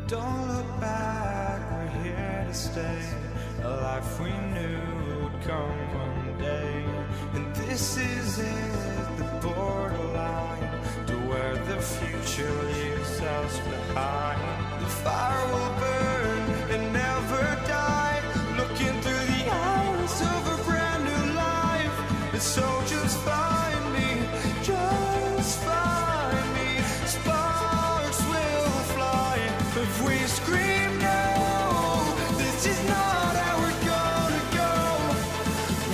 Don't look back, we're here to stay. A life we knew would come one day. And this is it, the borderline to where the future leaves us behind. The fire will burn and never die, looking through the eyes of a brand new life. And so just find me, just find me. Sparks will fly if we scream no. This is not how we're gonna go.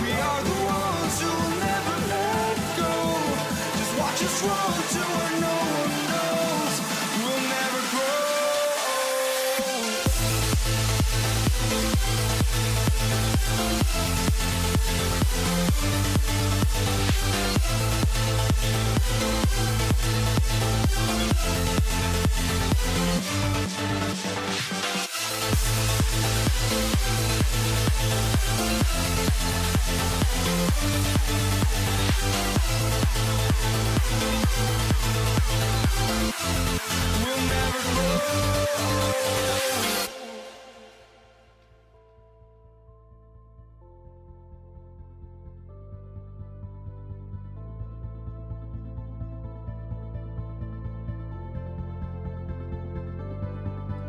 We are the ones who will never let go. Just watch us roll to where no one knows. We'll never grow. We'll never grow.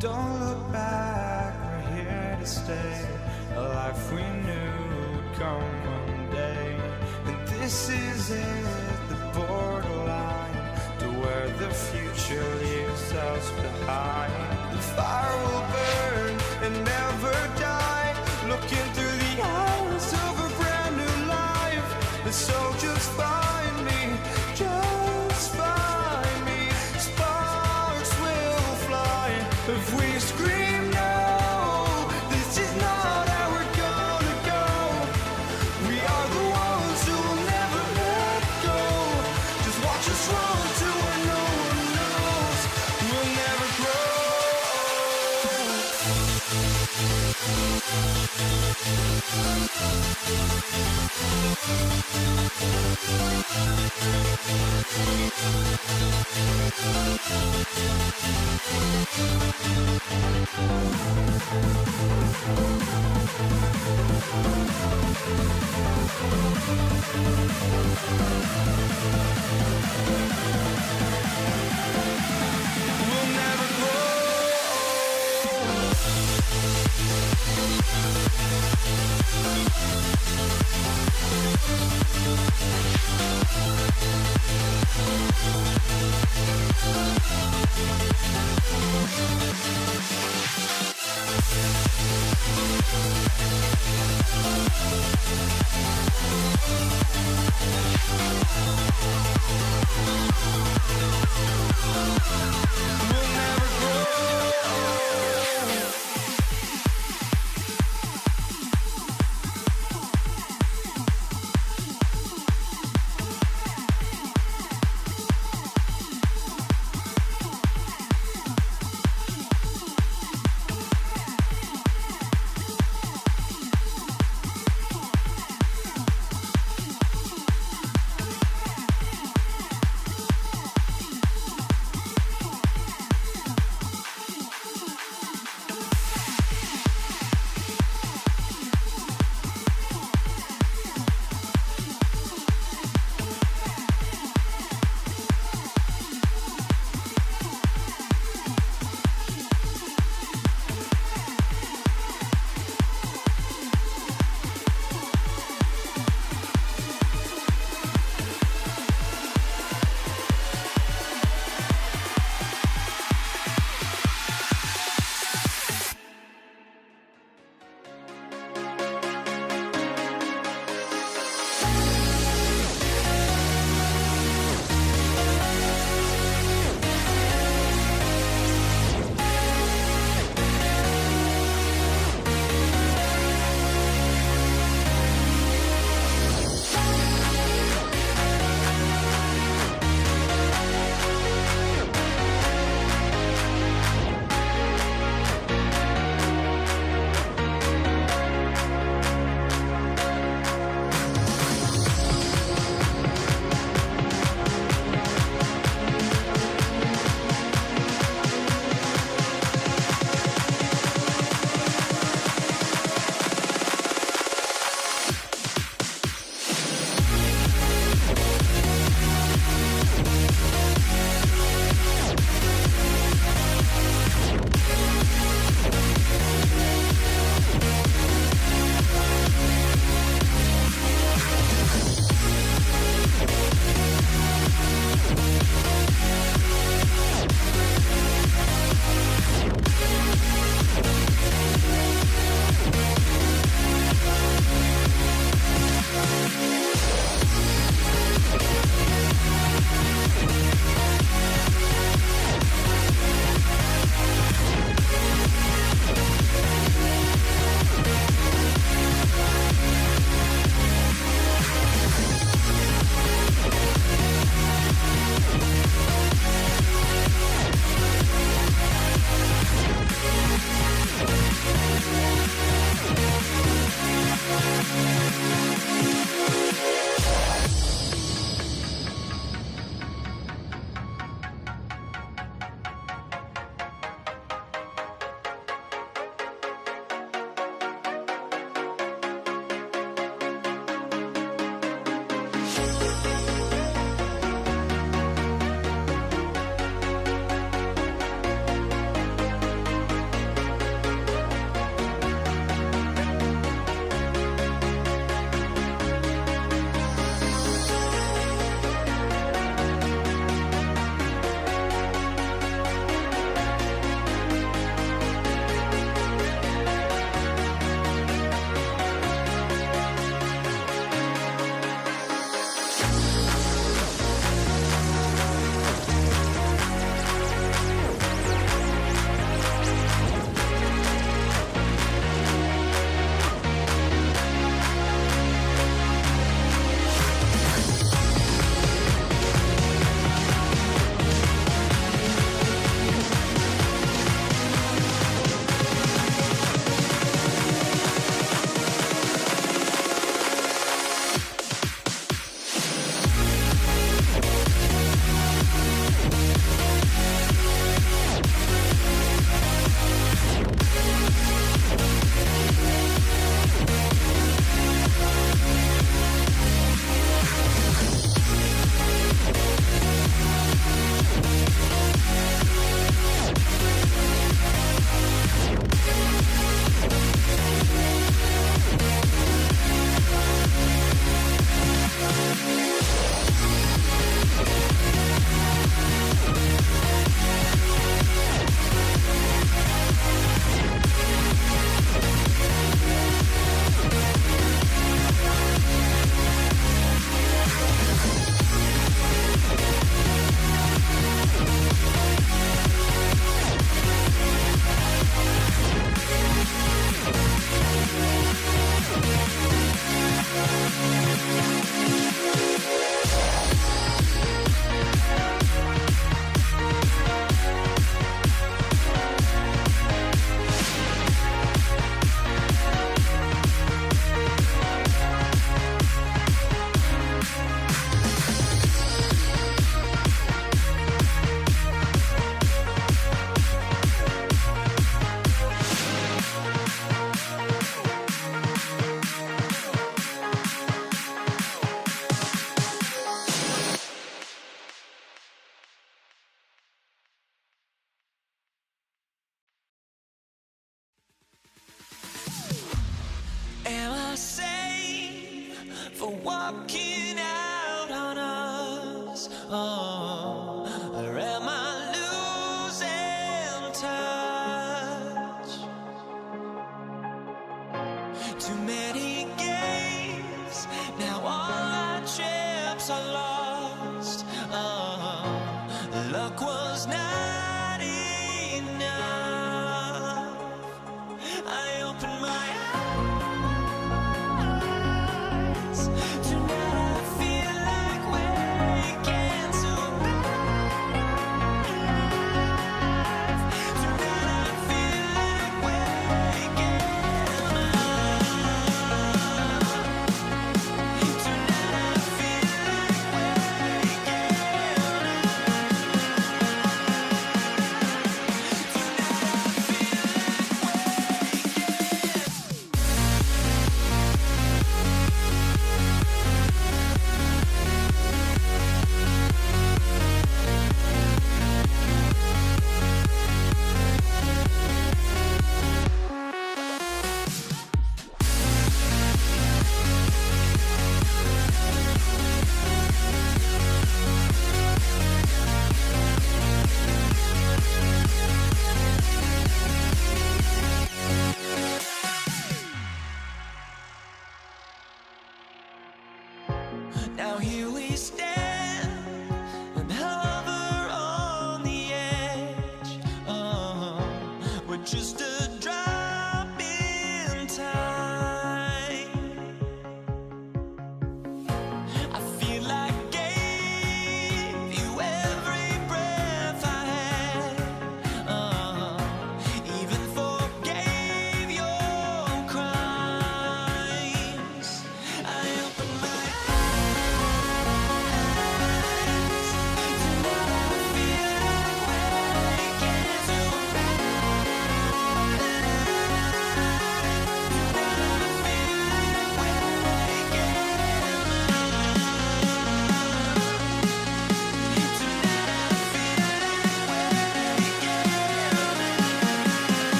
Don't look back, we're here to stay. A life we knew would come one day. And this is it, the borderline to where the future leaves us behind. The fire will burn and never die, looking through the eyes of a brand new life. And so just find me, just find me. Sparks will fly if we scream no. This is not how we're gonna go. We are the ones who will never let go. Just watch us roll to where no one knows. We'll never grow. We'll never grow. We'll never grow.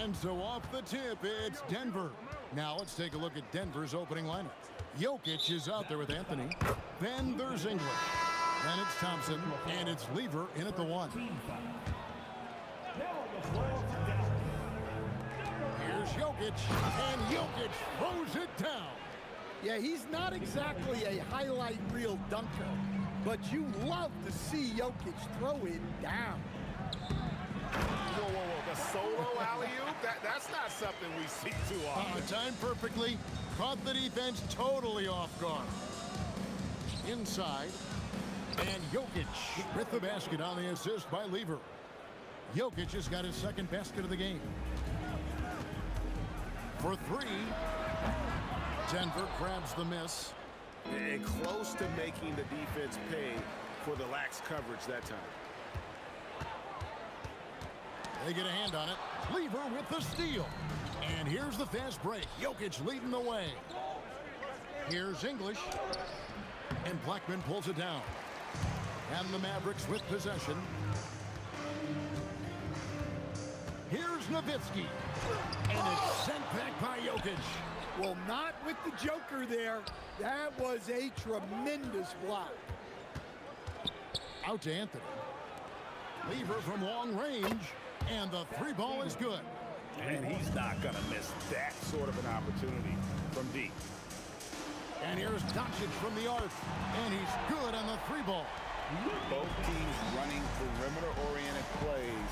And so off the tip, it's Denver. Now let's take a look at Denver's opening lineup. Jokic is out there with Anthony. Then there's English. Then it's Thompson, and it's Lever in at the 1. Here's Jokic, and Jokic throws it down. Yeah, he's not exactly a highlight reel dunker, but you love to see Jokic throw it down. Whoa, whoa, whoa, the solo alley-oop? That's not something we see too often. Timed perfectly, caught the defense totally off guard. Inside, and Jokic with the basket on the assist by Lever. Jokic has got his second basket of the game. For 3, Denver grabs the miss. And close to making the defense pay for the lax coverage that time. They get a hand on it. Lever with the steal. And here's the fast break. Jokic leading the way. Here's English. And Blackman pulls it down. And the Mavericks with possession. Here's Nowitzki. And it's sent back by Jokic. Well, not with the Joker there. That was a tremendous block. Out to Anthony. Lever from long range. And the 3-ball is good. And he's not going to miss that sort of an opportunity from deep. And here's Doncic from the arc. And he's good on the 3-ball. Both teams running perimeter-oriented plays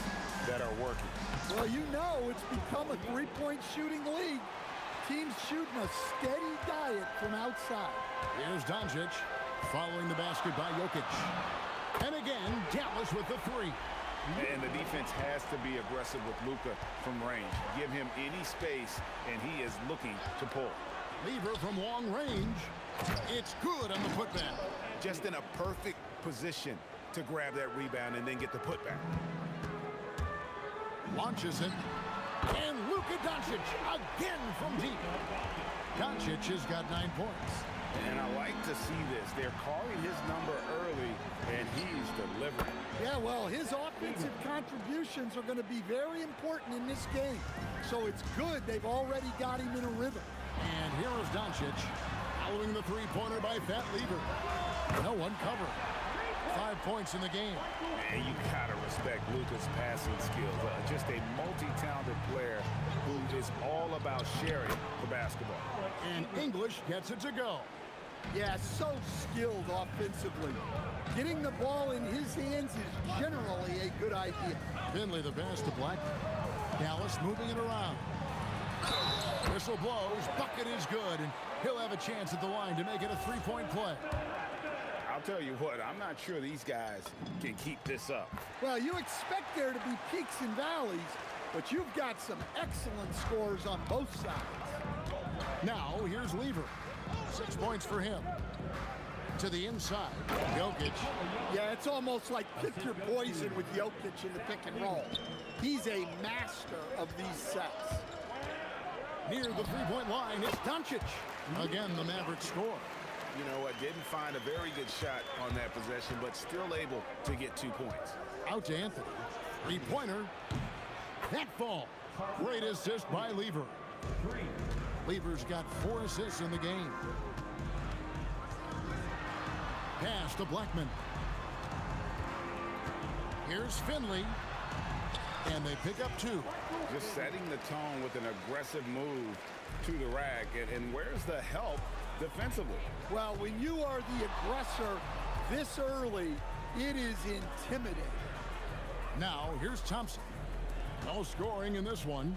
that are working. Well, you know it's become a three-point shooting league. Teams shooting a steady diet from outside. Here's Doncic following the basket by Jokic. And again, Dallas with the three. And the defense has to be aggressive with Luka from range. Give him any space, and he is looking to pull. Lever from long range. It's good on the putback. Just in a perfect position to grab that rebound and then get the putback. Launches it. And Luka Doncic again from deep. Doncic has got 9 points. And I like to see this. They're calling his number early, and he's delivering. Yeah, well, his offensive contributions are going to be very important in this game. So it's good they've already got him in a rhythm. And here is Doncic following the three-pointer by Fat Lever. No one covered. 5 points in the game. And you gotta respect Luka's passing skills. Just a multi-talented player who is all about sharing the basketball. And English gets it to go. Yeah, so skilled offensively. Getting the ball in his hands is generally a good idea. Finley the pass to Blackman. Dallas moving it around. Whistle blows. Bucket is good. And he'll have a chance at the line to make it a three-point play. I'll tell you what, I'm not sure these guys can keep this up. Well, you expect there to be peaks and valleys, but you've got some excellent scores on both sides. Now, here's Lever. 6 points for him. To the inside, Jokic. Yeah, it's almost like pick your poison with Jokic in the pick and roll. He's a master of these sets. Near the three-point line, it's Doncic. Again, the Mavericks score. You know what, didn't find a very good shot on that possession, but still able to get 2 points. Out to Anthony. Three-pointer. That ball. Great assist by Lever. Lever's got 4 assists in the game. Pass to Blackman. Here's Finley. And they pick up 2. Just setting the tone with an aggressive move to the rack. And where's the help defensively? Well, when you are the aggressor this early, it is intimidating. Now, here's Thompson. No scoring in this one.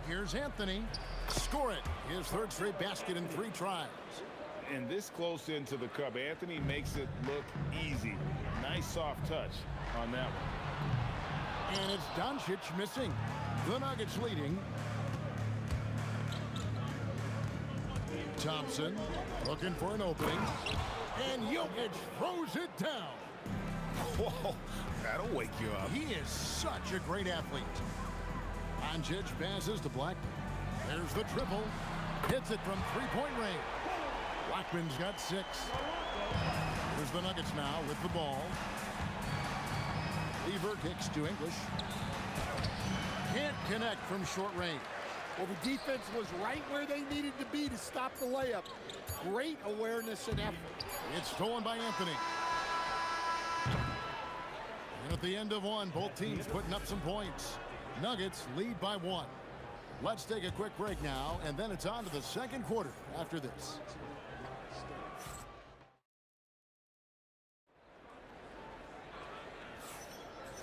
Here's Anthony. Score it. His 3rd straight basket in 3 tries. And this close into the cup, Anthony makes it look easy. Nice soft touch on that one. And it's Doncic missing. The Nuggets leading. Thompson looking for an opening. And Jokic throws it down. Whoa, that'll wake you up. He is such a great athlete. Doncic passes to Blackman. There's the triple. Hits it from 3-point range. Blackman's got 6. Here's the Nuggets now with the ball. Lever kicks to English. Can't connect from short range. Well, the defense was right where they needed to be to stop the layup. Great awareness and effort. It's stolen by Anthony. And at the end of one, both teams putting up some points. Nuggets lead by 1. Let's take a quick break now, and then it's on to the second quarter after this.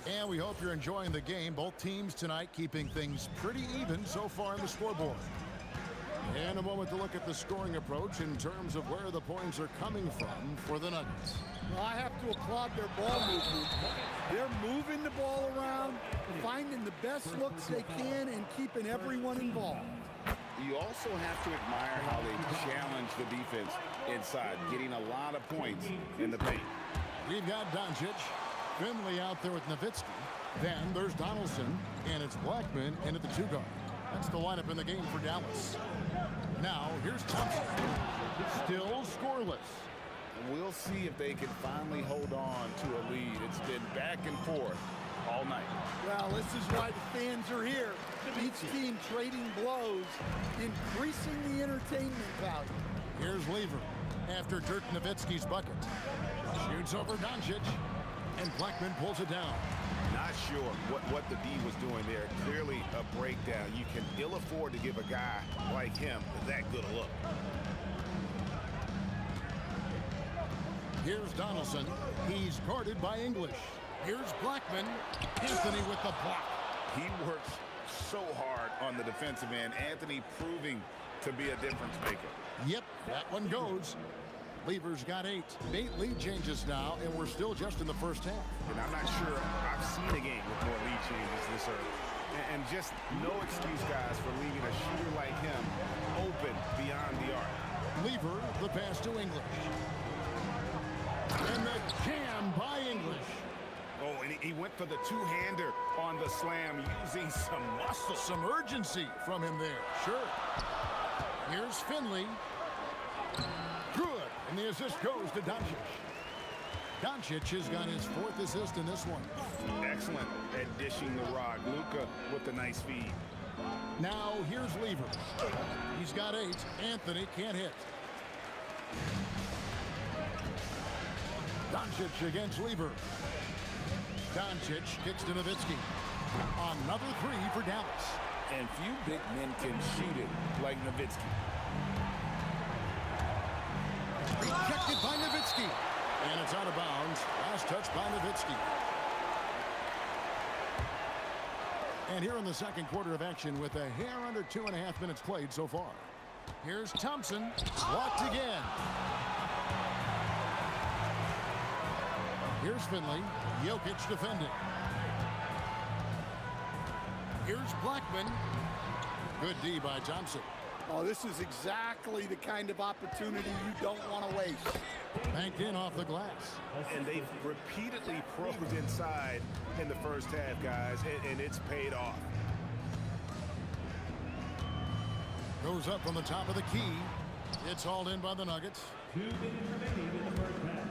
And we hope you're enjoying the game. Both teams tonight keeping things pretty even so far on the scoreboard. And a moment to look at the scoring approach in terms of where the points are coming from for the Nuggets. Well, I have to applaud their ball movement. They're moving the ball around, finding the best looks they can, and keeping everyone involved. You also have to admire how they challenge the defense inside, getting a lot of points in the paint. We've got Doncic. Finley out there with Nowitzki. Then there's Donaldson, and it's Blackman in at the 2 guard. That's the lineup in the game for Dallas. Now, here's Thompson. Still scoreless. We'll see if they can finally hold on to a lead. It's been back and forth all night. Well, this is why the fans are here. Each team trading blows, increasing the entertainment value. Here's Lever after Dirk Nowitzki's bucket. Shoots over Doncic. And Blackman pulls it down. Not sure what the D was doing there. Clearly a breakdown. You can ill afford to give a guy like him that good a look. Here's Donaldson. He's guarded by English. Here's Blackman. Anthony with the block. He works so hard on the defensive end. Anthony proving to be a difference maker. Yep, that one goes. Lever's got 8. 8 lead changes now, and we're still just in the first half. And I'm not sure I've seen a game with more lead changes this early. And just no excuse, guys, for leaving a shooter like him open beyond the arc. Lever, the pass to English. And the jam by English. Oh, and he went for the two-hander on the slam, using some muscle. Some urgency from him there, sure. Here's Finley. Good, and the assist goes to Doncic. Doncic has got his 4th assist in this one. Excellent at dishing the rock. Luka with the nice feed. Now here's Lever. He's got 8. Anthony can't hit. Doncic against Lever. Doncic kicks to Nowitzki. Another 3 for Dallas. And few big men can shoot it like Nowitzki. Rejected by Nowitzki. And it's out of bounds. Last touch by Nowitzki. And here in the second quarter of action with a hair under 2.5 minutes played so far. Here's Thompson. Blocked again. Here's Finley. Jokic defending. Here's Blackman. Good D by Thompson. Oh, this is exactly the kind of opportunity you don't want to waste. Banked in off the glass. And they've repeatedly probed inside in the first half, guys, and it's paid off. Goes up from the top of the key. It's hauled in by the Nuggets. 2 minutes remaining in the first half.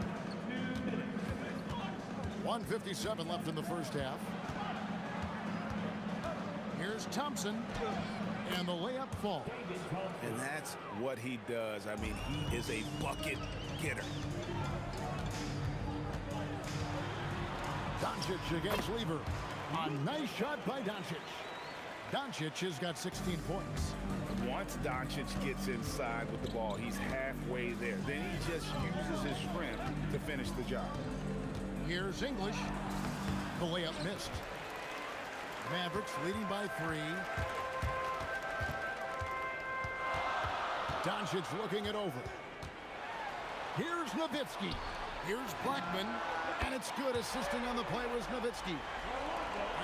2 minutes. 1:57 left in the first half. Here's Thompson. And the layup falls. And that's what he does. I mean, he is a bucket getter. Doncic against Lever. A nice shot by Doncic. Doncic has got 16 points. Once Doncic gets inside with the ball, he's halfway there. Then he just uses his strength to finish the job. Here's English. The layup missed. Mavericks leading by 3. Doncic looking it over. Here's Nowitzki. Here's Blackman. And it's good. Assisting on the play was Nowitzki.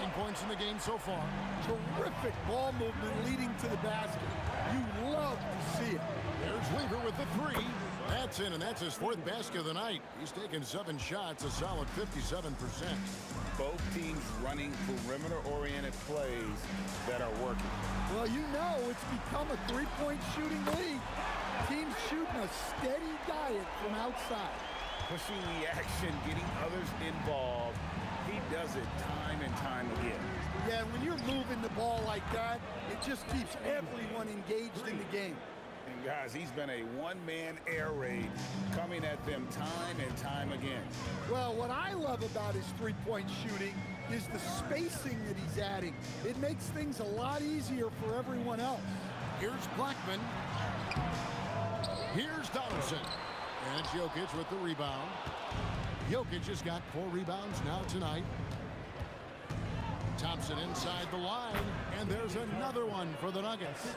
9 points in the game so far. Terrific ball movement leading to the basket. You love to see it. There's Lever with the 3. That's in, and that's his 4th basket of the night. He's taken 7 shots, a solid 57%. Both teams running perimeter-oriented plays that are working. Well, you know it's become a 3-point shooting league. Teams shooting a steady diet from outside. Pushing the action, getting others involved. He does it time and time again. Yeah, when you're moving the ball like that, it just keeps everyone engaged in the game. And guys, he's been a one-man air raid coming at them time and time again. Well, what I love about his three-point shooting is the spacing that he's adding. It makes things a lot easier for everyone else. Here's Blackman. Here's Donaldson. And it's Jokic with the rebound. Jokic has got 4 rebounds now tonight. Thompson inside the line, and there's another one for the Nuggets.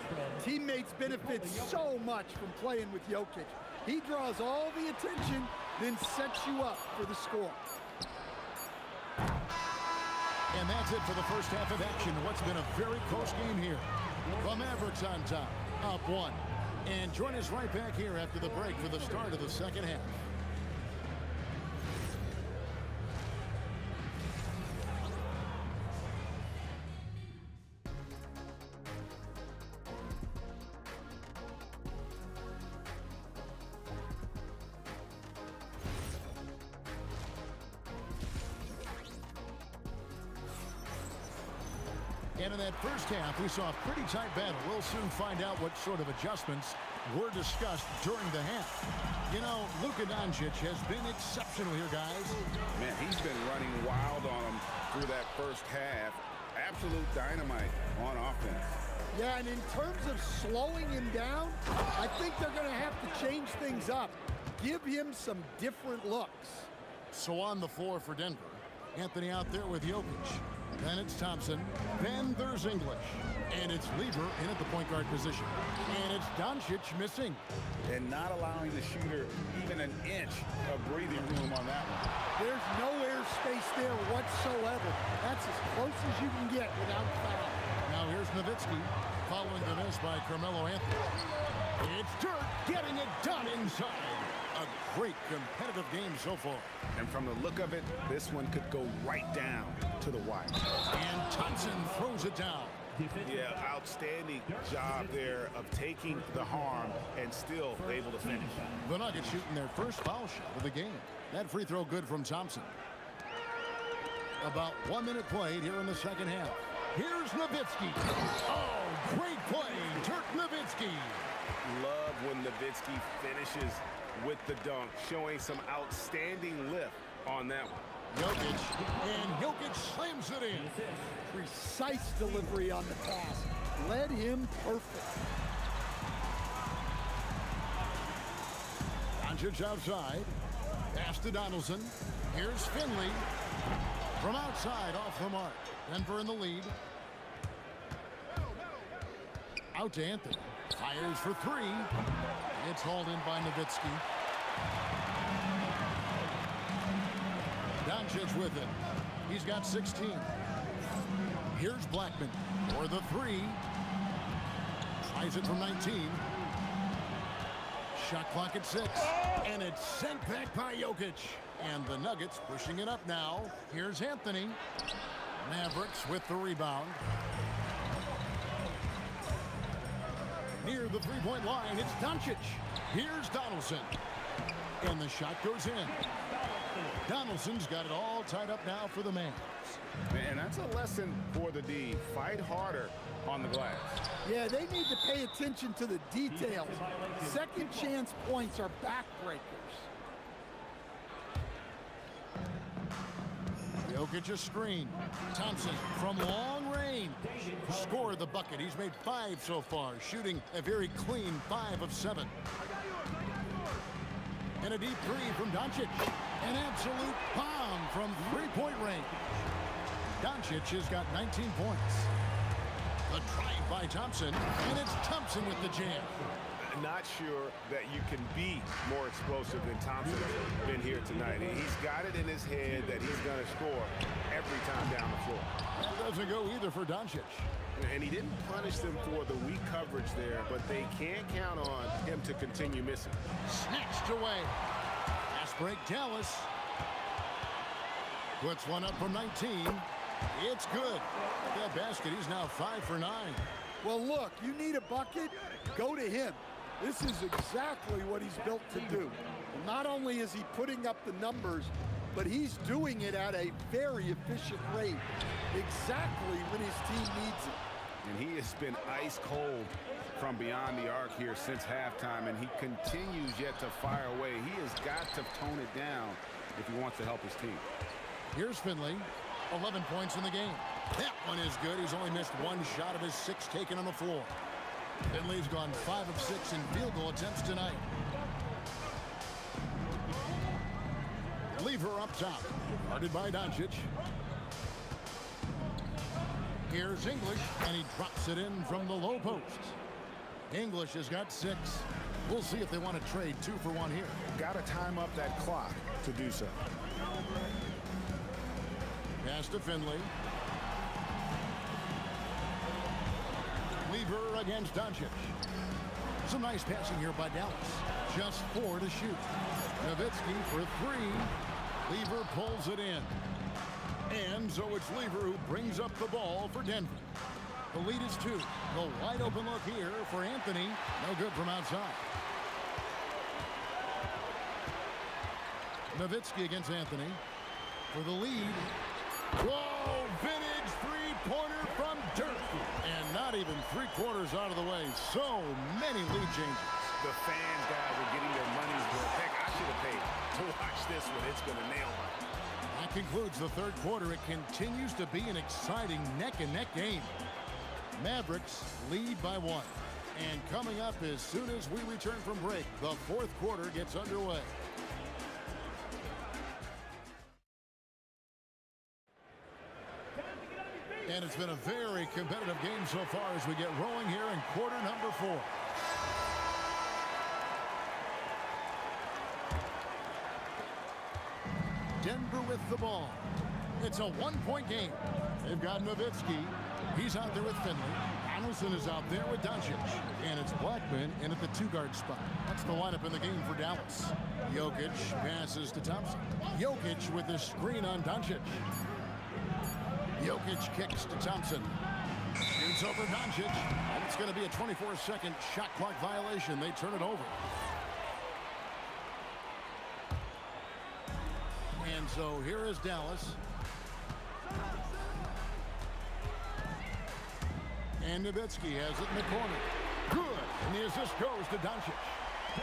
Teammates benefit so much from playing with Jokic. He draws all the attention, then sets you up for the score. And that's it for the first half of action. What's been a very close game here. The Mavericks on top, up 1. And join us right back here after the break for the start of the second half. And in that first half, we saw a pretty tight battle. We'll soon find out what sort of adjustments were discussed during the half. You know, Luka Doncic has been exceptional here, guys. Man, he's been running wild on them through that first half. Absolute dynamite on offense. Yeah, and in terms of slowing him down, I think they're going to have to change things up. Give him some different looks. So on the floor for Denver, Anthony out there with Jokic. Then it's Thompson. Then there's English. And it's Lever in at the point guard position. And it's Doncic missing. And not allowing the shooter even an inch of breathing room on that one. There's no airspace there whatsoever. That's as close as you can get without foul. Now here's Nowitzki, following the miss by Carmelo Anthony. It's Dirk getting it done inside. A great competitive game so far. And from the look of it, this one could go right down to the wire. And Thompson throws it down. Yeah, outstanding job there of taking the harm and still able to finish. The Nuggets shooting their first foul shot of the game. That free throw good from Thompson. About 1 minute played here in the second half. Here's Nowitzki. Oh, great play, Dirk Nowitzki. Love when Nowitzki finishes with the dunk, showing some outstanding lift on that one. Jokic, and Jokic slams it in. Precise delivery on the pass. Led him perfect. Doncic outside. Pass to Donaldson. Here's Finley. From outside, off the mark. Denver in the lead. Out to Anthony. Fires for three. It's hauled in by Nowitzki. Doncic with it. He's got 16. Here's Blackman for the three. Tries it from 19. Shot clock at 6. And it's sent back by Jokic. And the Nuggets pushing it up now. Here's Anthony. Mavericks with the rebound. Near the three-point line, it's Doncic. Here's Donaldson. And the shot goes in. Donaldson's got it all tied up now for the Mavs. And that's a lesson for the D. Fight harder on the glass. Yeah, they need to pay attention to the details. Second chance points are backbreakers. Jokic a screen. Thompson from long range. Scored the bucket. He's made 5 so far, shooting a very clean 5 of 7. And a deep three from Doncic. An absolute bomb from three-point range. Doncic has got 19 points. The drive by Thompson, and it's Thompson with the jam. Not sure that you can be more explosive than Thompson has been here tonight. He's got it in his head that he's going to score every time down the floor. That doesn't go either for Doncic. And he didn't punish them for the weak coverage there, but they can't count on him to continue missing. Snatched away. Fast break, Dallas. Puts one up from 19. It's good. That basket, he's now 5 for 9. Well, look, you need a bucket, go to him. This is exactly what he's built to do. Not only is he putting up the numbers, but he's doing it at a very efficient rate. Exactly when his team needs it. And he has been ice cold from beyond the arc here since halftime, and he continues yet to fire away. He has got to tone it down if he wants to help his team. Here's Finley, 11 points in the game. That one is good. He's only missed 1 shot of his 6 taken on the floor. Finley's gone 5 of 6 in field goal attempts tonight. Lever up top, guarded by Doncic. Here's English, and he drops it in from the low post. English has got 6. We'll see if they want to trade 2 for 1 here. Got to time up that clock to do so. Pass to Finley. Lever against Doncic. Some nice passing here by Dallas. Just 4 to shoot. Nowitzki for 3. Lever pulls it in. And so it's Lever who brings up the ball for Denver. The lead is 2. The wide open look here for Anthony. No good from outside. Nowitzki against Anthony for the lead. Whoa, vintage three-pointer from Dirk. And not even 3/4 out of the way. So many lead changes. The fans, guys, are getting their money's worth. Heck, I should have paid to watch this one. It's going to nail me. That concludes the third quarter. It continues to be an exciting neck-and-neck game. Mavericks lead by 1. And coming up as soon as we return from break, the fourth quarter gets underway. And it's been a very competitive game so far as we get rolling here in quarter number 4. Denver with the ball. It's a one-point game. They've got Nowitzki. He's out there with Finley. Donaldson is out there with Doncic. And it's Blackman in at the 2-guard spot. That's the lineup in the game for Dallas. Jokic passes to Thompson. Jokic with the screen on Doncic. Jokic kicks to Thompson. Shoots over Doncic. And it's going to be a 24-second shot clock violation. They turn it over. And so here is Dallas. And Nowitzki has it in the corner. Good. And the assist goes to Doncic.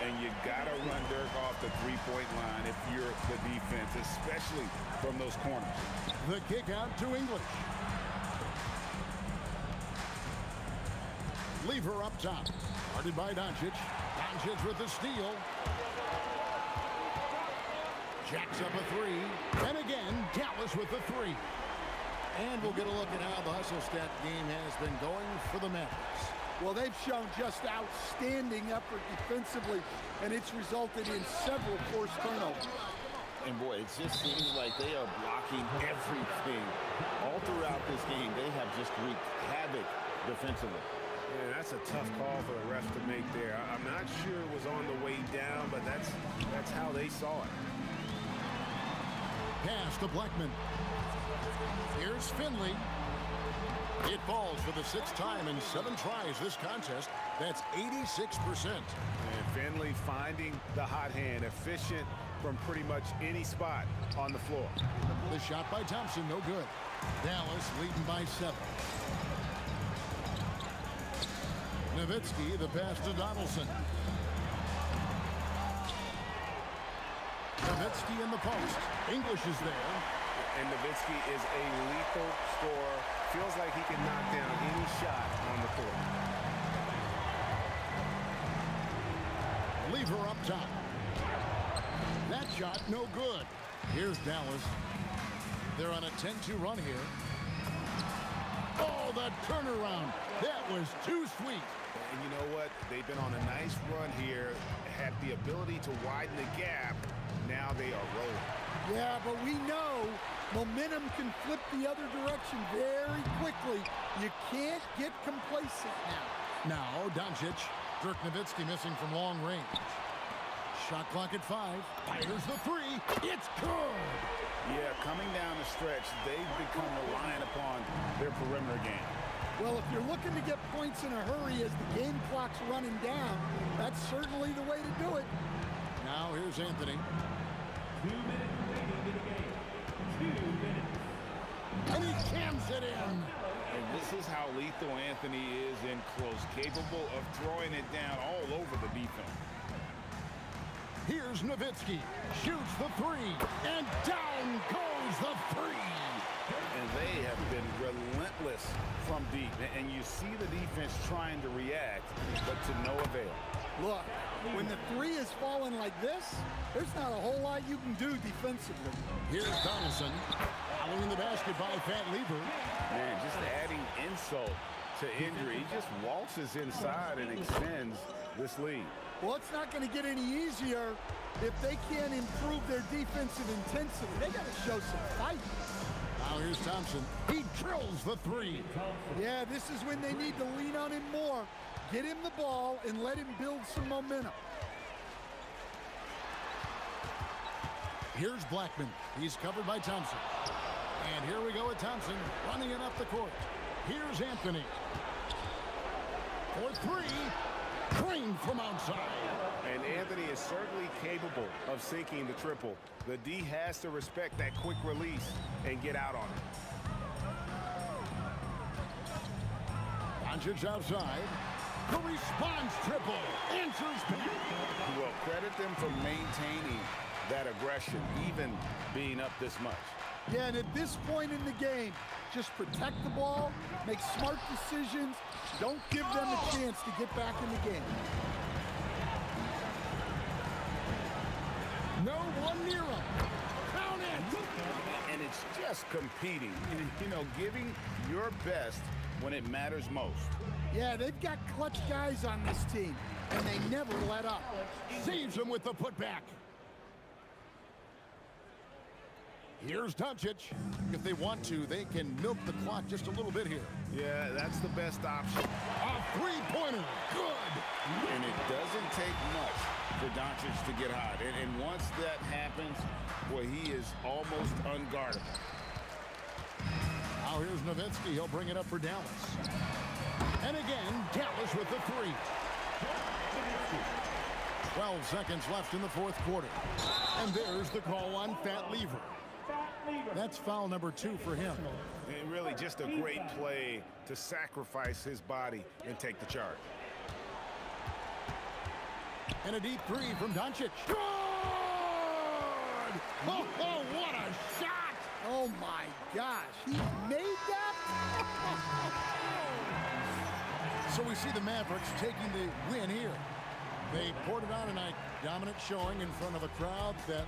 And you got to run Dirk off the three-point line if you're the defense, especially from those corners. The kick out to English. Lever up top. Guarded by Doncic. Doncic with the steal. Jacks up a 3. And again, Dallas with the 3. And we'll get a look at how the hustle stat game has been going for the Mavericks. Well, they've shown just outstanding effort defensively, and it's resulted in several forced turnovers. And boy, it just seems like they are blocking everything. All throughout this game, they have just wreaked havoc defensively. Yeah, that's a tough call for the ref to make there. I'm not sure it was on the way down, but that's how they saw it. Pass to Blackman. Here's Finley. It falls for the 6th time in 7 tries this contest. That's 86%. And Finley finding the hot hand, efficient from pretty much any spot on the floor. The shot by Thompson, no good. Dallas leading by 7. Nowitzki, the pass to Donaldson. Nowitzki in the post. English is there. And Nowitzki is a lethal scorer. Feels like he can knock down any shot on the court. Lever up top. That shot, no good. Here's Dallas. They're on a 10-2 run here. Oh, the turnaround. That was too sweet. And you know what? They've been on a nice run here. Had the ability to widen the gap. Now they are rolling. Yeah, but we know momentum can flip the other direction very quickly. You can't get complacent now. Now, Doncic. Dirk Nowitzki missing from long range. Shot clock at 5. Fires the 3. It's good. Yeah, coming down the stretch, they've become reliant upon their perimeter game. Well, if you're looking to get points in a hurry as the game clock's running down, that's certainly the way to do it. Now here's Anthony. 2 minutes remaining in the game. 2 minutes. And he cams it in. And this is how lethal Anthony is in close, capable of throwing it down all over the defense. Here's Nowitzki. Shoots the 3. And down goes the 3. And they have been relentless from deep. And you see the defense trying to react, but to no avail. Look, when the 3 is falling like this, there's not a whole lot you can do defensively. Here's Donaldson. Following the basket by Pat Lever. Man, just adding insult to injury. He just waltzes inside and extends this lead. Well, it's not going to get any easier if they can't improve their defensive intensity. They got to show some fight. Now here's Thompson. He drills the 3. Yeah, this is when they need to lean on him more. Get him the ball and let him build some momentum. Here's Blackman. He's covered by Thompson. And here we go with Thompson running it up the court. Here's Anthony. For 3. Drained from outside. And Anthony is certainly capable of sinking the triple. The D has to respect that quick release and get out on it. Doncic outside. The response triple. Answers back. Well, credit them for maintaining that aggression, even being up this much. Yeah, and at this point in the game, just protect the ball, make smart decisions. Don't give them a chance to get back in the game. No one near him. Count it. and it's just competing. You know, giving your best when it matters most. Yeah, they've got clutch guys on this team, and they never let up. Saves him with the putback. Here's Doncic. If they want to, they can milk the clock just a little bit here. Yeah, that's the best option. A three-pointer. Good. And it doesn't take much for Doncic to get hot. And once that happens, boy, he is almost unguardable. Now here's Nowitzki. He'll bring it up for Dallas. And again, Dallas with the three. 12 seconds left in the fourth quarter. And there's the call on Fat Lever. That's foul number 2 for him. And really just a great play to sacrifice his body and take the charge. And a deep three from Doncic. Good! Oh, what a shot! Oh, my gosh. He made that? So we see the Mavericks taking the win here. They poured it on tonight. Dominant showing in front of a crowd that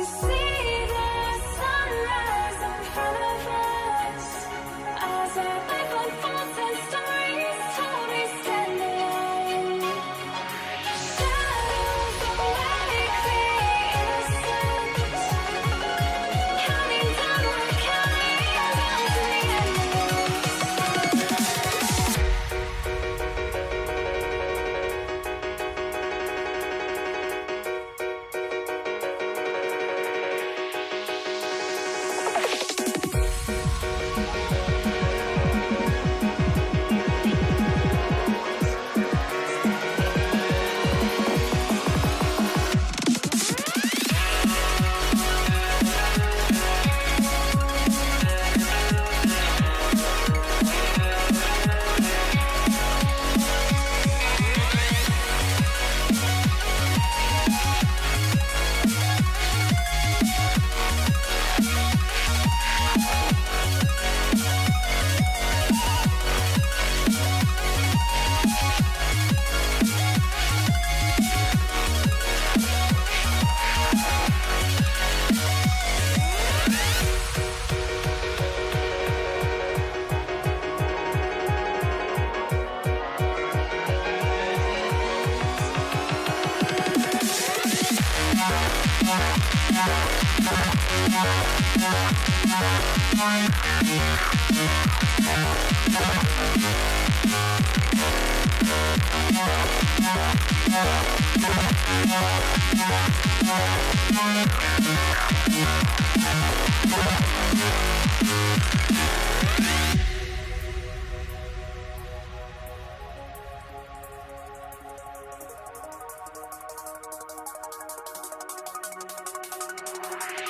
We see the sunrise in front of us as our life unfolds and stories told. We stand alone. Shadows awake the innocence, counting down, we're counting down to the end.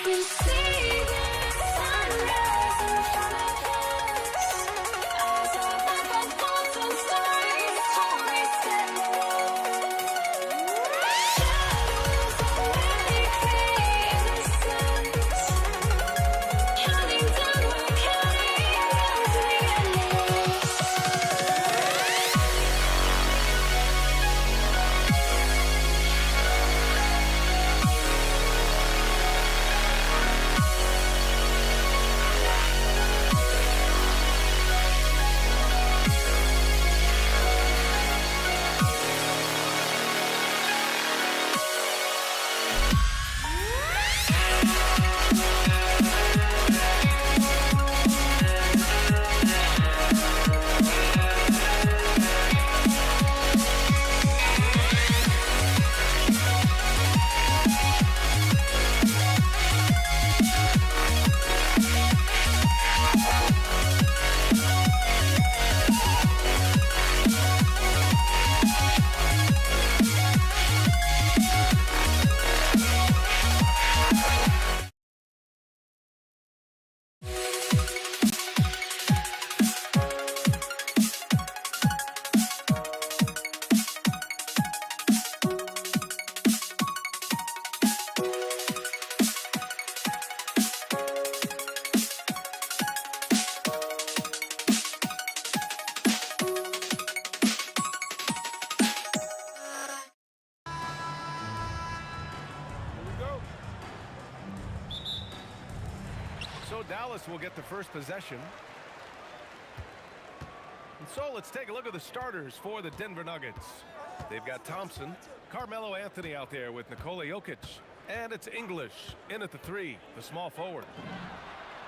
We see the sunrise in front of us as our life unfolds and stories told. We stand alone. Shadows awake the innocence, counting down, we're counting down to the end. So Dallas will get the first possession. And so let's take a look at the starters for the Denver Nuggets. They've got Thompson, Carmelo Anthony out there with Nikola Jokic. And it's English in at the 3, the small forward.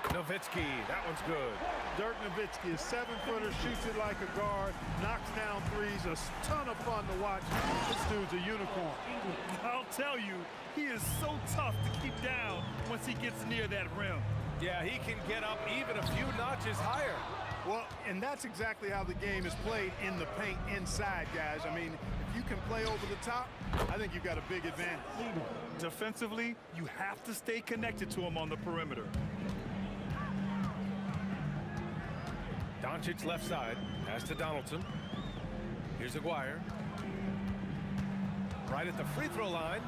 Nowitzki, that one's good. Dirk Nowitzki, a 7-footer, shoots it like a guard, knocks down threes, a ton of fun to watch. This dude's a unicorn. I'll tell you, he is so tough to keep down once he gets near that rim. Yeah, he can get up even a few notches higher. Well, and that's exactly how the game is played in the paint inside, guys. I mean, if you can play over the top, I think you've got a big advantage. Defensively, you have to stay connected to him on the perimeter. Doncic left side, pass to Donaldson. Here's Aguirre. Right at the free throw line.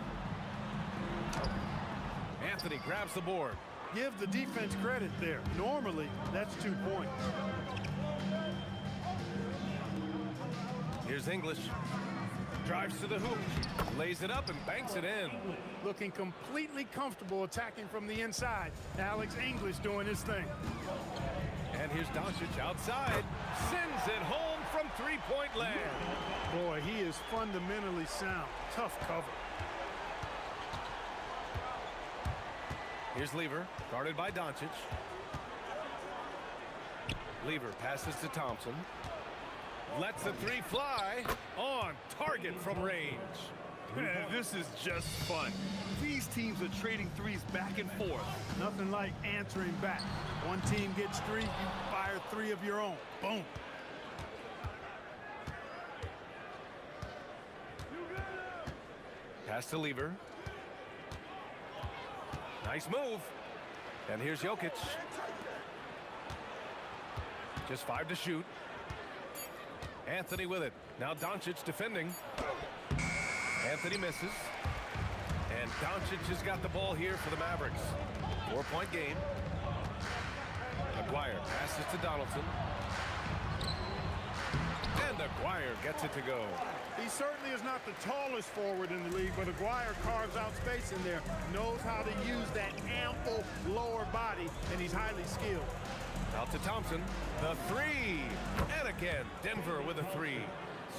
Anthony grabs the board. Give the defense credit there. Normally, that's 2 points. Here's English. Drives to the hoop, lays it up and banks it in. Looking completely comfortable attacking from the inside. Alex English doing his thing. And here's Doncic outside, sends it home from three-point land. Boy, he is fundamentally sound. Tough cover. Here's Lever, guarded by Doncic. Lever passes to Thompson. Lets the three fly. On target from range. Man, this is just fun. These teams are trading threes back and forth. Nothing like answering back. One team gets three, you fire three of your own. Boom. Pass to Lever. Nice move. And here's Jokic. Just 5 to shoot. Anthony with it. Now Doncic defending. Anthony misses. And Doncic has got the ball here for the Mavericks. 4-point game. Aguirre passes to Donaldson. And Aguirre gets it to go. He certainly is not the tallest forward in the league, but Aguirre carves out space in there, knows how to use that ample lower body, and he's highly skilled. Out to Thompson. The three. And again, Denver with a three.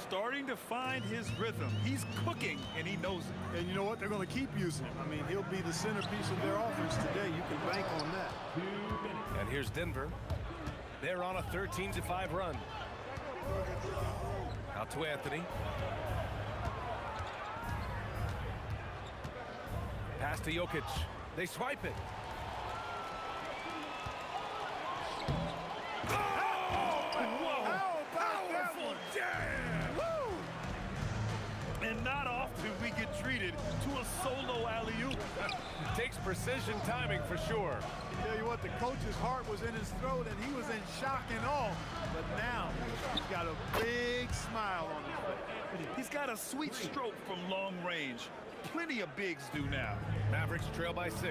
Starting to find his rhythm. He's cooking, and he knows it. And you know what? They're going to keep using him. I mean, he'll be the centerpiece of their offense today. You can bank on that. And here's Denver. They're on a 13-5 run. Out to Anthony. Pass to Jokic. They swipe it. And not often we get treated to a solo alley-oop. Takes precision timing for sure. Tell you what, the coach's heart was in his throat, and he was in shock and awe. But now, he's got a big smile on his face. He's got a sweet stroke from long range. Plenty of bigs do now. Mavericks trail by 6.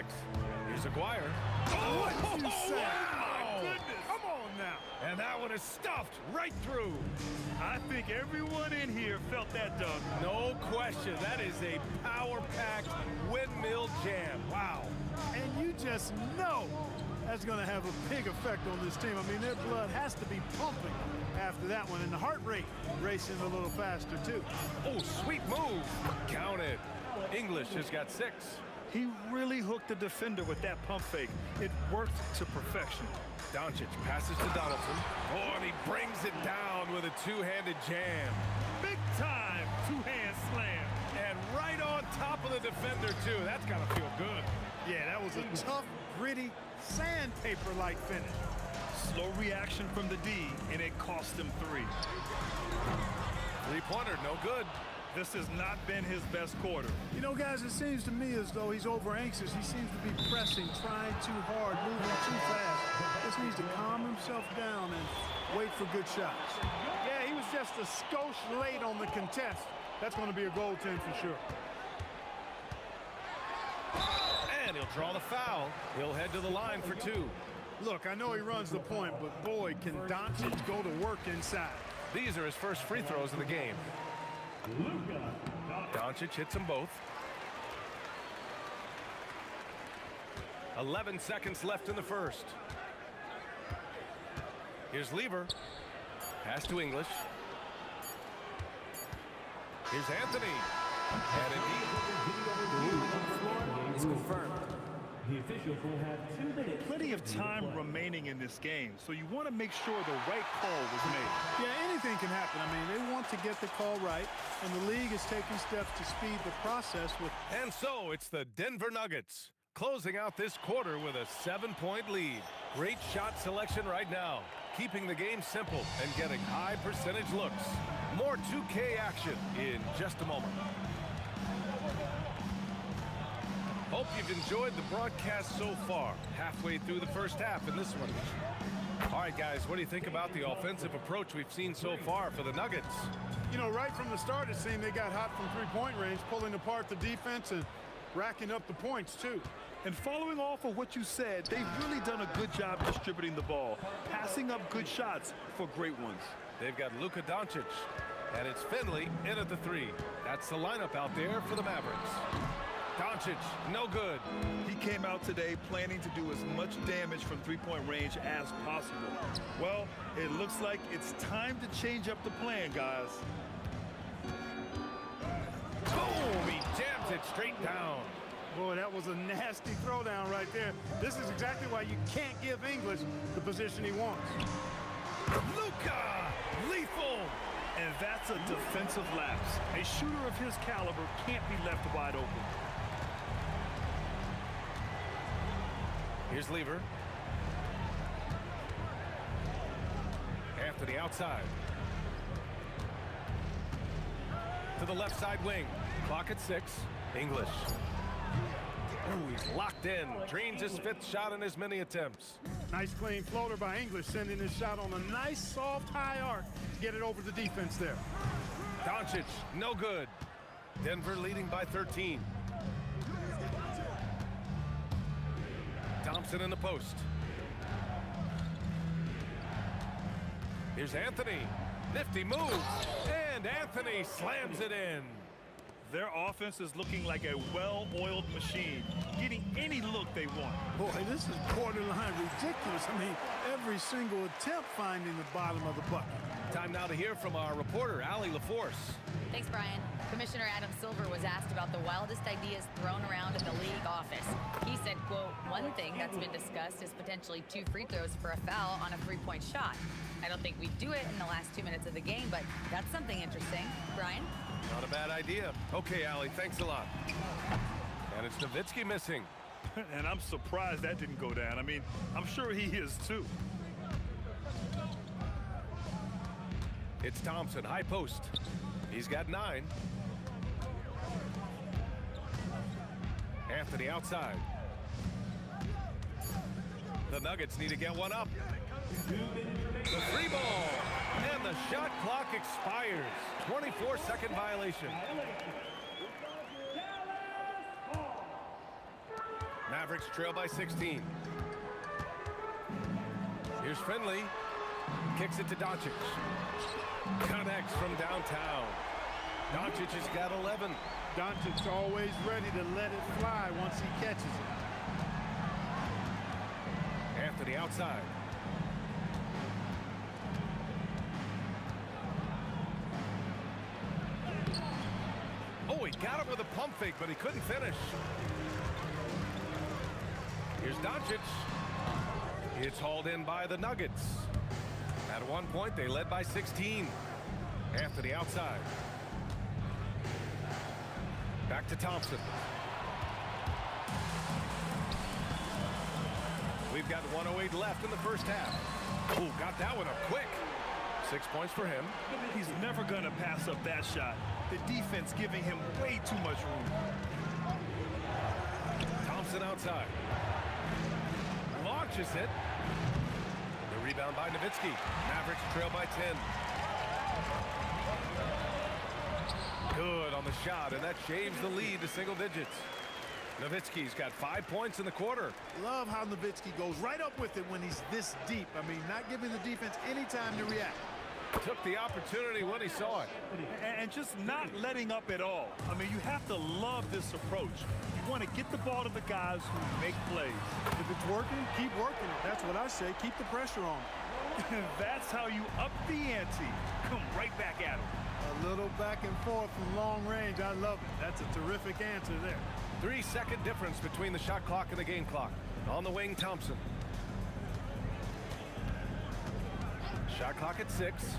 Here's Aguirre. What you say? Wow! Goodness. Come on now. And that one is stuffed right through. I think everyone in here felt that dunk. No question. That is a power-packed windmill jam. Wow. And you just know that's going to have a big effect on this team. I mean, their blood has to be pumping after that one, and the heart rate racing a little faster, too. Oh, sweet move. Count it. English has got 6. He really hooked the defender with that pump fake. It worked to perfection. Doncic passes to Donaldson. Oh, and he brings it down with a two-handed jam. Big time two-hand slam. And right on top of the defender, too. That's got to feel good. Yeah, that was a tough, gritty, sandpaper-like finish. Slow reaction from the D, and it cost him 3. Three-pointer, no good. This has not been his best quarter. You know, guys, it seems to me as though he's over-anxious. He seems to be pressing, trying too hard, moving too fast. Just needs to calm himself down and wait for good shots. Yeah, he was just a skosh late on the contest. That's going to be a goaltend for sure. And he'll draw the foul. He'll head to the line for 2. Look, I know he runs the point, but boy, can Doncic go to work inside. These are his first free throws of the game. Doncic hits them both. 11 seconds left in the first. Here's Lever. Pass to English. Here's Anthony. And indeed, it's confirmed. The officials will have 2 minutes. Plenty of time remaining in this game, so you want to make sure the right call was made. Yeah, anything can happen. I mean, they want to get the call right, and the league is taking steps to speed the process with... And so it's the Denver Nuggets closing out this quarter with a 7-point lead. Great shot selection right now, keeping the game simple and getting high percentage looks. More 2K action in just a moment. Hope you've enjoyed the broadcast so far. Halfway through the first half in this one. All right, guys, what do you think about the offensive approach we've seen so far for the Nuggets? You know, right from the start, it seemed they got hot from three-point range, pulling apart the defense and racking up the points, too. And following off of what you said, they've really done a good job distributing the ball, passing up good shots for great ones. They've got Luka Doncic. And it's Finley in at the 3. That's the lineup out there for the Mavericks. Doncic, no good. He came out today planning to do as much damage from three-point range as possible. Well, it looks like it's time to change up the plan, guys. Boom! He jams it straight down. Boy, that was a nasty throwdown right there. This is exactly why you can't give English the position he wants. Luka! Lethal! And that's a defensive lapse. A shooter of his caliber can't be left wide open. Here's Lever. Anthony outside. To the left side wing. Clock at 6. English. Ooh, he's locked in. Drains his 5th shot in as many attempts. Nice clean floater by English, sending his shot on a nice soft high arc to get it over the defense there. Doncic, no good. Denver leading by 13. Thompson in the post. Here's Anthony. Nifty moves. And Anthony slams it in. Their offense is looking like a well-oiled machine, getting any look they want. Boy, this is borderline ridiculous. I mean, every single attempt finding the bottom of the bucket. Time now to hear from our reporter, Allie LaForce. Thanks, Brian. Commissioner Adam Silver was asked about the wildest ideas thrown around in the league office. He said, quote, one thing that's been discussed is potentially 2 free throws for a foul on a 3-point shot. I don't think we'd do it in the last 2 minutes of the game, but that's something interesting. Brian? Not a bad idea. Okay, Allie, thanks a lot. And it's Nowitzki missing. And I'm surprised that didn't go down. I mean, I'm sure he is too. It's Thompson, high post. He's got 9. Anthony outside. The Nuggets need to get one up. The 3 ball. And the shot clock expires. 24-second violation. Mavericks trail by 16. Here's Finley. Kicks it to Doncic. Connects from downtown. Doncic has got 11. Doncic's always ready to let it fly once he catches it. Anthony outside. Oh, he got it with a pump fake, but he couldn't finish. Here's Doncic. It's hauled in by the Nuggets. At one point, they led by 16. Anthony outside. Back to Thompson. We've got 1:08 left in the first half. Oh, got that one up quick. 6 points for him. He's never going to pass up that shot. The defense giving him way too much room. Thompson outside. Launches it. The rebound by Nowitzki. Mavericks trail by 10. Good on the shot, and that shaves the lead to single digits. Nowitzki's got 5 points in the quarter. Love how Nowitzki goes right up with it when he's this deep. I mean, not giving the defense any time to react. Took the opportunity when he saw it. And just not letting up at all. I mean, you have to love this approach. You want to get the ball to the guys who make plays. If it's working, keep working it. That's what I say. Keep the pressure on. That's how you up the ante. Come right back at him. A little back and forth from long range. I love it. That's a terrific answer there. 3-second difference between the shot clock and the game clock. On the wing, Thompson. Shot clock at 6.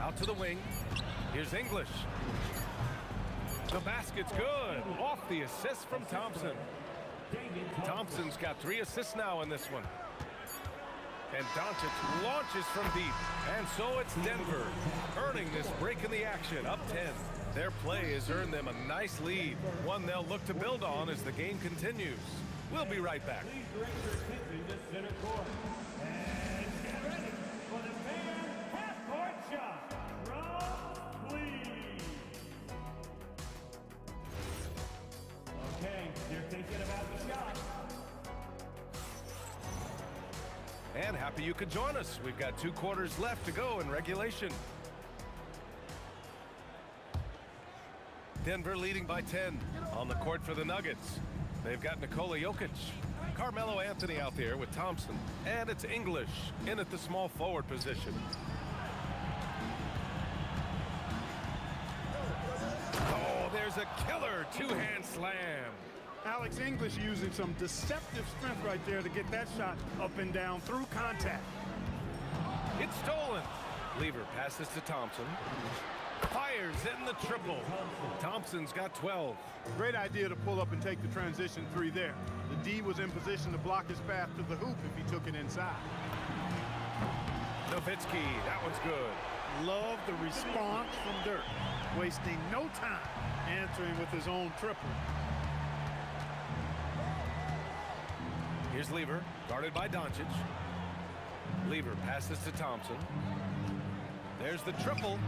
Out to the wing. Here's English. The basket's good. Off the assist from Thompson. Thompson's got 3 assists now in this one. And Doncic launches from deep. And so it's Denver earning this break in the action, up 10. Their play has earned them a nice lead, one they'll look to build on as the game continues. We'll be right back. Okay, they're thinking about the shot. And happy you could join us. We've got 2 quarters left to go in regulation. Denver leading by 10. On the court for the Nuggets, they've got Nikola Jokic. Carmelo Anthony out there with Thompson. And it's English in at the small forward position. Oh, there's a killer two-hand slam. Alex English using some deceptive strength right there to get that shot up and down through contact. It's stolen. Lever passes to Thompson. Fires in the triple. Thompson's got 12. Great idea to pull up and take the transition three there. The D was in position to block his path to the hoop if he took it inside. Nowitzki, that one's good. Love the response from Dirk. Wasting no time answering with his own triple. Here's Lever, guarded by Doncic. Lever passes to Thompson. There's the triple.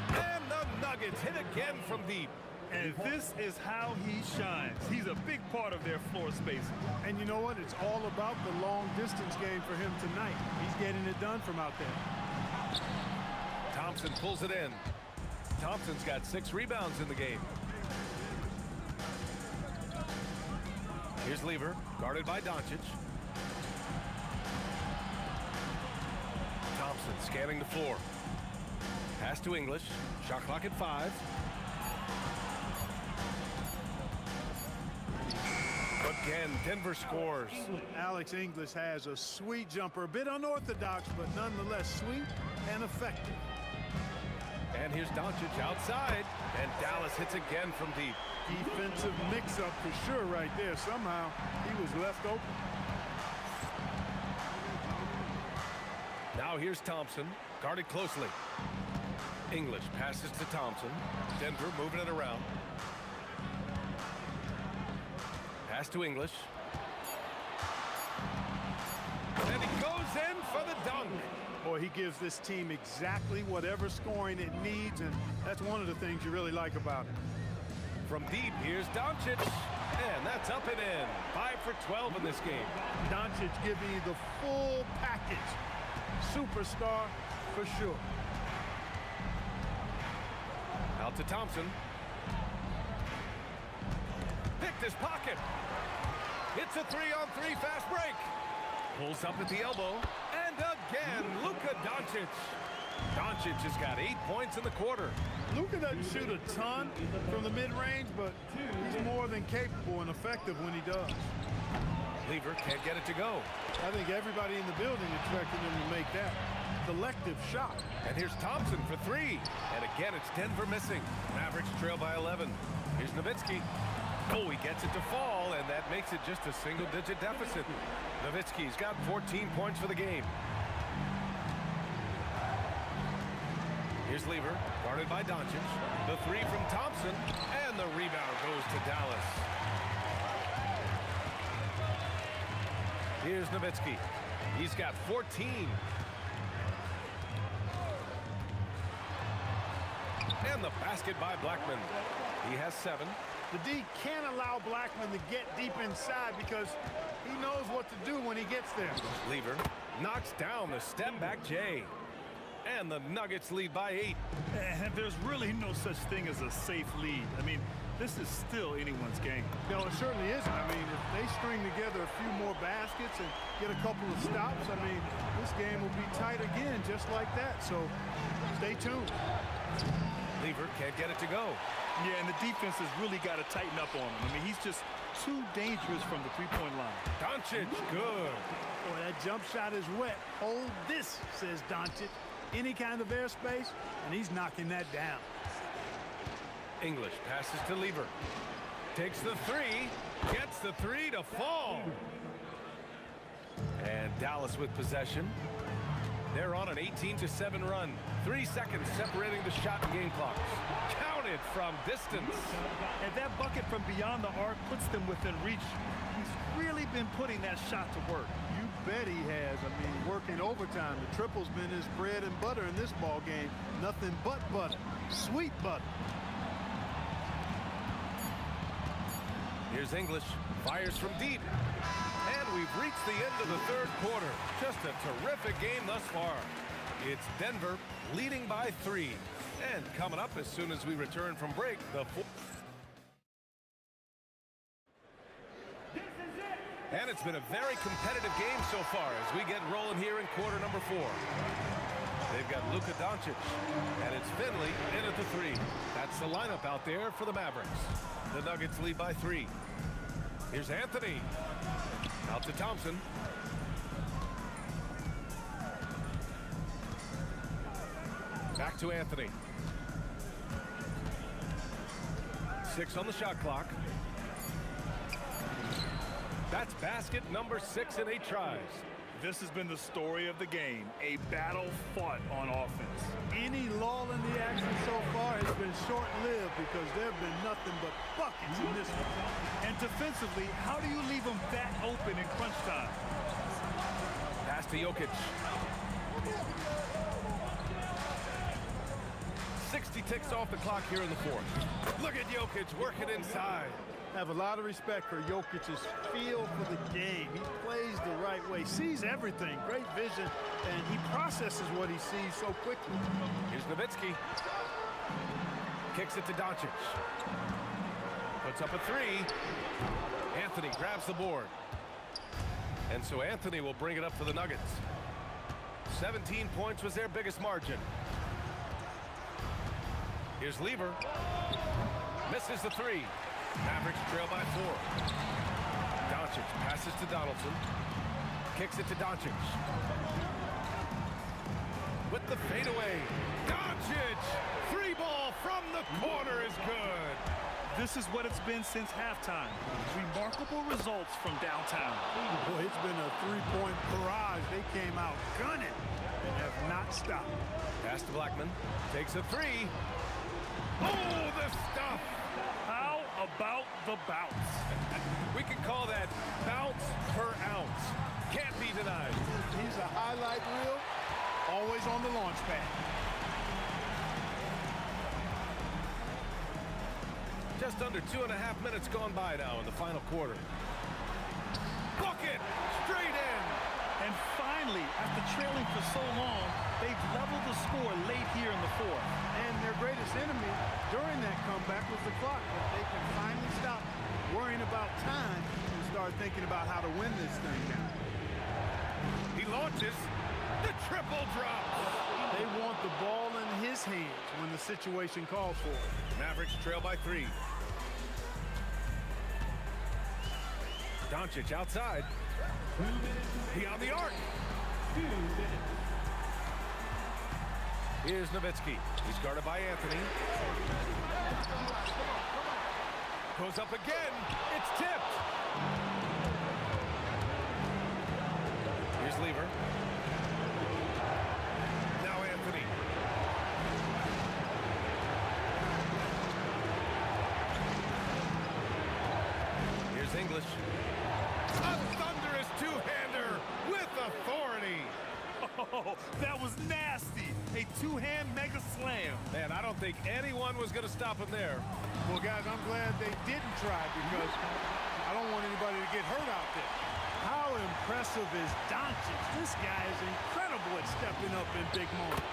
And the Nuggets hit again from deep. And this is how he shines. He's a big part of their floor spacing. And you know what? It's all about the long distance game for him tonight. He's getting it done from out there. Thompson pulls it in. Thompson's got 6 rebounds in the game. Here's Lever, guarded by Doncic. Thompson scanning the floor. Pass to English. Shot clock at 5. Again, Denver scores. Alex English has a sweet jumper. A bit unorthodox, but nonetheless sweet and effective. And here's Doncic outside. And Dallas hits again from deep. Defensive mix-up for sure right there. Somehow he was left open. Now here's Thompson, guarded closely. English passes to Thompson. Denver moving it around. Pass to English. And he goes in for the dunk. Boy, he gives this team exactly whatever scoring it needs, and that's one of the things you really like about it. From deep, here's Doncic. And that's up and in. 5 for 12 in this game. Doncic giving you the full package. Superstar for sure. Out to Thompson. Picked his pocket. It's a 3-on-3 fast break. Pulls up at the elbow. And again, Luka Doncic. Doncic has got 8 points in the quarter. Luka doesn't shoot a ton from the mid-range, but he's more than capable and effective when he does. Lever can't get it to go. I think everybody in the building expected him to make that collective shot. And here's Thompson for 3. And again, it's Denver missing. Mavericks trail by 11. Here's Nowitzki. Oh, he gets it to fall, and that makes it just a single-digit deficit. Nowitzki's got 14 points for the game. Here's Lever, guarded by Doncic. The 3 from Thompson, and the rebound goes to Dallas. Here's Nowitzki. He's got 14. And the basket by Blackman. He has 7. The D can't allow Blackman to get deep inside because he knows what to do when he gets there. Lever knocks down the step-back J. And the Nuggets lead by 8. And there's really no such thing as a safe lead. I mean, this is still anyone's game. No, it certainly isn't. I mean, if they string together a few more baskets and get a couple of stops, I mean, this game will be tight again just like that. So stay tuned. Lever can't get it to go. Yeah, and the defense has really got to tighten up on him. I mean, he's just too dangerous from the three-point line. Doncic, good. Boy, that jump shot is wet. Hold this, says Doncic. Any kind of airspace, and he's knocking that down. English passes to Lever. Takes the 3. Gets the 3 to fall. And Dallas with possession. They're on an 18-7 run. 3 seconds separating the shot and game clocks. Counted from distance. And that bucket from beyond the arc puts them within reach. He's really been putting that shot to work. You bet he has. I mean, working overtime. The triple's been his bread and butter in this ball game. Nothing but butter. Sweet butter. Here's English. Fires from deep. And we've reached the end of the third quarter. Just a terrific game thus far. It's Denver leading by 3. And coming up as soon as we return from break, the And it's been a very competitive game so far as we get rolling here in quarter number 4. They've got Luka Doncic, and it's Finley in at the 3. That's the lineup out there for the Mavericks. The Nuggets lead by 3. Here's Anthony. Out to Thompson. Back to Anthony. 6 on the shot clock. That's basket number 6 in 8 tries. This has been the story of the game, a battle fought on offense. Any lull in the action so far has been short-lived because there have been nothing but buckets in this one. And defensively, how do you leave them that open in crunch time? Pass to Jokic. 60 ticks off the clock here in the 4th. Look at Jokic working inside. Have a lot of respect for Jokic's feel for the game. He plays the right way, sees everything, great vision, and he processes what he sees so quickly. Here's Nowitzki. Kicks it to Doncic. Puts up a 3. Anthony grabs the board. And so Anthony will bring it up for the Nuggets. 17 points was their biggest margin. Here's Lever. Misses the 3. Mavericks trail by 4. Doncic passes to Donaldson. Kicks it to Doncic. With the fadeaway. Doncic! 3 ball from the corner is good. This is what it's been since halftime. Remarkable results from downtown. Boy, it's been a 3-point barrage. They came out gunning and have not stopped. Pass to Blackman. Takes a 3. Oh, the stuff! How about the bounce? We can call that bounce per ounce. Can't be denied. He's a highlight reel, always on the launch pad. Just under 2.5 minutes gone by now in the final quarter. Bucket! Straight in! And finally, after trailing for so long, they've leveled the score late here in the 4th. And their greatest enemy during that comeback was the clock. But they can finally stop worrying about time and start thinking about how to win this thing now. He launches. The triple drop. They want the ball in his hands when the situation calls for it. Mavericks trail by 3. Doncic outside. Beyond the arc. 2 minutes. Here's Nowitzki. He's guarded by Anthony. Goes up again. It's tipped. Here's Lever. Now Anthony. Here's English. A thunderous two-hander with authority. Oh, that was nasty. A 2-hand mega slam. Man, I don't think anyone was going to stop him there. Well, guys, I'm glad they didn't try because I don't want anybody to get hurt out there. How impressive is Doncic? This guy is incredible at stepping up in big moments.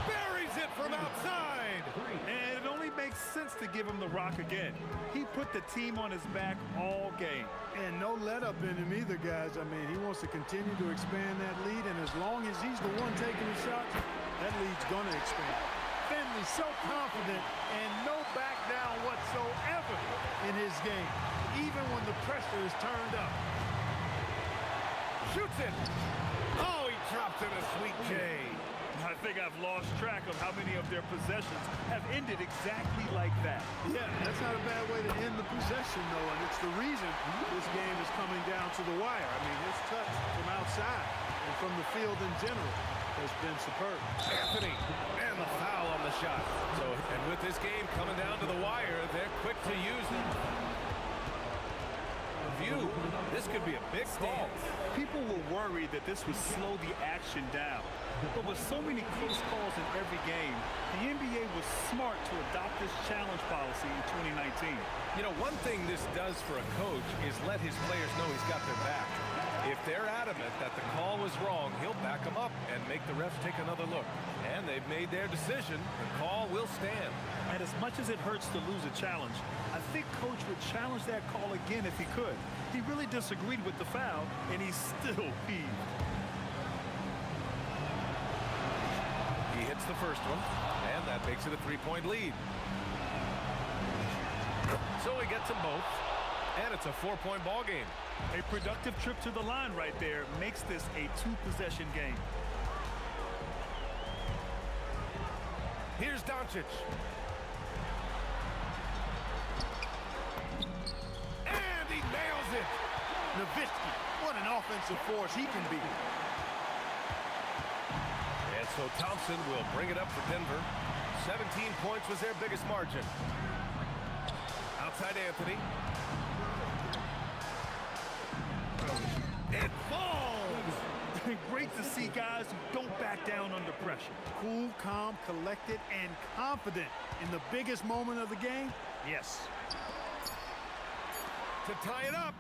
Buries it from outside. And it only makes sense to give him the rock again. He put the team on his back all game. And no let up in him either, guys. I mean, he wants to continue to expand that lead, and as long as he's the one taking the shots, that lead's going to expand. Finley's so confident and no back down whatsoever in his game, even when the pressure is turned up. Shoots it. Oh, he dropped in a sweet J. I think I've lost track of how many of their possessions have ended exactly like that. Yeah, that's not a bad way to end the possession, though, and it's the reason this game is coming down to the wire. I mean, his touch from outside and from the field in general has been superb. Anthony, and the foul on the shot. So, and with this game coming down to the wire, they're quick to use it. View, this could be a big call. People were worried that this would slow the action down. But with so many close calls in every game, the NBA was smart to adopt this challenge policy in 2019. You know, one thing this does for a coach is let his players know he's got their back. If they're adamant that the call was wrong, he'll back them up and make the refs take another look. And they've made their decision. The call will stand. And as much as it hurts to lose a challenge, I think Coach would challenge that call again if he could. He really disagreed with the foul, and he's still peeved. He hits the first one, and that makes it a 3-point lead. So he gets them both, and it's a 4-point ball game. A productive trip to the line right there makes this a 2-possession game. Here's Doncic. And he nails it. Nowitzki, what an offensive force he can be. And so Thompson will bring it up for Denver. 17 points was their biggest margin. Outside Anthony. It falls! Great to see guys who don't back down under pressure. Cool, calm, collected, and confident in the biggest moment of the game. Yes. To tie it up.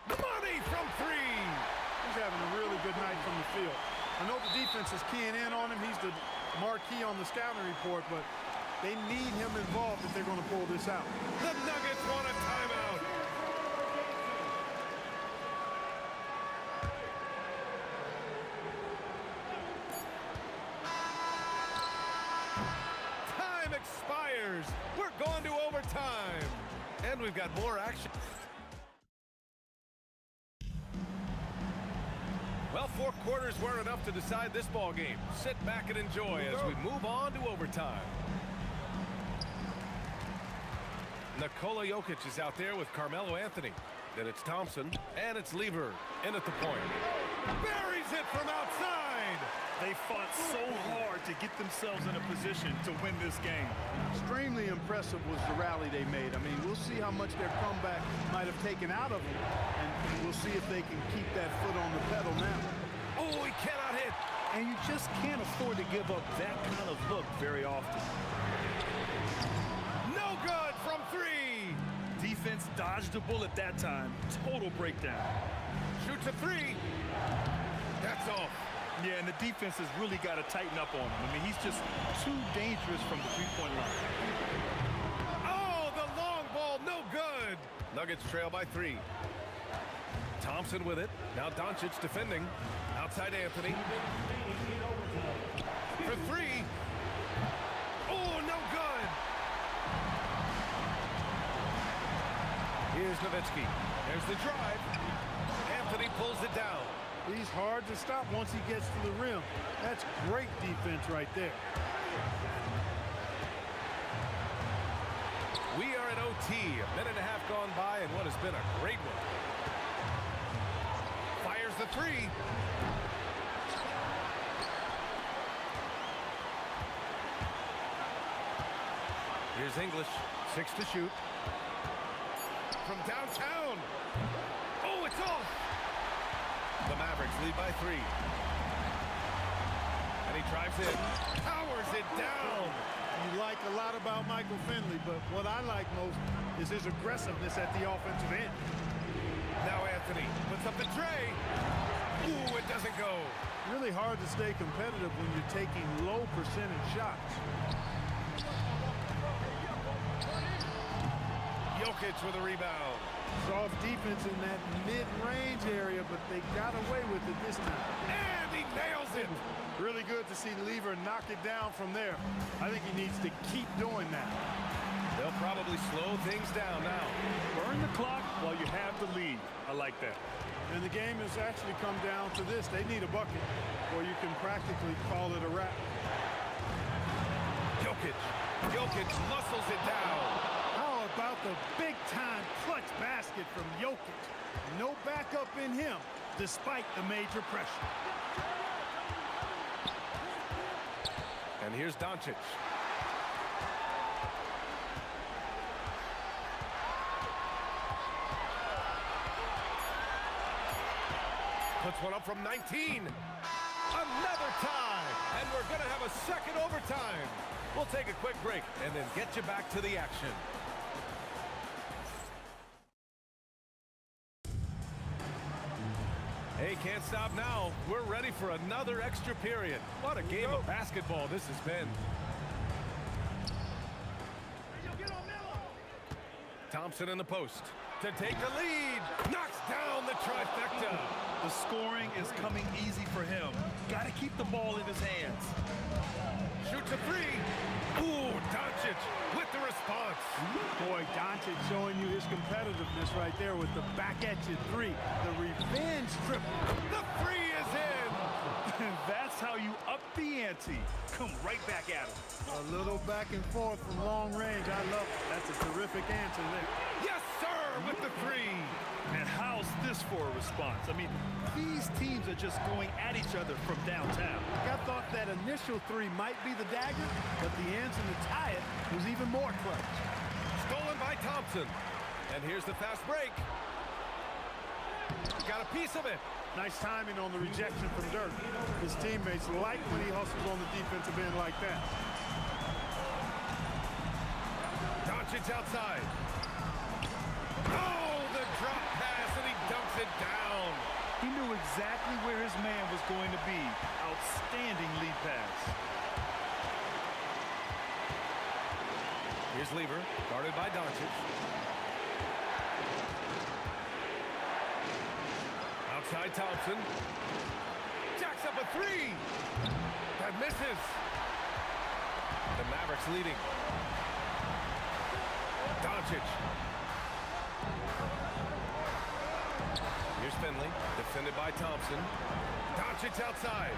Money from 3. He's having a really good night from the field. I know the defense is keying in on him. He's the marquee on the scouting report, but they need him involved if they're going to pull this out. The Nuggets want a timeout. Time expires. We're going to overtime. And we've got more action. Well, 4 quarters weren't enough to decide this ball game. Sit back and enjoy as we move on to overtime. Nikola Jokic is out there with Carmelo Anthony. Then it's Thompson, and it's Lever in at the point. Buries it from outside! They fought so hard to get themselves in a position to win this game. Extremely impressive was the rally they made. I mean, we'll see how much their comeback might have taken out of them, and we'll see if they can keep that foot on the pedal now. Oh, he cannot hit! And you just can't afford to give up that kind of look very often. No good from 3! Defense dodged the bullet that time. Total breakdown. Shoots a 3. That's off. Yeah, and the defense has really got to tighten up on him. I mean, he's just too dangerous from the three-point line. Oh, the long ball, no good. Nuggets trail by 3. Thompson with it. Now Doncic defending. Outside Anthony. For 3. Oh, no good. Here's Nowitzki. There's the drive. Anthony pulls it down. He's hard to stop once he gets to the rim. That's great defense right there. We are at OT. A minute and a half gone by and what has been a great one. Fires the 3. Here's English. 6 to shoot. From downtown. Oh, it's off. The Mavericks lead by 3. And he drives in. Powers it down. You like a lot about Michael Finley, but what I like most is his aggressiveness at the offensive end. Now Anthony puts up the tray. Ooh, it doesn't go. Really hard to stay competitive when you're taking low percentage shots. Jokic with a rebound. Soft defense in that mid-range area, but they got away with it this time. And he nails it. Really good to see Lever knock it down from there. I think he needs to keep doing that. They'll probably slow things down now. Burn the clock while you have the lead. I like that. And the game has actually come down to this. They need a bucket, or you can practically call it a wrap. Jokic muscles it down. How about the big-time clutch basket from Jokic? No backup in him, despite the major pressure. And here's Doncic. Puts one up from 19. Another tie. And we're going to have a second overtime. We'll take a quick break and then get you back to the action. They can't stop now. We're ready for another extra period. What a game of basketball this has been. Thompson in the post to take the lead. Knocks down the trifecta. The scoring is coming easy for him. Got to keep the ball in his hands. Shoots a three. Ooh, Doncic with the response. Boy, Doncic showing you his competitiveness right there with the back-at-you three. The revenge triple. The three is in. That's how you up the ante. Come right back at him. A little back and forth from long range. I love it. That's a terrific answer there. Yes, sir, with the three. And how's this for a response? I mean, these teams are just going at each other from downtown. I thought that initial three might be the dagger, but the answer to tie it was even more clutch. Stolen by Thompson. And here's the fast break. Got a piece of it. Nice timing on the rejection from Dirk. His teammates like when he hustles on the defensive end like that. Doncic outside. Oh, the drop pass, and he dunks it down. He knew exactly where his man was going to be. Outstanding lead pass. Here's Lever, guarded by Doncic. Outside Thompson. Jacks up a three. That misses. The Mavericks leading. Doncic. Here's Finley, defended by Thompson. Doncic outside.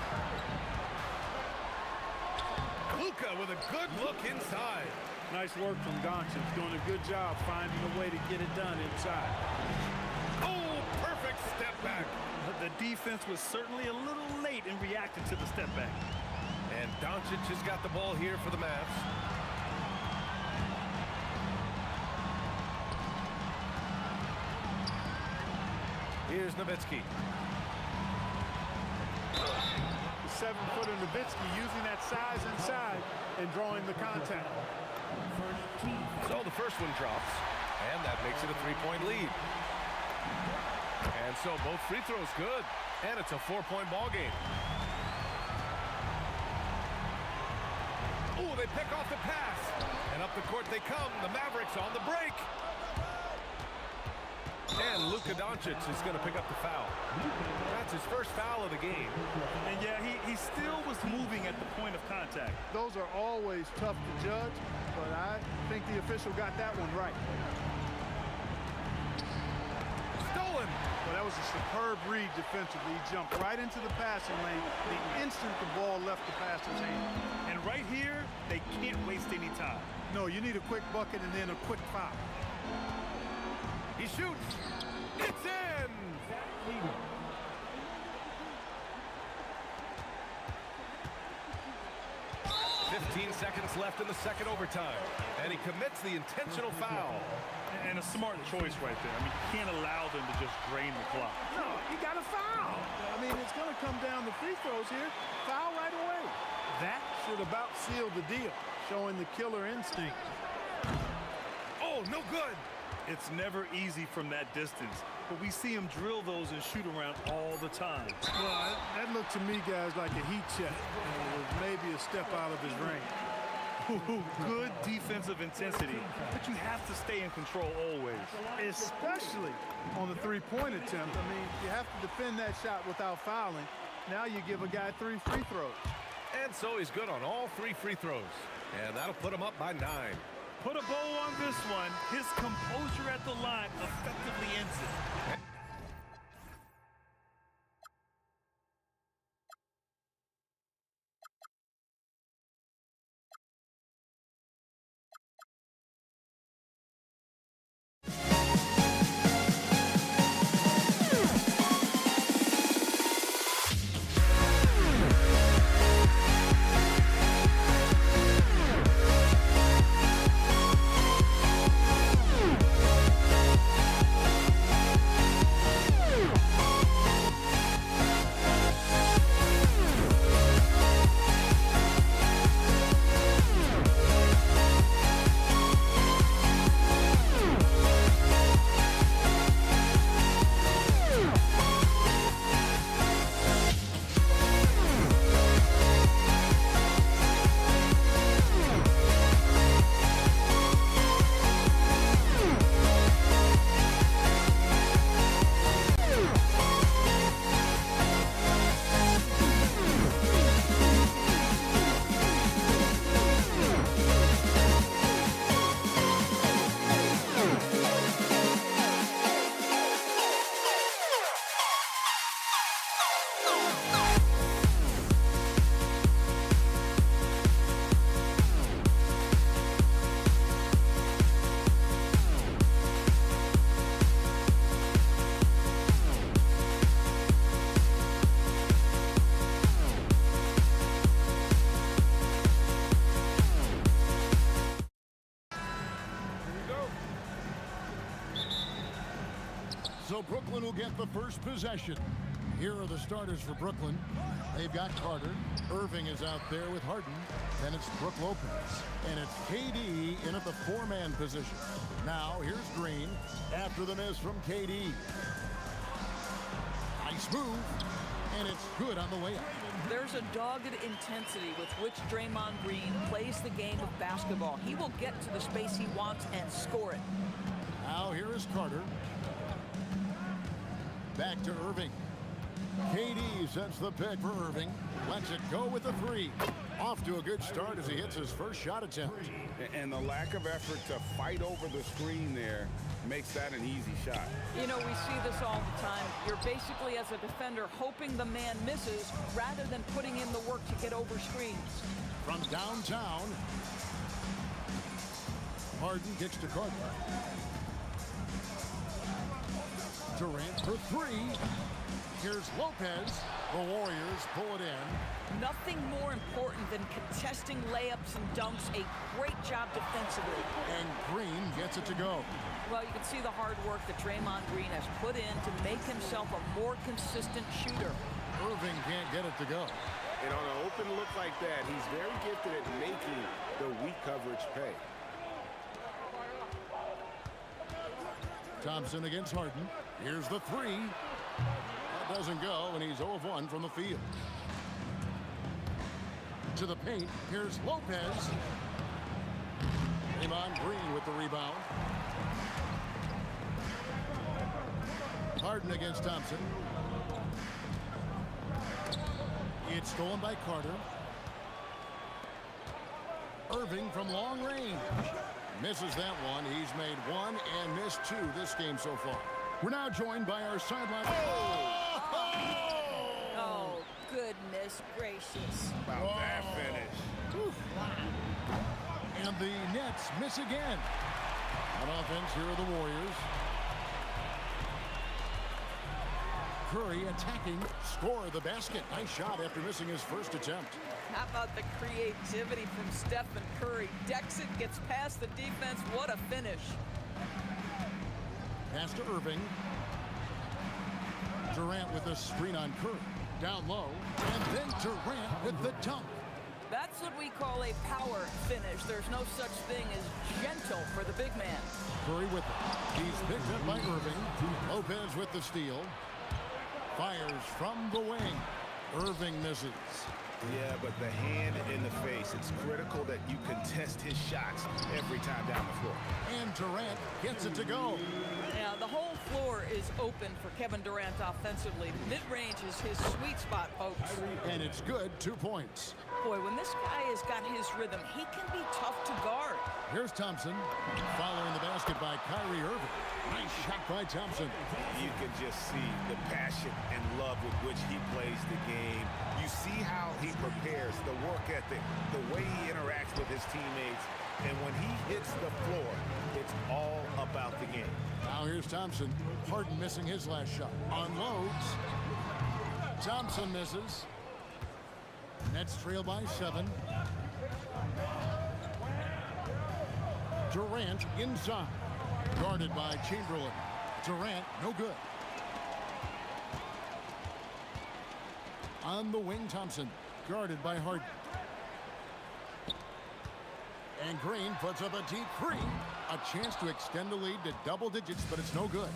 Luka with a good look inside. Nice work from Doncic, doing a good job finding a way to get it done inside. Oh, perfect step back. The defense was certainly a little late in reacting to the step back. And Doncic has got the ball here for the Mavs. Here's Nowitzki. The 7-footer Nowitzki using that size inside and drawing the contact. So the first one drops, and that makes it a three-point lead. And so both free throws good, and it's a 4-point ball game. Oh, they pick off the pass, and up the court they come. The Mavericks on the break. And Luka Doncic is going to pick up the foul. That's his first foul of the game. And yeah, he still was moving at the point of contact. Those are always tough to judge, but I think the official got that one right. Stolen. Well, that was a superb read defensively. He jumped right into the passing lane the instant the ball left the passer's hand. And right here, they can't waste any time. No, you need a quick bucket and then a quick foul. He shoots. It's in. 15 seconds left in the second overtime. And he commits the intentional foul. And a smart choice right there. I mean, you can't allow them to just drain the clock. No, you got to foul. I mean, it's going to come down to free throws here. Foul right away. That should about seal the deal, showing the killer instinct. Oh, no good. It's never easy from that distance, but we see him drill those and shoot around all the time. Well, that looked to me, guys, like a heat check. It was maybe a step out of his range. Good defensive intensity, but you have to stay in control always. Especially on the three-point attempt. I mean, you have to defend that shot without fouling. Now you give a guy 3 free throws. And so he's good on all 3 free throws. And that'll put him up by 9. Put a bow on this one. His composure at the line effectively ends it. So Brooklyn will get the first possession. Here are the starters for Brooklyn. They've got Carter. Irving is out there with Harden. Then it's Brook Lopez. And it's KD in at the four-man position. Now here's Green after the miss from KD. Nice move. And it's good on the way up. There's a dogged intensity with which Draymond Green plays the game of basketball. He will get to the space he wants and score it. Now here is Carter. Back to Irving. KD sets the pick for Irving. Lets it go with the three. Off to a good start as he hits his first shot attempt. And the lack of effort to fight over the screen there makes that an easy shot. You know, we see this all the time. You're basically, as a defender, hoping the man misses rather than putting in the work to get over screens. From downtown, Harden kicks to Carter. Durant for three. Here's Lopez. The Warriors pull it in. Nothing more important than contesting layups and dunks. A great job defensively. And Green gets it to go. Well, you can see the hard work that Draymond Green has put in to make himself a more consistent shooter. Irving can't get it to go. And on an open look like that, he's very gifted at making the weak coverage pay. Thompson against Harden. Here's the three. That doesn't go, and he's 0 of 1 from the field. To the paint. Here's Lopez. Draymond Green with the rebound. Harden against Thompson. It's stolen by Carter. Irving from long range. Misses that one. He's made one and missed two this game so far. We're now joined by our sideline. Oh, goodness gracious. About that finish. Oof. And the Nets miss again. On offense, here are the Warriors. Curry attacking, score the basket. Nice shot after missing his first attempt. How about the creativity from Stephen Curry? Decks it, gets past the defense. What a finish. Pass to Irving. Durant with a screen on Curry. Down low. And then Durant with the dunk. That's what we call a power finish. There's no such thing as gentle for the big man. Curry with it. He's picked up by Irving. Lopez with the steal. Fires from the wing. Irving misses. Yeah, but the hand in the face, it's critical that you contest his shots every time down the floor. And Durant gets it to go. Now, the whole floor is open for Kevin Durant offensively. Mid-range is his sweet spot, folks. And it's good, 2 points. Boy, when this guy has got his rhythm, he can be tough to guard. Here's Thompson. Following the basket by Kyrie Irving. Nice shot by Thompson. You can just see the passion and love with which he plays the game. You see how he prepares, the work ethic, the way he interacts with his teammates. And when he hits the floor, it's all about the game. Now here's Thompson. Harden missing his last shot. Unloads. Thompson misses. Nets trail by 7. Durant inside. Guarded by Chamberlain. Durant, no good. On the wing, Thompson. Guarded by Harden. And Green puts up a deep three. A chance to extend the lead to double digits, but it's no good.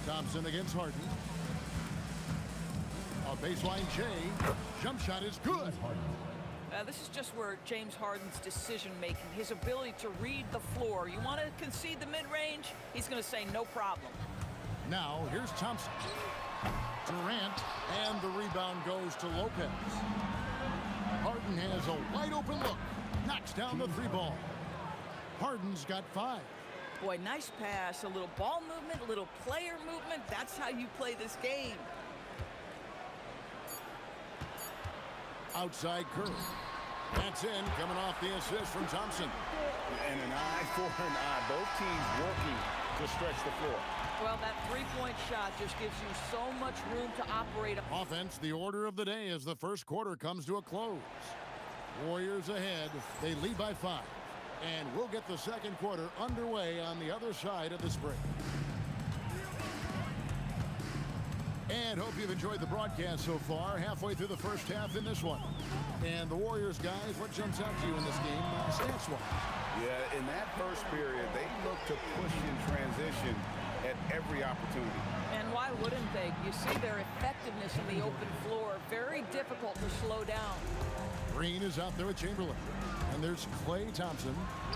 Thompson against Harden. A baseline J. Jump shot is good. This is just where James Harden's decision-making, his ability to read the floor. You want to concede the mid-range? He's going to say no problem. Now, here's Thompson. Durant, and the rebound goes to Lopez. Harden has a wide-open look. Knocks down the three ball. Harden's got 5. Boy, nice pass. A little ball movement, a little player movement. That's how you play this game. Outside Curry. That's in, coming off the assist from Thompson. And an eye for an eye. Both teams working to stretch the floor. Well, that three-point shot just gives you so much room to operate. Offense, the order of the day as the first quarter comes to a close. Warriors ahead. They lead by 5. And we'll get the second quarter underway on the other side of this break. And hope you've enjoyed the broadcast so far. Halfway through the first half in this one. And the Warriors, guys, what jumps out to you in this game, stats-wise? Yeah, in that first period, they looked to push in transition at every opportunity. And why wouldn't they? You see their effectiveness in the open floor. Very difficult to slow down. Green is out there with Chamberlain. And there's Klay Thompson.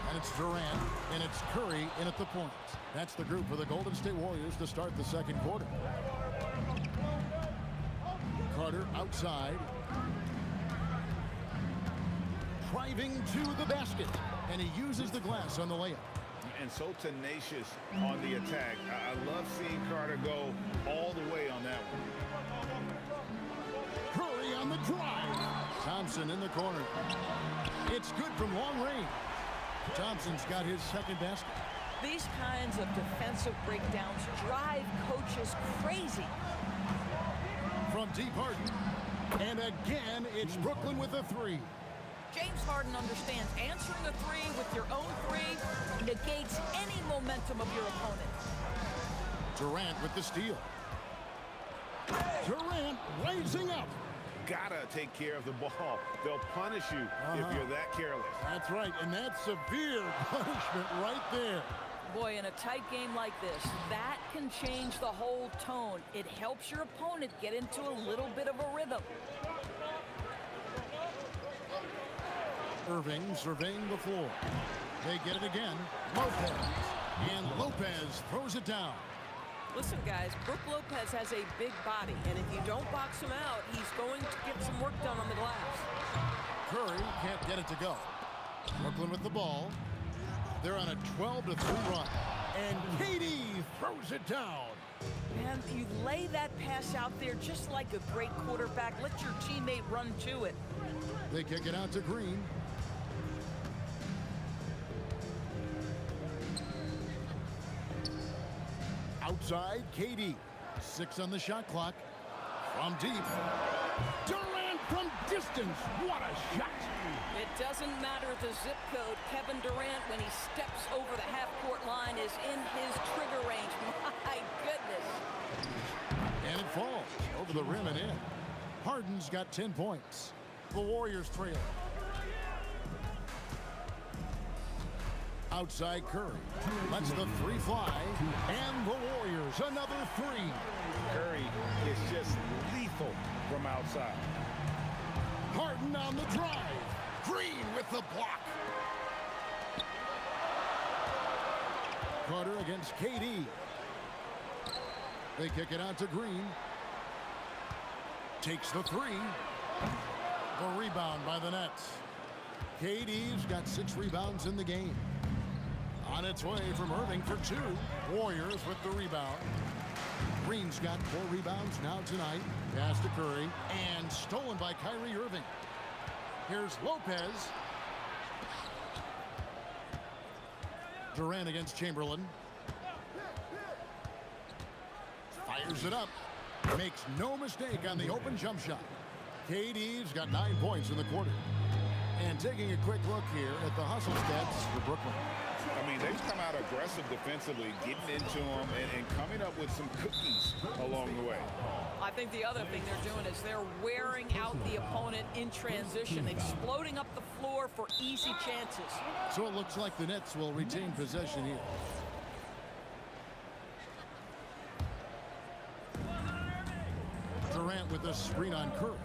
And it's Durant. And it's Curry in at the point. That's the group for the Golden State Warriors to start the second quarter. Carter outside. Driving to the basket. And he uses the glass on the layup. And so tenacious on the attack. I love seeing Carter go all the way on that one. Curry on the drive. Thompson in the corner. It's good from long range. Thompson's got his second basket. These kinds of defensive breakdowns drive coaches crazy. From deep Harden. And again, it's Brooklyn with a three. James Harden understands answering a three with your own three negates any momentum of your opponent. Durant with the steal. Durant raising up. Gotta take care of the ball. They'll punish you if you're that careless. That's right, and that's severe punishment right there. Boy, in a tight game like this, that can change the whole tone. It helps your opponent get into a little bit of a rhythm. Irving surveying the floor. They get it again. Lopez. And Lopez throws it down. Listen, guys, Brook Lopez has a big body, and if you don't box him out, he's going to get some work done on the glass. Curry can't get it to go. Brooklyn with the ball. They're on a 12-3 run. And KD throws it down. Man, you lay that pass out there just like a great quarterback. Let your teammate run to it. They kick it out to Green. Outside, KD. 6 on the shot clock. From deep. Durant from distance. What a shot. It doesn't matter the zip code. Kevin Durant, when he steps over the half-court line, is in his trigger range. My goodness. And it falls over the rim and in. Harden's got 10 points. The Warriors trail. Outside Curry. Lets the three fly. And the Warriors another three. Curry is just lethal from outside. Harden on the drive. Green with the block. Carter against KD. They kick it out to Green. Takes the three. The rebound by the Nets. KD's got 6 rebounds in the game. On its way from Irving for 2. Warriors with the rebound. Green's got 4 rebounds now tonight. Pass to Curry. And stolen by Kyrie Irving. Here's Lopez. Durant against Chamberlain. Fires it up. Makes no mistake on the open jump shot. KD's got 9 points in the quarter. And taking a quick look here at the hustle stats for Brooklyn. I mean, they've come out aggressive defensively, getting into them and coming up with some cookies along the way. I think the other thing they're doing is they're wearing out the opponent in transition, exploding up the floor for easy chances. So it looks like the Nets will retain possession here. Durant with a screen on Curry.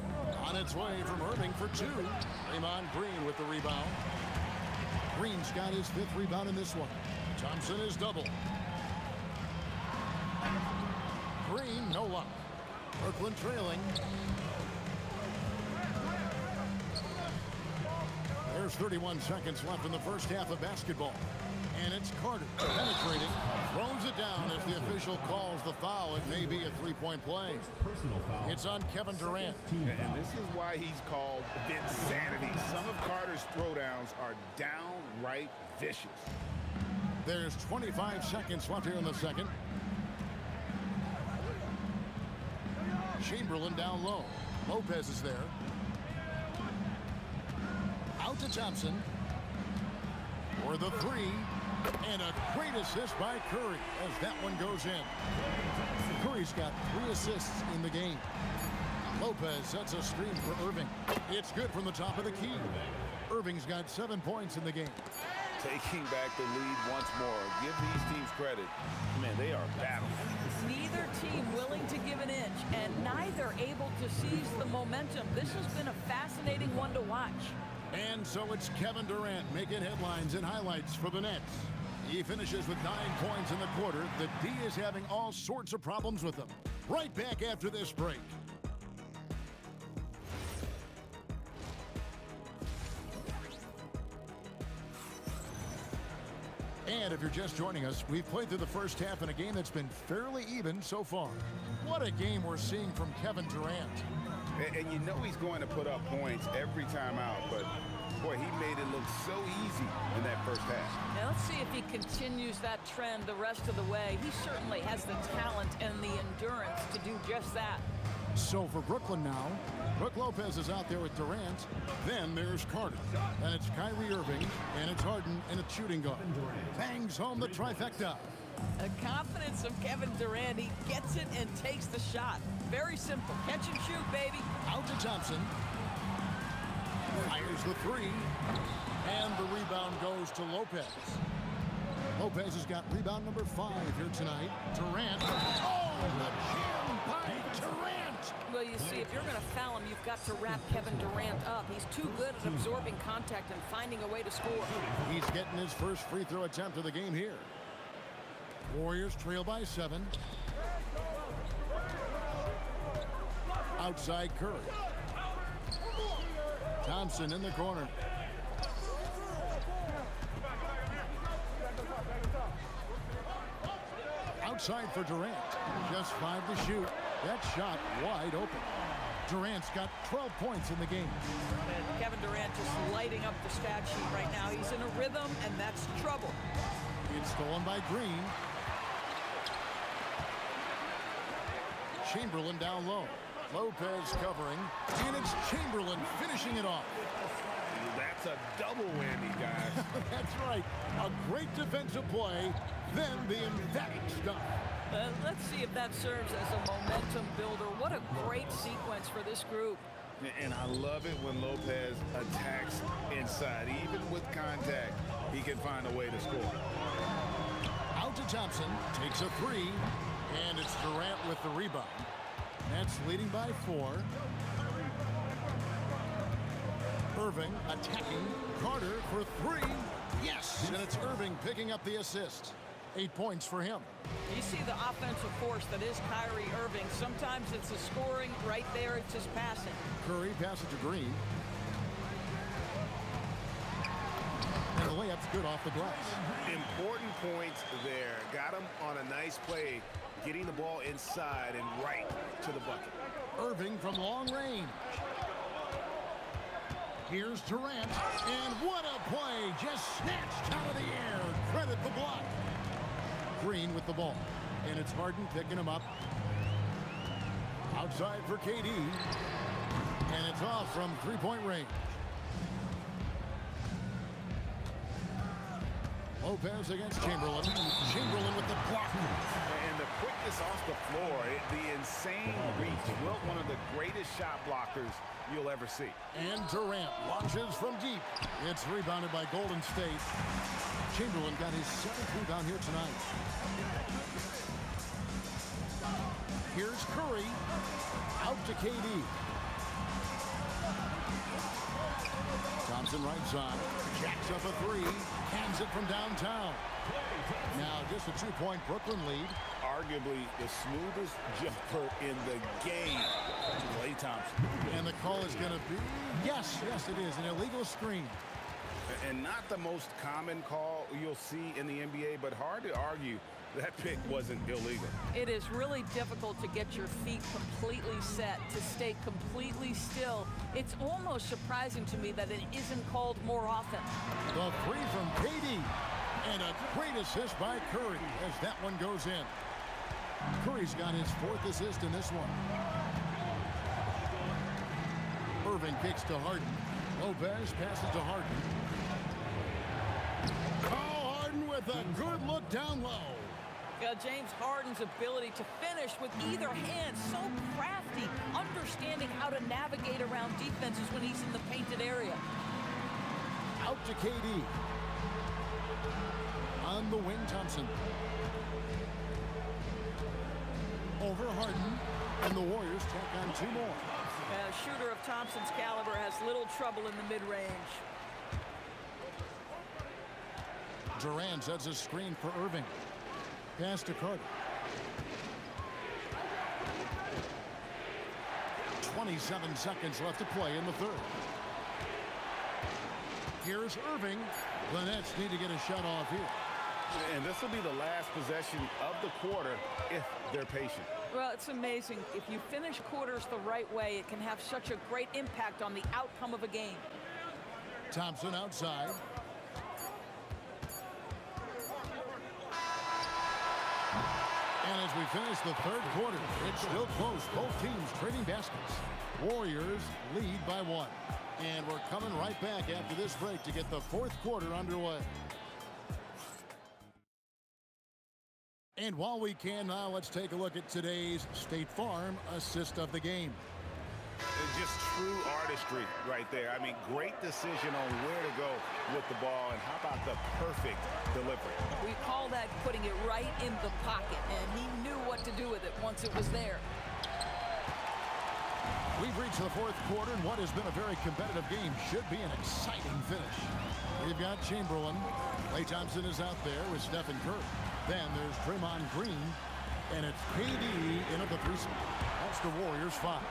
On its way from Irving for 2. Draymond Green with the rebound. Green's got his 5th rebound in this one. Thompson is double. Green, no luck. Brooklyn trailing. There's 31 seconds left in the first half of basketball. And it's Carter penetrating. Throws it down as the official calls the foul. It may be a 3-point play. It's on Kevin Durant. And this is why he's called insanity. Some of Carter's throwdowns are downright vicious. There's 25 seconds left here in the second. Chamberlain down low. Lopez is there. Out to Thompson. for the three. And a great assist by Curry as that one goes in. Curry's got 3 assists in the game. Lopez sets a screen for Irving. It's good from the top of the key. Irving's got 7 points in the game. Taking back the lead once more. Give these teams credit. Man, they are battling. Neither team willing to give an inch, and neither able to seize the momentum. This has been a fascinating one to watch. And so it's Kevin Durant making headlines and highlights for the Nets. He finishes with 9 points in the quarter. The D is having all sorts of problems with him. Right back after this break. And if you're just joining us, we've played through the first half in a game that's been fairly even so far. What a game we're seeing from Kevin Durant. And you know he's going to put up points every time out, but boy, he made it look so easy in that first half. Now let's see if he continues that trend the rest of the way. He certainly has the talent and the endurance to do just that. So for Brooklyn now, Brook Lopez is out there with Durant. Then there's Carter. And it's Kyrie Irving, and it's Harden in a shooting guard. Bangs home the trifecta. The confidence of Kevin Durant. He gets it and takes the shot. Very simple. Catch and shoot, baby. Out to Thompson. Fires the three. And the rebound goes to Lopez. Lopez has got rebound number 5 here tonight. Durant. Oh, the jam by Durant. Well, you see, if you're going to foul him, you've got to wrap Kevin Durant up. He's too good at absorbing contact and finding a way to score. He's getting his first free throw attempt of the game here. Warriors trail by 7. Outside Curry. Thompson in the corner. Outside for Durant. Just 5 to shoot. That shot wide open. Durant's got 12 points in the game. And Kevin Durant just lighting up the stat sheet right now. He's in a rhythm, and that's trouble. It's stolen by Green. Chamberlain down low. Lopez covering. And it's Chamberlain finishing it off. That's a double whammy, guys. That's right. A great defensive play, then the emphatic stuff. Let's see if that serves as a momentum builder. What a great sequence for this group. And I love it when Lopez attacks inside. Even with contact, he can find a way to score. Out to Thompson. Takes a 3. And it's Durant with the rebound. Nets leading by 4. Irving attacking. Carter for 3. Yes! And it's Irving picking up the assist. 8 points for him. You see the offensive force that is Kyrie Irving. Sometimes it's the scoring. Right there, it's his passing. Curry passes to Green. And the layup's good off the glass. Important points there. Got him on a nice play, getting the ball inside and right to the bucket. Irving from long range. Here's Durant. And what a play. Just snatched out of the air. Credit the block. Green with the ball. And it's Harden picking him up. Outside for KD. And it's off from three-point range. Lopez against Chamberlain. Chamberlain with the block. And the quickness off the floor, the insane reach. Wilt, one of the greatest shot blockers you'll ever see. And Durant launches from deep. It's rebounded by Golden State. Chamberlain got his 7th rebound here tonight. Here's Curry. Out to KD. Thompson right side. Jacks up a 3. Hands it from downtown. Now just a 2-point Brooklyn lead. Arguably the smoothest jumper in the game. Klay Thompson. And the call is going to be, yes, it is, an illegal screen. And not the most common call you'll see in the NBA, but hard to argue that pick wasn't illegal. It is really difficult to get your feet completely set, to stay completely still. It's almost surprising to me that it isn't called more often. The 3 from KD. And a great assist by Curry as that one goes in. Curry's got his 4th assist in this one. Irving kicks to Harden. Lopez passes to Harden. with a good look down low. Yeah, James Harden's ability to finish with either hand, so crafty, understanding how to navigate around defenses when he's in the painted area. Out to KD. On the wing, Thompson. Over Harden, and the Warriors take on 2 more. A shooter of Thompson's caliber has little trouble in the mid-range. Durant sets a screen for Irving. Pass to Carter. 27 seconds left to play in the third. Here's Irving. The Nets need to get a shot off here. And this will be the last possession of the quarter if they're patient. Well, it's amazing. If you finish quarters the right way, it can have such a great impact on the outcome of a game. Thompson outside. And as we finish the third quarter, it's still close. Both teams trading baskets. Warriors lead by 1. And we're coming right back after this break to get the fourth quarter underway. And while we can now, let's take a look at today's State Farm assist of the game. Just true artistry right there. I mean, great decision on where to go with the ball, and how about the perfect delivery? We call that putting it right in the pocket, and he knew what to do with it once it was there. We've reached the fourth quarter, and what has been a very competitive game should be an exciting finish. We've got Chamberlain. Klay Thompson is out there with Stephen Curry. Then there's Draymond Green, and it's KD in at the 3 spot. That's the Warriors' 5.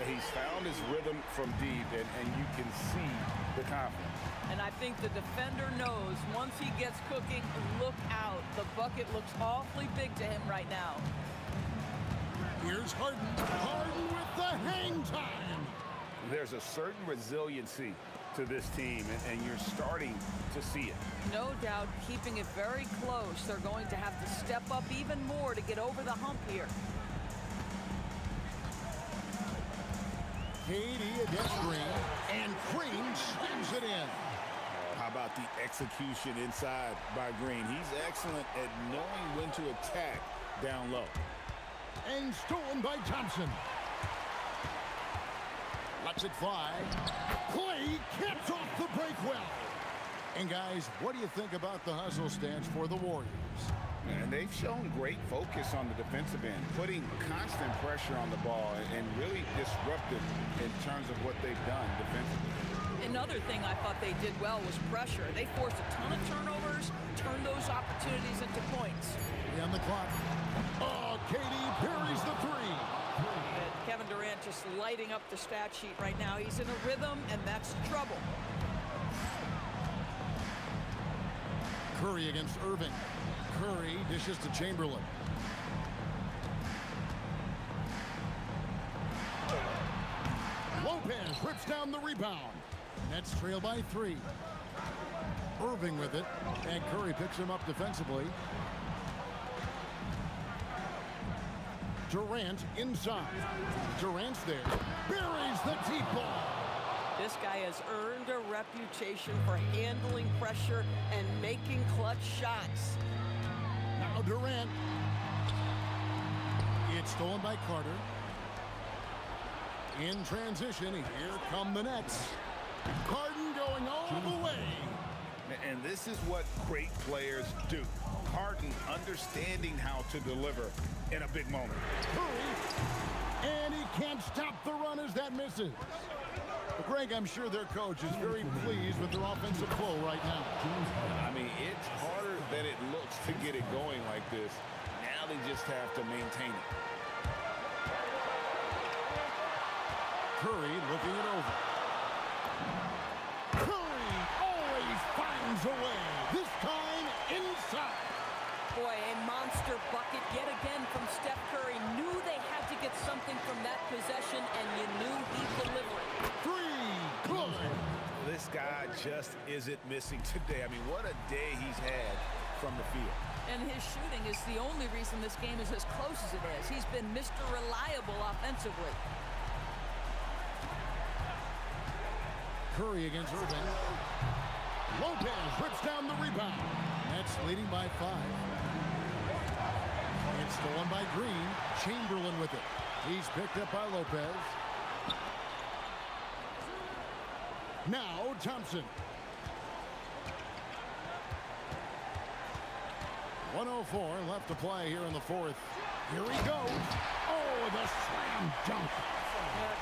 He's found his rhythm from deep, and you can see the confidence. And I think the defender knows once he gets cooking, look out. The bucket looks awfully big to him right now. Here's Harden. Harden with the hang time. There's a certain resiliency to this team, and you're starting to see it. No doubt, keeping it very close. They're going to have to step up even more to get over the hump here. KD against Green, and Green slams it in. How about the execution inside by Green? He's excellent at knowing when to attack down low. And stolen by Thompson. Lets it fly. Klay caps off the break well. And guys, what do you think about the hustle stance for the Warriors? And they've shown great focus on the defensive end, putting constant pressure on the ball and really disruptive in terms of what they've done defensively. Another thing I thought they did well was pressure. They forced a ton of turnovers, turned those opportunities into points. On the clock. Oh, KD buries the 3. And Kevin Durant just lighting up the stat sheet right now. He's in a rhythm, and that's trouble. Curry against Irving. Curry dishes to Chamberlain. Lopez rips down the rebound. Nets trail by 3. Irving with it, and Curry picks him up defensively. Durant inside. Durant's there. Buries the deep ball. This guy has earned a reputation for handling pressure and making clutch shots. Now Durant. It's stolen by Carter. In transition, here come the Nets. Harden going all the way. And this is what great players do. Harden understanding how to deliver in a big moment. Curry, and he can't stop the run as that misses. But Greg, I'm sure their coach is very pleased with their offensive flow right now. I mean, it's harder than it looks to get it going like this. Now they just have to maintain it. Curry looking it over. Curry always finds a way. This time inside. Boy, a monster bucket yet again from Steph Curry. Knew they had to get something from that possession, and you knew he'd deliver it. 3, good. This guy just isn't missing today. I mean, what a day he's had from the field. And his shooting is the only reason this game is as close as it is. He's been Mr. Reliable offensively. Curry against Irving. Lopez rips down the rebound. Nuggets leading by 5. It's stolen by Green. Chamberlain with it. He's picked up by Lopez. Now Thompson. 1:04 left to play here in the fourth. Here he goes. Oh, the slam dunk.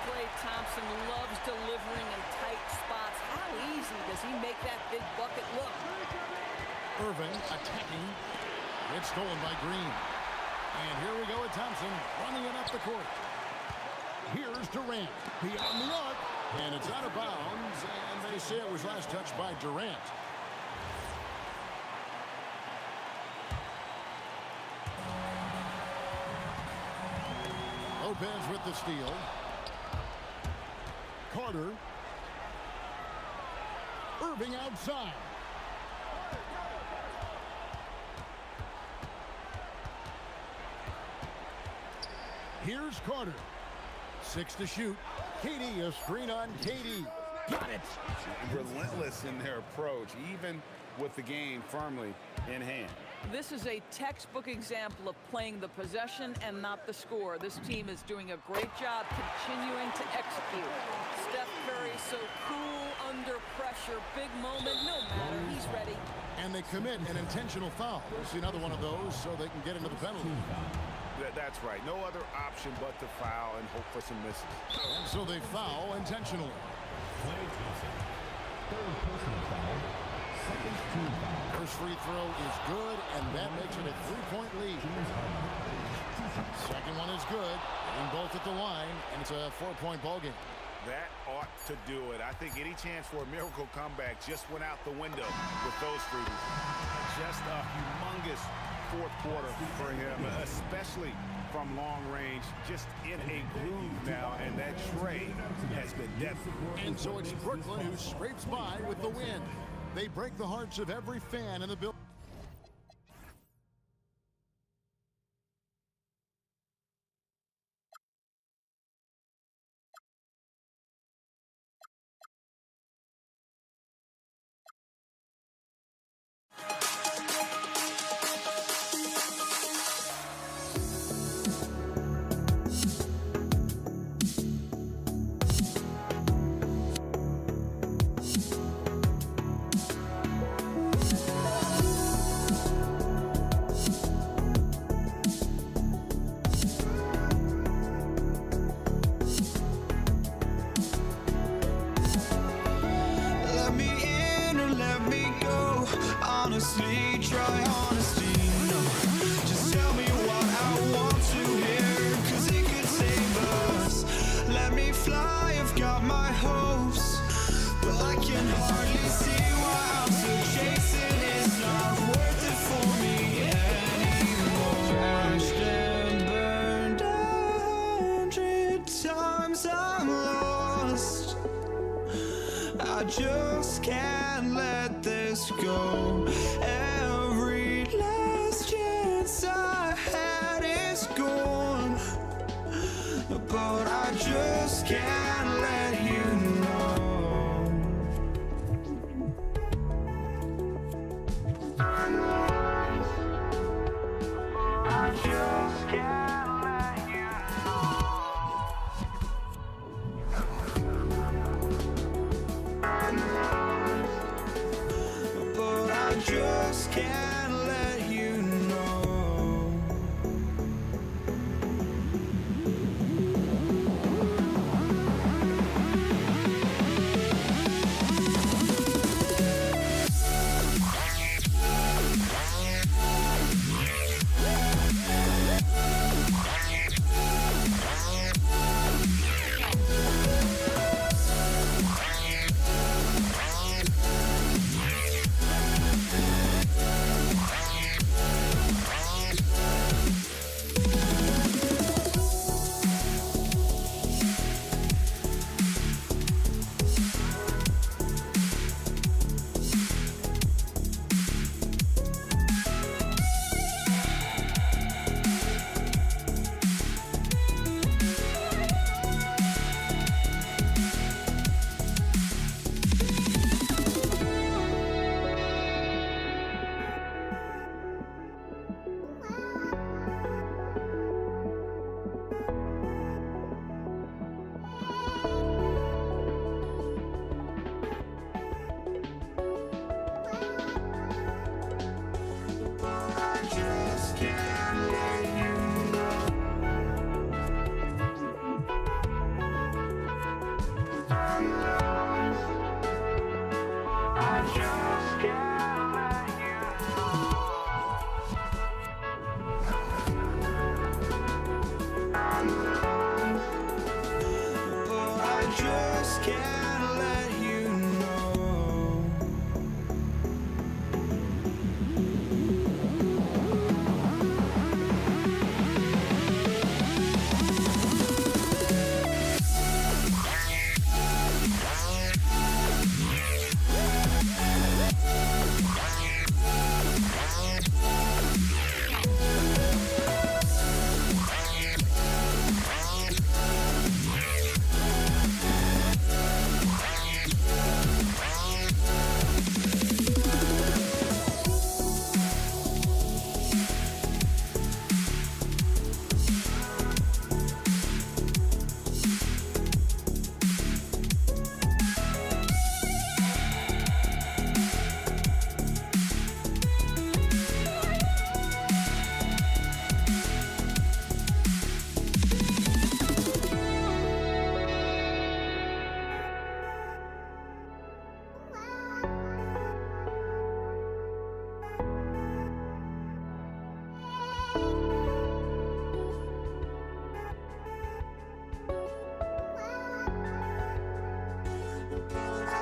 Klay Thompson loves delivering in tight spots. How easy does he make that big bucket look? Irving attacking. It's stolen by Green. And here we go with Thompson running it up the court. Here's Durant beyond the arc. And it's out of bounds. And they say it was last touched by Durant. Lopez with the steal. Carter. Irving outside. Here's Carter. 6 to shoot. KD, a screen on KD. Got it. Relentless in their approach, even with the game firmly in hand. This is a textbook example of playing the possession and not the score. This team is doing a great job continuing to execute. Steph Curry so cool under pressure. Big moment, no matter, he's ready. And they commit an intentional foul. We'll see another one of those so they can get into the penalty. That's right. No other option but to foul and hope for some misses. And so they foul intentionally. Third personal foul. Second team foul. First free throw is good, and that makes it a 3-point lead. Second one is good. Getting both at the line, and it's a 4-point ball game. That ought to do it. I think any chance for a miracle comeback just went out the window with those freebies. Just a humongous fourth quarter for him, especially from long range, just in a groove now, and that trade has been deadly. And so it's Brooklyn who scrapes by with the win. They break the hearts of every fan in the building. Let me in or let me go. Honestly, try honesty. No, just tell me what I want to hear, 'cause it could save us. Let me fly, I've got my hopes, but I can hardly see why I'm still chasing. It's not worth it for me anymore. Crashed and burned 100 times, I'm lost. I just can't let this go. Every last chance I had is gone, but I just can't let you know. I just can't let you but I just can't let you know. can't let you know.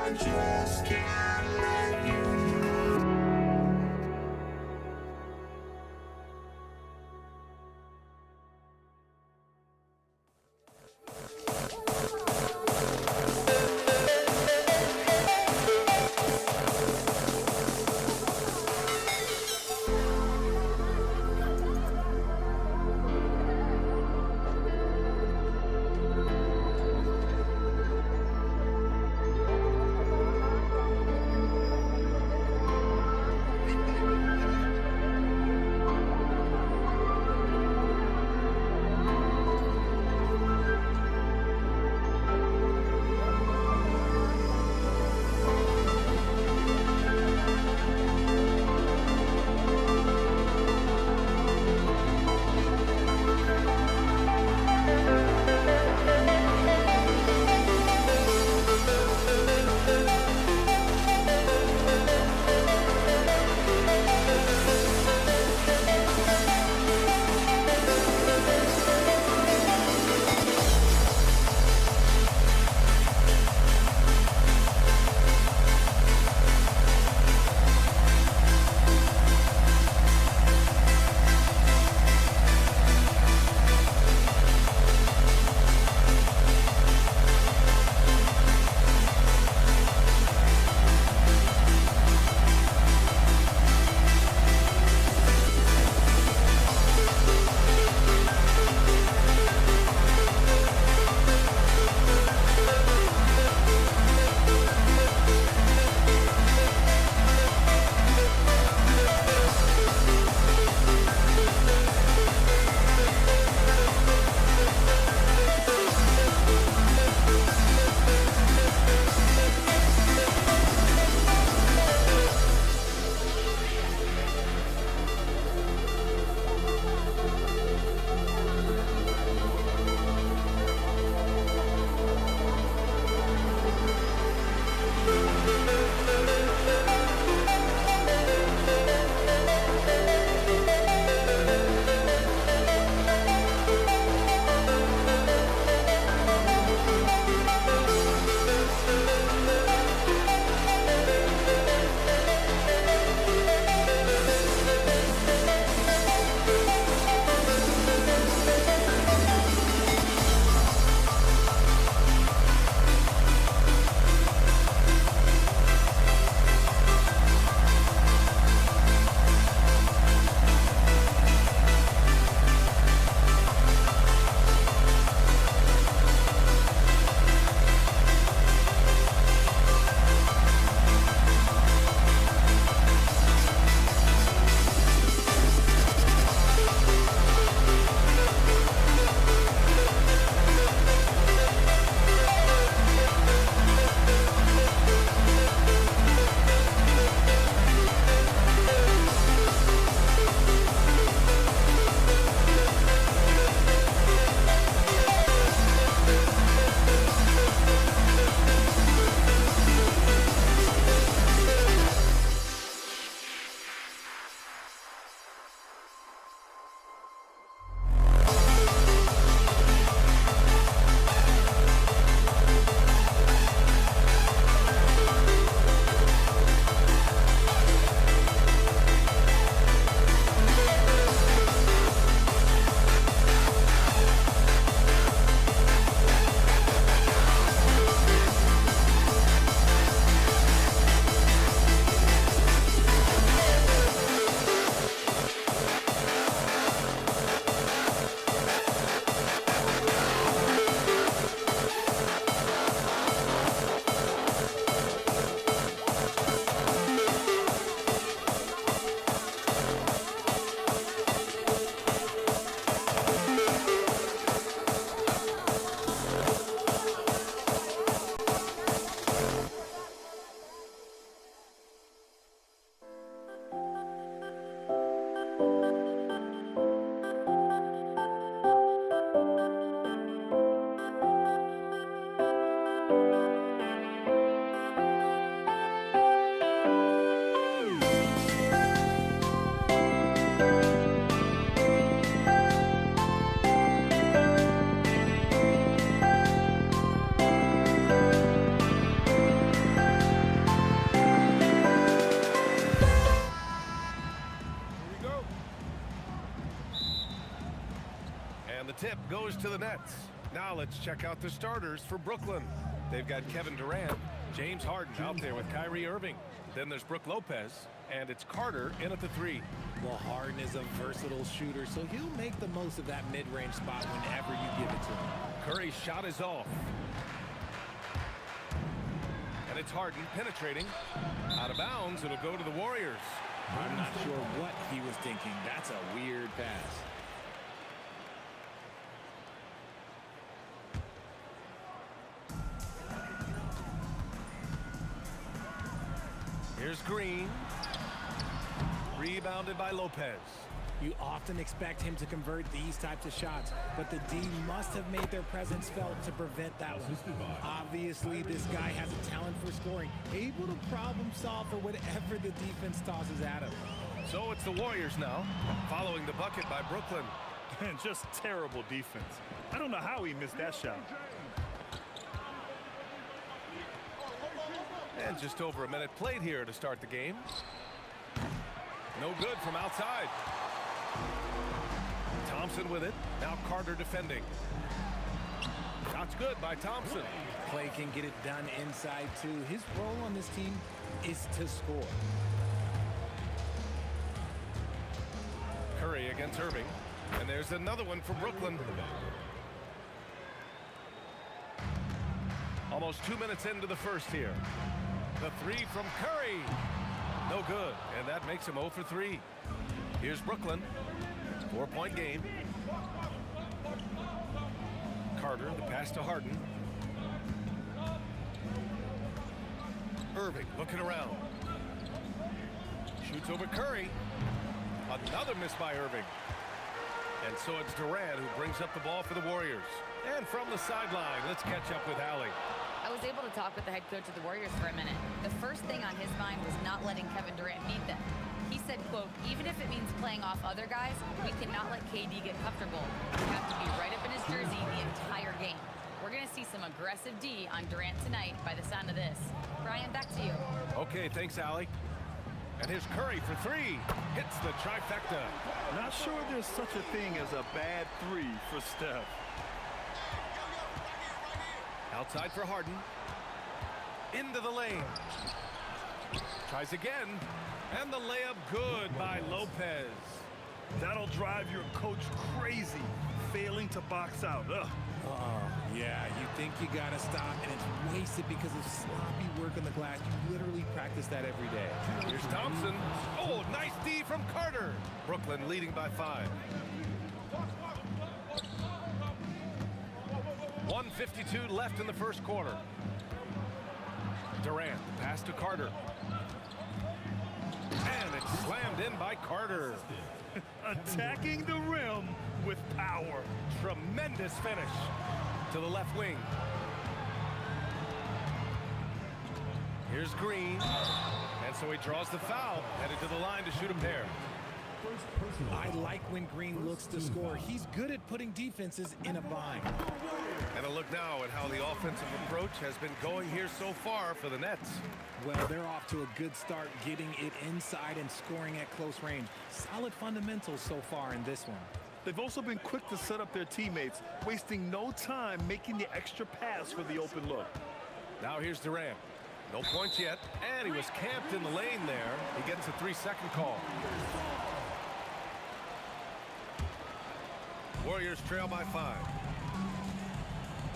I just can't let you know. And the tip goes to the nets. Now let's check out the starters for Brooklyn. They've got Kevin Durant, James Harden out there with Kyrie Irving. Then there's Brook Lopez, and it's Carter in at the 3. Well, Harden is a versatile shooter, so he'll make the most of that mid-range spot whenever you give it to him. Curry's shot is off. And it's Harden penetrating. Out of bounds, it'll go to the Warriors. I'm not sure what he was thinking. That's a weird pass. Here's Green. Rebounded by Lopez. You often expect him to convert these types of shots, but the D must have made their presence felt to prevent that one. Obviously, this guy has a talent for scoring, able to problem solve for whatever the defense tosses at him. So it's the Warriors now, following the bucket by Brooklyn. And just terrible defense. I don't know how he missed that shot. And just over a minute played here to start the game. No good from outside. Thompson with it. Now Carter defending. Shot's good by Thompson. Clay can get it done inside, too. His role on this team is to score. Curry against Irving. And there's another one for Brooklyn. Almost 2 minutes into the first here. The 3 from Curry. No good. And that makes him 0 for 3. Here's Brooklyn. 4-point game. Carter, the pass to Harden. Irving looking around. Shoots over Curry. Another miss by Irving. And so it's Durant who brings up the ball for the Warriors. And from the sideline, let's catch up with Allie. I was able to talk with the head coach of the Warriors for a minute. The first thing on his mind was not letting Kevin Durant beat them. He said, quote, even if it means playing off other guys, we cannot let KD get comfortable. We have to be right up in his jersey the entire game. We're going to see some aggressive D on Durant tonight by the sound of this. Brian, back to you. Okay, thanks, Allie. And here's Curry for 3. Hits the trifecta. Not sure there's such a thing as a bad 3 for Steph. Outside for Harden. Into the lane. Tries again. And the layup good by Lopez. That'll drive your coach crazy, failing to box out. Ugh. Yeah, you think you gotta stop, and it's wasted because of sloppy work on the glass. You literally practice that every day. Here's Thompson. Oh, nice D from Carter. Brooklyn leading by 5. 1:52 left in the first quarter. Durant, pass to Carter. And it's slammed in by Carter. Attacking the rim with power. Tremendous finish to the left wing. Here's Green. And so he draws the foul, headed to the line to shoot a pair. I like when Green looks to score. He's good at putting defenses in a bind. And a look now at how the offensive approach has been going here so far for the Nets. Well, they're off to a good start, getting it inside and scoring at close range. Solid fundamentals so far in this one. They've also been quick to set up their teammates, wasting no time making the extra pass for the open look. Now here's Durant. No points yet, and he was camped in the lane there. He gets a 3-second call. Warriors trail by 5.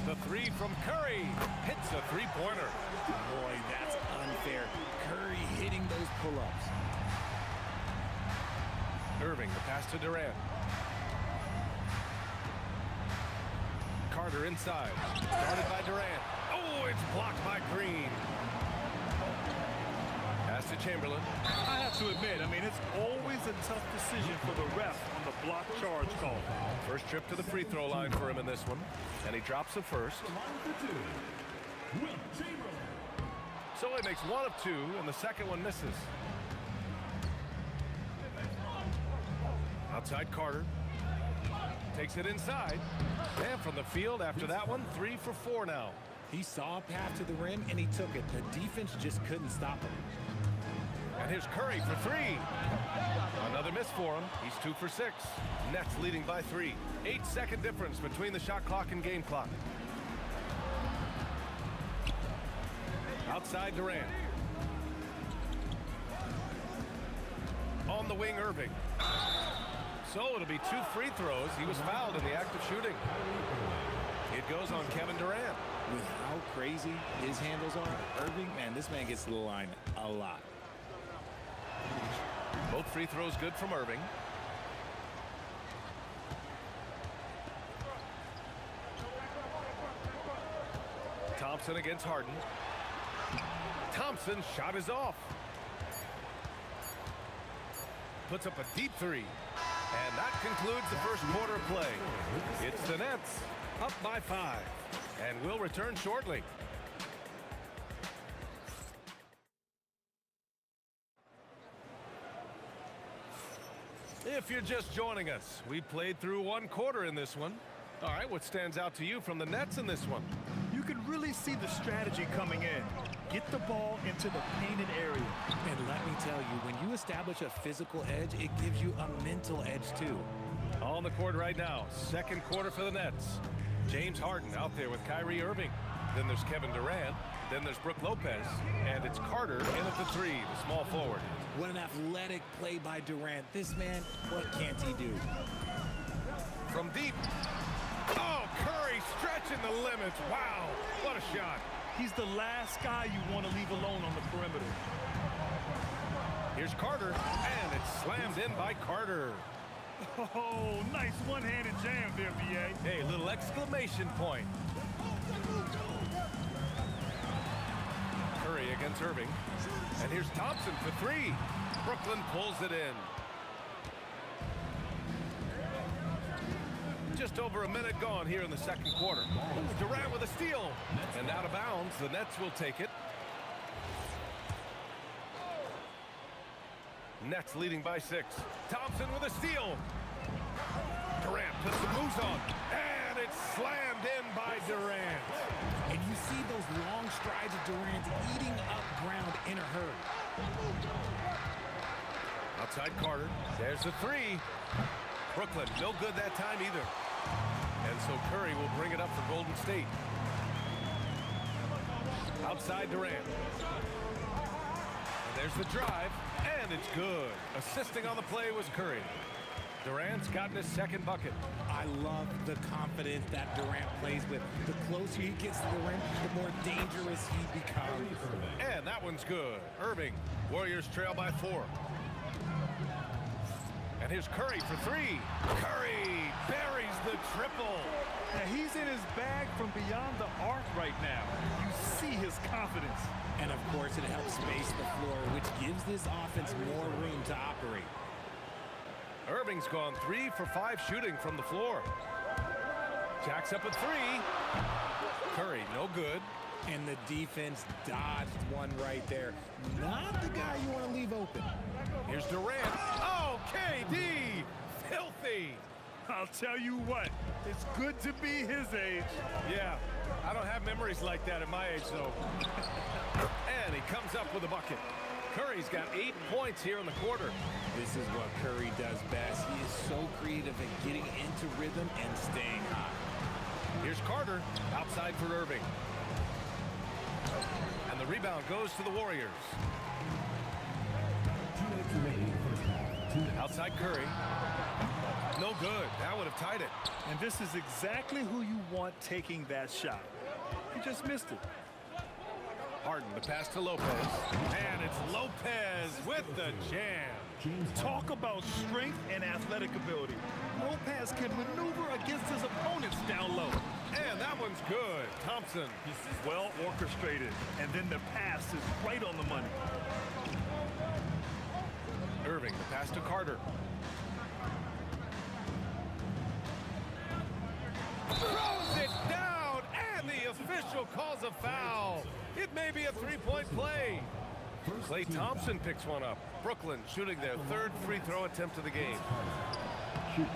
The 3 from Curry hits a 3-pointer. Boy, that's unfair. Curry hitting those pull-ups. Irving, the pass to Durant. Carter inside. Guarded by Durant. Oh, it's blocked by Green. Pass to Chamberlain. I have to admit, it's always a tough decision for the ref on the block charge call. First trip to the free throw line for him in this one. And he drops the first. So he makes 1 of 2, and the second one misses. Outside Carter. Takes it inside. And from the field after that one, 3 for 4 now. He saw a path to the rim, and he took it. The defense just couldn't stop him. And here's Curry for three. Another miss for him. He's 2 for 6. Nets leading by 3. 8-second difference between the shot clock and game clock. Outside Durant. On the wing, Irving. So it'll be 2 free throws. He was fouled in the act of shooting. It goes on Kevin Durant. With how crazy his handles are, Irving, man, this man gets to the line a lot. Both free throws good from Irving. Thompson against Harden. Thompson's shot is off. Puts up a deep three. And that concludes the first quarter play. It's the Nets up by 5. And we'll return shortly. If you're just joining us, we played through 1 quarter in this one. All right, what stands out to you from the Nets in this one? You can really see the strategy coming in. Get the ball into the painted area. And let me tell you, when you establish a physical edge, it gives you a mental edge too. On the court right now, second quarter for the Nets. James Harden out there with Kyrie Irving. Then there's Kevin Durant. Then there's Brook Lopez. And it's Carter in at the 3, the small forward. What an athletic play by Durant. This man, what can't he do? From deep. Oh, Curry stretching the limits. Wow, what a shot. He's the last guy you want to leave alone on the perimeter. Here's Carter, and it's slammed in by Carter. Oh, nice one-handed jam there, B.A. Hey, little exclamation point. Curry against Irving. And here's Thompson for 3. Brooklyn pulls it in. Just over a minute gone here in the second quarter. Durant with a steal. And out of bounds, the Nets will take it. Nets leading by 6. Thompson with a steal. Durant puts the moves on. And it's slammed in by Durant. And you see those long strides of Durant eating up ground in a hurry. Outside Carter. There's the 3. Brooklyn, no good that time either. And so Curry will bring it up for Golden State. Outside Durant. And there's the drive, and it's good. Assisting on the play was Curry. Durant's gotten his second bucket. I love the confidence that Durant plays with. The closer he gets to the rim, the more dangerous he becomes. And that one's good. Irving, Warriors trail by 4. And here's Curry for 3. Curry buries the triple. Now he's in his bag from beyond the arc right now. You see his confidence. And of course, it helps space the floor, which gives this offense more room to operate. Irving's gone 3 for 5 shooting from the floor. Jacks up at 3. Curry, no good. And the defense dodged one right there. Not the guy you want to leave open. Here's Durant. Oh, KD! Filthy! I'll tell you what, it's good to be his age. Yeah, I don't have memories like that at my age, though. And he comes up with a bucket. Curry's got 8 points here in the quarter. This is what Curry does best. He is so creative at getting into rhythm and staying hot. Here's Carter, outside for Irving. And the rebound goes to the Warriors. Outside Curry. No good. That would have tied it. And this is exactly who you want taking that shot. He just missed it. Harden, the pass to Lopez. And it's Lopez with the jam. Talk about strength and athletic ability. Lopez can maneuver against his opponents down low. And that one's good. Thompson. Well orchestrated. And then the pass is right on the money. Irving, the pass to Carter. Throws it down, and the official calls a foul. It may be a three-point play. Klay Thompson picks one up. Brooklyn shooting their 3rd free throw attempt of the game.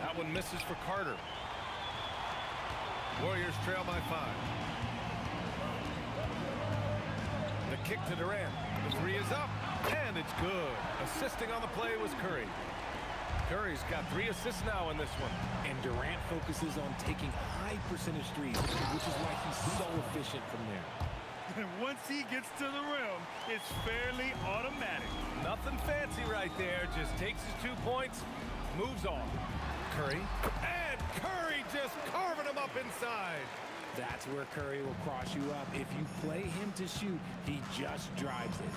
That one misses for Carter. Warriors trail by 5. The kick to Durant. The 3 is up. And it's good. Assisting on the play was Curry. Curry's got 3 assists now in this one. And Durant focuses on taking high percentage threes, which is why he's so efficient from there. And once he gets to the rim, it's fairly automatic. Nothing fancy right there. Just takes his 2 points, moves on. Curry. And Curry just carving him up inside. That's where Curry will cross you up. If you play him to shoot, he just drives it.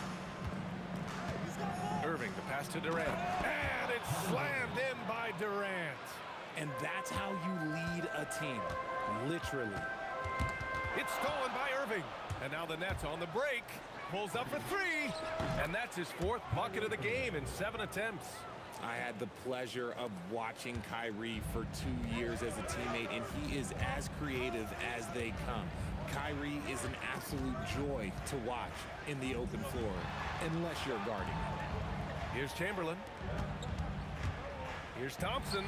Irving, the pass to Durant. And it's slammed in by Durant. And that's how you lead a team, literally. It's stolen by Irving. And now the Nets on the break. Pulls up for 3. And that's his 4th bucket of the game in 7 attempts. I had the pleasure of watching Kyrie for 2 years as a teammate, and he is as creative as they come. Kyrie is an absolute joy to watch in the open floor, unless you're guarding him. Here's Chamberlain. Here's Thompson.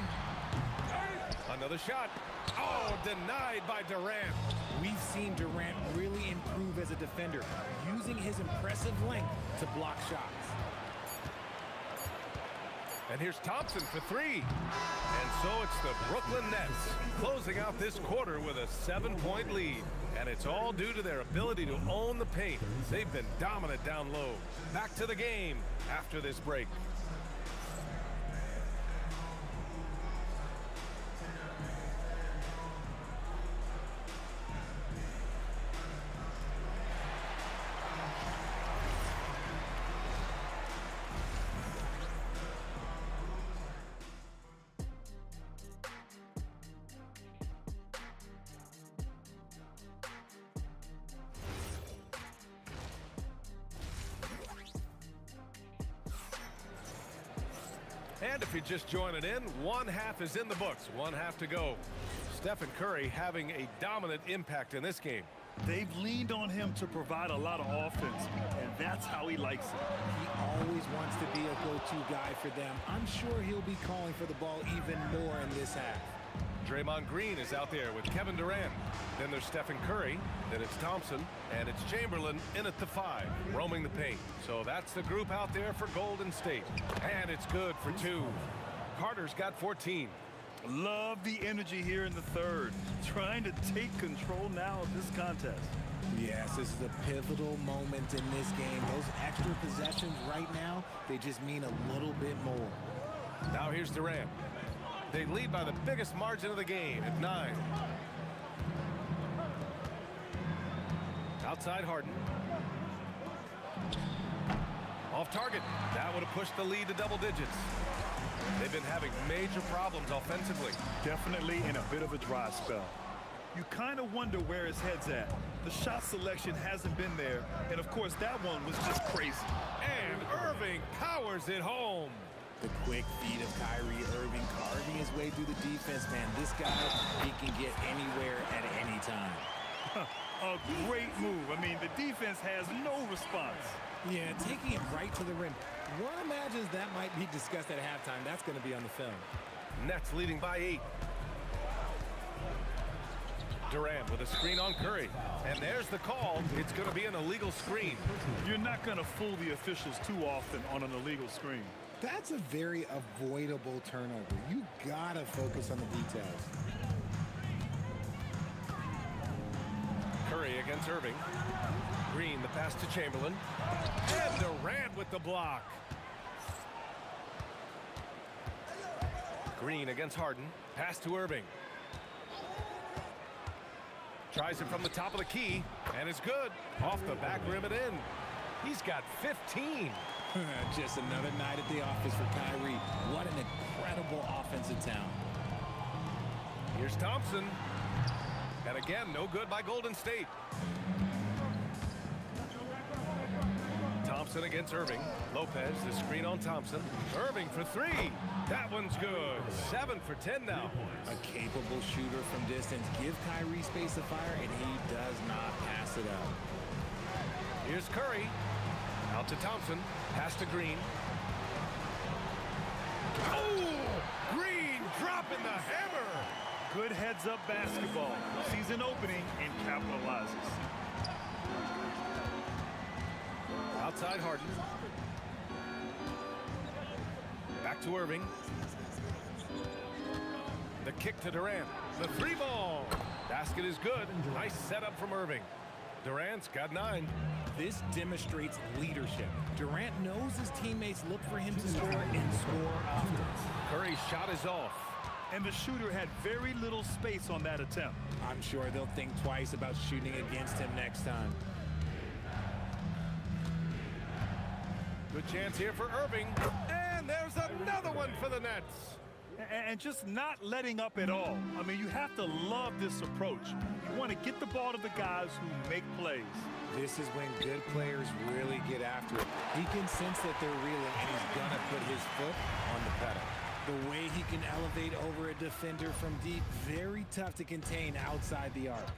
Another shot. Oh, denied by Durant. We've seen Durant really improve as a defender, using his impressive length to block shots. And here's Thompson for 3. And so it's the Brooklyn Nets closing out this quarter with a 7-point lead. And it's all due to their ability to own the paint. They've been dominant down low. Back to the game after this break. And if you're just joining in, 1 half is in the books, 1 half to go. Stephen Curry having a dominant impact in this game. They've leaned on him to provide a lot of offense, and that's how he likes it. He always wants to be a go-to guy for them. I'm sure he'll be calling for the ball even more in this half. Draymond Green is out there with Kevin Durant. Then there's Stephen Curry. Then it's Thompson. And it's Chamberlain in at the 5, roaming the paint. So that's the group out there for Golden State. And it's good for 2. Carter's got 14. Love the energy here in the third. Trying to take control now of this contest. Yes, this is a pivotal moment in this game. Those extra possessions right now, they just mean a little bit more. Now here's Durant. They lead by the biggest margin of the game at 9. Outside Harden. Off target. That would have pushed the lead to double digits. They've been having major problems offensively. Definitely in a bit of a dry spell. You kind of wonder where his head's at. The shot selection hasn't been there, and of course that one was just crazy. And Irving powers it home. The quick feet of Kyrie Irving carving his way through the defense, man. This guy, he can get anywhere at any time. A great move. I mean, the defense has no response. Yeah, taking it right to the rim. One imagines that might be discussed at halftime. That's going to be on the film. Nets leading by 8. Durant with a screen on Curry. And there's the call. It's going to be an illegal screen. You're not going to fool the officials too often on an illegal screen. That's a very avoidable turnover. You got to focus on the details. Curry against Irving. Green, the pass to Chamberlain. And Durant with the block. Green against Harden. Pass to Irving. Tries it from the top of the key, and it's good. Off the back rim and in. He's got 15. Just another night at the office for Kyrie. What an incredible offensive talent. Here's Thompson. And again, no good by Golden State. Thompson against Irving. Lopez, the screen on Thompson. Irving for 3. That one's good. 7 for 10 now. A capable shooter from distance. Give Kyrie space to fire, and he does not pass it up. Here's Curry. Out to Thompson. Pass to Green. Oh! Green dropping the hammer. Good heads-up basketball. Sees an opening and capitalizes. Outside Harden. Back to Irving. The kick to Durant. The three ball. Basket is good. Nice setup from Irving. Durant's got 9. This demonstrates leadership. Durant knows his teammates look for him to score and score often. Curry's shot is off. And the shooter had very little space on that attempt. I'm sure they'll think twice about shooting against him next time. Good chance here for Irving. And there's another one for the Nets. And just not letting up at all. I mean, you have to love this approach. You want to get the ball to the guys who make plays. This is when good players really get after it. He can sense that they're reeling, and he's going to put his foot on the pedal. The way he can elevate over a defender from deep, very tough to contain outside the arc.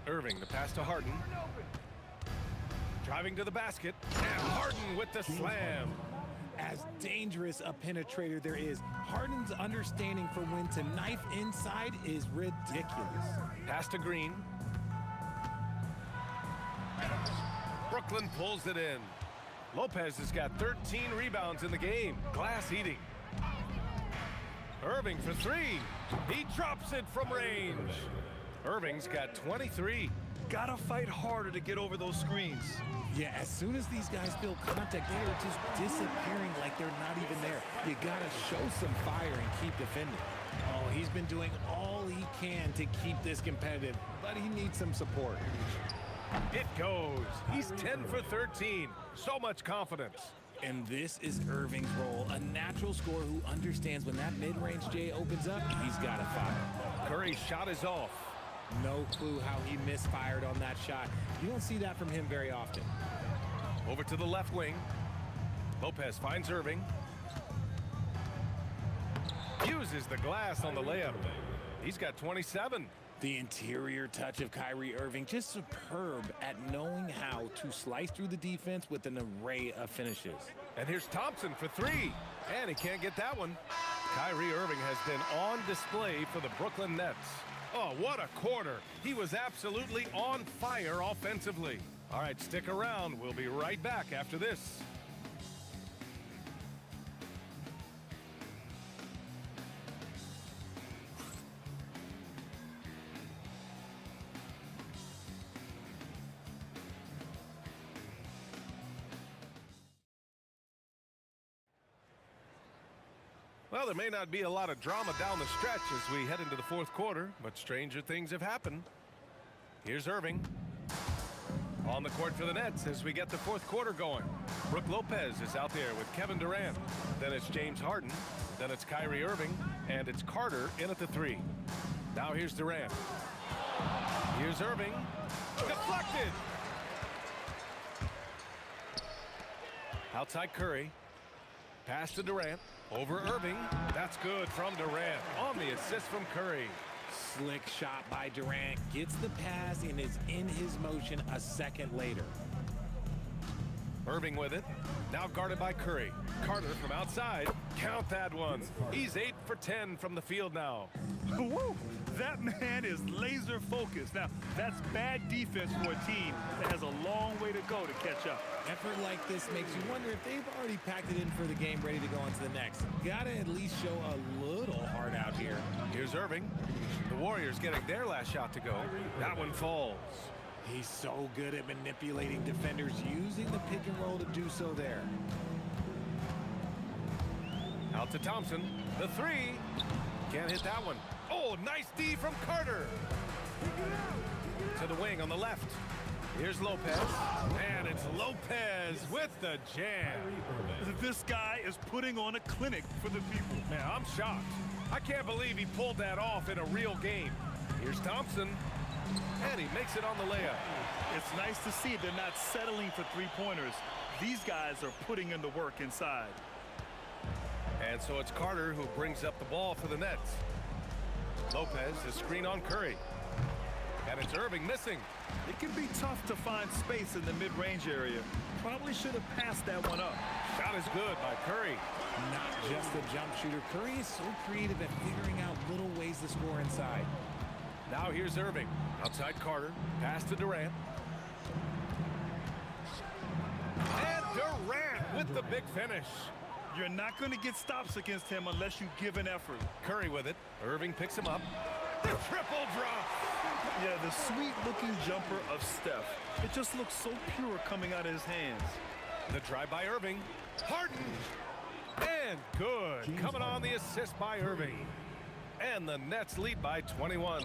Irving, the pass to Harden. Driving to the basket. And Harden with the slam. As dangerous a penetrator there is, Harden's understanding for when to knife inside is ridiculous. Pass to Green. Brooklyn pulls it in. Lopez has got 13 rebounds in the game. Glass eating. Irving for 3. He drops it from range. Irving's got 23. Gotta fight harder to get over those screens. Yeah, as soon as these guys feel contact, they are just disappearing like they're not even there. You gotta show some fire and keep defending. Oh, he's been doing all he can to keep this competitive, but he needs some support. It goes. He's 10 for 13. So much confidence. And this is Irving's role, a natural scorer who understands when that mid-range J opens up, he's got to fire. Curry's shot is off. No clue how he misfired on that shot. You don't see that from him very often. Over to the left wing. Lopez finds Irving. Uses the glass on the layup. He's got 27. The interior touch of Kyrie Irving, just superb at knowing how to slice through the defense with an array of finishes. And here's Thompson for 3. And he can't get that one. Kyrie Irving has been on display for the Brooklyn Nets. Oh, what a quarter. He was absolutely on fire offensively. All right, stick around. We'll be right back after this. Well, there may not be a lot of drama down the stretch as we head into the fourth quarter, but stranger things have happened. Here's Irving on the court for the Nets as we get the fourth quarter going. Brook Lopez is out there with Kevin Durant. Then it's James Harden. Then it's Kyrie Irving. And it's Carter in at the 3. Now here's Durant. Here's Irving. Deflected. Outside Curry. Pass to Durant. Over Irving. That's good from Durant on the assist from Curry. Slick shot by Durant. Gets the pass and is in his motion a second later. Irving with it. Now guarded by Curry. Carter from outside. Count that one. He's 8 for 10 from the field now. Woo! That man is laser focused. Now, that's bad defense for a team that has a long way to go to catch up. Effort like this makes you wonder if they've already packed it in for the game, ready to go on to the next. Gotta at least show a little heart out here. Here's Irving. The Warriors getting their last shot to go. That one falls. He's so good at manipulating defenders, using the pick and roll to do so there. Out to Thompson. The 3. Can't hit that one. Oh, nice D from Carter. To the wing on the left. Here's Lopez. And it's Lopez with the jam. This guy is putting on a clinic for the people. Man, I'm shocked. I can't believe he pulled that off in a real game. Here's Thompson. And he makes it on the layup. It's nice to see they're not settling for three-pointers. These guys are putting in the work inside. And so it's Carter who brings up the ball for the Nets. Lopez is screen on Curry. And it's Irving missing. It can be tough to find space in the mid-range area. Probably should have passed that one up. Shot is good by Curry. Not just a jump shooter. Curry is so creative at figuring out little ways to score inside. Now here's Irving. Outside Carter. Pass to Durant. And Durant with the big finish. You're not going to get stops against him unless you give an effort. Curry with it. Irving picks him up. The triple drop. Yeah, the sweet-looking jumper of Steph. It just looks so pure coming out of his hands. The drive by Irving. Harden. And good. Coming on the assist by Irving. And the Nets lead by 21.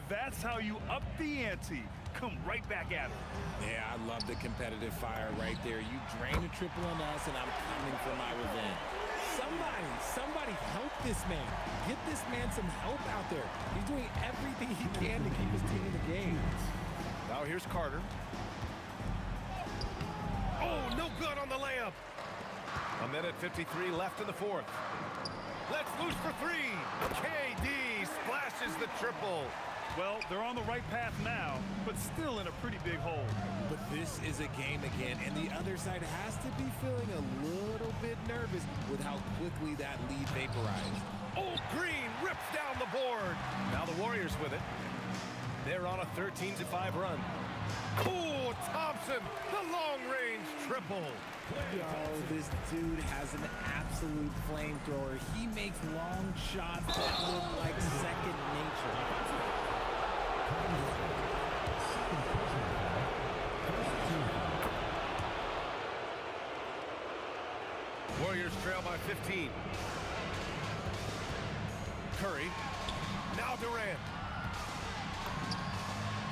That's how you up the ante. Come right back at him. Yeah, I love the competitive fire right there. You drain a triple on us, and I'm coming for my revenge. Somebody help this man. Get this man some help out there. He's doing everything he can to keep his team in the game. Now here's Carter. Oh, no good on the layup. A minute 53 left in the fourth. Let's loose for three. KD splashes the triple. Well, they're on the right path now, but still in a pretty big hole. But this is a game again, and the other side has to be feeling a little bit nervous with how quickly that lead vaporized. Oh, Green rips down the board. Now the Warriors with it. They're on a 13-5 run. Oh, Thompson, the long-range triple. Yo, this dude has an absolute flamethrower. He makes long shots that look like second nature. Warriors trail by 15. Curry. Now Durant.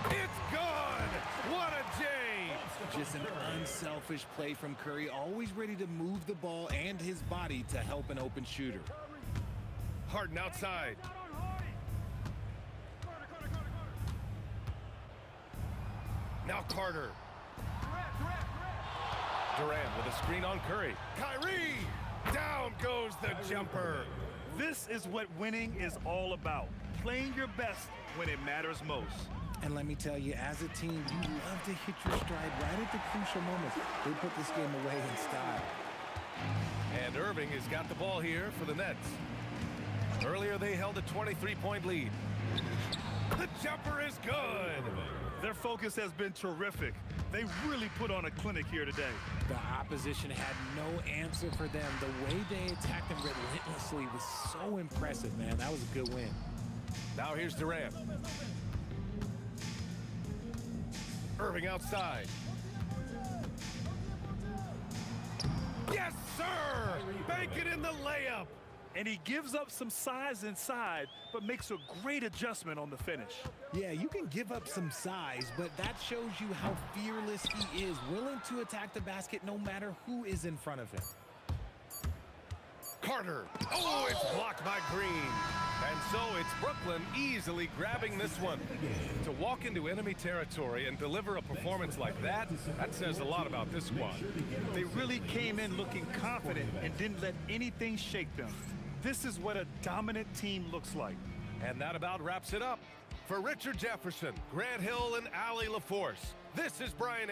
It's gone! What a day! Just an unselfish play from Curry, always ready to move the ball and his body to help an open shooter. Harden outside. Now Carter. Durant with a screen on Curry. Kyrie! Down goes the jumper. This is what winning is all about. Playing your best when it matters most. And let me tell you, as a team, you love to hit your stride right at the crucial moments. They put this game away in style. And Irving has got the ball here for the Nets. Earlier, they held a 23-point lead. The jumper is good. Their focus has been terrific. They really put on a clinic here today. The opposition had no answer for them. The way they attacked them relentlessly was so impressive, man. That was a good win. Now here's Durant. Irving outside. Yes, sir! Bank it in the layup. And he gives up some size inside, but makes a great adjustment on the finish. Yeah, you can give up some size, but that shows you how fearless he is, willing to attack the basket no matter who is in front of him. Carter. Oh, it's blocked by Green. And so it's Brooklyn easily grabbing this one. To walk into enemy territory and deliver a performance like that, that says a lot about this squad. They really came in looking confident and didn't let anything shake them. This is what a dominant team looks like. And that about wraps it up. For Richard Jefferson, Grant Hill, and Allie LaForce, this is Brian.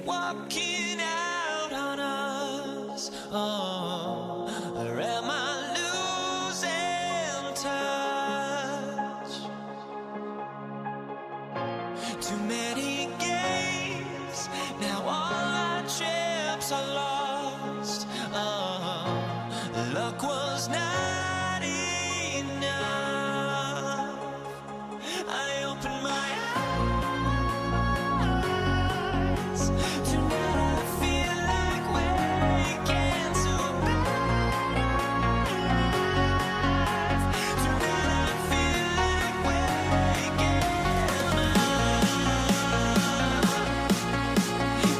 walking out on us? Oh, or am I losing touch? Too many games, now all our chips are lost. Oh, luck was not enough. I opened my eyes. Tonight I feel like waking to life. Tonight I feel like waking up.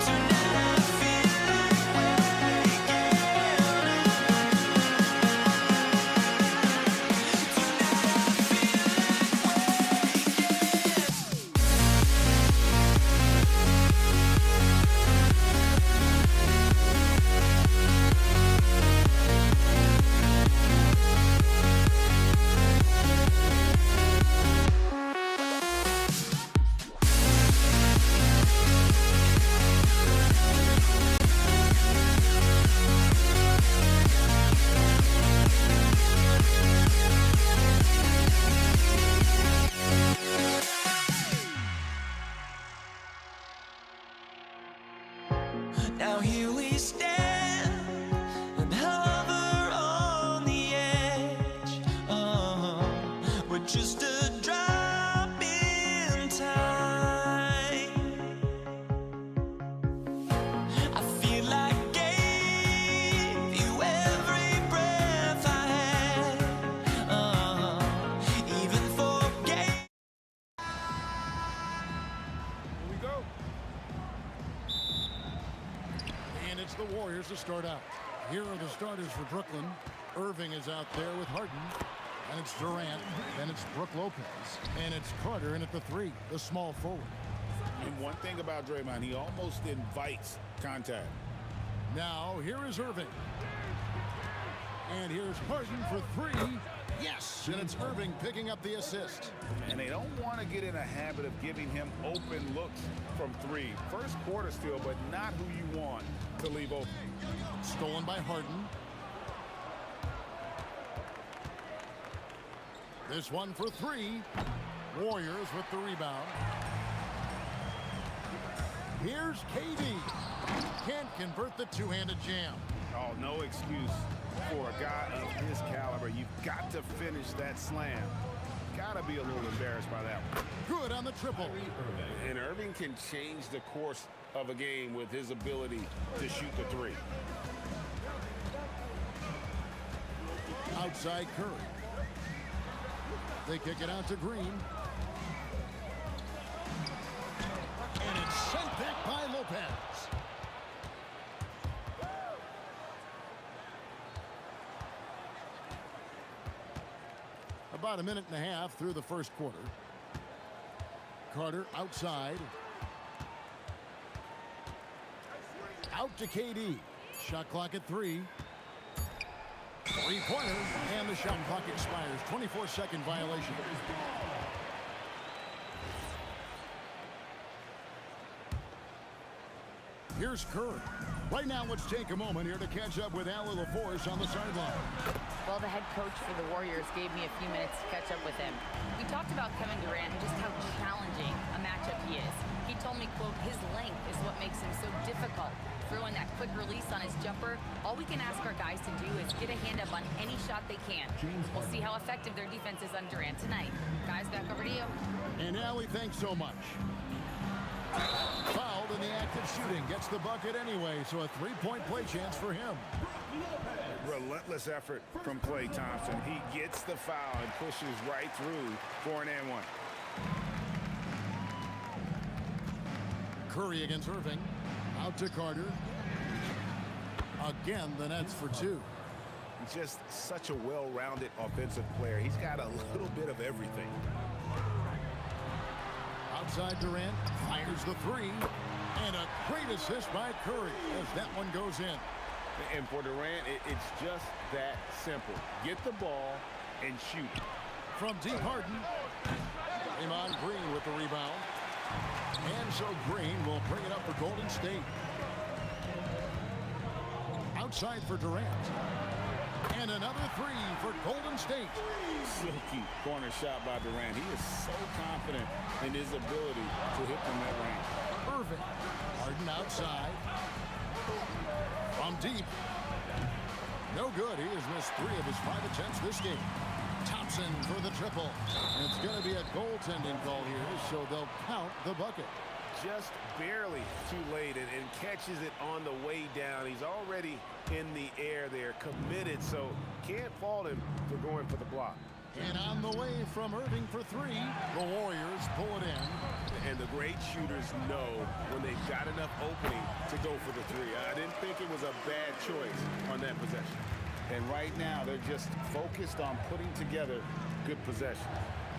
Tonight I feel like waking Now here we stand and hover on the edge. Oh, we're just a drop in time. I feel like gave you every breath I had. Oh, even forgave. Here we go. And it's the Warriors to start out. Here are the starters for Brooklyn. Irving is out there with Harden. And it's Durant. Then it's Brook Lopez. And it's Carter in at the 3, the small forward. And one thing about Draymond, he almost invites contact. Now, here is Irving. And here's Harden for 3. Yes! And it's Irving picking up the assist. And they don't want to get in a habit of giving him open looks from 3. First quarter still, but not who you want to leave open. Stolen by Harden. This one for 3. Warriors with the rebound. Here's KD. Can't convert the two-handed jam. Oh, no excuse for a guy of his caliber. You've got to finish that slam. Got to be a little embarrassed by that one. Good on the triple. And Irving can change the course of a game with his ability to shoot the 3. Outside Curry. They kick it out to Green. And it's sent back by Lopez. About a minute and a half through the first quarter. Carter outside. Out to KD. Shot clock at 3. Three-pointer, and the shot clock expires. 24-second violation. Here's Curry. Right now, let's take a moment here to catch up with Allie LaForce on the sideline. Well, the head coach for the Warriors gave me a few minutes to catch up with him. We talked about Kevin Durant and just how challenging a matchup he is. He told me, quote, his length is what makes him so difficult. Throwing that quick release on his jumper, all we can ask our guys to do is get a hand up on any shot they can. We'll see how effective their defense is on Durant tonight. Guys, back over to you. And Allie, thanks so much. Fouled in the act of shooting. Gets the bucket anyway, so a three-point play chance for him. Relentless effort from Klay Thompson. He gets the foul and pushes right through for an and 1. Curry against Irving. Out to Carter. Again, the Nets for 2. Just such a well-rounded offensive player. He's got a little bit of everything. Outside Durant fires the 3. And a great assist by Curry as that one goes in. And for Durant, it's just that simple. Get the ball and shoot. From deep Harden. Draymond Green with the rebound. And so Green will bring it up for Golden State. Outside for Durant. And another three for Golden State. Silky corner shot by Durant. He is so confident in his ability to hit from that range. Irving. Harden outside. From deep. No good. He has missed 3 of his 5 attempts this game. Thompson for the triple. And it's going to be a goaltending call here, so they'll count the bucket. Just barely too late and catches it on the way down. He's already in the air there, committed, so can't fault him for going for the block. And on the way from Irving for 3, the Warriors pull it in. And the great shooters know when they've got enough opening to go for the 3. I didn't think it was a bad choice on that possession. And right now, they're just focused on putting together good possession.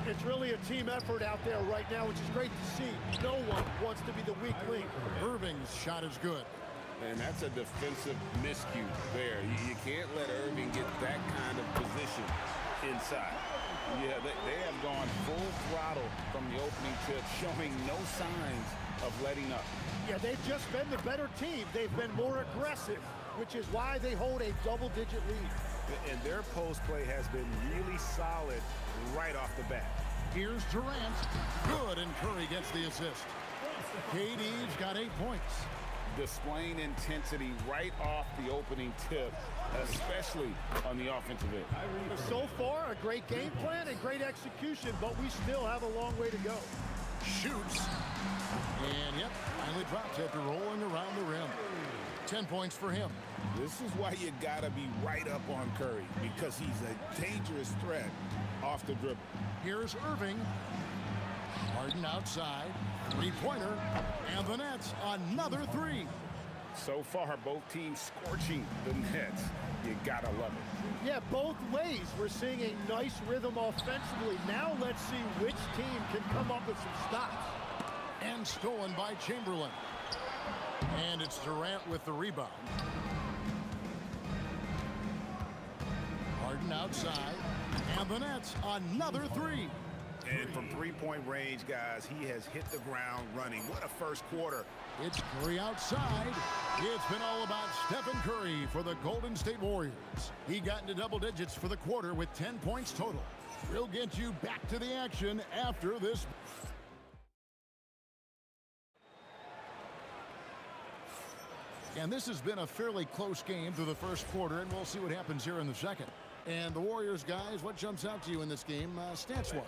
It's really a team effort out there right now, which is great to see. No one wants to be the weak link. Irving's shot is good. And that's a defensive miscue there. You can't let Irving get that kind of position inside. Yeah, they have gone full throttle from the opening tip, showing no signs of letting up. Yeah, they've just been the better team. They've been more aggressive, which is why they hold a double-digit lead. And their post play has been really solid right off the bat. Here's Durant. Good, and Curry gets the assist. KD's got 8 points. Displaying intensity right off the opening tip, especially on the offensive end. So far, a great game plan and great execution, but we still have a long way to go. Shoots. And, yep, finally drops after rolling around the rim. 10 points for him. This is why you got to be right up on Curry, because he's a dangerous threat off the dribble. Here's Irving. Harden outside. 3-pointer. And the Nets, another 3. So far, both teams scorching the Nets. You got to love it. Yeah, both ways. We're seeing a nice rhythm offensively. Now let's see which team can come up with some stops. And stolen by Chamberlain. And it's Durant with the rebound. Harden outside. And the Nets, another 3. And from 3-point range, guys, he has hit the ground running. What a first quarter. It's Curry outside. It's been all about Stephen Curry for the Golden State Warriors. He got into double digits for the quarter with 10 points total. We'll get you back to the action after this. And this has been a fairly close game through the first quarter, and we'll see what happens here in the second. And the Warriors, guys, what jumps out to you in this game, stats-wise?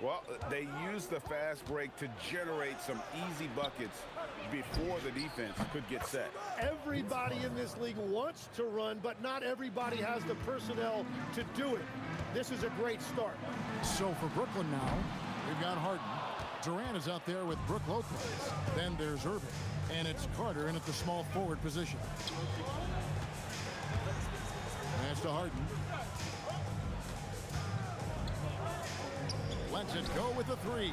Well, they used the fast break to generate some easy buckets before the defense could get set. Everybody in this league wants to run, but not everybody has the personnel to do it. This is a great start. So for Brooklyn now, we've got Harden. Durant is out there with Brook Lopez. Then there's Irving. And it's Carter in at the small forward position. That's to Harden. Lets it go with a 3.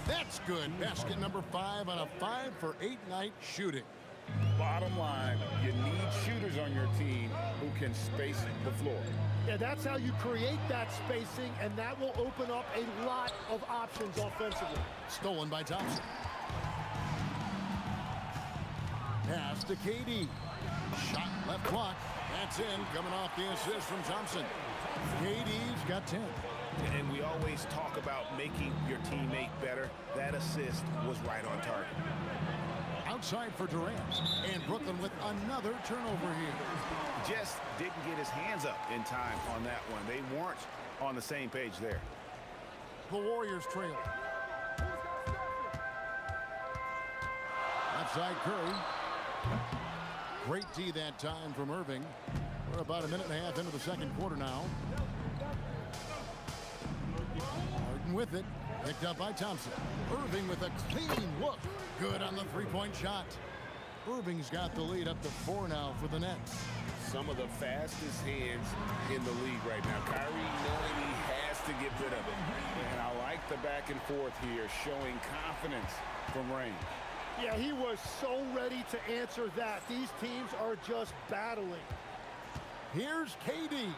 That's good. Basket number 5 on a 5-for-8 night shooting. Bottom line, you need shooters on your team who can space the floor. Yeah, that's how you create that spacing, and that will open up a lot of options offensively. Stolen by Thompson. Pass to KD. Shot left block. That's in, coming off the assist from Thompson. KD's got 10. And we always talk about making your teammate better. That assist was right on target. Outside for Durant. And Brooklyn with another turnover here. Just didn't get his hands up in time on that one. They weren't on the same page there. The Warriors trail. Outside Curry. Great D that time from Irving. We're about a minute and a half into the second quarter now. Harden with it. Picked up by Thompson. Irving with a clean look. Good on the three-point shot. Irving's got the lead up to 4 now for the Nets. Some of the fastest hands in the league right now. Kyrie knowing he has to get rid of it. And I like the back and forth here, showing confidence from range. Yeah, he was so ready to answer that. These teams are just battling. Here's KD.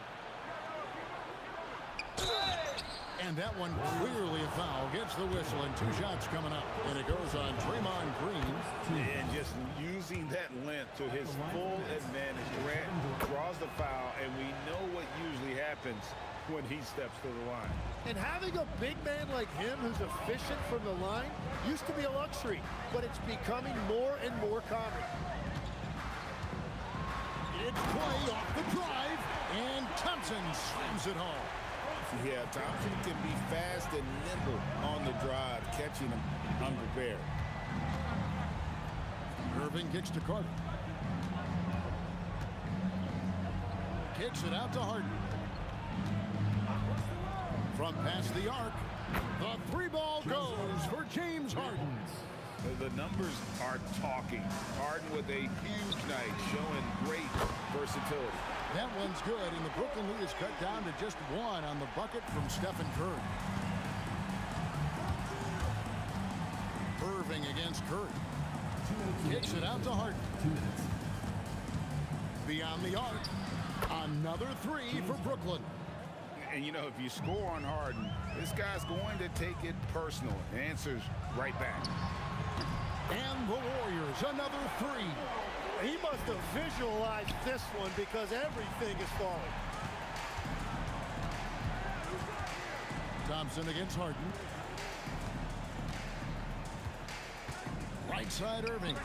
And that one clearly a foul. Gets the whistle and 2 shots coming up. And it goes on Draymond Green. And just using that length to his full advantage. Grant draws the foul, and we know what usually happens when he steps to the line. And having a big man like him who's efficient from the line used to be a luxury, but it's becoming more and more common. It's play off the drive, and Thompson slams it home. Yeah, Thompson can be fast and nimble on the drive, catching him unprepared. Irving kicks to Carter. Kicks it out to Harden. From past the arc, the 3-ball goes for James Harden. The numbers are talking. Harden with a huge night, showing great versatility. That one's good, and the Brooklyn lead is cut down to just 1 on the bucket from Stephen Curry. Irving against Curry. Kicks it out to Harden. Beyond the arc. Another 3 for Brooklyn. And, you know, if you score on Harden, this guy's going to take it personal. The answer's right back. And the Warriors, another 3. He must have visualized this one because everything is falling. Thompson against Harden. Right side Irving.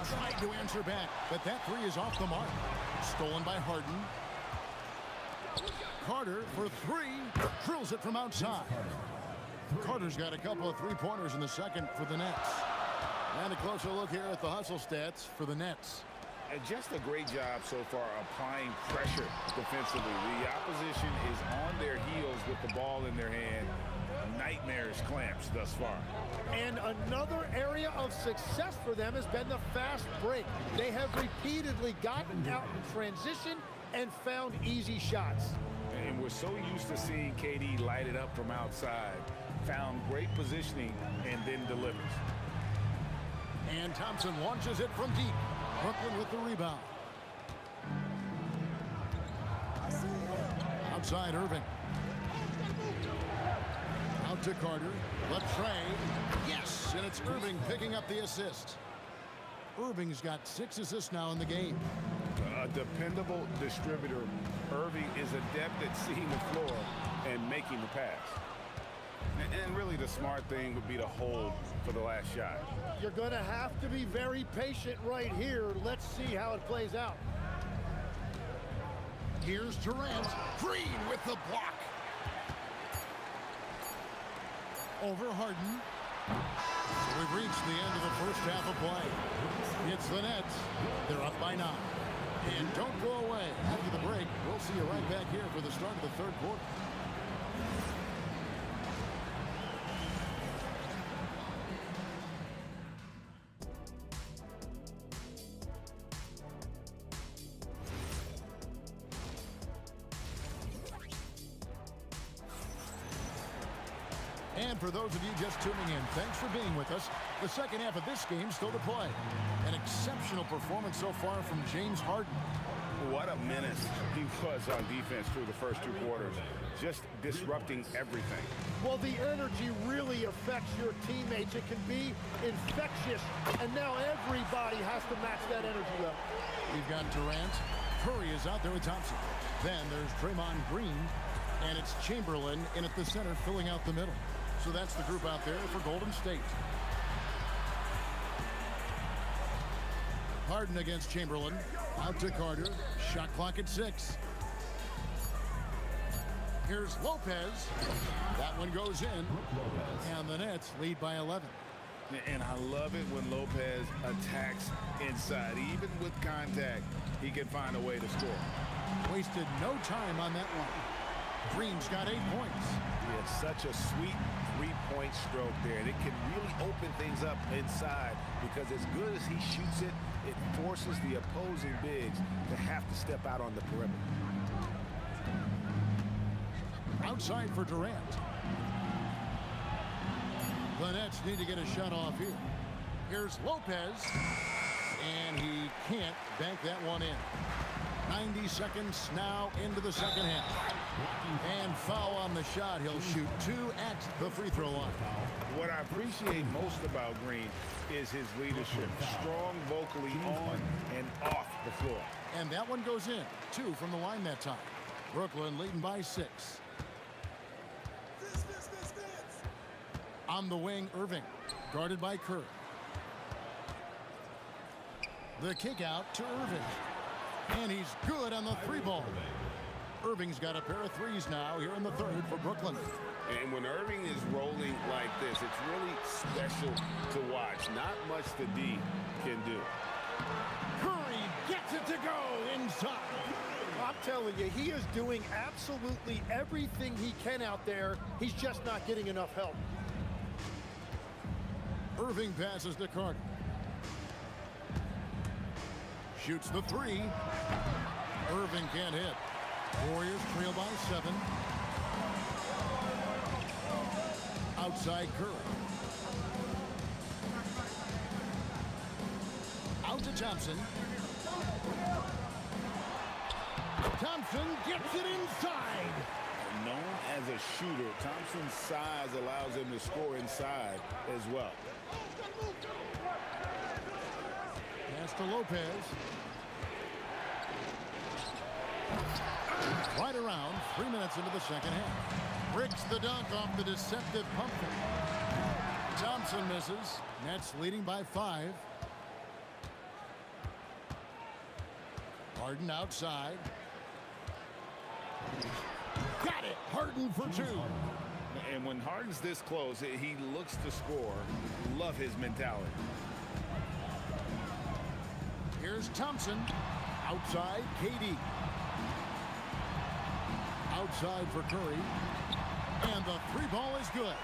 Tried to answer back, but that 3 is off the mark. Stolen by Harden. Carter for 3. Drills it from outside. Carter's got a couple of 3-pointers in the second for the Nets. And a closer look here at the hustle stats for the Nets. Just a great job so far applying pressure defensively. The opposition is on their heels with the ball in their hand. Nightmares clamps thus far. And another area of success for them has been the fast break. They have repeatedly gotten out in transition and found easy shots. And we're so used to seeing KD light it up from outside. Found great positioning and then delivers. And Thompson launches it from deep. Brooklyn with the rebound. Outside Irving. Out to Carter. Left Trey. Yes, and it's Irving picking up the assist. Irving's got 6 assists now in the game. A dependable distributor. Irving is adept at seeing the floor and making the pass. And really the smart thing would be to hold for the last shot. You're going to have to be very patient right here. Let's see how it plays out. Here's Durant. Green with the block. Over Harden. We've reached the end of the first half of play. It's the Nets. They're up by 9. And don't go away. After the break, we'll see you right back here for the start of the third quarter. And for those of you just tuning in, thanks for being with us. The second half of this game still to play. An exceptional performance so far from James Harden. What a menace he was on defense through the first 2 quarters. Just disrupting everything. Well, the energy really affects your teammates. It can be infectious, and now everybody has to match that energy level. We've got Durant. Curry is out there with Thompson. Then there's Draymond Green, and it's Chamberlain in at the center filling out the middle. So that's the group out there for Golden State. Harden against Chamberlain. Out to Carter. Shot clock at 6. Here's Lopez. That one goes in. And the Nets lead by 11. And I love it when Lopez attacks inside. Even with contact, he can find a way to score. Wasted no time on that one. Green's got 8 points. He had such a sweet 3-point stroke there. And it can really open things up inside because as good as he shoots it, it forces the opposing bigs to have to step out on the perimeter. Outside for Durant. The Nets need to get a shot off here. Here's Lopez. And he can't bank that one in. 90 seconds now into the second half. And foul on the shot. He'll shoot 2 at the free throw line. What I appreciate most about Green is his leadership. Strong vocally on and off the floor. And that one goes in. 2 from the line that time. Brooklyn leading by 6. On the wing, Irving. Guarded by Kerr. The kick out to Irving. And he's good on the 3-ball. Irving's got a pair of threes now here in the third for Brooklyn. And when Irving is rolling like this, it's really special to watch. Not much the D can do. Curry gets it to go inside. I'm telling you, he is doing absolutely everything he can out there. He's just not getting enough help. Irving passes to Carter. Shoots the 3. Irving can't hit. Warriors trail by 7. Outside Curry. Out to Thompson. Thompson gets it inside. Known as a shooter, Thompson's size allows him to score inside as well. Pass to Lopez. Right around 3 minutes into the second half. Bricks the dunk off the deceptive pump fake. Thompson misses. Nets leading by 5. Harden outside. Got it. Harden for 2. And when Harden's this close, he looks to score. Love his mentality. Here's Thompson. Outside, KD. Outside for Curry. And the 3-ball is good.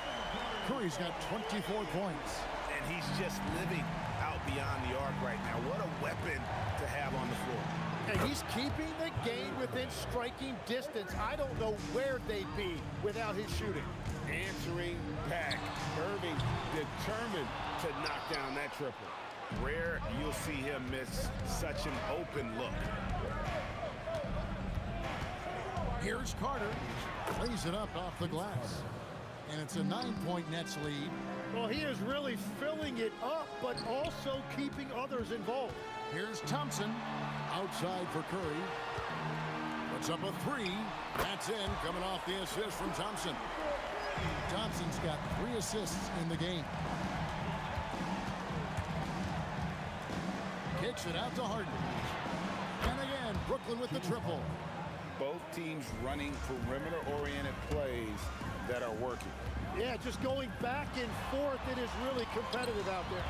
Curry's got 24 points. And he's just living out beyond the arc right now. What a weapon to have on the floor. And he's keeping the game within striking distance. I don't know where they'd be without his shooting. Answering back. Irving determined to knock down that triple. Rare you'll see him miss such an open look. Here's Carter. Lays it up off the glass. And it's a 9-point Nets lead. Well, he is really filling it up, but also keeping others involved. Here's Thompson. Outside for Curry. Puts up a 3. That's in, coming off the assist from Thompson. Thompson's got 3 assists in the game. Kicks it out to Harden. And again, Brooklyn with the triple. Both teams running perimeter-oriented plays that are working. Yeah, just going back and forth. It is really competitive out there.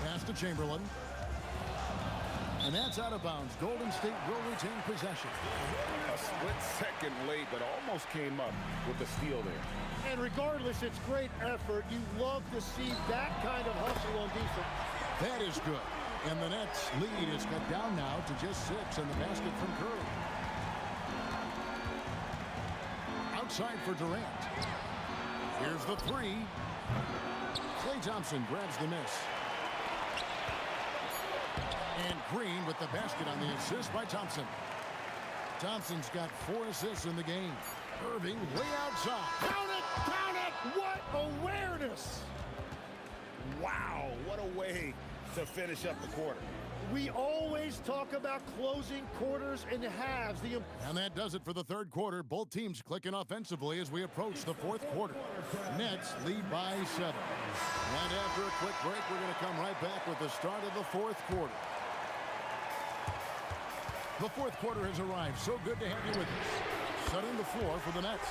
Pass to Chamberlain. And that's out of bounds. Golden State will retain possession. A split second late, but almost came up with the steal there. And regardless, it's great effort. You love to see that kind of hustle on defense. That is good. And the Nets lead is cut down now to just 6 in the basket from Curry. Outside for Durant. Here's the 3. Klay Thompson grabs the miss. And Green with the basket on the assist by Thompson. Thompson's got 4 assists in the game. Irving way outside. Count it! Count it! What awareness! Wow, what a way to finish up the quarter. We always talk about closing quarters and halves. And that does it for the third quarter. Both teams clicking offensively as we approach the fourth quarter. Nets lead by 7. And after a quick break, we're going to come right back with the start of the fourth quarter. The fourth quarter has arrived. So good to have you with us. Setting the floor for the Nets.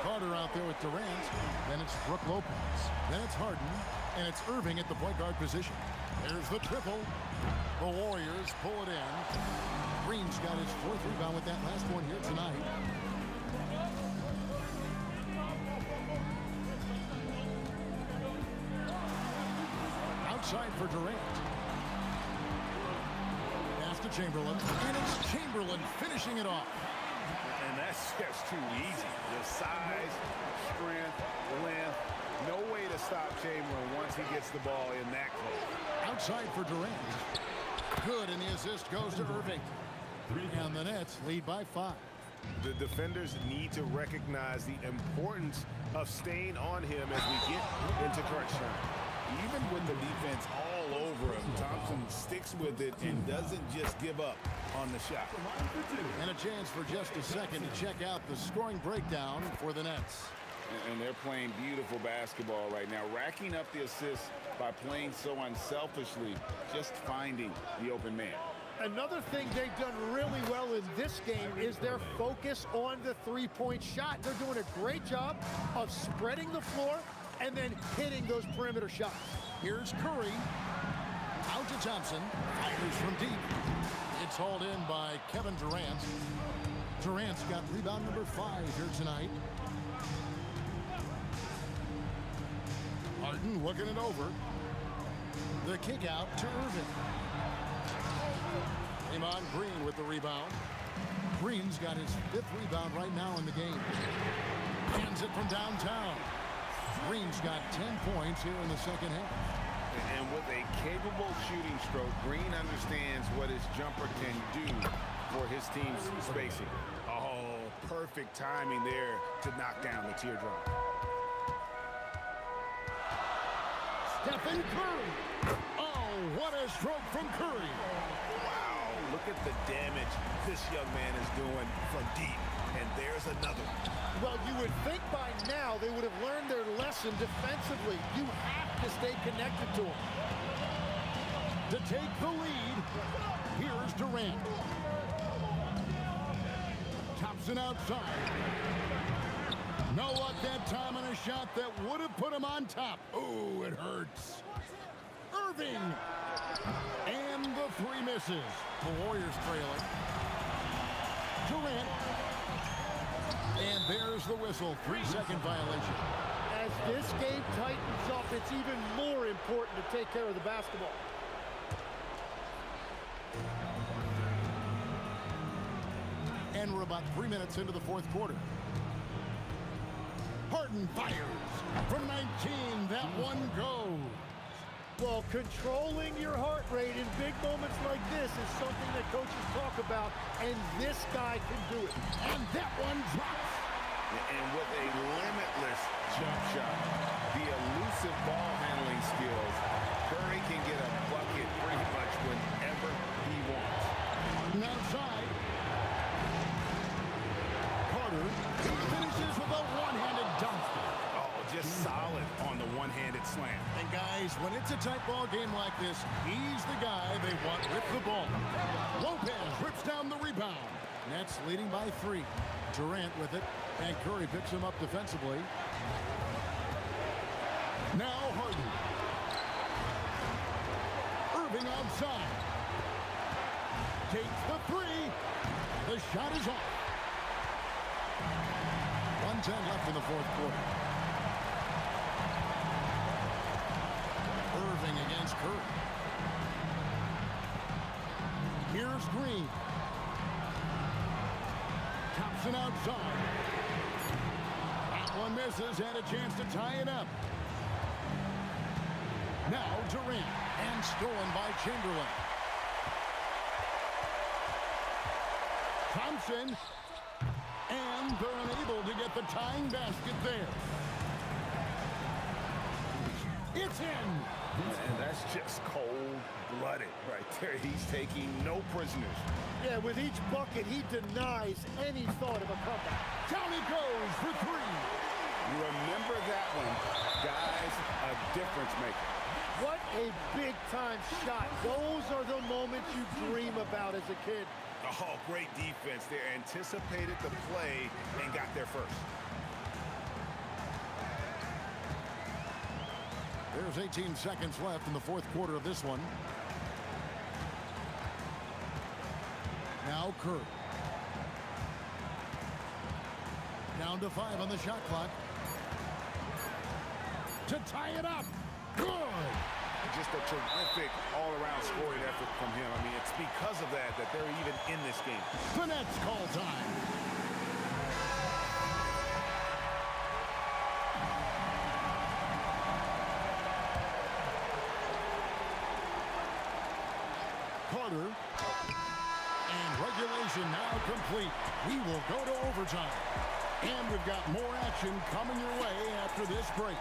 Carter out there with Durant. Then it's Brook Lopez. Then it's Harden. And it's Irving at the point guard position. There's the triple. The Warriors pull it in. Green's got his 4th rebound with that last one here tonight. Outside for Durant. Pass to Chamberlain. And it's Chamberlain finishing it off. And that's just too easy. The size, strength, length. No way to stop Chamberlain once he gets the ball in that close. Outside for Durant. Good, and the assist goes to Irving. And the Nets lead by 5. The defenders need to recognize the importance of staying on him as we get into crunch time. Even with the defense all over him, Thompson sticks with it and doesn't just give up on the shot. And a chance for just a second to check out the scoring breakdown for the Nets. And they're playing beautiful basketball right now, racking up the assists by playing so unselfishly, just finding the open man. Another thing they've done really well in this game is their focus on the three-point shot. They're doing a great job of spreading the floor and then hitting those perimeter shots. Here's Curry. Out to Thompson. Fires from deep. It's hauled in by Kevin Durant. Durant's got rebound number 5 here tonight. Harden looking it over. The kick out to Irving. Draymond Green with the rebound. Green's got his 5th rebound right now in the game. Hands it from downtown. Green's got 10 points here in the second half. And with a capable shooting stroke, Green understands what his jumper can do for his team's spacing. Oh, perfect timing there to knock down the teardrop. Stephen Curry. Oh, what a stroke from Curry. Wow, look at the damage this young man is doing from deep. And there's another. Well, you would think by now they would have learned their lesson defensively. You have to stay connected to him. To take the lead, here's Durant. Thompson outside. No luck that time on a shot that would have put him on top. Oh, it hurts. Irving. And the 3 misses. The Warriors trailing. Durant. And there's the whistle. 3-second violation. As this game tightens up, it's even more important to take care of the basketball. And we're about 3 minutes into the 4th quarter. Harden fires from 19. That one goes. Well, controlling your heart rate in big moments like this is something that coaches talk about, and this guy can do it. And that one drops. And with a limitless jump shot, the elusive ball handling skills, Curry can get a bucket pretty much whenever he wants. Harden outside. Carter finishes with a one-handed dunk. Oh, just solid on the one-handed slam. And guys, when it's a tight ball game like this, he's the guy they want with the ball. Lopez rips down the rebound. Nets leading by 3. Durant with it, and Curry picks him up defensively. Now Harden. Irving outside. Takes the 3. The shot is off. 1:10 left in the 4th quarter. Irving against Curry. Here's Green. Thompson outside. That one misses, and a chance to tie it up. Now Durant, and stolen by Chamberlain. Thompson, and they're unable to get the tying basket there. It's in. And that's just cold-blooded right there. He's taking no prisoners. Yeah, with each bucket, he denies any thought of a comeback. Down he goes for 3. You remember that one, guys, a difference maker. What a big-time shot. Those are the moments you dream about as a kid. Oh, great defense there. Anticipated the play and got there first. There's 18 seconds left in the 4th quarter of this one. Now Curry. Down to 5 on the shot clock. To tie it up. Good. Just a terrific all-around scoring effort from him. I mean, it's because of that they're even in this game. The Nets call time. Carter. And Regulation now complete. We will go to overtime. And we've got more action coming your way after this break.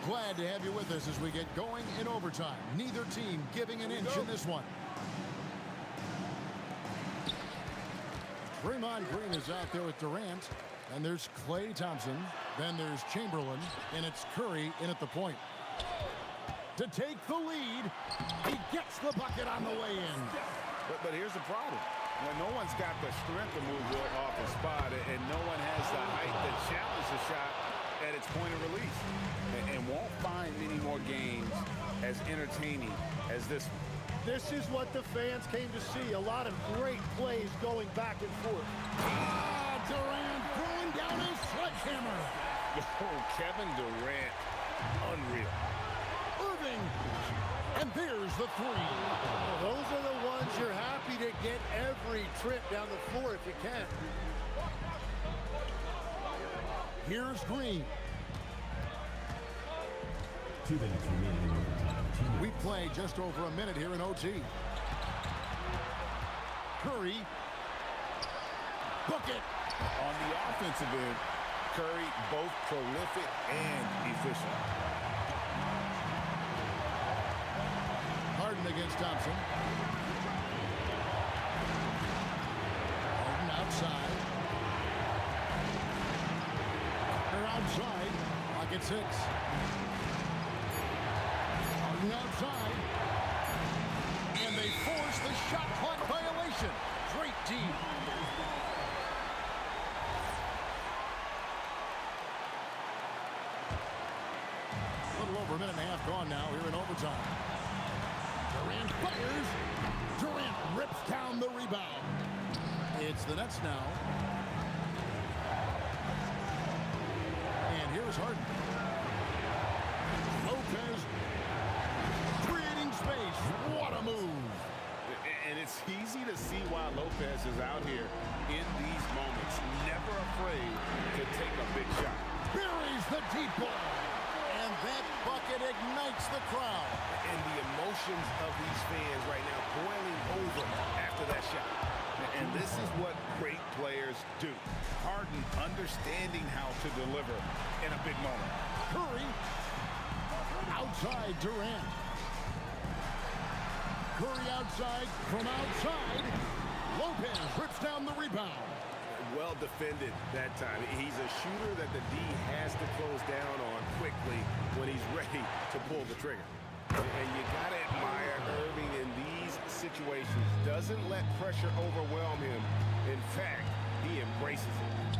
Glad to have you with us as we get going in overtime. Neither team giving an inch in this one. Draymond Green is out there with Durant. And there's Klay Thompson. Then there's Chamberlain. And it's Curry in at the point. To take the lead. He gets the bucket on the way in. But here's the problem. When no one's got the strength to move off the spot and no one has the height to challenge the shot at its point of release. And won't find many more games as entertaining as this one. This is what the fans came to see. A lot of great plays going back and forth. Durant throwing down his sledgehammer. Oh, Kevin Durant, unreal. Irving, and there's the three. Well, those are the ones you're happy to get every trip down the floor if you can. Here's Green. 2 minutes remaining in overtime. We play just over a minute here in OT. Curry. Bucket. On the offensive end, Curry both prolific and efficient. Harden against Thompson. Harden outside. They're outside. Pocket 6. Harden outside. And they force the shot clock violation. Great team. A little over a minute and a half gone now here in overtime. Durant fires. Durant rips down the rebound. It's the Nets now. And here's Harden. Lopez creating space. What a move. And it's easy to see why Lopez is out here in these moments. Never afraid to take a big shot. Buries the deep ball. And that bucket ignites the crowd. And the emotions of these fans right now boiling over after that shot. And this is what great players do. Harden understanding how to deliver in a big moment. Curry outside Durant. Curry outside from outside. Lopez rips down the rebound. Well defended that time. He's a shooter that the D has to close down on quickly when he's ready to pull the trigger. And you got to admire Irving in these situations. Doesn't let pressure overwhelm him. In fact, he embraces it.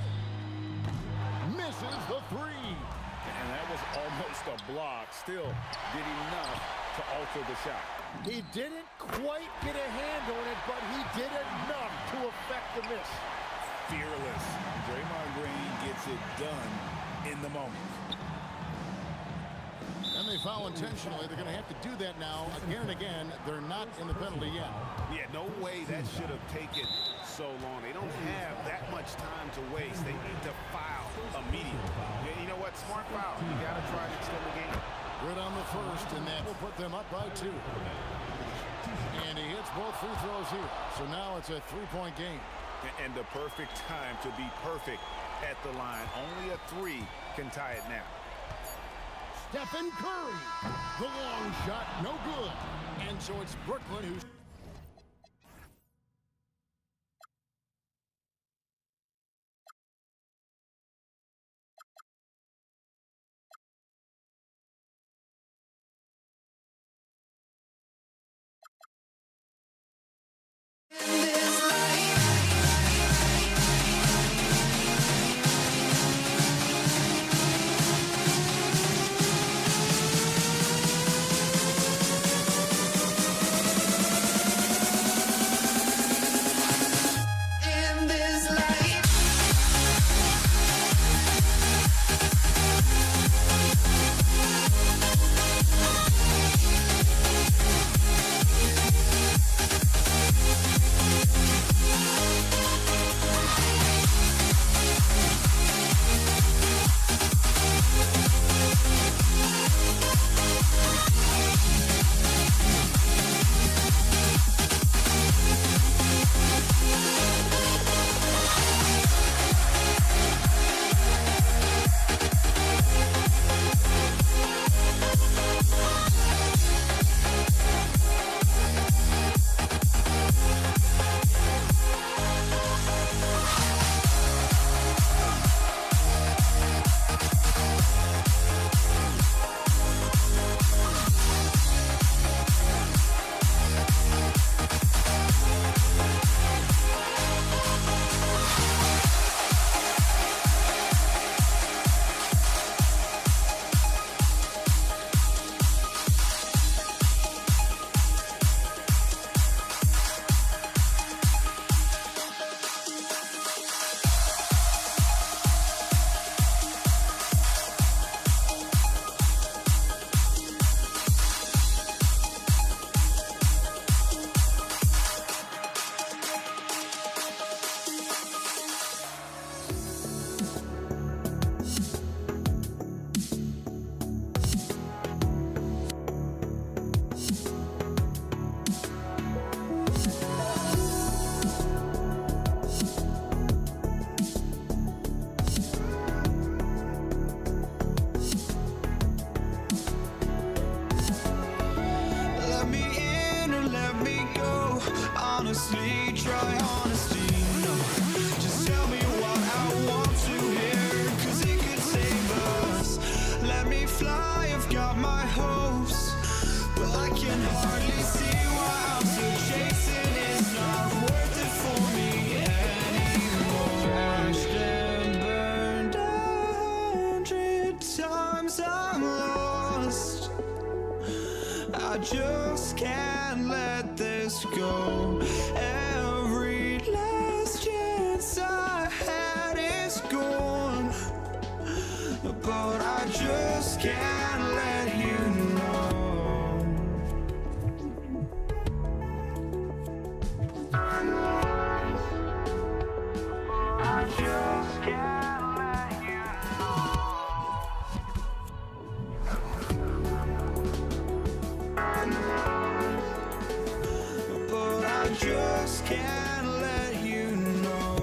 Misses the three. And that was almost a block. Still did enough to alter the shot. He didn't quite get a hand on it, but he did enough to affect the miss. Fearless. Draymond Green gets it done in the moment. And they foul intentionally. They're going to have to do that now again and again. They're not in the penalty yet. Yeah, no way that should have taken so long. They don't have that much time to waste. They need to foul immediately. Yeah, you know what? Smart foul. You got to try to extend the game. Good on the first, and that will put them up by 2. And he hits both free throws here. So now it's a 3-point game. And the perfect time to be perfect at the line. Only a 3 can tie it now. Stephen Curry. The long shot, no good. And so it's Brooklyn who's... my hopes. Well, I can hardly see why I'm still chasing. It's not worth it for me anymore. Crashed and burned 100 times, I'm lost. I just can't let this go. Every last chance I had is gone, but I just can't let you know. I just can't let you know. But I just can't let you know.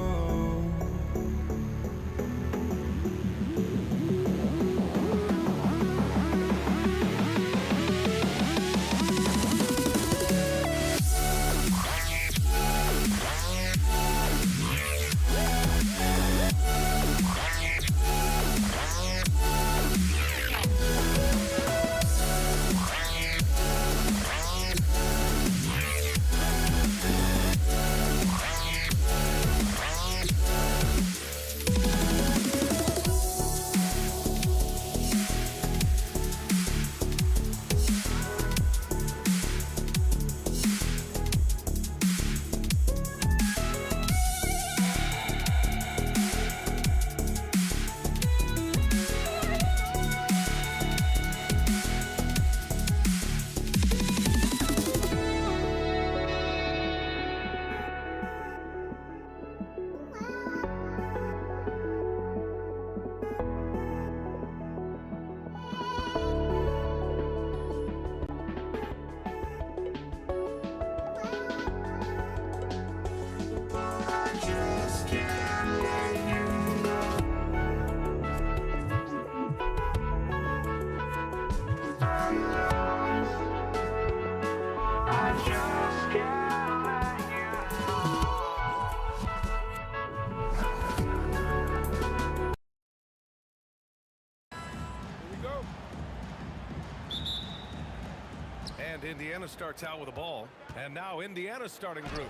And Indiana starts out with a ball. And now Indiana's starting group.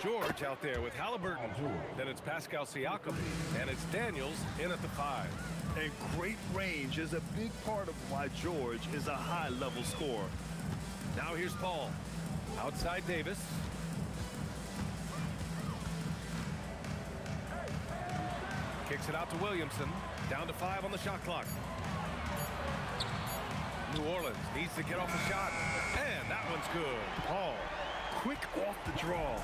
George out there with Halliburton. Then it's Pascal Siakam. And it's Daniels in at the 5. And great range is a big part of why George is a high-level scorer. Now here's Paul. Outside Davis. Kicks it out to Williamson. Down to 5 on the shot clock. New Orleans needs to get off the shot. And that one's good. Paul. Quick off the draw.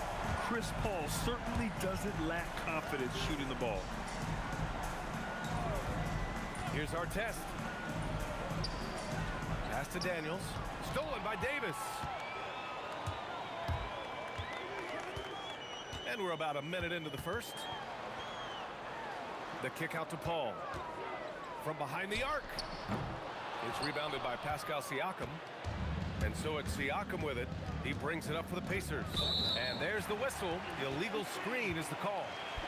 Chris Paul certainly doesn't lack confidence shooting the ball. Here's our test. Pass to Daniels. Stolen by Davis. And we're about a minute into the first. The kick out to Paul. From behind the arc. It's rebounded by Pascal Siakam. And so it's Siakam with it. He brings it up for the Pacers. And there's the whistle. The illegal screen is the call.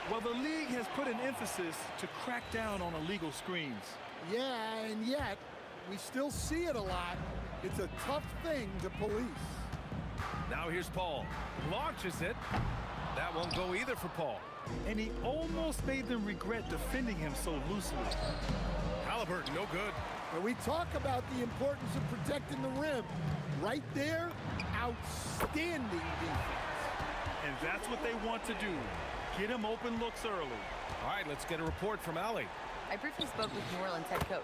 Well, the league has put an emphasis to crack down on illegal screens. Yeah, and yet we still see it a lot. It's a tough thing to police. Now here's Paul. Launches it. That won't go either for Paul. And he almost made them regret defending him so loosely. Halliburton, no good. And we talk about the importance of protecting the rim. Right there, outstanding defense. And that's what they want to do. Get him open looks early. All right, let's get a report from Allie. I briefly spoke with New Orleans head coach.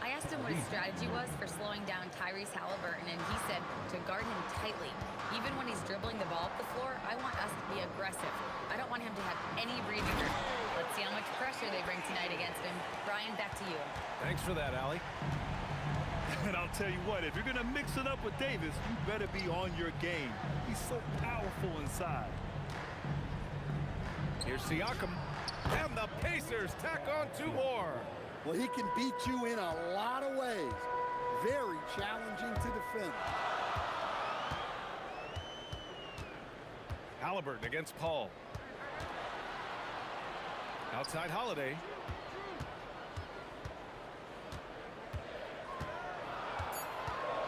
I asked him what his strategy was for slowing down Tyrese Halliburton, and he said to guard him tightly. Even when he's dribbling the ball up the floor, I want us to be aggressive. I don't want him to have any breathing room. Let's see how much pressure they bring tonight against him. Brian, back to you. Thanks for that, Allie. And I'll tell you what, if you're going to mix it up with Davis, you better be on your game. He's so powerful inside. Here's Siakam. And the Pacers tack on 2 more. Well, he can beat you in a lot of ways. Very challenging to defend. Halliburton against Paul. Outside Holiday.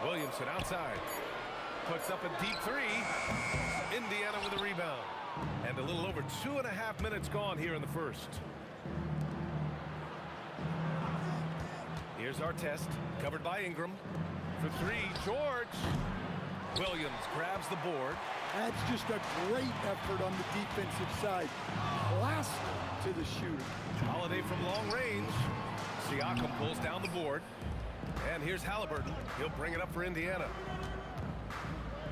Williamson outside. Puts up a deep three. Indiana with a rebound. And a little over 2.5 minutes gone here in the first. Here's our test, covered by Ingram. For three, George. Williams grabs the board. That's just a great effort on the defensive side. Last to the shooter. Holiday from long range. Siakam pulls down the board. And here's Halliburton. He'll bring it up for Indiana.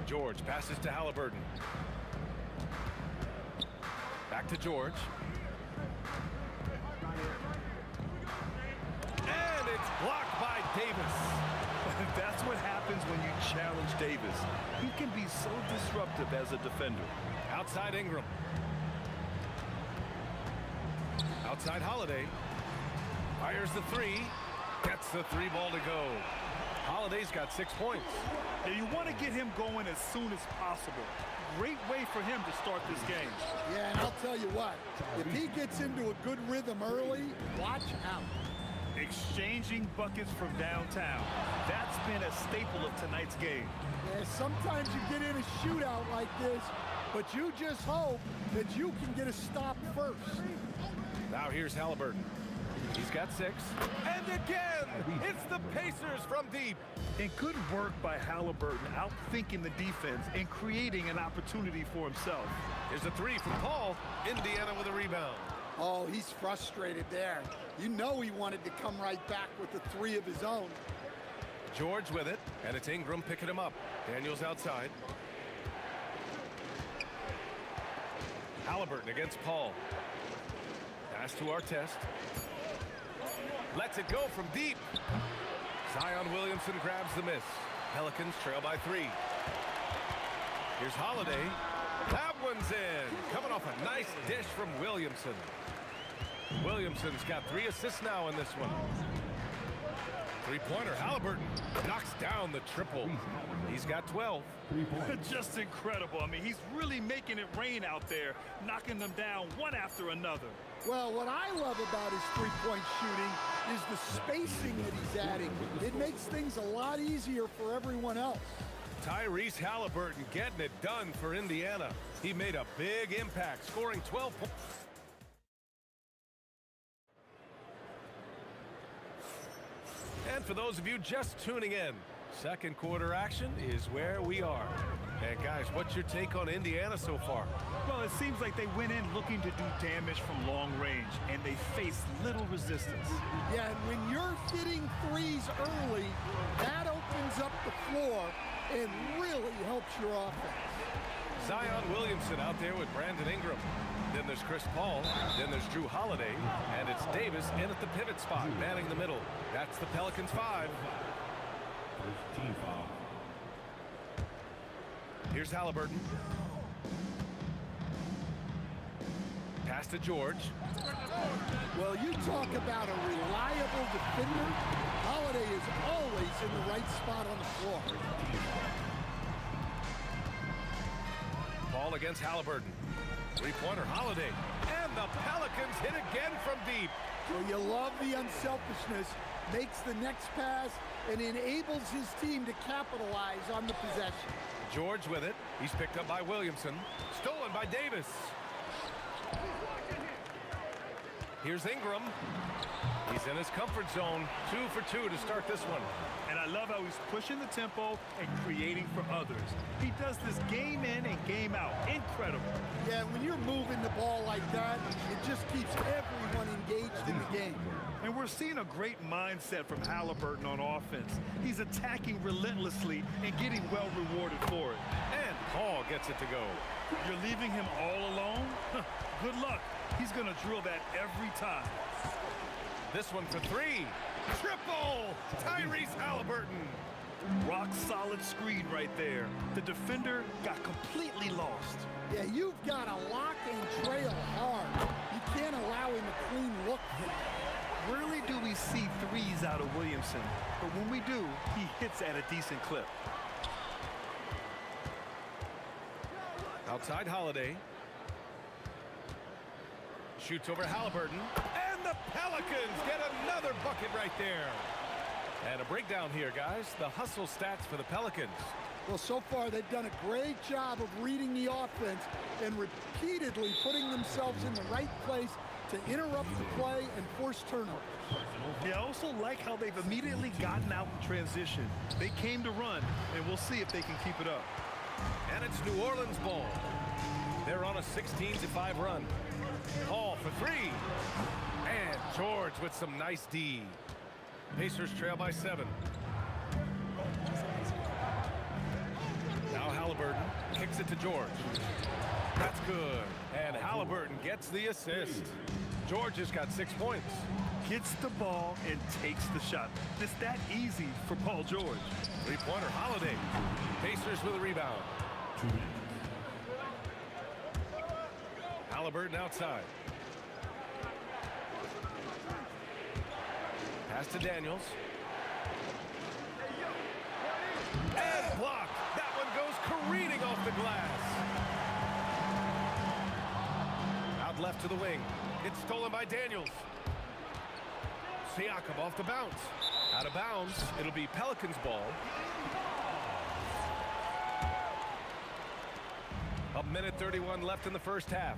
George passes to Halliburton. Back to George. And it's blocked by Davis. That's what happens when you challenge Davis. He can be so disruptive as a defender. Outside Ingram. Outside Holiday. Fires the three. Gets the three ball to go. Holiday's got 6 points. Now you want to get him going as soon as possible. Great way for him to start this game. Yeah, and I'll tell you what, if he gets into a good rhythm early, watch out. Exchanging buckets from downtown. That's been a staple of tonight's game. Yeah, sometimes you get in a shootout like this, but you just hope that you can get a stop first. Now here's Halliburton. He's got 6. And again, it's the Pacers from deep. And good work by Halliburton, outthinking the defense and creating an opportunity for himself. Here's a three from Paul. Indiana with a rebound. Oh, he's frustrated there. You know he wanted to come right back with the three of his own. George with it, and it's Ingram picking him up. Daniels outside. Halliburton against Paul. Pass to Artest. Lets it go from deep. Zion Williamson grabs the miss. Pelicans trail by 3. Here's Holiday. That one's in. Coming off a nice dish from Williamson. Williamson's got 3 assists now in this one. Three-pointer. Halliburton knocks down the triple. He's got 12. Just incredible. I mean, he's really making it rain out there, knocking them down one after another. Well, what I love about his three-point shooting is the spacing that he's adding. It makes things a lot easier for everyone else. Tyrese Halliburton getting it done for Indiana. He made a big impact, scoring 12 points. And for those of you just tuning in, second quarter action is where we are. And guys, what's your take on Indiana so far? Well, it seems like they went in looking to do damage from long range, and they faced little resistance. Yeah, and when you're hitting threes early, that opens up the floor and really helps your offense. Zion Williamson out there with Brandon Ingram. Then there's Chris Paul. Then there's Drew Holiday. And it's Davis in at the pivot spot, manning the middle. That's the Pelicans 5. Team foul. Here's Halliburton. Pass to George. Well, you talk about a reliable defender. Holiday is always in the right spot on the floor. Paul against Halliburton. Three-pointer Holiday. And the Pelicans hit again from deep. Well, you love the unselfishness. Makes the next pass and enables his team to capitalize on the possession. George with it. He's picked up by Williamson. Stolen by Davis. Here's Ingram. He's in his comfort zone. 2 for 2 to start this one. And I love how he's pushing the tempo and creating for others. He does this game in and game out. Incredible. Yeah, when you're moving the ball like that, it just keeps everyone engaged in the game. And we're seeing a great mindset from Halliburton on offense. He's attacking relentlessly and getting well rewarded for it. And Paul gets it to go. You're leaving him all alone? Good luck. He's going to drill that every time. This one for 3. Triple! Tyrese Halliburton. Rock solid screen right there. The defender got completely lost. Yeah, you've got to lock and trail hard. You can't allow him a clean look. Rarely do we see threes out of Williamson, but when we do, he hits at a decent clip. Outside Holiday. Shoots over Halliburton. And the Pelicans get another bucket right there. And a breakdown here, guys. The hustle stats for the Pelicans. Well, so far they've done a great job of reading the offense and repeatedly putting themselves in the right place to interrupt the play and force turnovers. Yeah, I also like how they've immediately gotten out in transition. They came to run, and we'll see if they can keep it up. And it's New Orleans ball. They're on a 16-5 run. Paul for three. And George with some nice D. Pacers trail by 7. Now Halliburton kicks it to George. That's good. And Halliburton gets the assist. George has got 6 points. Gets the ball and takes the shot. It's that easy for Paul George. Three-pointer Holiday. Pacers with a rebound. Halliburton outside. Pass to Daniels. And blocked. That one goes careening off the glass. Out left to the wing. It's stolen by Daniels. Siakam off the bounce. Out of bounds. It'll be Pelicans ball. A minute 31 left in the first half.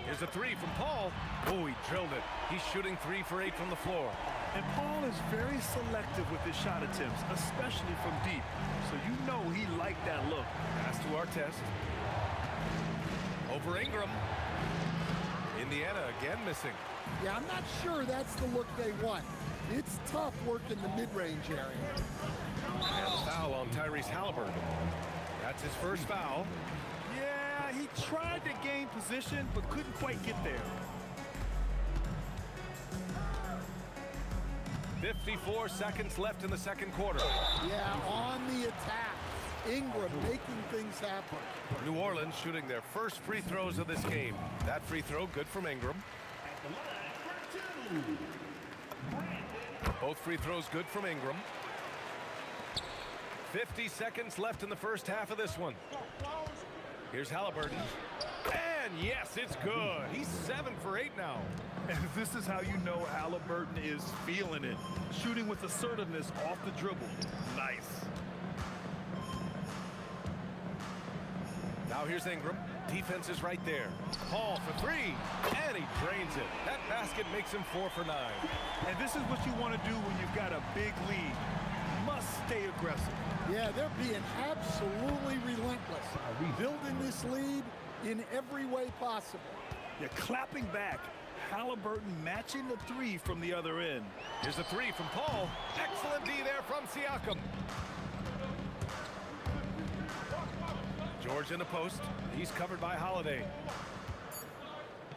Here's a three from Paul. Oh, he drilled it. He's shooting 3 for 8 from the floor. And Paul is very selective with his shot attempts, especially from deep. So you know he liked that look. Pass to Artest. Over Ingram. Indiana again missing. Yeah, I'm not sure that's the look they want. It's tough work in the mid-range area. And a foul on Tyrese Halliburton. That's his first foul. Yeah, he tried to gain position, but couldn't quite get there. 54 seconds left in the second quarter. Yeah, on the attack. Ingram making things happen. New Orleans shooting their first free throws of this game. That free throw good from Ingram. Both free throws good from Ingram. 50 seconds left in the first half of this one. Here's Halliburton. And yes, it's good. He's 7 for 8 now. And this is how you know Halliburton is feeling it. Shooting with assertiveness off the dribble. Nice. Now here's Ingram. Defense is right there. Paul for 3. And he drains it. That basket makes him 4 for 9. And this is what you want to do when you've got a big lead. Must stay aggressive. Yeah, they're being absolutely relentless. Building this lead in every way possible. You're clapping back. Halliburton matching the 3 from the other end. Here's a 3 from Paul. Excellent D there from Siakam. George in the post. He's covered by Holiday.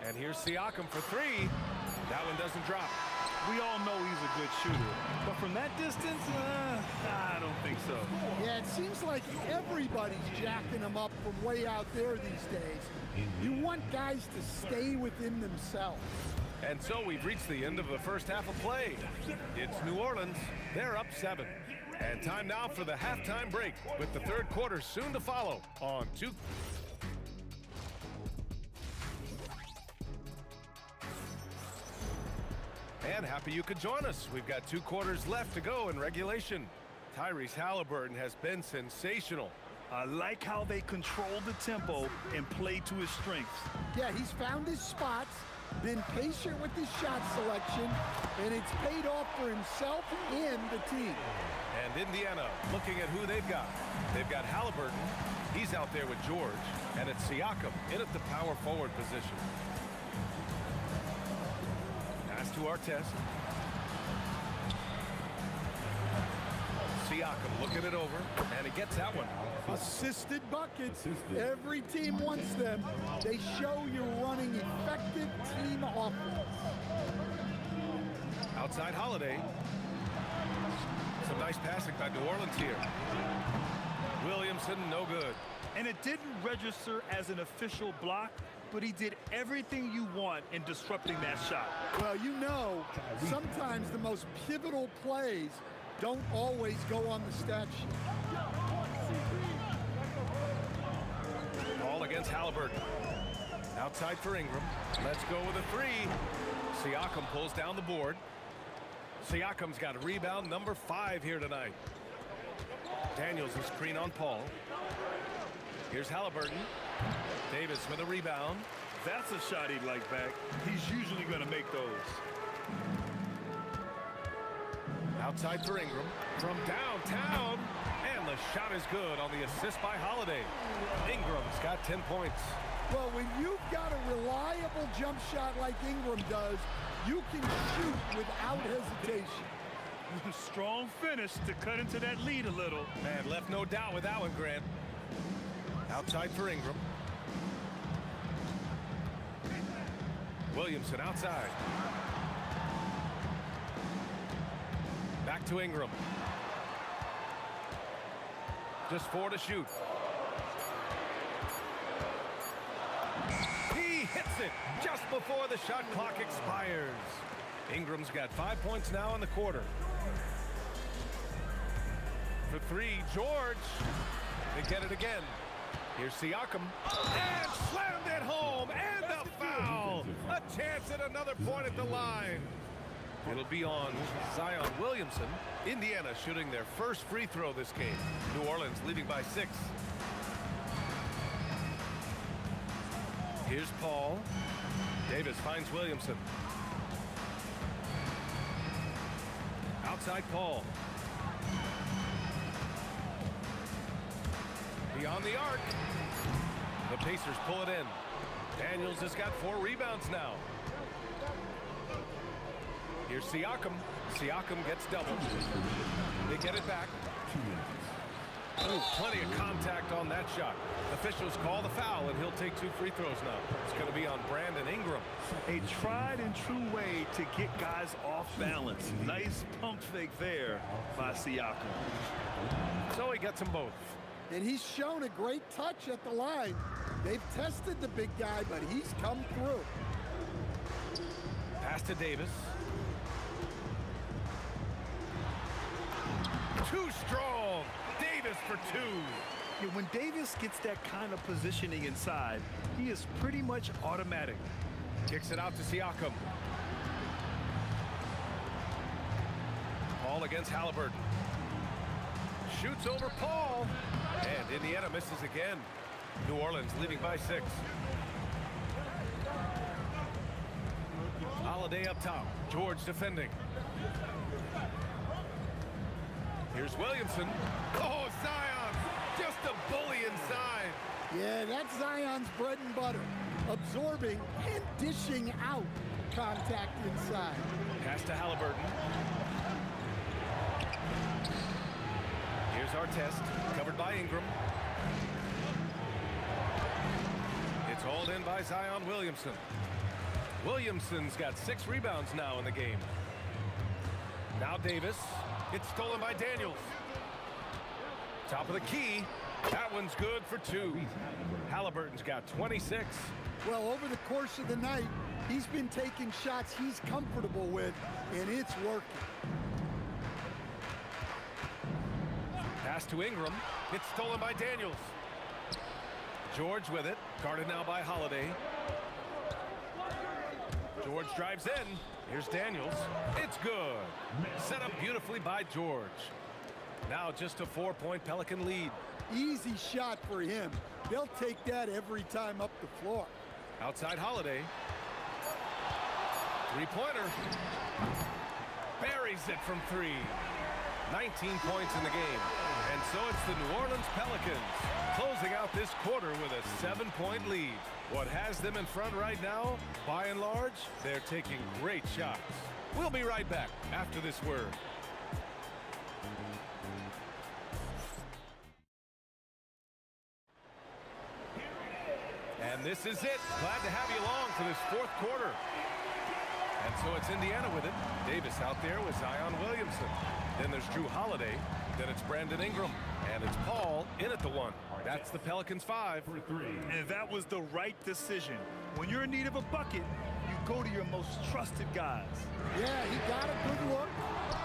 And here's Siakam for 3. That one doesn't drop. We all know he's a good shooter. But from that distance, I don't think so. Yeah, it seems like everybody's jacking him up from way out there these days. You want guys to stay within themselves. And so we've reached the end of the first half of play. It's New Orleans. They're up 7. And time now for the halftime break, with the third quarter soon to follow on 2. And happy you could join us. We've got 2 quarters left to go in regulation. Tyrese Halliburton has been sensational. I like how they control the tempo and play to his strengths. Yeah, he's found his spots, been patient with his shot selection, and it's paid off for himself and the team. And Indiana looking at who they've got. They've got Halliburton. He's out there with George. And it's Siakam in at the power forward position. Pass to Artest. Siakam looking it over, and he gets that one. Assisted buckets. Every team wants them. They show you're running effective team offense. Outside Holiday. Some nice passing by New Orleans here. Williamson, no good. And it didn't register as an official block, but he did everything you want in disrupting that shot. Well, you know, sometimes the most pivotal plays don't always go on the stat sheet. Ball against Halliburton. Outside for Ingram. Let's go with a 3. Siakam pulls down the board. Siakam's got rebound number 5 here tonight. Daniels a screen on Paul. Here's Halliburton. Davis with a rebound. That's a shot he'd like back. He's usually going to make those. Outside for Ingram. From downtown. And the shot is good on the assist by Holiday. Ingram's got 10 points. Well, when you've got a reliable jump shot like Ingram does, you can shoot without hesitation. Strong finish to cut into that lead a little. And left no doubt with that one, Grant. Outside for Ingram. Williamson outside. Back to Ingram. Just 4 to shoot. He hits it just before the shot clock expires. Ingram's got 5 points now in the quarter. For 3, George. They get it again. Here's Siakam. And slammed it home. And the foul. A chance at another point at the line. It'll be on Zion Williamson. Indiana shooting their first free throw this game. New Orleans leading by 6. Here's Paul. Davis finds Williamson. Outside Paul. Beyond the arc. The Pacers pull it in. Daniels has got 4 rebounds now. Here's Siakam. Siakam gets doubled. They get it back. Ooh, plenty of contact on that shot. Officials call the foul, and he'll take 2 free throws now. It's going to be on Brandon Ingram. A tried and true way to get guys off balance. Nice pump fake there by Siakam. So he gets them both. And he's shown a great touch at the line. They've tested the big guy, but he's come through. Pass to Davis. Too strong. Davis for 2. Yeah, when Davis gets that kind of positioning inside, he is pretty much automatic. Kicks it out to Siakam. Paul against Halliburton. Shoots over Paul. And Indiana misses again. New Orleans leading by 6. Holiday up top. George defending. Here's Williamson. Oh, Zion! Just a bully inside. Yeah, that's Zion's bread and butter. Absorbing and dishing out contact inside. Pass to Halliburton. Here's Artest, covered by Ingram. It's hauled in by Zion Williamson. Williamson's got 6 rebounds now in the game. Now Davis. It's stolen by Daniels. Top of the key. That one's good for 2. Halliburton's got 26. Well, over the course of the night, he's been taking shots he's comfortable with, and it's working. Pass to Ingram. It's stolen by Daniels. George with it. Guarded now by Holiday. George drives in. Here's Daniels. It's good. Set up beautifully by George. Now just a 4-point Pelican lead. Easy shot for him. They'll take that every time up the floor. Outside Holiday. 3-pointer. Buries it from 3. 19 points in the game. And so it's the New Orleans Pelicans closing out this quarter with a 7-point lead. What has them in front right now, by and large, they're taking great shots. We'll be right back after this word. And this is it. Glad to have you along for this 4th quarter. And so it's Indiana with it. Davis out there with Zion Williamson. Then there's Drew Holiday. Then it's Brandon Ingram. And it's Paul in at the 1. That's the Pelicans 5. And that was the right decision. When you're in need of a bucket, you go to your most trusted guys. Yeah, he got a good look,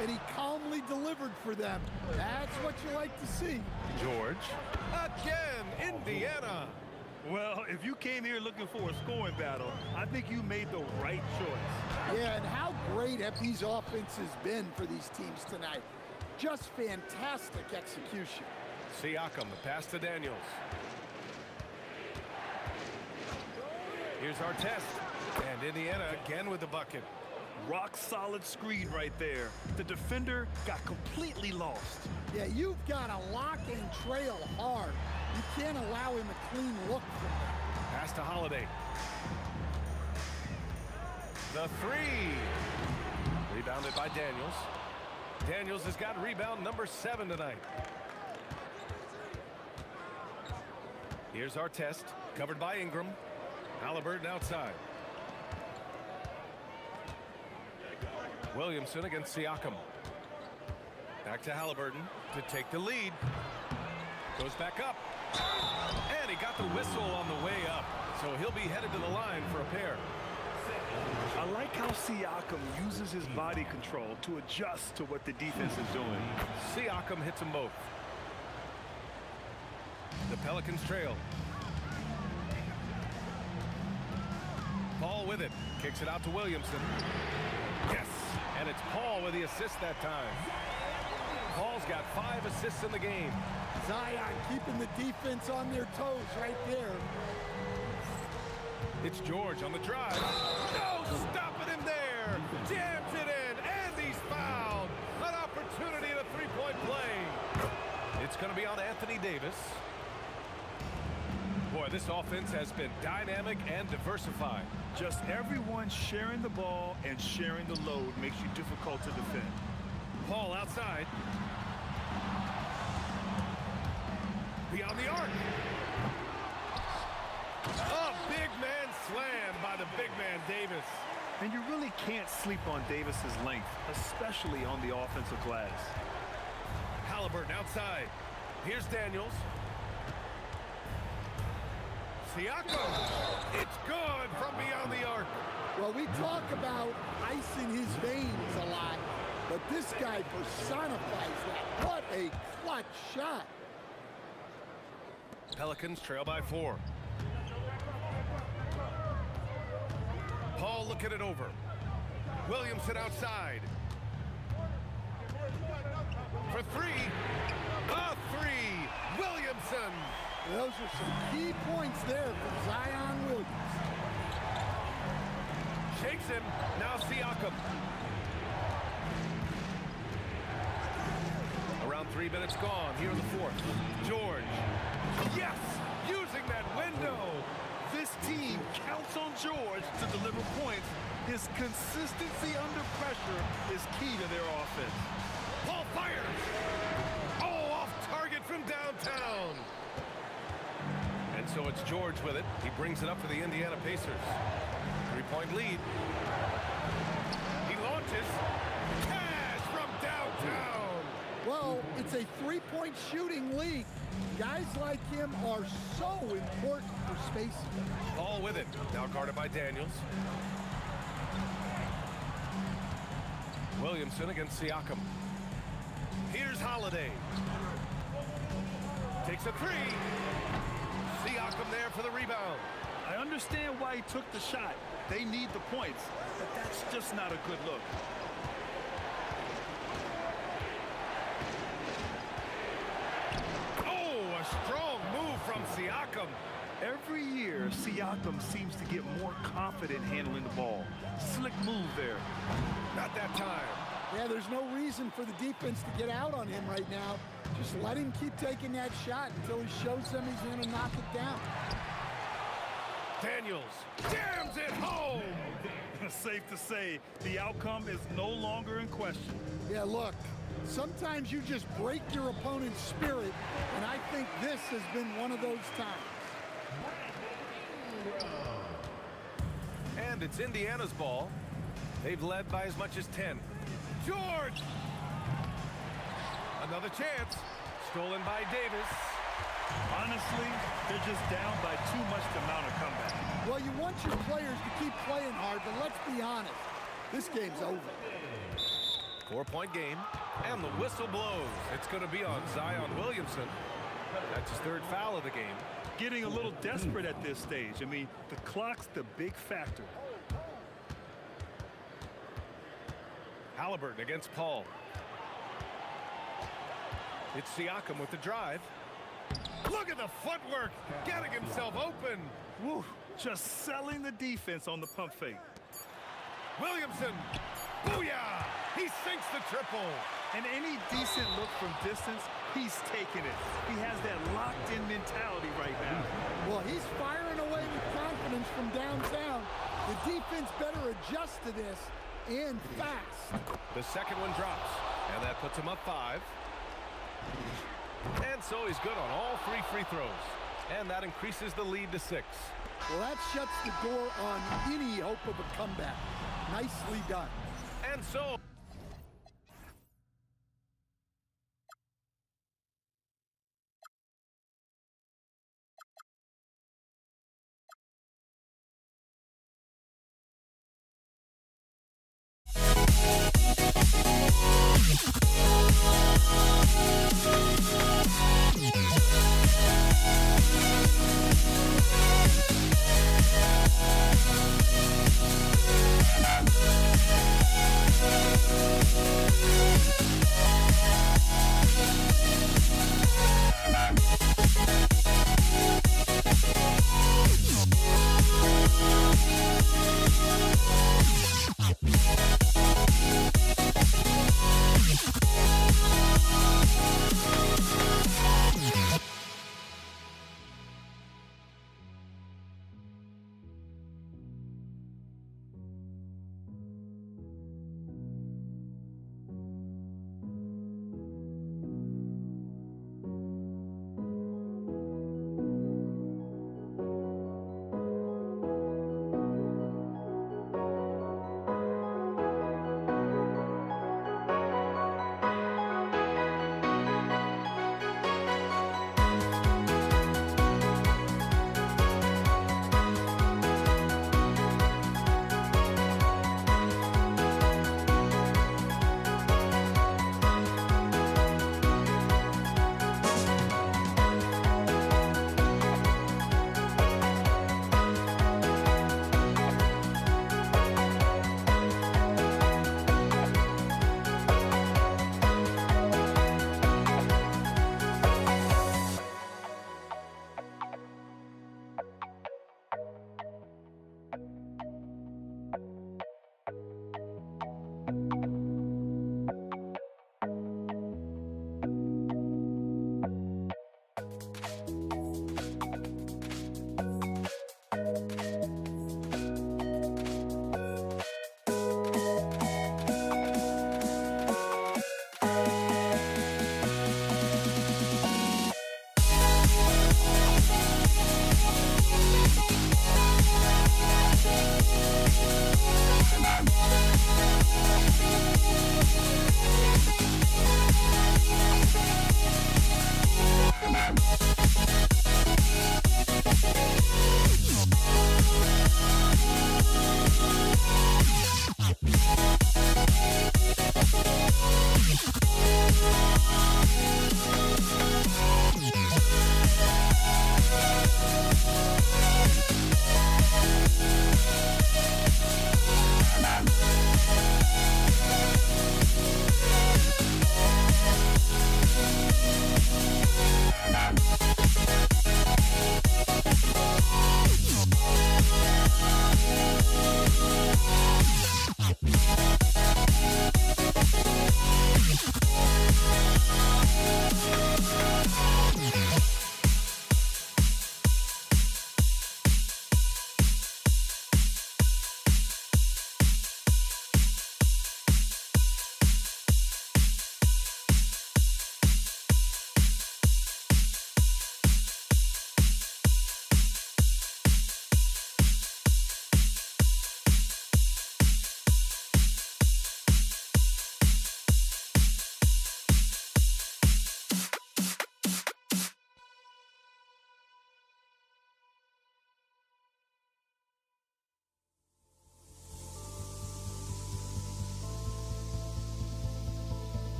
and he calmly delivered for them. That's what you like to see. George. Again, Indiana. Well, if you came here looking for a scoring battle, I think you made the right choice. Yeah, and how great have these offenses been for these teams tonight. Just fantastic execution. Siakam, the pass to Daniels. Here's our test. And Indiana again with the bucket. Rock solid screen right there. The defender got completely lost. Yeah, you've got to lock and trail hard. You can't allow him a clean look from there. Pass to Holiday. The three. Rebounded by Daniels. Daniels has got rebound number 7 tonight. Here's our test. Covered by Ingram. Halliburton outside. Williamson against Siakam. Back to Halliburton to take the lead. Goes back up. And he got the whistle on the way up. So he'll be headed to the line for a pair. I like how Siakam uses his body control to adjust to what the defense is doing. Siakam hits them both. The Pelicans trail. Paul with it. Kicks it out to Williamson. Yes. And it's Paul with the assist that time. Paul's got 5 assists in the game. Zion keeping the defense on their toes right there. It's George on the drive. No, stopping him there. Jams it in, and he's fouled. An opportunity in a three-point play. It's going to be on Anthony Davis. Boy, this offense has been dynamic and diversified. Just everyone sharing the ball and sharing the load makes you difficult to defend. Paul outside. Beyond the arc. A big man slam by the big man Davis. And you really can't sleep on Davis's length, especially on the offensive glass. Halliburton outside. Here's Daniels. Siakam. It's good from beyond the arc. Well, we talk about ice in his veins a lot, but this guy personifies that. What a clutch shot. Pelicans trail by 4. Paul looking it over. Williamson outside. For 3. A 3. Williamson. Those are some key points there for Zion Williams. Shakes him. Now Siakam. Around 3 minutes gone here in the 4th. George. Yes! Using that window. This team counts on George to deliver points. His consistency under pressure is key to their offense. Paul fires. Oh, off target from downtown. And so it's George with it. He brings it up for the Indiana Pacers. 3-point lead. He launches. Cash from downtown. Well, it's a 3-point shooting league. Guys like him are so important for spacing. Paul with it. Now guarded by Daniels. Williamson against Siakam. Here's Holiday. Takes a 3. Siakam there for the rebound. I understand why he took the shot. They need the points, but that's just not a good look. Oh, a strong move from Siakam. Every year, Siakam seems to get more confident handling the ball. Slick move there. Not that time. Yeah, there's no reason for the defense to get out on him right now. Just let him keep taking that shot until he shows them he's going to knock it down. Daniels jams it home. Safe to say, the outcome is no longer in question. Yeah, look, sometimes you just break your opponent's spirit, and I think this has been one of those times. And it's Indiana's ball. They've led by as much as 10. George! Another chance. Stolen by Davis. Honestly, they're just down by too much to mount a comeback. Well, you want your players to keep playing hard, but let's be honest. This game's over. 4-point game, and the whistle blows. It's going to be on Zion Williamson. That's his third foul of the game. Getting a little desperate at this stage. I mean, the clock's the big factor. Halliburton against Paul. It's Siakam with the drive. Look at the footwork, getting himself open. Woo, just selling the defense on the pump fake. Williamson, booyah! He sinks the triple. And any decent look from distance, he's taking it. He has that locked-in mentality right now. Well, he's firing away with confidence from downtown. The defense better adjust to this, and fast. The second one drops, and that puts him up 5. And so he's good on all 3 free throws. And that increases the lead to 6. Well, that shuts the door on any hope of a comeback. Nicely done. And so...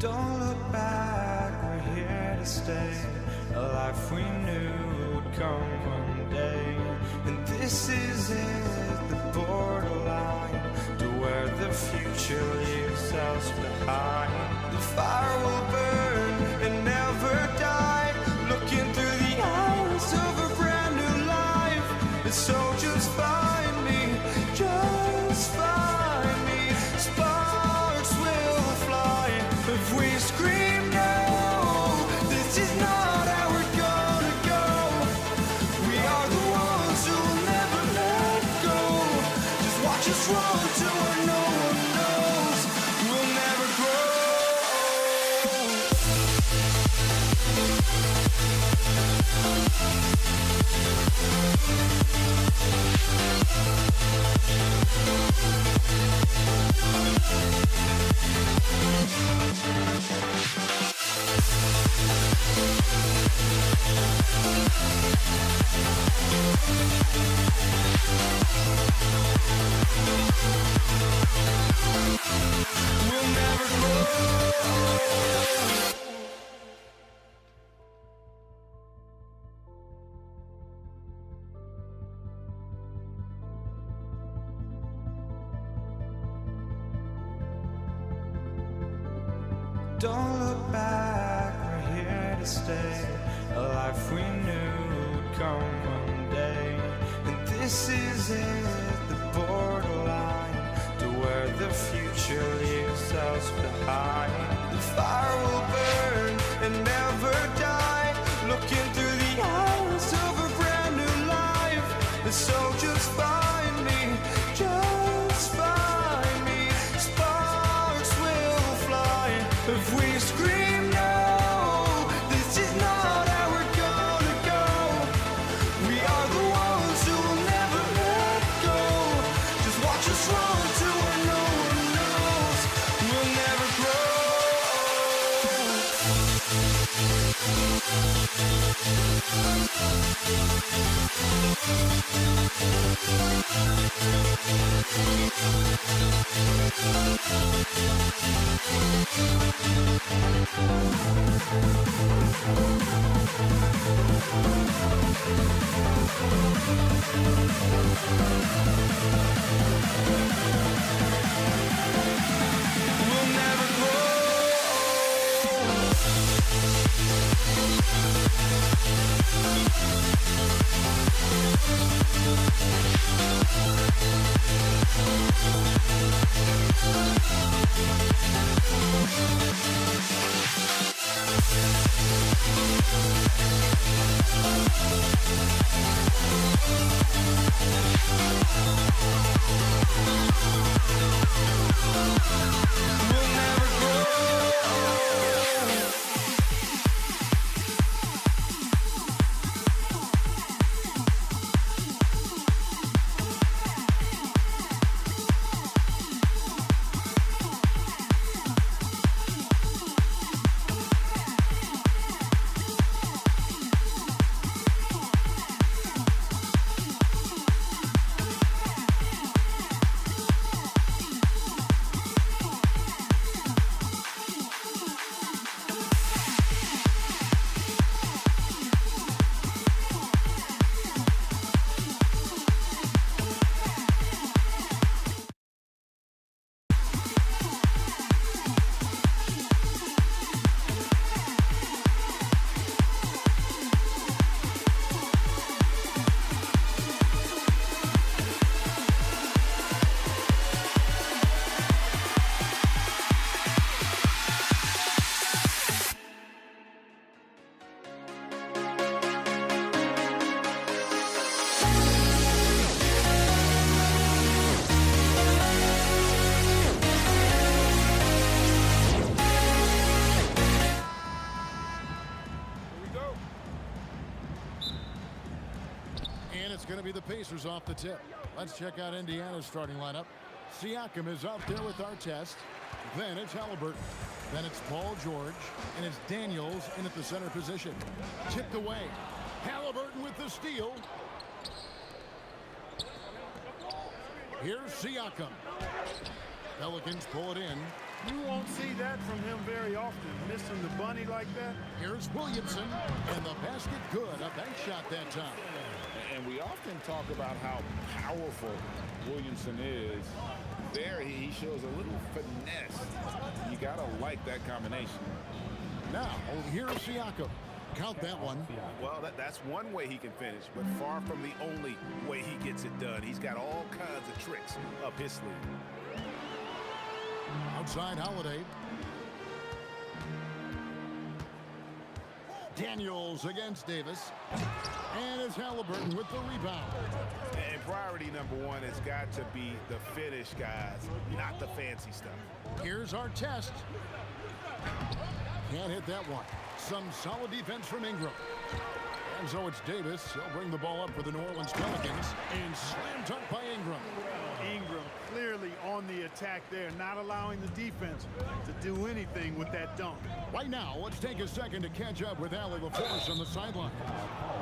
Don't look back, we're here to stay. A life we knew would come one day. And this is it, the borderline, to where the future leaves us behind. The fire will burn and never die, looking through the eyes of a brand new life. And so just find me, just find me. Sparks will fly if we scream no. This is not how we're gonna go. We are the ones who will never let go. Just watch us run to where no one knows. We'll never grow. We'll never grow. Don't look back, we're here to stay. A life we knew would come one day. And this is it, the borderline, to where the future leaves us behind. The fire will burn and never die, looking through the eyes of a brand new life. And so just find me, just find me. Sparks will fly if we scream no. This is not how we're gonna go. We are the ones who will never let go. Just watch us run to where no one knows. We'll never grow. We'll never grow. We'll never grow. And it's going to be the Pacers off the tip. Let's check out Indiana's starting lineup. Siakam is out there with Artest. Then it's Halliburton. Then it's Paul George. And it's Daniels in at the center position. Tipped away. Halliburton with the steal. Here's Siakam. Pelicans pull it in. You won't see that from him very often, missing the bunny like that. Here's Williamson, and the basket good. A bank shot that time. And we often talk about how powerful Williamson is. There, he shows a little finesse. You got to like that combination. Now, here's Siakam. Count that one. Well, that's one way he can finish, but far from the only way he gets it done. He's got all kinds of tricks up his sleeve. Outside Holiday. Daniels against Davis. And it's Halliburton with the rebound. And priority number one has got to be the finish, guys, not the fancy stuff. Here's our test. Can't hit that one. Some solid defense from Ingram. And so it's Davis. He'll bring the ball up for the New Orleans Pelicans. And slam dunk by Ingram. Ingram clearly on the attack there, not allowing the defense to do anything with that dunk. Right now, let's take a second to catch up with Allie LaForce on the sideline.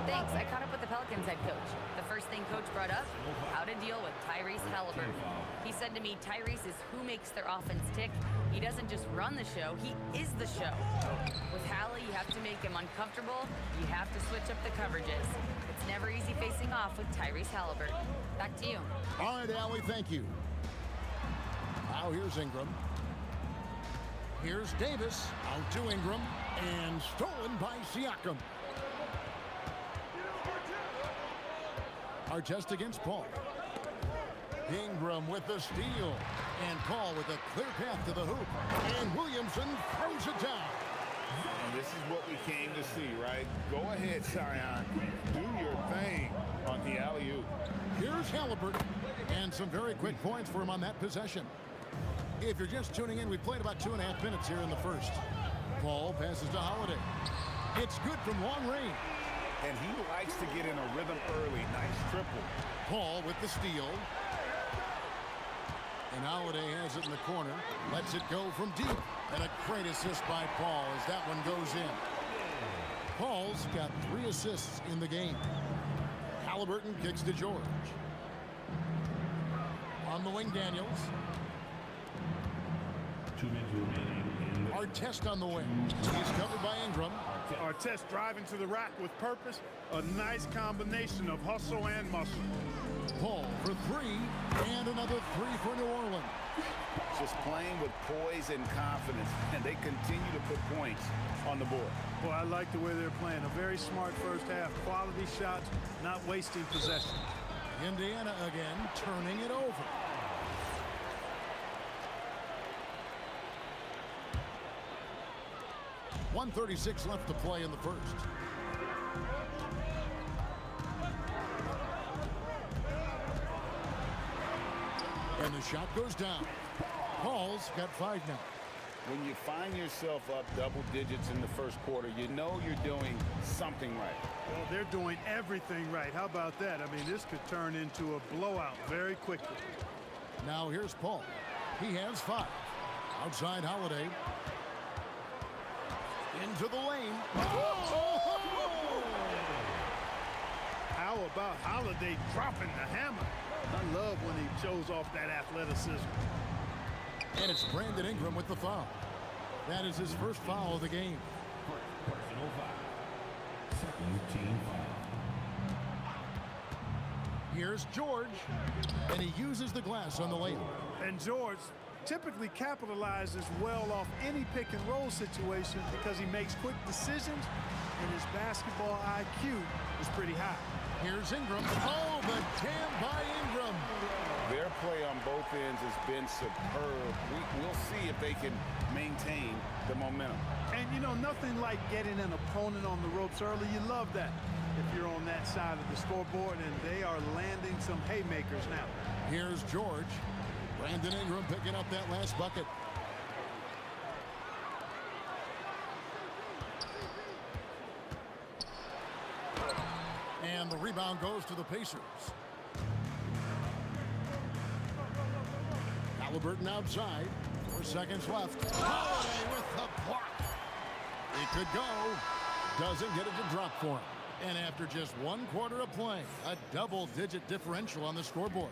Thanks. I caught up with the Pelicans head coach. The first thing coach brought up, how to deal with Tyrese Halliburton. He said to me, Tyrese is who makes their offense tick. He doesn't just run the show, he is the show. With Hallie, you have to make him uncomfortable. You have to switch up the coverages. It's never easy facing off with Tyrese Halliburton. Back to you. All right, Allie, thank you. Now here's Ingram. Here's Davis. Out to Ingram. And stolen by Siakam. Our test against Paul. Ingram with the steal. And Paul with a clear path to the hoop. And Williamson throws it down. And this is what we came to see, right? Go ahead, Zion. Do your thing on the alley-oop. Here's Halliburton. And some very quick points for him on that possession. If you're just tuning in, we played about 2.5 minutes here in the first. Paul passes to Holiday. It's good from long range. And he likes to get in a rhythm early. Nice triple. Paul with the steal. And Holiday has it in the corner. Lets it go from deep. And a great assist by Paul as that one goes in. Paul's got 3 assists in the game. Halliburton kicks to George. On the wing, Daniels. 2 minutes remaining. Our test on the wing. He's covered by Ingram. Artest driving to the rack with purpose. A nice combination of hustle and muscle. Paul for 3. And another 3 for New Orleans. Just playing with poise and confidence. And they continue to put points on the board. Boy, I like the way they're playing. A very smart first half. Quality shots, not wasting possession. Indiana again, turning it over. .136 left to play in the first. And the shot goes down. Paul's got 5 now. When you find yourself up double digits in the first quarter, you know you're doing something right. Well, they're doing everything right. How about that? I mean, this could turn into a blowout very quickly. Now here's Paul. He has 5. Outside Holiday. Into the lane. Oh! How about Holiday dropping the hammer? I love when he shows off that athleticism. And it's Brandon Ingram with the foul. That is his first foul of the game. Personal foul. Second team foul. Here's George. And he uses the glass on the lane. And George typically capitalizes well off any pick and roll situation because he makes quick decisions and his basketball IQ is pretty high. Here's Ingram. Oh, the jam by Ingram. Their play on both ends has been superb. We'll see if they can maintain the momentum. And, you know, nothing like getting an opponent on the ropes early. You love that if you're on that side of the scoreboard, and they are landing some haymakers now. Here's George. Brandon Ingram picking up that last bucket. And the rebound goes to the Pacers. Halliburton outside. 4 seconds left. Holiday with the block. It could go. Doesn't get it to drop for him. And after just 1 quarter of play, a double-digit differential on the scoreboard.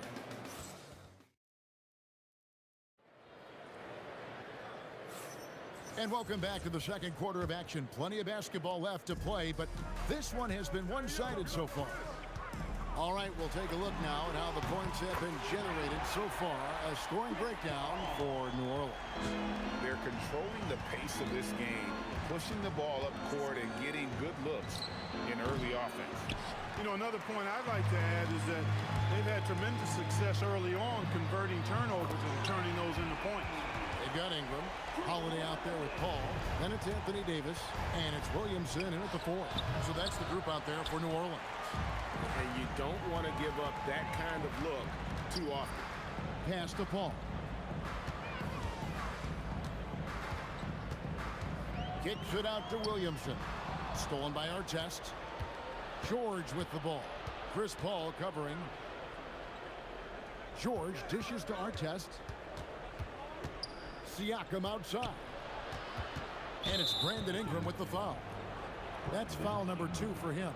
And welcome back to the second quarter of action. Plenty of basketball left to play, but this one has been one-sided so far. All right, we'll take a look now at how the points have been generated so far. A scoring breakdown for New Orleans. They're controlling the pace of this game, pushing the ball up court and getting good looks in early offense. You know, another point I'd like to add is that they've had tremendous success early on converting turnovers and turning those into points. They've got Ingram. Holiday out there with Paul. Then it's Anthony Davis. And it's Williamson in at the 4. So that's the group out there for New Orleans. And you don't want to give up that kind of look too often. Pass to Paul. Kicks it out to Williamson. Stolen by Artest. George with the ball. Chris Paul covering. George dishes to Artest. Siakam outside. And it's Brandon Ingram with the foul. That's foul number 2 for him.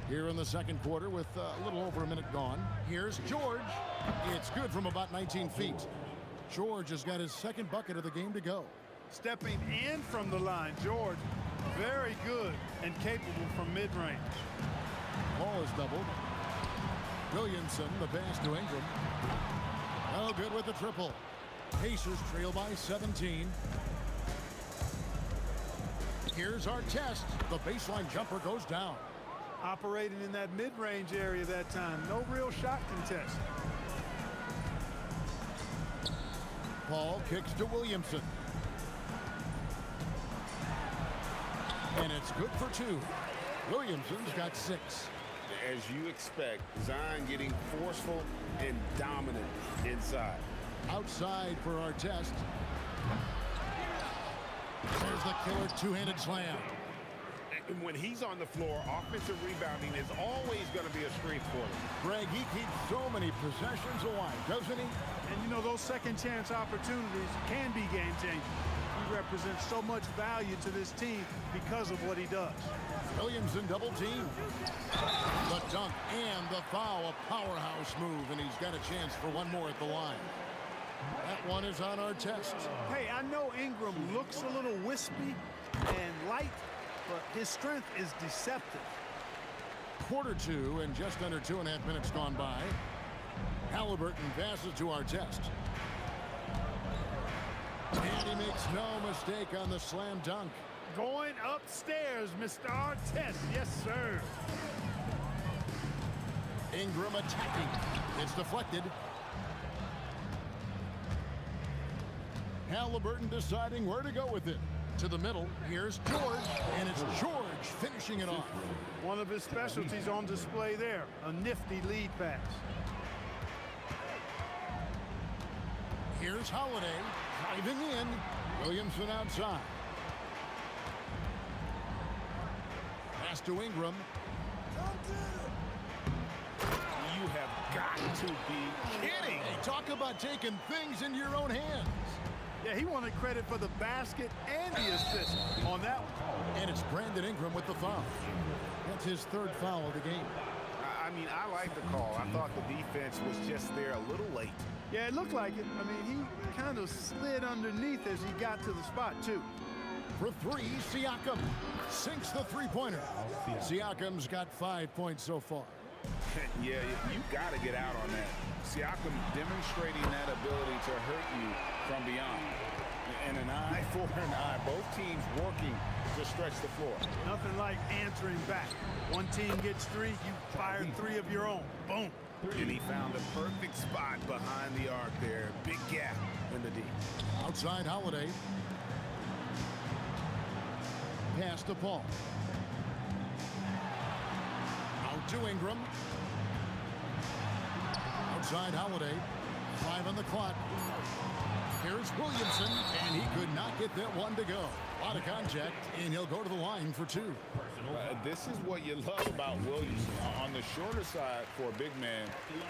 Here in the second quarter with a little over a minute gone. Here's George. It's good from about 19 feet. George has got his second bucket of the game to go. Stepping in from the line, George, very good and capable from mid-range. Ball is doubled. Williamson, the pass to Ingram. No good with the triple. Pacers trail by 17. Here's Artest. The baseline jumper goes down. Operating in that mid-range area that time. No real shot contest. Paul kicks to Williamson. And it's good for 2. Williamson's got 6. As you expect, Zion getting forceful and dominant inside. Outside for Artest. There's the killer two-handed slam. And when he's on the floor, offensive rebounding is always going to be a strength for him. Greg, he keeps so many possessions alive, doesn't he? And you know, those second chance opportunities can be game-changing. He represents so much value to this team because of what he does. Williamson double team. The dunk and the foul, a powerhouse move, and he's got a chance for one more at the line. That one is on Artest. Hey, I know Ingram looks a little wispy and light, but his strength is deceptive. Quarter 2 and just under 2.5 minutes gone by. Halliburton passes to Artest. And he makes no mistake on the slam dunk. Going upstairs, Mr. Artest. Yes, sir. Ingram attacking. It's deflected. Halliburton deciding where to go with it. To the middle. Here's George. And it's George finishing it off. One of his specialties on display there. A nifty lead pass. Here's Holiday. Driving in. Williamson outside. Pass to Ingram. You have got to be kidding. Hey, talk about taking things into your own hands. Yeah, he wanted credit for the basket and the assist on that one. And it's Brandon Ingram with the foul. That's his 3rd foul of the game. I mean, I like the call. I thought the defense was just there a little late. Yeah, it looked like it. I mean, he kind of slid underneath as he got to the spot, too. For 3, Siakam sinks the three-pointer. Siakam's got 5 points so far. Yeah, you got to get out on that. Siakam demonstrating that ability to hurt you from beyond. And an eye for an eye. Both teams working to stretch the floor. Nothing like answering back. One team gets 3, you fire 3 of your own. Boom. And he found the perfect spot behind the arc there. Big gap in the D. Outside Holiday. Pass to Paul. Out to Ingram. Outside Holiday. 5 on the clock. Here's Williamson, and he could not get that one to go. A lot of contact, and he'll go to the line for 2. This is what you love about Williamson. On the shorter side for a big man,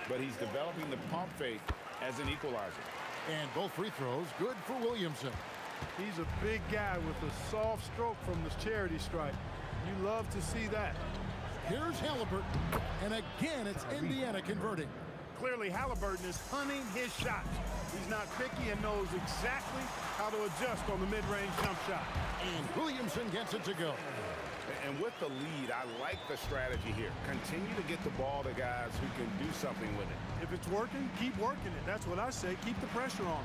but he's developing the pump fake as an equalizer. And both free throws good for Williamson. He's a big guy with a soft stroke from the charity stripe. You love to see that. Here's Halliburton, and again it's Indiana converting. Clearly, Halliburton is hunting his shots. He's not picky and knows exactly how to adjust on the mid-range jump shot. And Williamson gets it to go. And with the lead, I like the strategy here. Continue to get the ball to guys who can do something with it. If it's working, keep working it. That's what I say. Keep the pressure on.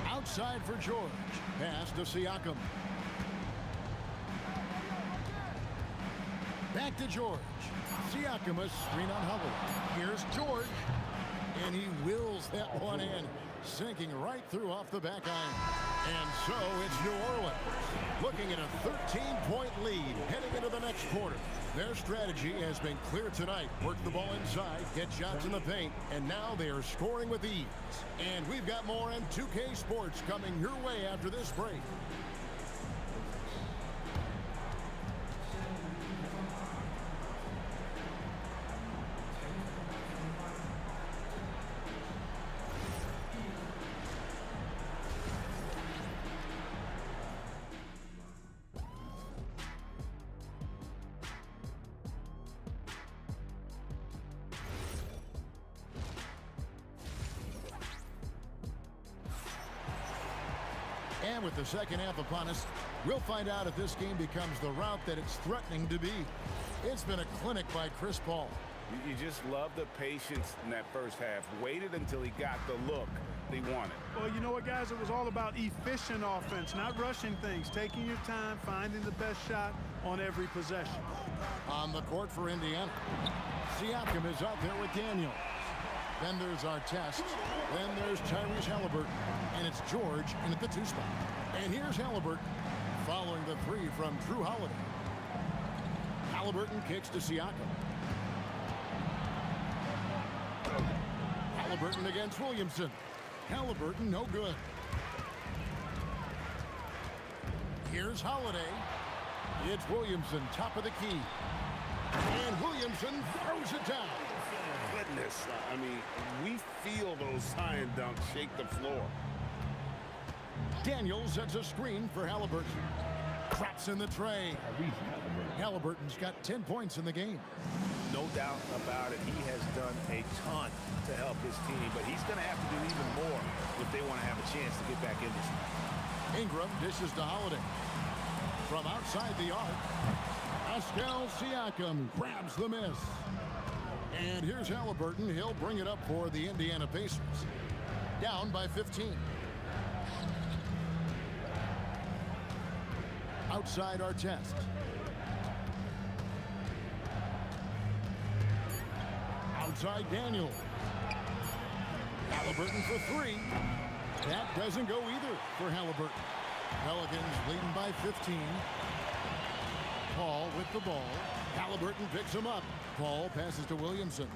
Outside for George. Pass to Siakam. Back to George. Siakam, a screen on Hubble. Here's George. And he wills that one in, sinking right through off the back iron. And so it's New Orleans looking at a 13-point lead heading into the next quarter. Their strategy has been clear tonight. Work the ball inside, get shots in the paint, and now they are scoring with ease. And we've got more on 2K Sports coming your way after this break. And with the second half upon us, we'll find out if this game becomes the route that it's threatening to be. It's been a clinic by Chris Paul. You just love the patience in that first half. Waited until he got the look he wanted. Well, you know what, guys? It was all about efficient offense, not rushing things, taking your time, finding the best shot on every possession. On the court for Indiana, Siakam is out there with Daniels. Then there's Artest. Then there's Tyrese Halliburton. And it's George in at the 2 spot. And here's Halliburton following the 3 from Drew Holiday. Halliburton kicks to Siakam. Halliburton against Williamson. Halliburton no good. Here's Holiday. It's Williamson, top of the key. And Williamson throws it down. Goodness, I mean, we feel those sign dunks shake the floor. Daniels sets a screen for Halliburton. Drops in the tray. Halliburton's got 10 points in the game. No doubt about it. He has done a ton to help his team, but he's going to have to do even more if they want to have a chance to get back in this one. Ingram dishes to Holiday. From outside the arc, Pascal Siakam grabs the miss. And here's Halliburton. He'll bring it up for the Indiana Pacers. Down by 15. Outside Artest. Outside Daniel. Halliburton for 3. That doesn't go either for Halliburton. Pelicans leading by 15. Paul with the ball. Halliburton picks him up. Paul passes to Williamson.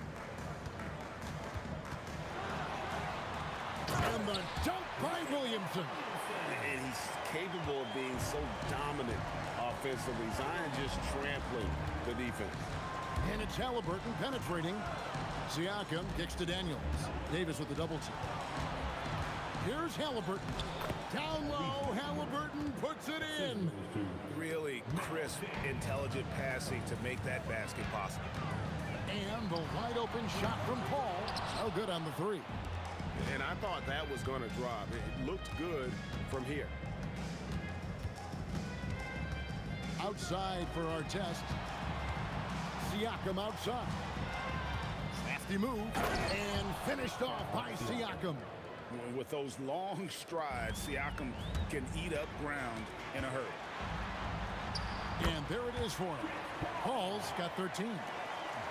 And the dunk by Williamson. And he's capable of being so dominant offensively. Zion just trampling the defense. And it's Halliburton penetrating. Siakam kicks to Daniels. Davis with the double team. Here's Halliburton. Down low, Halliburton puts it in. Really crisp, intelligent passing to make that basket possible. And the wide open shot from Paul. No good on the 3. And I thought that was going to drop. It looked good from here. Outside for Artest. Siakam outside. Crafty move. And finished off by Siakam. With those long strides, Siakam can eat up ground in a hurry. And there it is for him. Paul's got 13.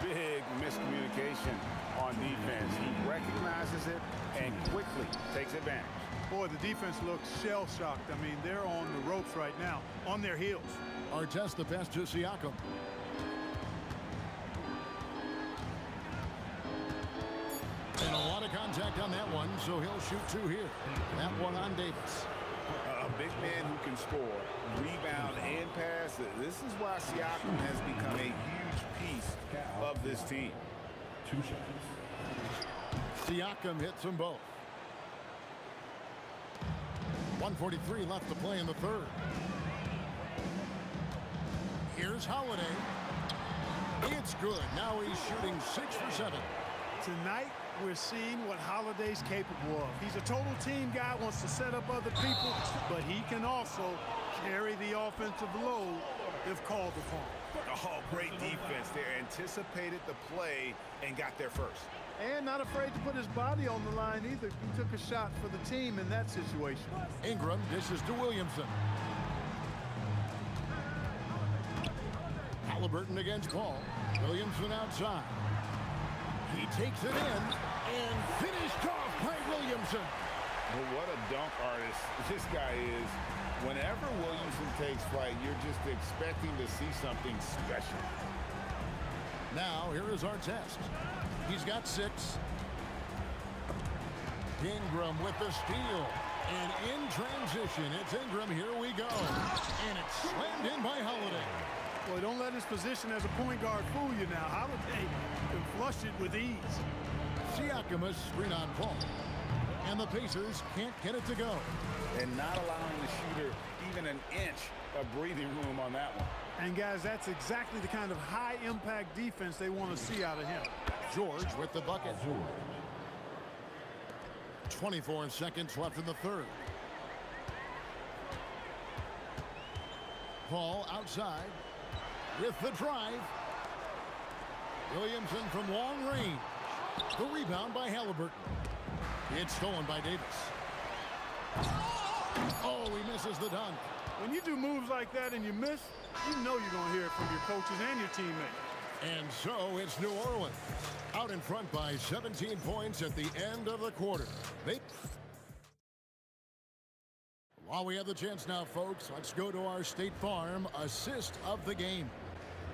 Big miscommunication on defense. He recognizes it and quickly takes advantage. Boy, the defense looks shell-shocked. I mean, they're on the ropes right now, on their heels. Artest the pass to Siakam. And a lot of contact on that one, so he'll shoot 2 here. That one on Davis. A big man who can score, rebound, and pass. This is why Siakam has become a huge piece of this team. 2 shots. Siakam hits them both. 1:43 left to play in the 3rd. Here's Holiday. It's good. Now he's shooting 6 for 7. Tonight, we're seeing what Holiday's capable of. He's a total team guy, wants to set up other people, but he can also carry the offensive load if called upon. Oh, great defense there. Anticipated the play and got there first. And not afraid to put his body on the line either. He took a shot for the team in that situation. Ingram dishes to Williamson. Halliburton against Paul. Williamson outside. He takes it in and finished off by Williamson. Well, what a dunk artist this guy is. Whenever Williamson takes flight, you're just expecting to see something special. Now, here is our test. He's got 6. Ingram with the steal. And in transition, it's Ingram. Here we go. And it's slammed in by Holiday. Boy, don't let his position as a point guard fool you now. Holiday can flush it with ease. Siakam is screen on Paul. And the Pacers can't get it to go. And not allowing the shooter even an inch of breathing room on that one. And guys, that's exactly the kind of high-impact defense they want to see out of him. George with the bucket. 24 seconds left in the third. Paul outside with the drive. Williamson from long range. The rebound by Halliburton. It's stolen by Davis. Oh, he misses the dunk. When you do moves like that and you miss, you know you're going to hear it from your coaches and your teammates. And so it's New Orleans out in front by 17 points at the end of the quarter. While we have the chance now, folks, let's go to our State Farm assist of the game.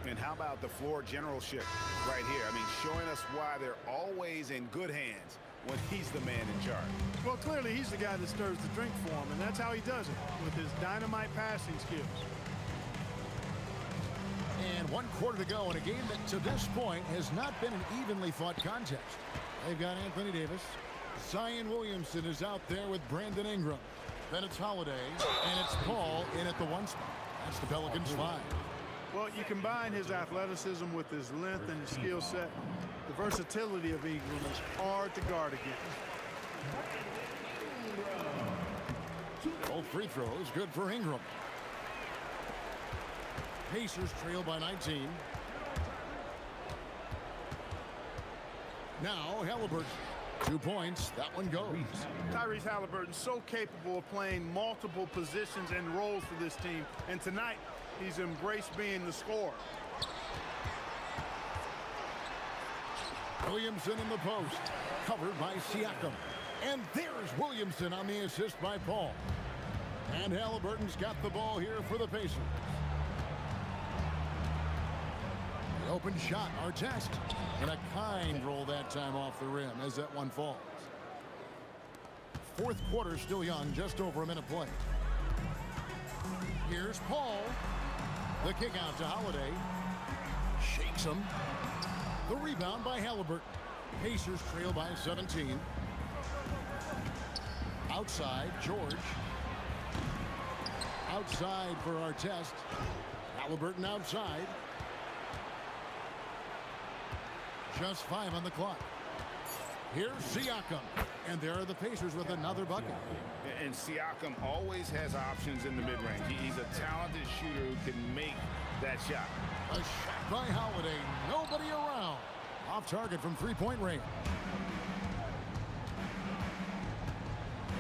And how about the floor generalship right here? I mean, showing us why they're always in good hands when he's the man in charge. Well, clearly he's the guy that stirs the drink for him, and that's how he does it, with his dynamite passing skills. And 1 quarter to go in a game that to this point has not been an evenly fought contest. They've got Anthony Davis. Zion Williamson is out there with Brandon Ingram. Then it's Holiday, and it's Paul in at the 1 spot. That's the Pelicans 5. Well, you combine his athleticism with his length and his skill set. The versatility of Ingram is hard to guard against. Both free throws good for Ingram. Pacers trail by 19. Now Halliburton. 2 points. That one goes. Tyrese Halliburton so capable of playing multiple positions and roles for this team. And tonight, he's embraced being the scorer. Williamson in the post. Covered by Siakam. And there's Williamson on the assist by Paul. And Halliburton's got the ball here for the Pacers. The open shot, Artest. And a kind roll that time off the rim as that one falls. 4th quarter still young, just over a minute play. Here's Paul. The kick out to Holiday. Shakes him. The rebound by Halliburton. Pacers trail by 17. Outside, George. Outside for Artest. Halliburton outside. Just 5 on the clock. Here's Siakam. And there are the Pacers with another bucket. And Siakam always has options in the mid-range. He's a talented shooter who can make that shot. A shot by Holiday. Nobody around. Off target from 3-point range.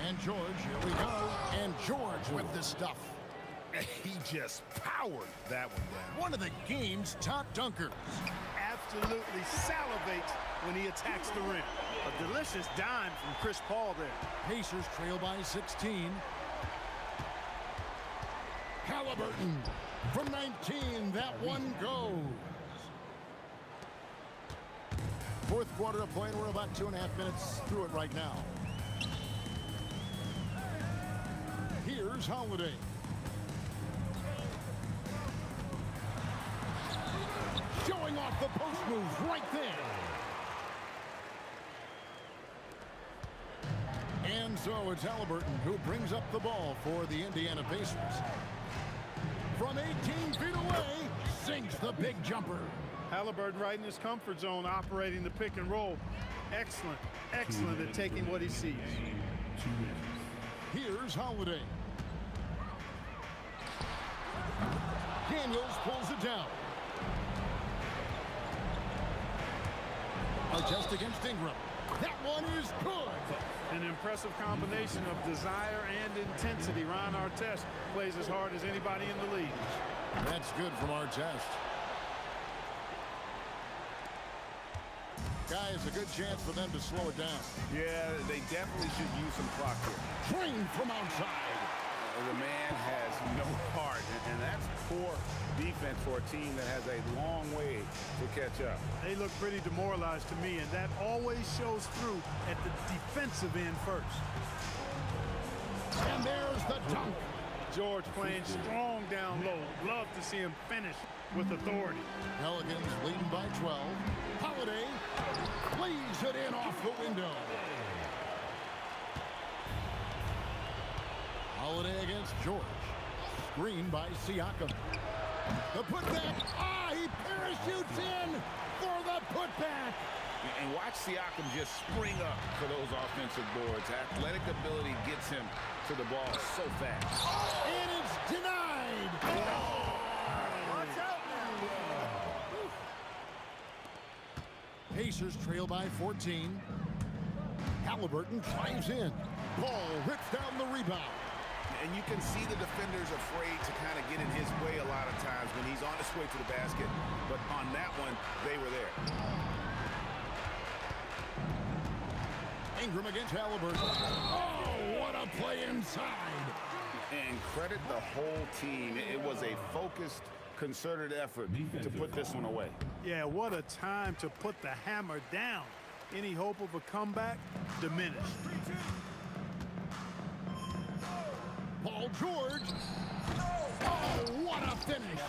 And George, here we go. And George with the stuff. He just powered that one down. One of the game's top dunkers. Absolutely salivates when he attacks the rim. A delicious dime from Chris Paul there. Pacers trail by 16. Halliburton from 19. That one goes. 4th quarter of play, and we're about 2.5 minutes through it right now. Here's Holiday. Showing off the post move right there. And so it's Halliburton who brings up the ball for the Indiana Pacers. From 18 feet away, sinks the big jumper. Halliburton right in his comfort zone, operating the pick and roll. Excellent, excellent at taking what he sees. Here's Holiday. Daniels pulls it down. Just against Ingram. That one is good. An impressive combination of desire and intensity. Ron Artest plays as hard as anybody in the league. That's good from Artest. Guys, a good chance for them to slow it down. Yeah, they definitely should use some clock here. Train from outside. The man has no heart, and that's poor defense for a team that has a long way to catch up. They look pretty demoralized to me, and that always shows through at the defensive end first. And there's the dunk. George playing strong down low. Love to see him finish with authority. Pelicans leading by 12. Holiday lays it in off the window. Holiday against George. Screen by Siakam. The putback. He parachutes in for the putback. And watch Siakam just spring up for those offensive boards. Athletic ability gets him to the ball so fast. And it's denied. Watch out now. Pacers trail by 14. Halliburton drives in. Ball rips down the rebound. And you can see the defenders afraid to kind of get in his way a lot of times when he's on his way to the basket. But on that one, they were there. Ingram against Halliburton. Oh, what a play inside. And credit the whole team. It was a focused, concerted effort to put this one away. Yeah, what a time to put the hammer down. Any hope of a comeback diminished. Paul George. Oh, what a finish.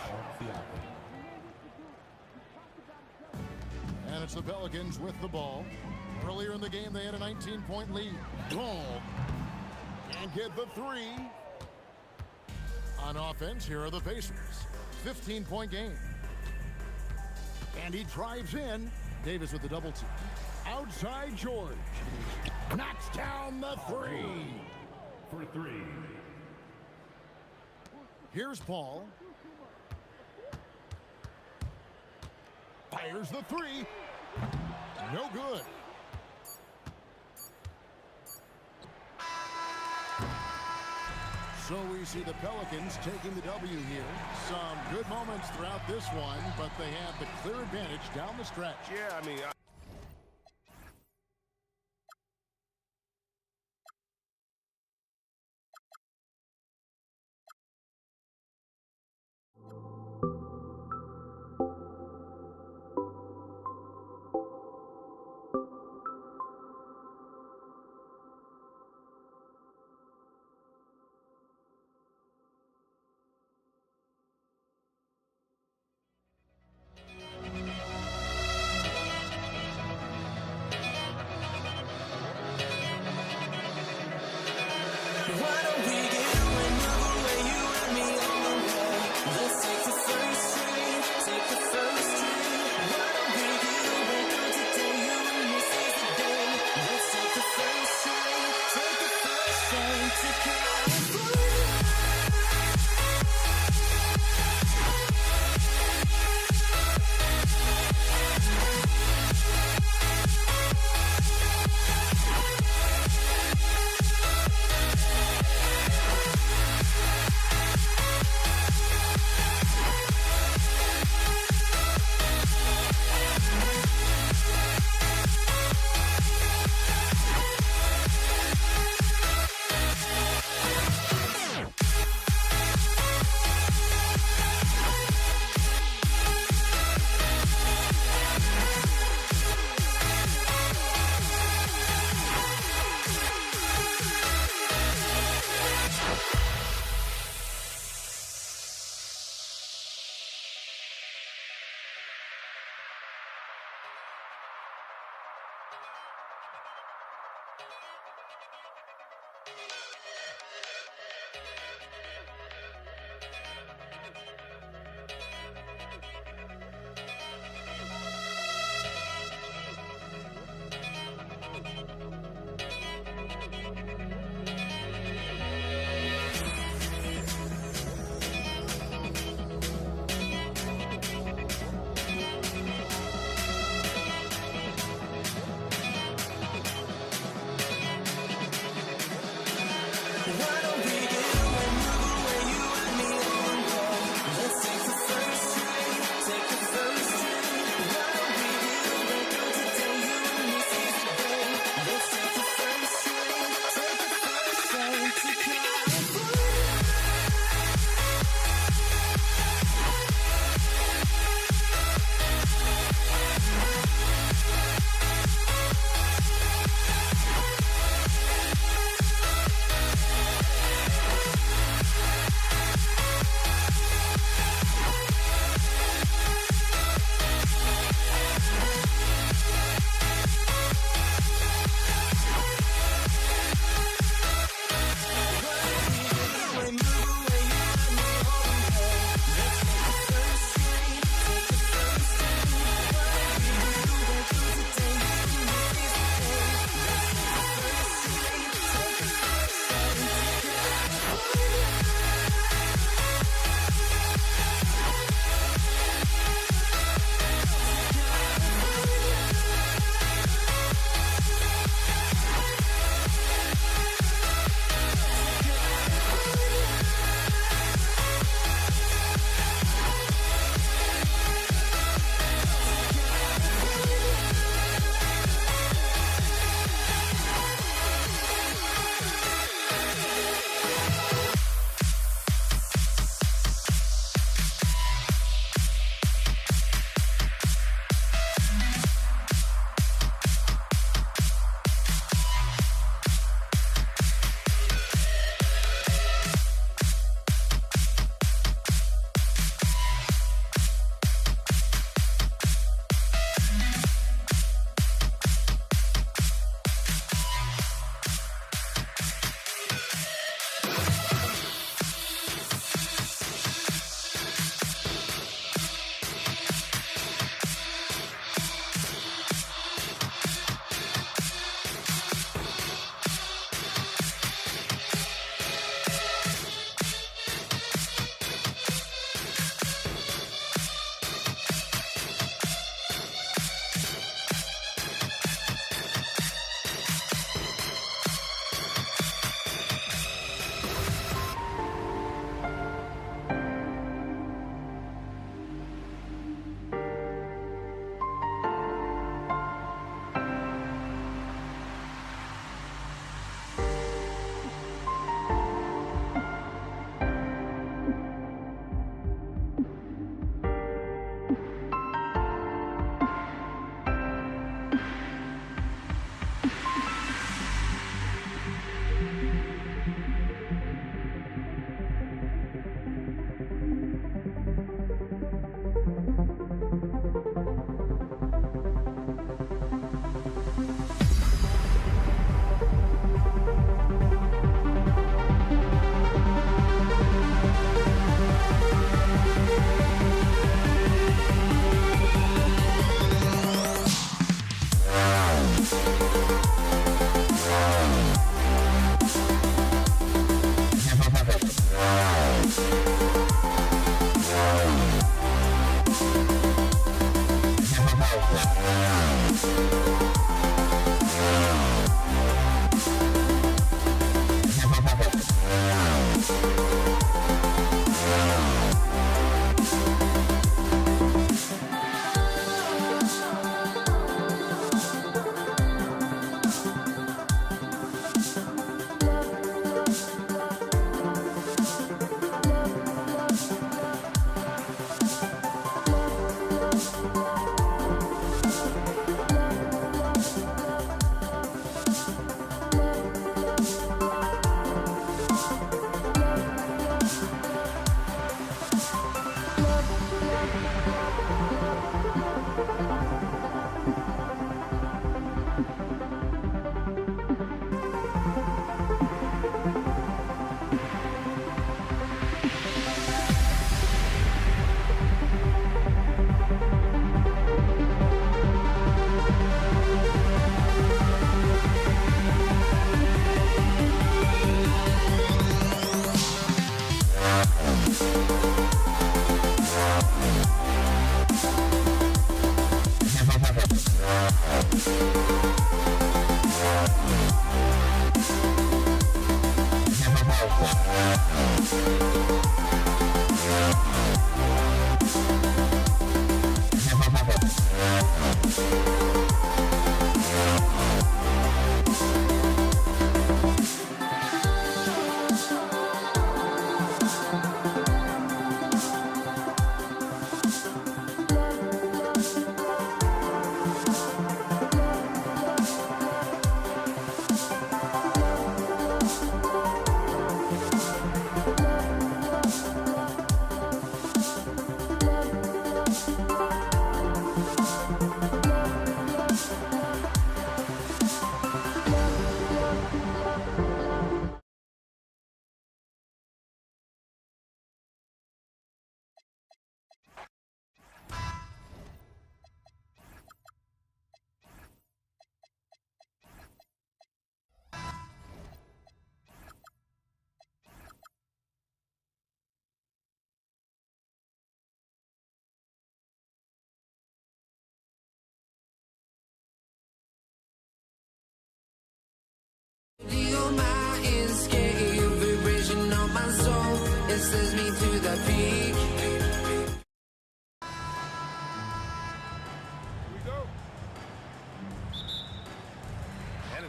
And it's the Pelicans with the ball. Earlier in the game, they had a 19-point lead. Ball. And get the three. On offense, here are the Pacers. 15-point game. And he drives in. Davis with the double team. Outside George. Knocks down the three. For three. Here's Paul. Fires the three. No good. So we see the Pelicans taking the W here. Some good moments throughout this one, but they have the clear advantage down the stretch. Yeah, I mean...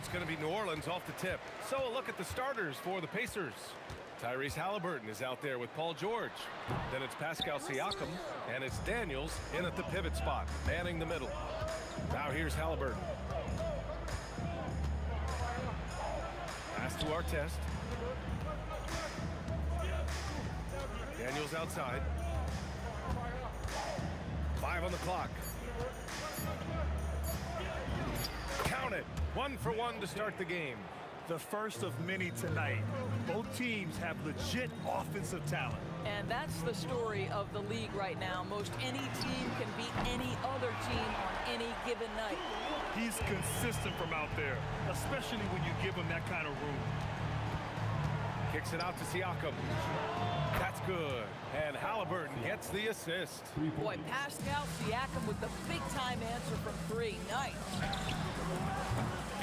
It's going to be New Orleans off the tip. So a look at the starters for the Pacers. Tyrese Halliburton is out there with Paul George. Then it's Pascal Siakam, and it's Daniels in at the pivot spot, manning the middle. Now here's Halliburton. Pass to Artest. Daniels outside. 5 on the clock. Count it. 1 for 1 to start the game. The first of many tonight. Both teams have legit offensive talent. And that's the story of the league right now. Most any team can beat any other team on any given night. He's consistent from out there, especially when you give him that kind of room. Kicks it out to Siakam. That's good. And Halliburton gets the assist. Boy, Pascal Siakam with the big-time answer from 3. Nice.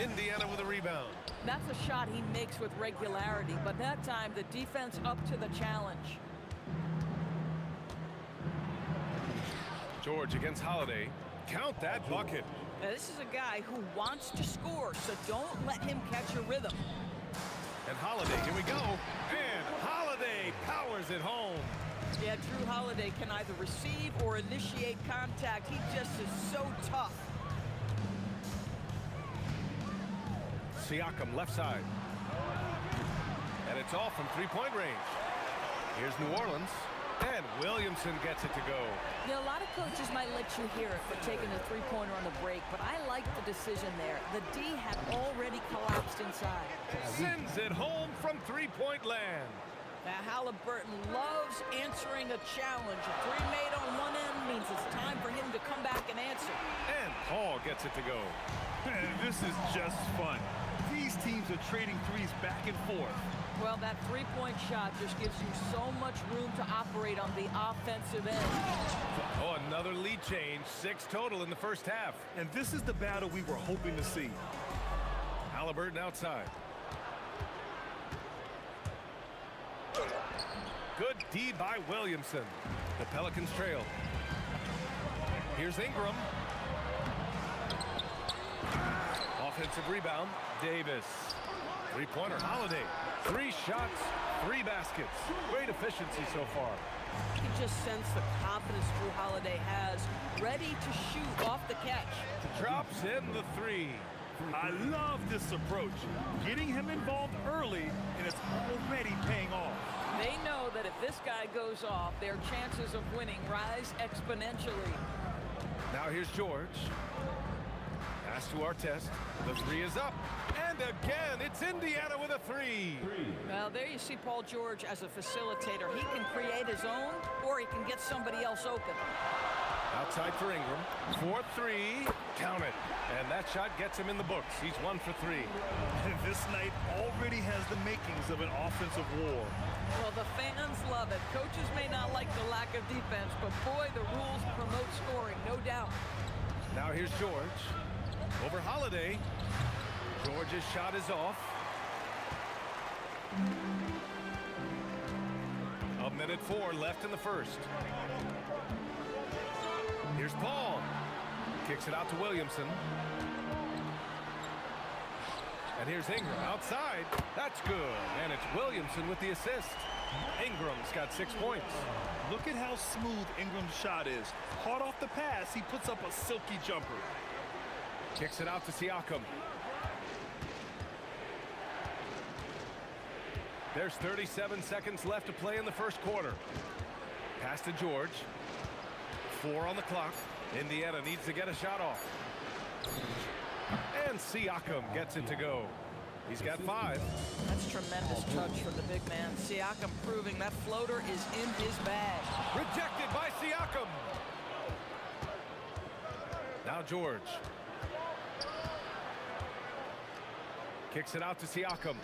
Indiana with a rebound. That's a shot he makes with regularity, but that time the defense up to the challenge. George against Holiday. Count that bucket. Now, this is a guy who wants to score, so don't let him catch a rhythm. And Holiday, here we go. And Holiday powers it home. Yeah, Drew Holiday can either receive or initiate contact. He just is so tough. Siakam left side. And it's off from three-point range. Here's New Orleans. And Williamson gets it to go. You know, a lot of coaches might let you hear it for taking a three-pointer on the break, but I like the decision there. The D had already collapsed inside. Sends it home from three-point land. Now Halliburton loves answering a challenge. A three made on one end means it's time for him to come back and answer. And Paul gets it to go. This is just fun. These teams are trading threes back and forth. Well, that three-point shot just gives you so much room to operate on the offensive end. Oh, another lead change. 6 total in the first half. And this is the battle we were hoping to see. Halliburton outside. Good D by Williamson. The Pelicans trail. Here's Ingram. Offensive rebound, Davis. Three-pointer, Holiday. 3 shots, 3 baskets. Great efficiency so far. You just sense the confidence Drew Holiday has, ready to shoot off the catch. Drops in the 3. I love this approach. Getting him involved early, and it's already paying off. They know that if this guy goes off, their chances of winning rise exponentially. Now here's George. Pass to Artest. The 3 is up. And again, it's Indiana with a 3. Well, there you see Paul George as a facilitator. He can create his own, or he can get somebody else open. Outside for Ingram. 4-3. Count it. And that shot gets him in the books. He's 1 for 3. And this night already has the makings of an offensive war. Well, the fans love it. Coaches may not like the lack of defense, but boy, the rules promote scoring, no doubt. Now here's George. Over Holiday. George's shot is off. 1:04 left in the first. Here's Paul. Kicks it out to Williamson. And here's Ingram outside. That's good. And it's Williamson with the assist. Ingram's got 6 points. Look at how smooth Ingram's shot is. Hard off the pass, he puts up a silky jumper. Kicks it out to Siakam. There's 37 seconds left to play in the first quarter. Pass to George. 4 on the clock. Indiana needs to get a shot off. And Siakam gets it to go. He's got 5. That's tremendous touch from the big man. Siakam proving that floater is in his bag. Rejected by Siakam. Now George. Kicks it out to Siakam.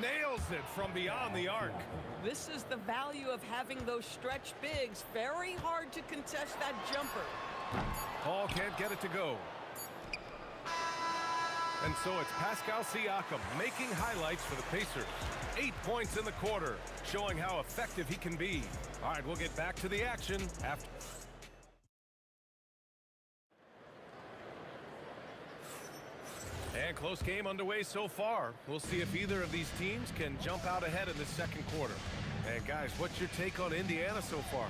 Nails it from beyond the arc. This is the value of having those stretch bigs. Very hard to contest that jumper. Paul can't get it to go. And so it's Pascal Siakam making highlights for the Pacers. 8 points in the quarter, showing how effective he can be. All right, we'll get back to the action after. And close game underway so far. We'll see if either of these teams can jump out ahead in the second quarter. And guys, what's your take on Indiana so far?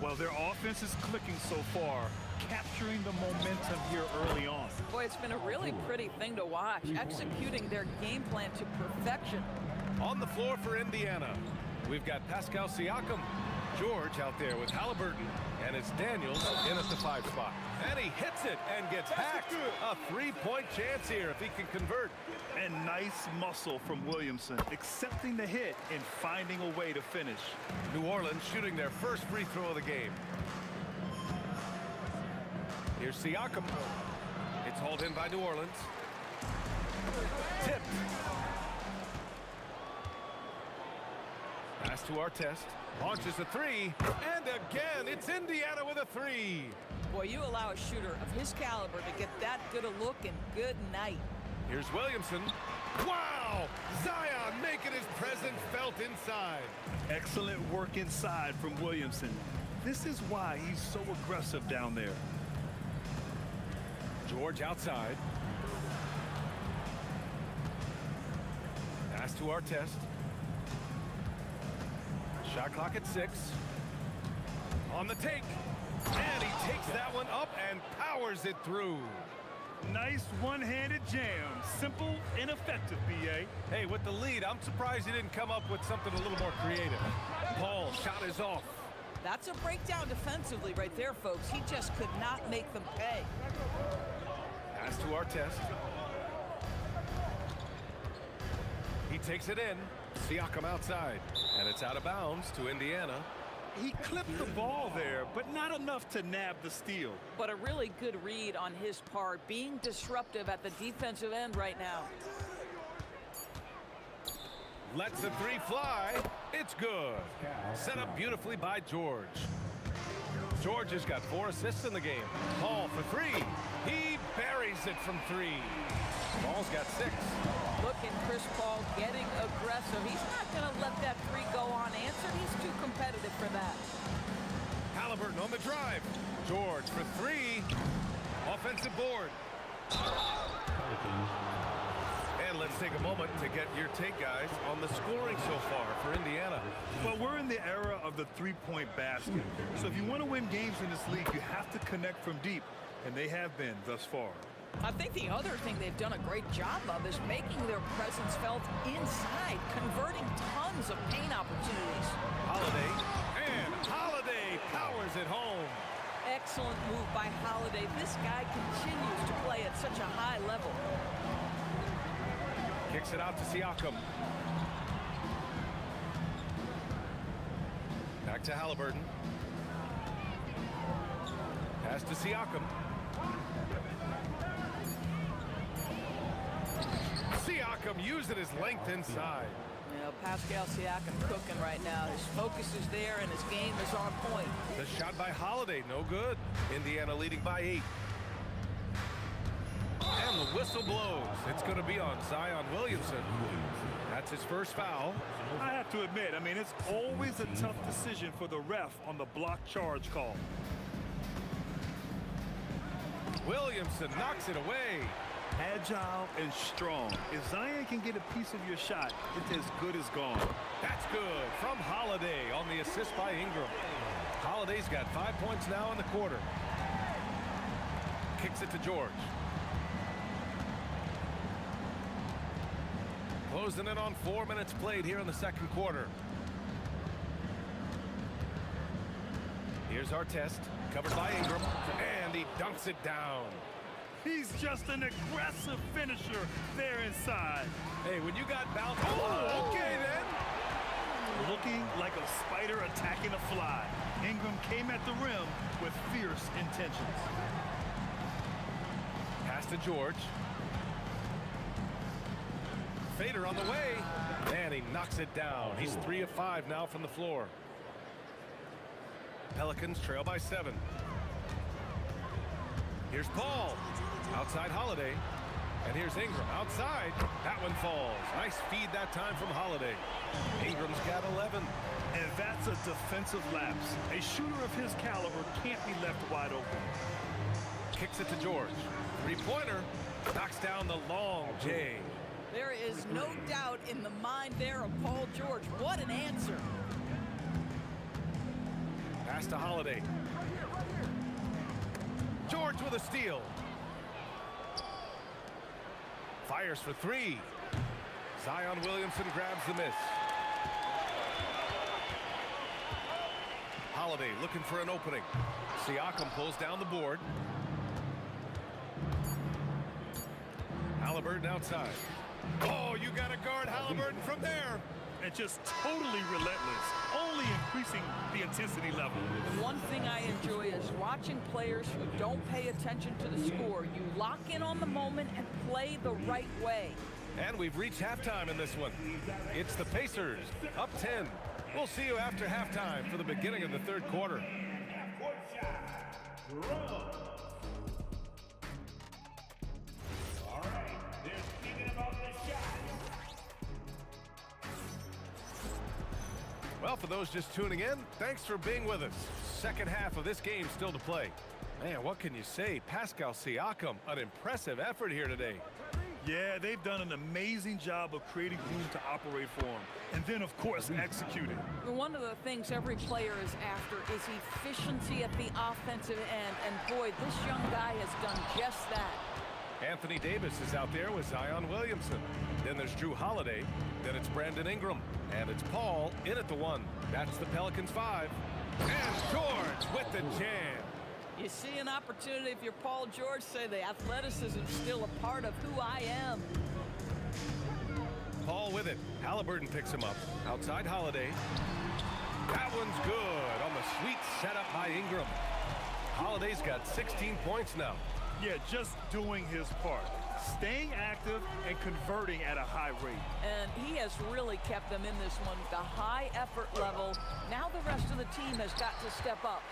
Well, their offense is clicking so far, capturing the momentum here early on. Boy, it's been a really pretty thing to watch, executing their game plan to perfection. On the floor for Indiana, we've got Pascal Siakam, George out there with Halliburton, and it's Daniels in at the 5 spot. And he hits it and gets hacked. A 3-point chance here if he can convert. And nice muscle from Williamson, accepting the hit and finding a way to finish. New Orleans shooting their first free throw of the game. Here's Siakam. It's hauled in by New Orleans. Tipped. Pass to Artest. Launches a 3. And again, it's Indiana with a 3. Boy, you allow a shooter of his caliber to get that good a look, and good night. Here's Williamson. Wow! Zion making his presence felt inside. Excellent work inside from Williamson. This is why he's so aggressive down there. George outside. Pass to Artest. Shot clock at 6. On the take. And he takes that one up and powers it through. Nice one-handed jam. Simple and effective, B.A. Hey, with the lead, I'm surprised he didn't come up with something a little more creative. Paul, shot is off. That's a breakdown defensively right there, folks. He just could not make them pay. Pass to Artest. He takes it in. Siakam outside, and it's out of bounds to Indiana. He clipped the ball there, but not enough to nab the steal. But a really good read on his part, being disruptive at the defensive end right now. Lets the three fly. It's good. Set up beautifully by George. George has got 4 assists in the game. Paul for 3. He buries it from 3. Paul's got 6. Look at Chris Paul getting aggressive. He's not going to let that 3 go unanswered. He's too competitive for that. Halliburton on the drive. George for 3. Offensive board. And let's take a moment to get your take, guys, on the scoring so far for Indiana. Well, we're in the era of the three-point basket. So if you want to win games in this league, you have to connect from deep, and they have been thus far. I think the other thing they've done a great job of is making their presence felt inside, converting tons of paint opportunities. Holiday, and Holiday powers it home. Excellent move by Holiday. This guy continues to play at such a high level. Kicks it out to Siakam. Back to Halliburton. Pass to Siakam. Siakam using his length inside. You know, Pascal Siakam cooking right now. His focus is there and his game is on point. The shot by Holiday, no good. Indiana leading by 8. And the whistle blows. It's going to be on Zion Williamson. That's his first foul. I have to admit, I mean, it's always a tough decision for the ref on the block charge call. Williamson knocks it away. Agile and strong. If Zion can get a piece of your shot, it's as good as gone. That's good from Holiday on the assist by Ingram. Holiday's got 5 points now in the quarter. Kicks it to George. Closing in on 4 minutes played here in the second quarter. Here's our test, covered by Ingram, and he dunks it down. He's just an aggressive finisher there inside. Hey, when you got bounce, oh, okay then. Looking like a spider attacking a fly. Ingram came at the rim with fierce intentions. Pass to George. Fader on the way, and he knocks it down. He's 3 of 5 now from the floor. Pelicans trail by 7. Here's Paul. Outside Holiday. And here's Ingram outside. That one falls. Nice feed that time from Holiday. Ingram's got 11. And that's a defensive lapse. A shooter of his caliber can't be left wide open. Kicks it to George. 3-pointer. Knocks down the long J. There is no doubt in the mind there of Paul George. What an answer. Pass to Holiday. George with a steal. Fires for 3. Zion Williamson grabs the miss. Holiday looking for an opening. Siakam pulls down the board. Halliburton outside. Oh, you got to guard Halliburton from there. And just totally relentless, only increasing the intensity level. The one thing I enjoy is watching players who don't pay attention to the score. You lock in on the moment and play the right way. And we've reached halftime in this one. It's the Pacers up 10. We'll see you after halftime for the beginning of the third quarter. Well, for those just tuning in, thanks for being with us. Second half of this game still to play. Man, what can you say? Pascal Siakam, an impressive effort here today. Yeah, they've done an amazing job of creating room to operate for him. And then, of course, executing. One of the things every player is after is efficiency at the offensive end. And boy, this young guy has done just that. Anthony Davis is out there with Zion Williamson. Then there's Drew Holiday. Then it's Brandon Ingram. And it's Paul in at the 1. That's the Pelicans 5. And George with the jam. You see an opportunity if you're Paul George, say the athleticism is still a part of who I am. Paul with it. Halliburton picks him up. Outside Holiday. That one's good on the sweet setup by Ingram. Holiday's got 16 points now. Yeah, just doing his part. Staying active and converting at a high rate. And he has really kept them in this one. The high effort level. Now the rest of the team has got to step up.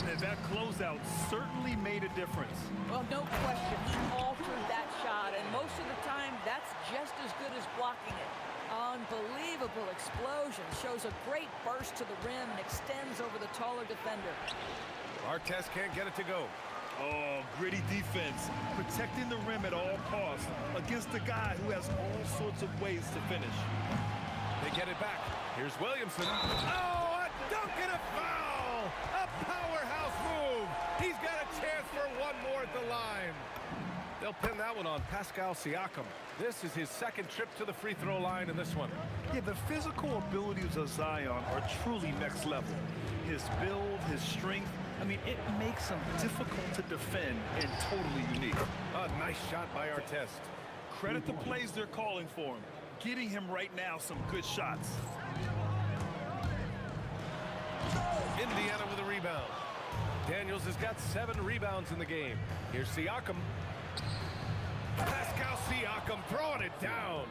And that closeout certainly made a difference. Well, no question. He altered that shot, and most of the time, that's just as good as blocking it. Unbelievable explosion. Shows a great burst to the rim and extends over the taller defender. Artest can't get it to go. Oh, gritty defense. Protecting the rim at all costs against a guy who has all sorts of ways to finish. They get it back. Here's Williamson. Oh, a dunk and a foul! A powerhouse move. He's got a chance for one more at the line. They'll pin that one on Pascal Siakam. This is his second trip to the free throw line in this one. Yeah, the physical abilities of Zion are truly next level. His build, his strength, I mean, it makes him difficult to defend and totally unique. A nice shot by Artest. Credit the plays they're calling for him. Getting him right now some good shots. Indiana with a rebound. Daniels has got 7 rebounds in the game. Here's Siakam. Pascal Siakam throwing it down.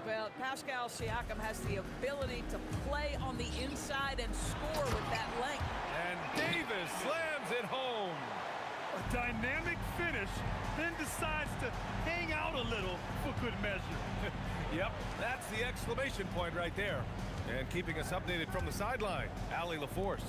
Well, Pascal Siakam has the ability to play on the inside and score with that length. And Davis slams it home. A dynamic finish, then decides to hang out a little for good measure. Yep, that's the exclamation point right there. And keeping us updated from the sideline, Allie LaForce.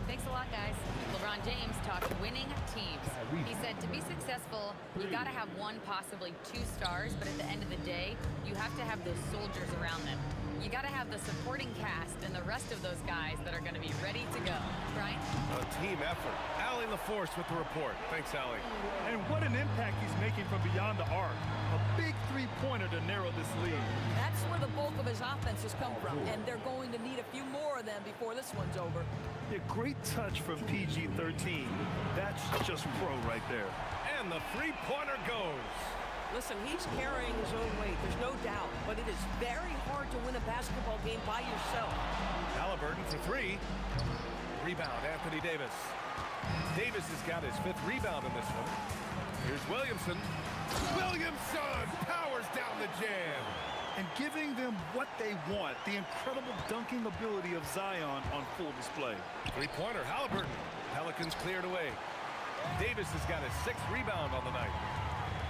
Thanks a lot, guys. LeBron James talked winning teams. He said to be successful, you got to have 1, possibly 2 stars, but at the end of the day, you have to have those soldiers around them. You got to have the supporting cast and the rest of those guys that are going to be ready to go. Brian? A team effort. Allie LaForce with the report. Thanks, Allie. And what an impact he's making from beyond the arc. A big three-pointer to narrow this lead. That's where the bulk of his offense has come from, and they're going to need a few more of them before this one's over. A great touch from PG-13. That's just pro right there. And the three-pointer goes. Listen, he's carrying his own weight, there's no doubt, but it is very hard to win a basketball game by yourself. Halliburton for 3. Rebound, Anthony Davis. Davis has got his 5th rebound in this one. Here's Williamson. Williamson powers down the jam. And giving them what they want, the incredible dunking ability of Zion on full display. Three-pointer, Halliburton. Pelicans cleared away. Davis has got his 6th rebound on the night.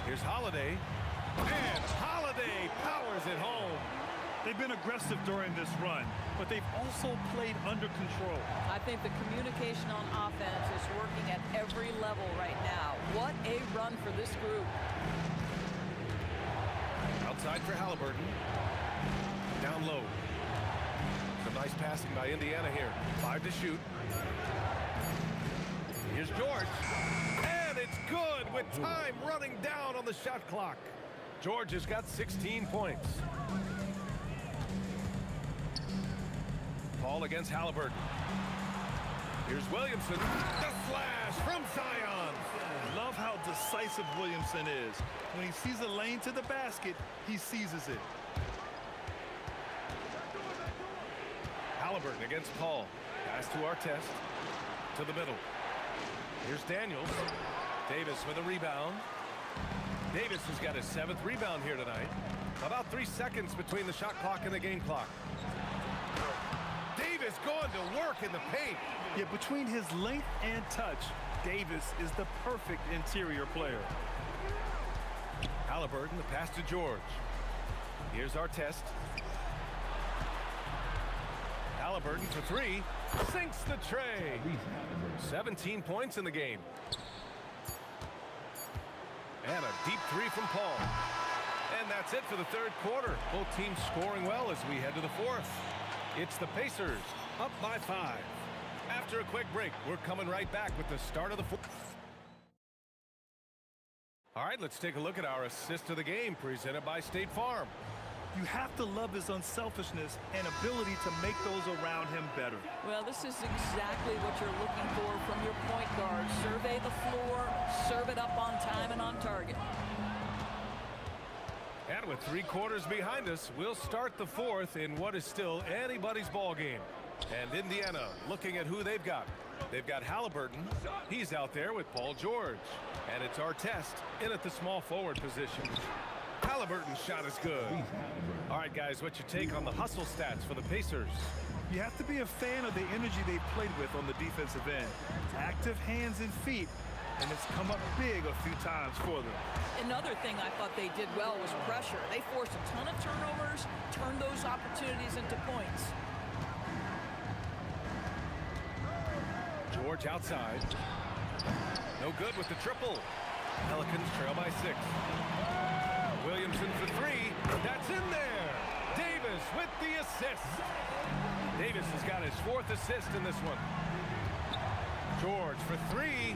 Here's Holiday. And Holiday powers it home. They've been aggressive during this run, but they've also played under control. I think the communication on offense is working at every level right now. What a run for this group. Outside for Halliburton. Down low. Some nice passing by Indiana here. 5 to shoot. Here's George. And it's good with time running down on the shot clock. George has got 16 points. Paul against Halliburton. Here's Williamson. The slash from Zion. Love how decisive Williamson is. When he sees a lane to the basket, he seizes it. Halliburton against Paul. Pass to Artest. To the middle. Here's Daniels. Davis with a rebound. Davis has got his 7th rebound here tonight. About 3 seconds between the shot clock and the game clock. Davis going to work in the paint. Yeah, between his length and touch, Davis is the perfect interior player. Halliburton, the pass to George. Here's Artest. Halliburton for 3. Sinks the tray. 17 points in the game. And a deep 3 from Paul. And that's it for the 3rd quarter. Both teams scoring well as we head to the 4th. It's the Pacers up by 5. After a quick break, we're coming right back with the start of the 4th. All right, let's take a look at our assist of the game presented by State Farm. You have to love his unselfishness and ability to make those around him better. Well, this is exactly what you're looking for from your point guard. Survey the floor, serve it up on time and on target. And with 3 quarters behind us, we'll start the 4th in what is still anybody's ball game. And Indiana looking at who they've got. They've got Halliburton. He's out there with Paul George. And it's Artest in at the small forward position. Halliburton's shot is good. All right, guys, what's your take on the hustle stats for the Pacers? You have to be a fan of the energy they've played with on the defensive end. Active hands and feet, and it's come up big a few times for them. Another thing I thought they did well was pressure. They forced a ton of turnovers, turned those opportunities into points. George outside. No good with the triple. Pelicans trail by 6. Williamson for 3. That's in there. Davis with the assist. Davis has got his 4th assist in this one. George for 3.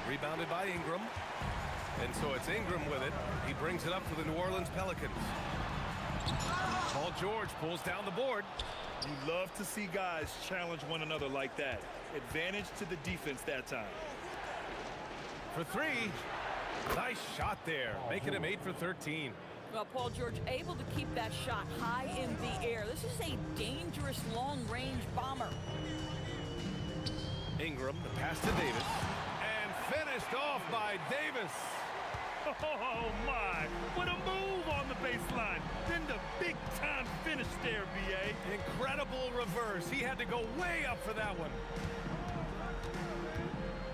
Rebounded by Ingram. And so it's Ingram with it. He brings it up for the New Orleans Pelicans. Paul George pulls down the board. You love to see guys challenge one another like that. Advantage to the defense that time. For 3. Nice shot there, making him 8 for 13. Well, Paul George able to keep that shot high in the air. This is a dangerous long-range bomber. Ingram, the pass to Davis. And finished off by Davis. Oh, my. What a move on the baseline. Then the big-time finish there, B.A. Incredible reverse. He had to go way up for that one.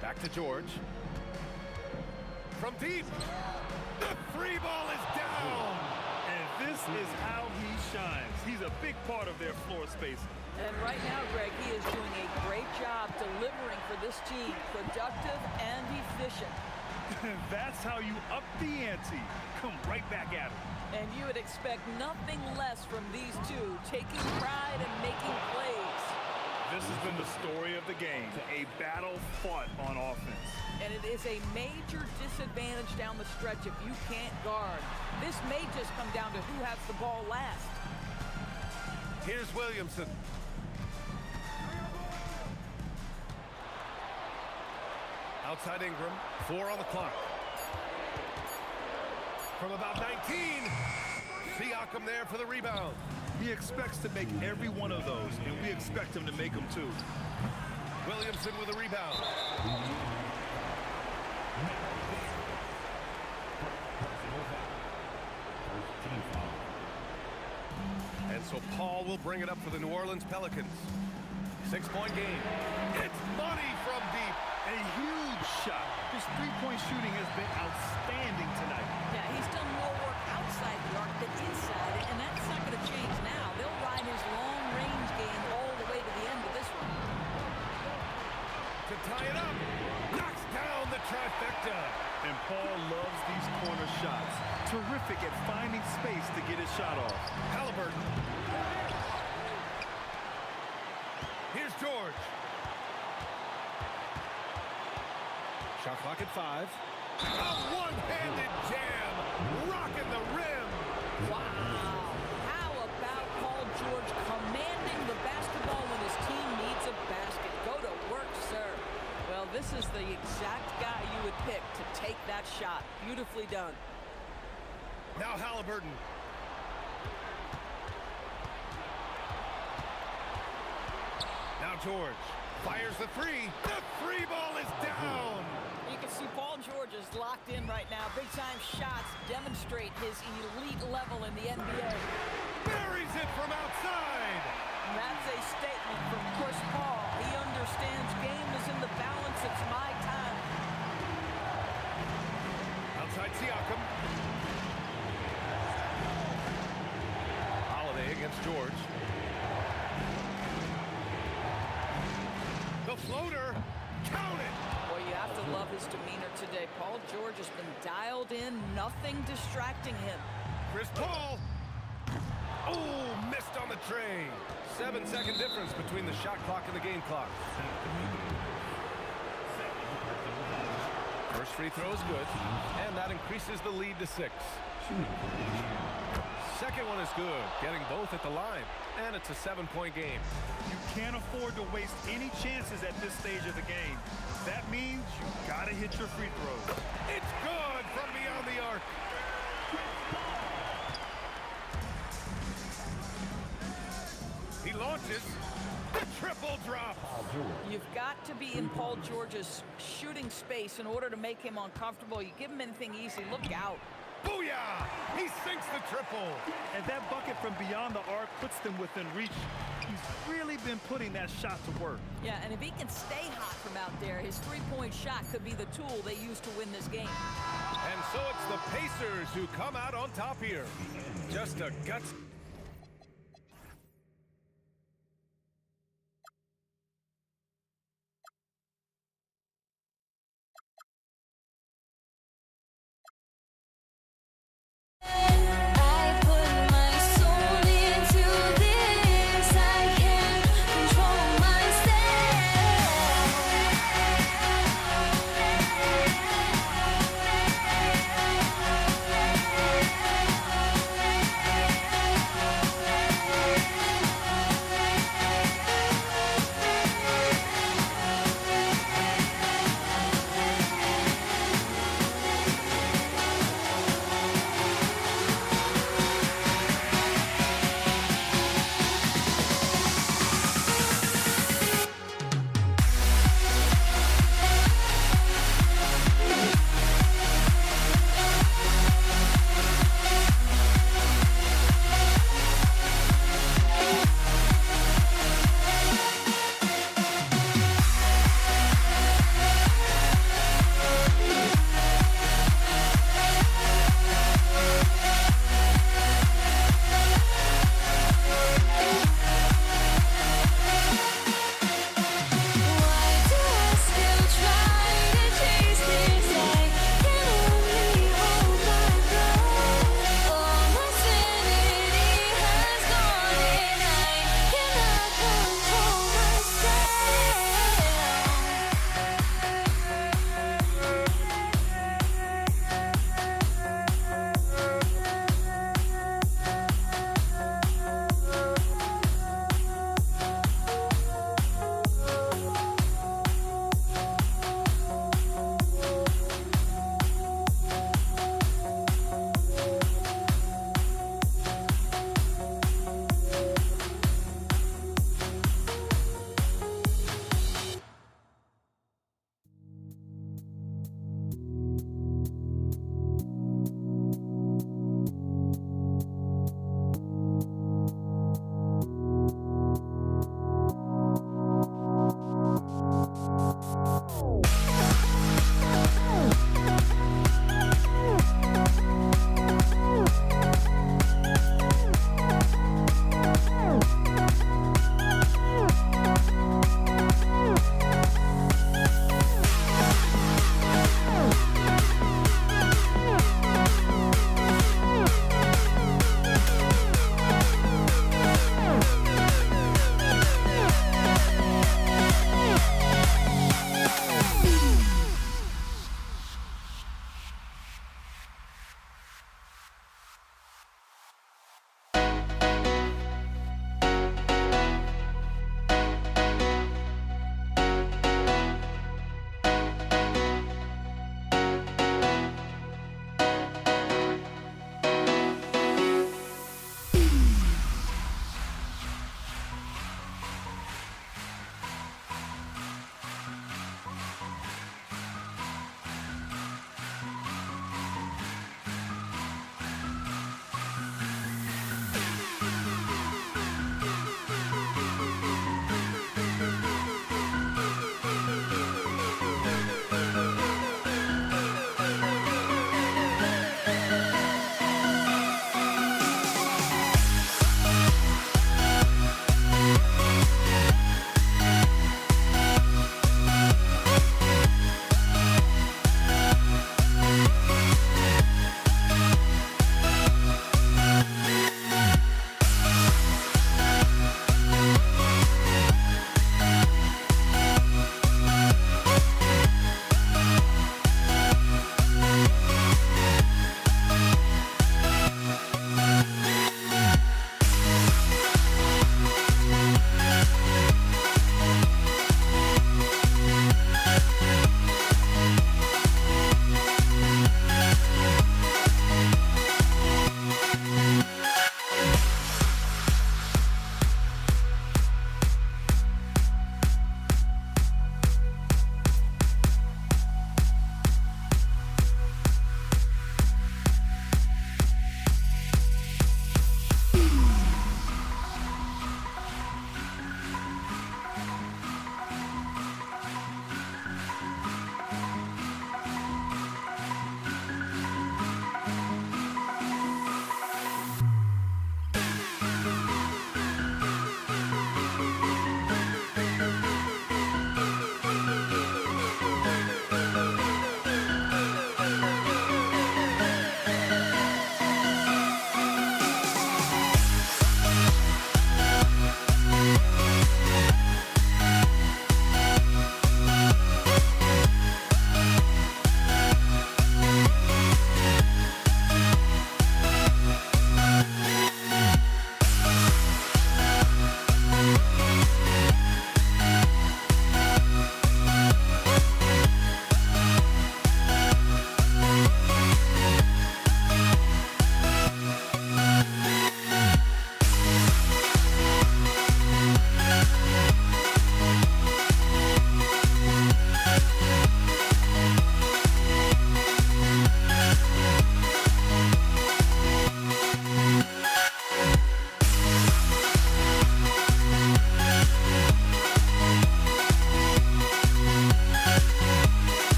Back to George. From deep. The 3 ball is down. And this is how he shines. He's a big part of their floor space. And right now, Greg, he is doing a great job delivering for this team. Productive and efficient. That's how you up the ante. Come right back at him. And you would expect nothing less from these two, taking pride and making plays. This has been the story of the game, a battle fought on offense. And it is a major disadvantage down the stretch if you can't guard. This may just come down to who has the ball last. Here's Williamson. Outside Ingram, 4 on the clock. From about 19, Siakam there for the rebound. He expects to make every one of those, and we expect him to make them too. Williamson with a rebound. And so Paul will bring it up for the New Orleans Pelicans. 6-point game. It's money from deep. A huge shot. His three-point shooting has been outstanding tonight. Yeah, he's done more work outside the arc than inside it, and that's not going to change now. They'll ride his long-range game all the way to the end of this one. To tie it up. Knocks down the trifecta. And Paul loves these corner shots. Terrific at finding space to get his shot off. Halliburton. Here's George. Shot clock at 5. A one-handed jam. Rocking the rim. Wow. How about Paul George commanding the basketball when his team needs a basket? Go to work, sir. Well, this is the exact guy you would pick to take that shot. Beautifully done. Now Halliburton. Now George fires the 3. The 3 ball is down. You can see Paul George is locked in right now. Big-time shots demonstrate his elite level in the NBA. Buries it from outside. And that's a statement from Chris Paul. He understands game is in the balance. It's my time. Outside Siakam. Holiday against George. The floater. Count it. Well, you have to love his demeanor today. Paul George has been dialed in. Nothing distracting him. Chris Paul. Oh, missed on the tray. 7-second difference between the shot clock and the game clock. First free throw is good, and that increases the lead to 6. Second one is good, getting both at the line, and it's a 7-point game. You can't afford to waste any chances at this stage of the game. That means you gotta hit your free throws. It's good from beyond the arc. You've got to be in Paul George's shooting space in order to make him uncomfortable. You give him anything easy, look out. Booyah! He sinks the triple. And that bucket from beyond the arc puts them within reach. He's really been putting that shot to work. Yeah, and if he can stay hot from out there, his three-point shot could be the tool they use to win this game. And so it's the Pacers who come out on top here. Just a guts. I put my soul into this. I can't control myself.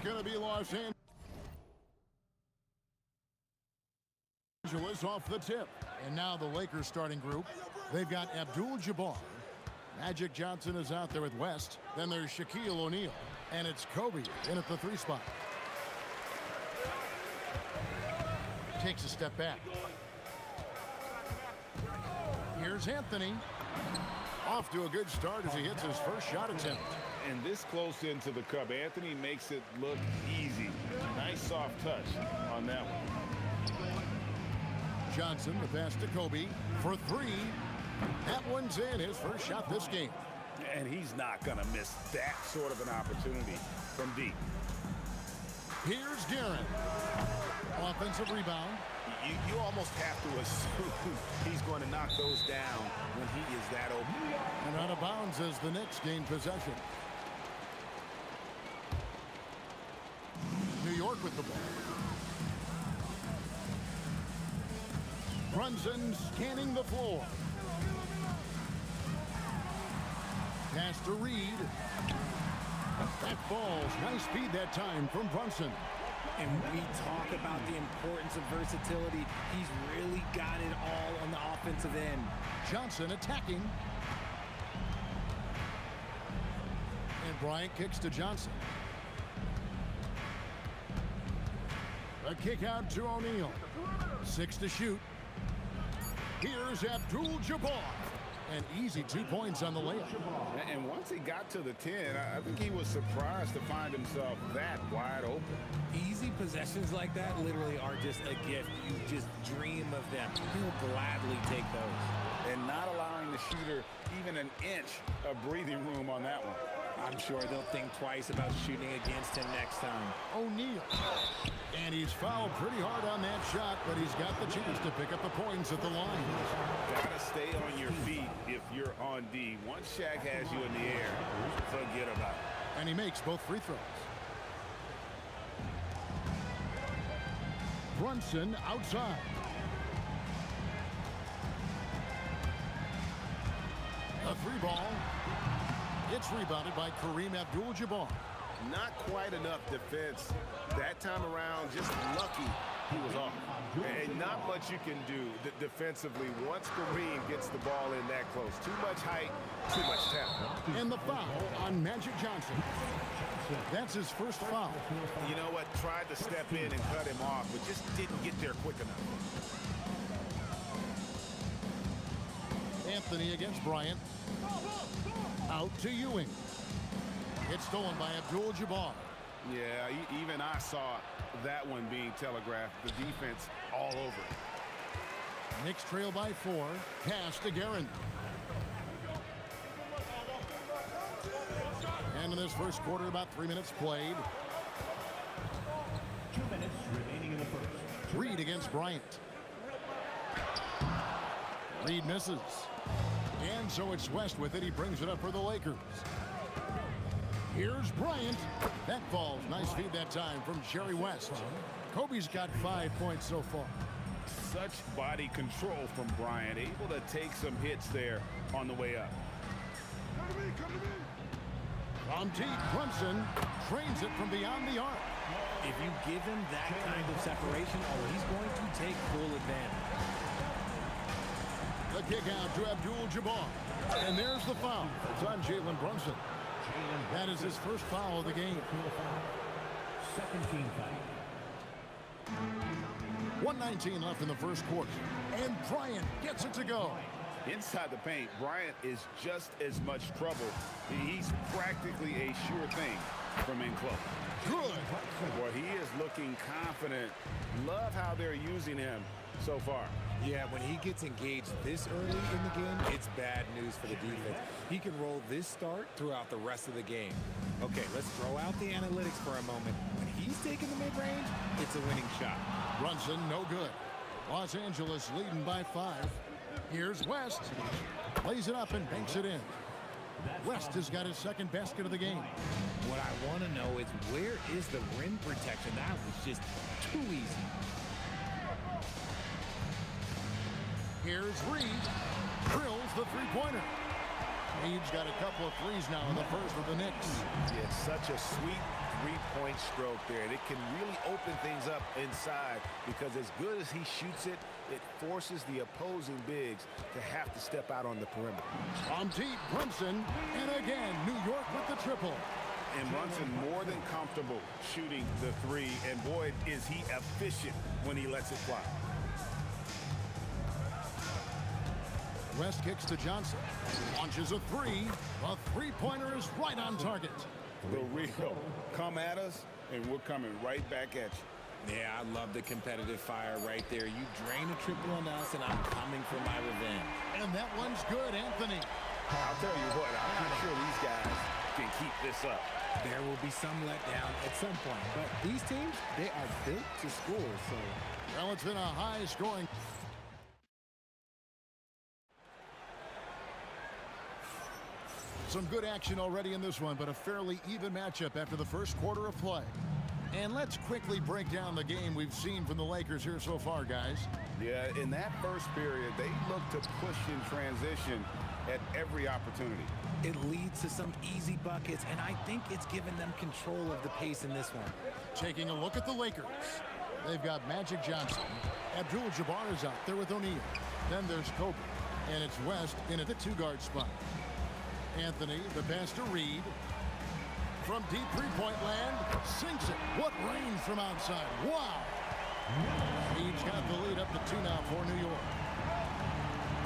It's going to be Los Angeles off the tip. And now the Lakers starting group. They've got Abdul-Jabbar. Magic Johnson is out there with West. Then there's Shaquille O'Neal. And it's Kobe in at the 3 spot. Takes a step back. Here's Anthony. Off to a good start as he hits his first shot attempt. And this close into the cup, Anthony makes it look easy. Nice soft touch on that one. Johnson, the pass to Kobe for 3. That one's in, his first shot this game. And he's not going to miss that sort of an opportunity from deep. Here's Guerin. Offensive rebound. You almost have to assume he's going to knock those down when he is that open. And out of bounds as the Knicks gain possession. New York with the ball. Brunson scanning the floor. Pass to Reed. That falls. Nice speed that time from Brunson. And we talk about the importance of versatility. He's really got it all on the offensive end. Johnson attacking. And Bryant kicks to Johnson. A kick out to O'Neal. 6 to shoot. Here's Abdul-Jabbar. An easy 2 points on the layup. And once he got to the 10, I think he was surprised to find himself that wide open. Easy possessions like that literally are just a gift. You just dream of them. He'll gladly take those. And not allowing the shooter even an inch of breathing room on that one. I'm sure they'll think twice about shooting against him next time. O'Neal. And he's fouled pretty hard on that shot, but he's got the chance to pick up the points at the line. Gotta stay on your feet if you're on D. Once Shaq has you in the air, forget about it. And he makes both free throws. Brunson outside. A 3 ball. It's rebounded by Kareem Abdul-Jabbar. Not quite enough defense that time around. Just lucky he was off. And not much you can do defensively once Kareem gets the ball in that close. Too much height, too much talent. And the foul on Magic Johnson. That's his first foul. You know what? Tried to step in and cut him off, but just didn't get there quick enough. Anthony against Bryant. Out to Ewing. It's stolen by Abdul-Jabbar. Yeah, even I saw that one being telegraphed. The defense all over it. Knicks trail by 4. Pass to Guerin. And in this first quarter, about 3 minutes played. 2 minutes remaining in the first. Reed against Bryant. Reed misses. And so it's West with it. He brings it up for the Lakers. Here's Bryant. That falls. Nice feed that time from Jerry West. Kobe's got 5 points so far. Such body control from Bryant. Able to take some hits there on the way up. Come to me. From deep, Brunson trains it from beyond the arc. If you give him that kind of separation, he's going to take full advantage. The kick out to Abdul-Jabbar. And there's the foul. It's on Jalen Brunson. That is his first foul of the game. Second team foul. 1:19 left in the first quarter. And Bryant gets it to go. Inside the paint, Bryant is just as much trouble. He's practically a sure thing from in close. Good. Boy, he is looking confident. Love how they're using him so far. Yeah, when he gets engaged this early in the game, it's bad news for the defense. He can roll this start throughout the rest of the game. Okay, let's throw out the analytics for a moment. When he's taking the mid-range, it's a winning shot. Brunson, no good. Los Angeles leading by 5. Here's West. Plays it up and banks it in. West has got his second basket of the game. What I want to know is where is the rim protection? That was just too easy. Here's Reed. Drills the three-pointer. Reed's got a couple of threes now in the first of the Knicks. It's such a sweet, three-point stroke there. And it can really open things up inside because as good as he shoots it, it forces the opposing bigs to have to step out on the perimeter. On deep, Brunson, and again, New York with the triple. And Brunson more than comfortable shooting the three, and boy, is he efficient when he lets it fly. West kicks to Johnson. Launches a three. A three-pointer is right on target. The real come at us, and we're coming right back at you. Yeah, I love the competitive fire right there. You drain a triple on us, and I'm coming for my revenge. And that one's good, Anthony. I'll tell you what, I'm pretty sure these guys can keep this up. There will be some letdown at some point, but these teams, they are built to score, so. Well, it's been a high-scoring. Some good action already in this one, but a fairly even matchup after the first quarter of play. And let's quickly break down the game we've seen from the Lakers here so far, guys. Yeah, in that first period, they looked to push in transition at every opportunity. It leads to some easy buckets, and I think it's given them control of the pace in this one. Taking a look at the Lakers. They've got Magic Johnson. Abdul-Jabbar is out there with O'Neal. Then there's Kobe. And it's West in at the two-guard spot. Anthony, the pass to Reed. From deep three-point land, sinks it. What range from outside. Wow. Reed's got the lead up to 2 now for New York.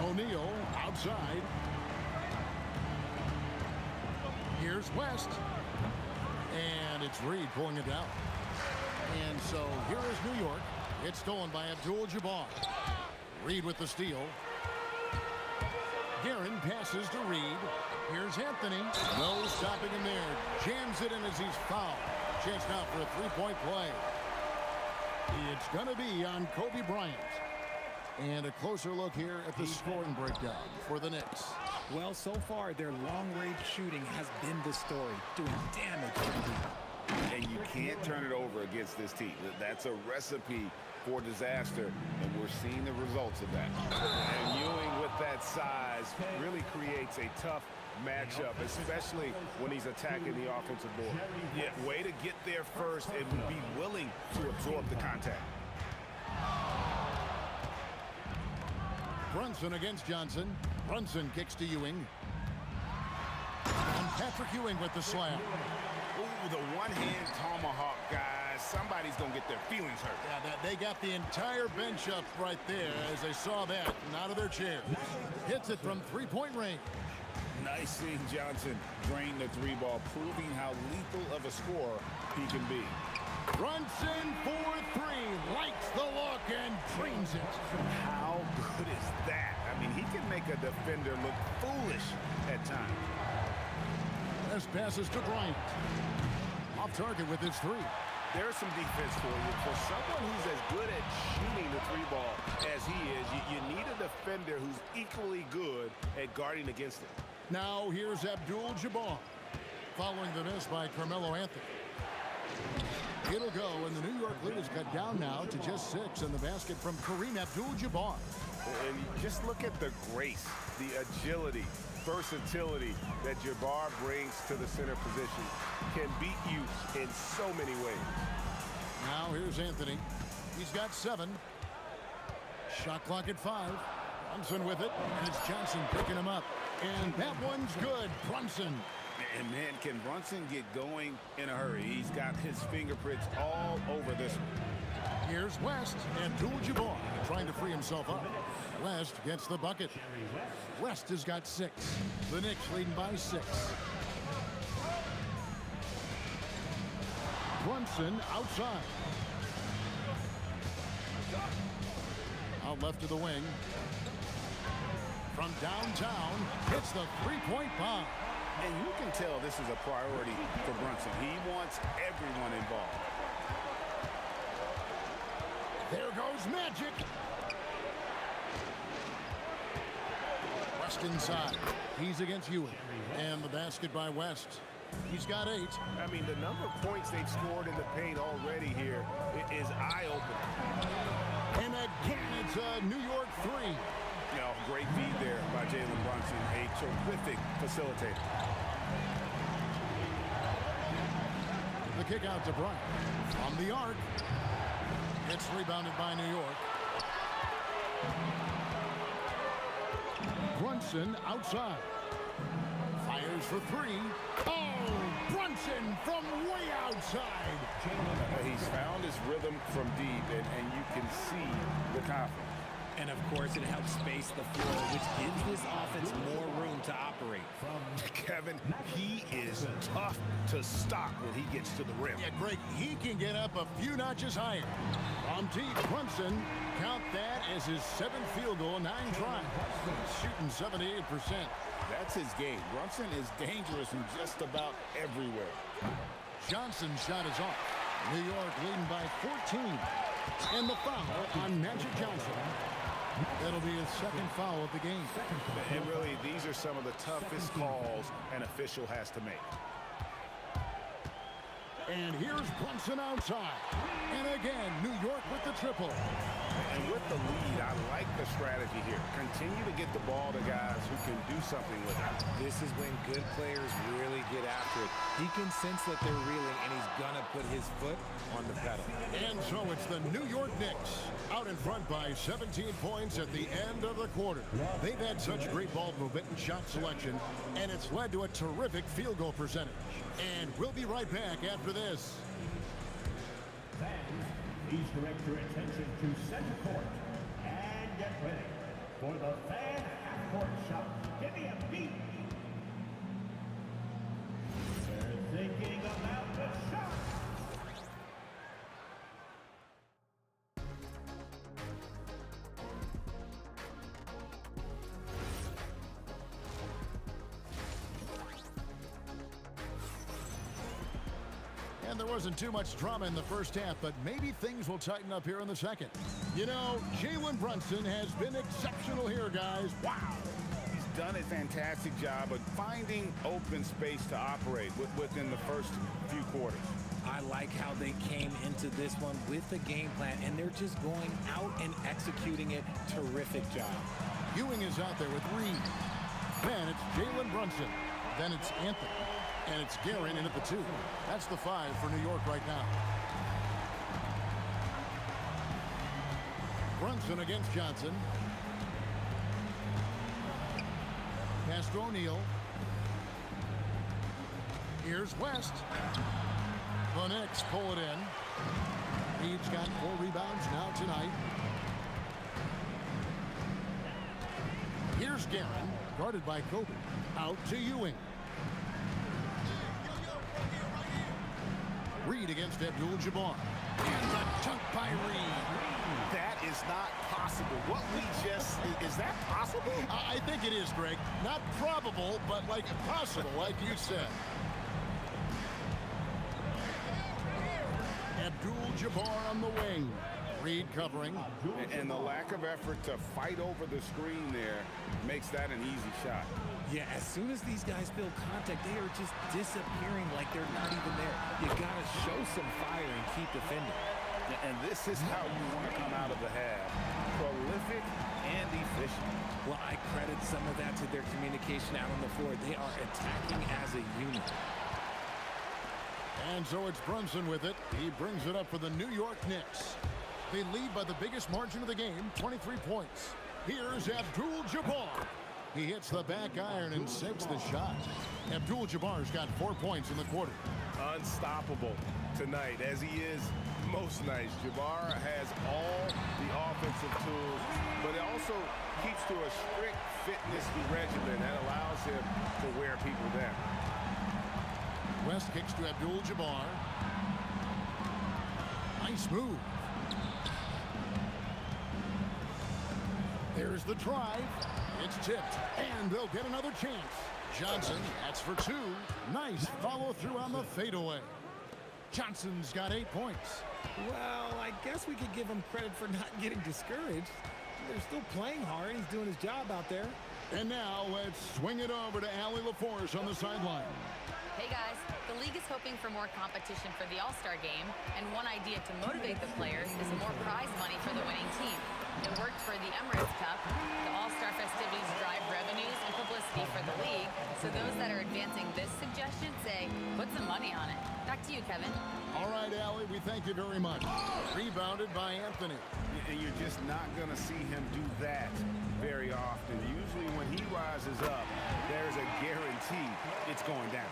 O'Neal outside. Here's West. And it's Reed pulling it down. And so here is New York. It's stolen by Abdul-Jabbar. Reed with the steal. Guerin passes to Reed. Here's Anthony. No stopping him there. Jams it in as he's fouled. Chance now for a three-point play. It's going to be on Kobe Bryant. And a closer look here at the scoring breakdown for the Knicks. Well, so far, their long-range shooting has been the story, doing damage to the team. And you can't turn it over against this team. That's a recipe for disaster, and we're seeing the results of that. And Ewing with that size really creates a tough matchup, especially when he's attacking the offensive board. Yeah, way to get there first and be willing to absorb the contact. Brunson against Johnson. Brunson kicks to Ewing. And Patrick Ewing with the slam. Ooh, the one-hand tomahawk, guys. Somebody's going to get their feelings hurt. Yeah, they got the entire bench up right there as they saw that and out of their chair. Hits it from three-point range. Nice seeing Johnson drain the three ball, proving how lethal of a scorer he can be. Brunson for three, likes the look and drains it. How good is that? I mean, he can make a defender look foolish at times. This passes to Bryant. Off target with his three. There's some defense for you. For someone who's as good at shooting the three ball as he is, you need a defender who's equally good at guarding against it. Now here's Abdul-Jabbar. Following the miss by Carmelo Anthony. It'll go, and the New York lead is cut down now to just 6 in the basket from Kareem Abdul-Jabbar. And just look at the grace, the agility, versatility that Jabbar brings to the center position. Can beat you in so many ways. Now here's Anthony. He's got 7. Shot clock at 5. Brunson with it, and it's Johnson picking him up. And that one's good. Brunson. And man, can Brunson get going in a hurry? He's got his fingerprints all over this one. Here's West and Abdul-Jabbar trying to free himself up. West gets the bucket. West has got 6. The Knicks leading by 6. Brunson outside. Out left to the wing. From downtown, hits the three-point bomb. And you can tell this is a priority for Brunson. He wants everyone involved. There goes Magic. West inside. He's against Ewing. And the basket by West. He's got 8. I mean, the number of points they've scored in the paint already here is eye-opening. And again, it's a New York 3. You know, great feed there by Jalen Brunson, a terrific facilitator. The kick out to Bryant. From the arc. It's rebounded by New York. Brunson outside. Fires for three. Oh, Brunson from way outside. He's found his rhythm from deep, and you can see the confidence. And of course, it helps space the floor, which gives this offense more room to operate. Kevin, he is tough to stop when he gets to the rim. Yeah, Greg, he can get up a few notches higher. From deep, Brunson, count that as his 7th field goal, 9 tries. Shooting 78%. That's his game. Brunson is dangerous from just about everywhere. Johnson's shot is off. New York leading by 14. And the foul on Magic Johnson. That'll be his 2nd foul of the game. And really, these are some of the toughest calls an official has to make. And here's Brunson outside. And again, New York with the triple. And with the lead, I like the strategy here. Continue to get the ball to guys who can do something with it. This is when good players really get after it. He can sense that they're reeling, and he's going to put his foot on the pedal. And so it's the New York Knicks out in front by 17 points at the end of the quarter. They've had such great ball movement and shot selection, and it's led to a terrific field goal percentage. And we'll be right back after this. Fans, please direct your attention to center court and get ready for the fan half-court shot. Give me a beat. They're thinking about the shot. And there wasn't too much drama in the first half, but maybe things will tighten up here in the second. You know, Jalen Brunson has been exceptional here, guys. Wow. He's done a fantastic job of finding open space to operate within the first few quarters. I like how they came into this one with the game plan, and they're just going out and executing it. Terrific job. Ewing is out there with Reed. Then it's Jalen Brunson. Then it's Anthony. And it's Guerin in at the 2. That's the 5 for New York right now. Brunson against Johnson. Pass to O'Neal. Here's West. The Knicks pull it in. Reed's got 4 rebounds now tonight. Here's Guerin, guarded by Kobe. Out to Ewing. Reed against Abdul-Jabbar. And the dunk by Reed. That is not possible. What we just... Is that possible? I think it is, Greg. Not probable, but like possible, like you said. Abdul-Jabbar on the wing. Reed covering. And the lack of effort to fight over the screen there makes that an easy shot. Yeah, as soon as these guys feel contact, they are just disappearing like they're not even there. You got to show some fire and keep defending. And this is how you want to come out of the half. Prolific and efficient. Well, I credit some of that to their communication out on the floor. They are attacking as a unit. And so it's Brunson with it. He brings it up for the New York Knicks. They lead by the biggest margin of the game, 23 points. Here's Abdul-Jabbar. He hits the back iron and sinks the shot. Abdul-Jabbar's got 4 points in the quarter. Unstoppable tonight, as he is most nights. Jabbar has all the offensive tools, but it also keeps to a strict fitness regimen that allows him to wear people down. West kicks to Abdul-Jabbar. Nice move. There's the drive. It's tipped, and they'll get another chance. Johnson, that's for 2. Nice follow-through on the fadeaway. Johnson's got 8 points. Well, I guess we could give him credit for not getting discouraged. They're still playing hard. He's doing his job out there. And now let's swing it over to Allie LaForce on the sideline. Hey guys, the league is hoping for more competition for the All-Star game, and one idea to motivate the players is more prize money for the winning team. It worked for the Emirates Cup. The All-Star festivities drive revenues and publicity for the league, so those that are advancing this suggestion say, put some money on it. Back to you, Kevin. All right, Allie, we thank you very much. Rebounded by Anthony. And you're just not going to see him do that very often. Usually when he rises up, there's a guarantee it's going down.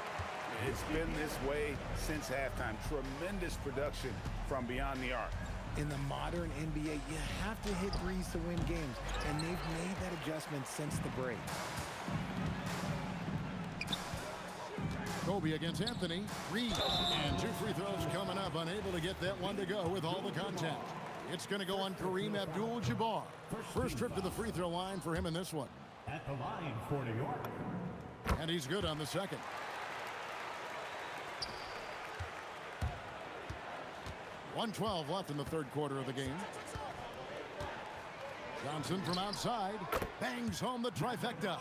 It's been this way since halftime. Tremendous production from beyond the arc. In the modern NBA, you have to hit threes to win games, and they've made that adjustment since the break. Kobe against Anthony. Reed. And 2 free throws coming up. Unable to get that one to go with all the contact. It's going to go on Kareem Abdul-Jabbar. First trip to the free throw line for him in this one. At the line for New York. And he's good on the second. .112 left in the third quarter of the game. Johnson from outside bangs home the trifecta.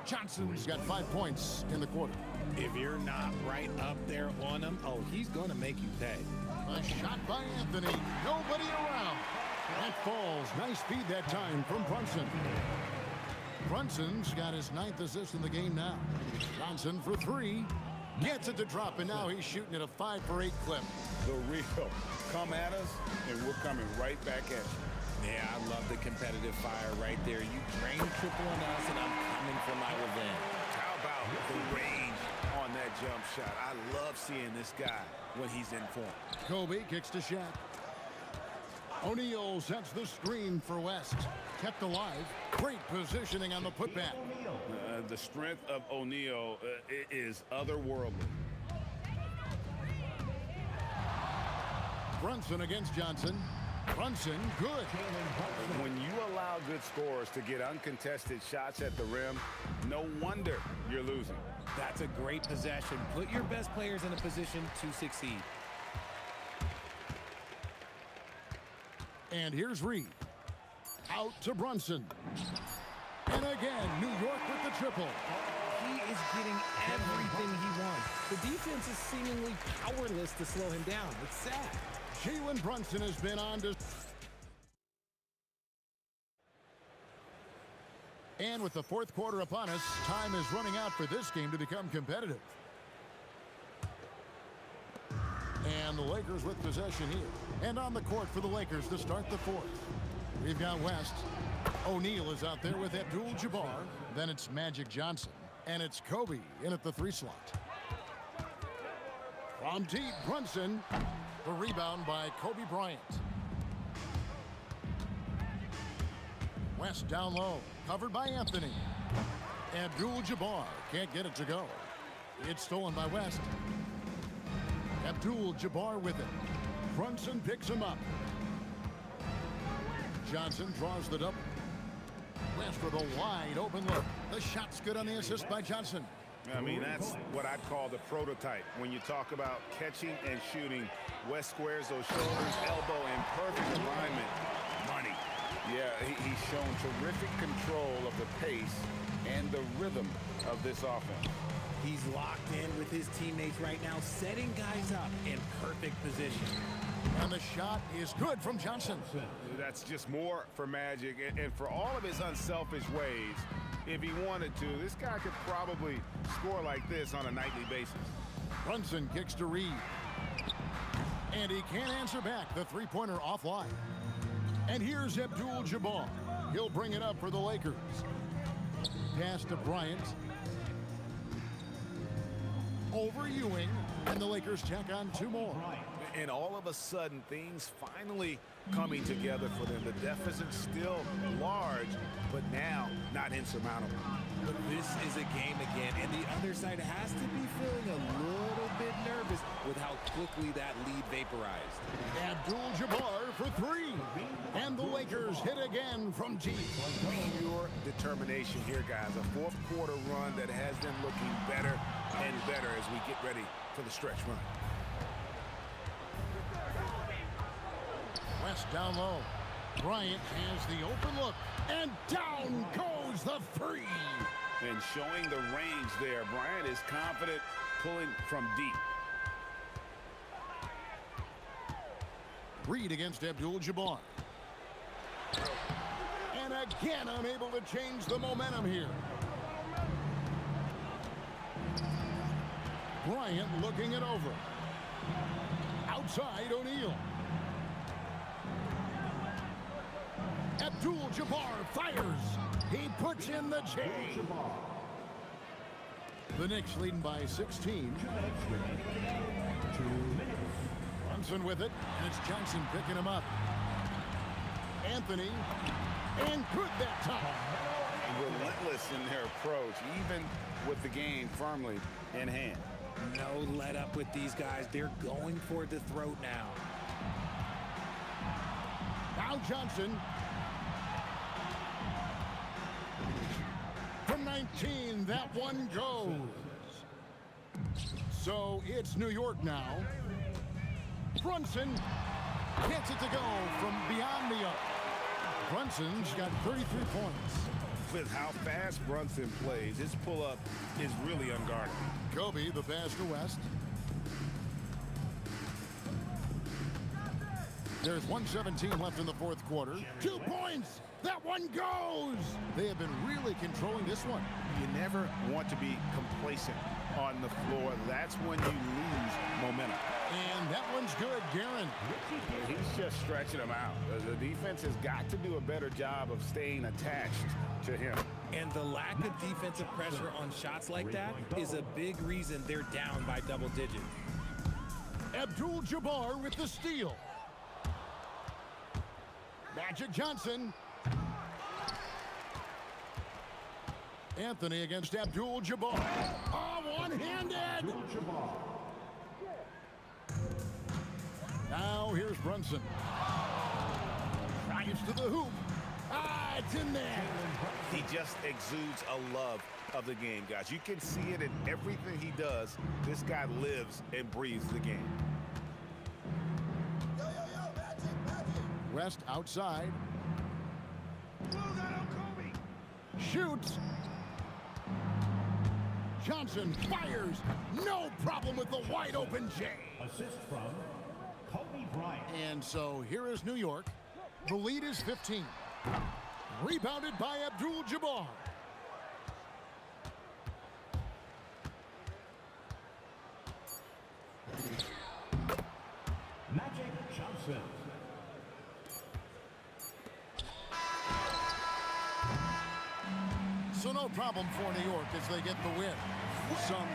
Johnson's got 5 points in the quarter. If you're not right up there on him, oh, he's going to make you pay. A shot by Anthony. Nobody around. That falls. Nice speed that time from Brunson. Brunson's got his 9th assist in the game now. Johnson for 3. Gets it to drop, and now he's shooting at a 5-for-8 clip. The real come at us, and we're coming right back at you. Yeah, I love the competitive fire right there. You drain triple on us, and I'm coming for my revenge. How about the range on that jump shot? I love seeing this guy when he's in form. Kobe kicks to Shaq. O'Neal sets the screen for West. Kept alive. Great positioning on the putback. The strength of O'Neal is otherworldly. Brunson against Johnson. Brunson, good. When you allow good scorers to get uncontested shots at the rim, no wonder you're losing. That's a great possession. Put your best players in a position to succeed. And here's Reed. Out to Brunson. And again, New York with the triple. He is getting everything he wants. The defense is seemingly powerless to slow him down. It's sad. Jalen Brunson has been on to... And with the fourth quarter upon us, time is running out for this game to become competitive. And the Lakers with possession here. And on the court for the Lakers to start the fourth. We've got West. O'Neal is out there with Abdul-Jabbar. Then it's Magic Johnson. And it's Kobe in at the 3 slot. From deep, Brunson. The rebound by Kobe Bryant. West down low. Covered by Anthony. Abdul-Jabbar can't get it to go. It's stolen by West. Abdul-Jabbar with it. Brunson picks him up. Johnson draws the double. West with a wide open look. The shot's good on the assist by Johnson. I mean, that's what I'd call the prototype. When you talk about catching and shooting, West squares those shoulders, elbow in perfect alignment. Money. Yeah, he's shown terrific control of the pace and the rhythm of this offense. He's locked in with his teammates right now, setting guys up in perfect position. And the shot is good from Johnson. That's just more for Magic. And for all of his unselfish ways, if he wanted to, this guy could probably score like this on a nightly basis. Brunson kicks to Reed. And he can't answer back. The three-pointer offline. And here's Abdul-Jabbar. He'll bring it up for the Lakers. Pass to Bryant. Over Ewing. And the Lakers tack on 2 more. And all of a sudden, things finally coming together for them. The deficit's still large, but now not insurmountable. But this is a game again, and the other side has to be feeling a little bit nervous with how quickly that lead vaporized. Abdul-Jabbar for 3. And the Lakers hit again from deep. Pure determination here, guys. A fourth quarter run that has them looking better and better as we get ready for the stretch run. West down low. Bryant has the open look. And down goes the 3. And showing the range there. Bryant is confident pulling from deep. Reed against Abdul-Jabbar. And again, unable to change the momentum here. Bryant looking it over. Outside O'Neal. Abdul-Jabbar fires. He puts in the J. The Knicks leading by 16. Brunson with it, and it's Johnson picking him up. Anthony, and good that time. Relentless in their approach, even with the game firmly in hand. No let up with these guys. They're going for the throat now. Now Johnson. From 19, that one goes. So it's New York now. Brunson gets it to go from beyond the arc. Brunson's got 33 points. With how fast Brunson plays, his pull-up is really unguarded. Kobe, the pass to West. There's 1:17 left in the fourth quarter. 2 points. That one goes. They have been really controlling this one. You never want to be complacent on the floor. That's when you lose momentum. And that one's good, Guerin. He's just stretching them out. The defense has got to do a better job of staying attached to him. And the lack of defensive pressure on shots like that is a big reason they're down by double digits. Abdul-Jabbar with the steal. Magic Johnson. Anthony against Abdul-Jabbar. Oh, one-handed. Now here's Brunson. Drives to the hoop. Ah, it's in there. He just exudes a love of the game, guys. You can see it in everything he does. This guy lives and breathes the game. West outside. Shoots. Johnson fires. No problem with the wide open J. Assist from Kobe Bryant. And so here is New York. The lead is 15. Rebounded by Abdul-Jabbar. Magic Johnson. So no problem for New York as they get the win. Some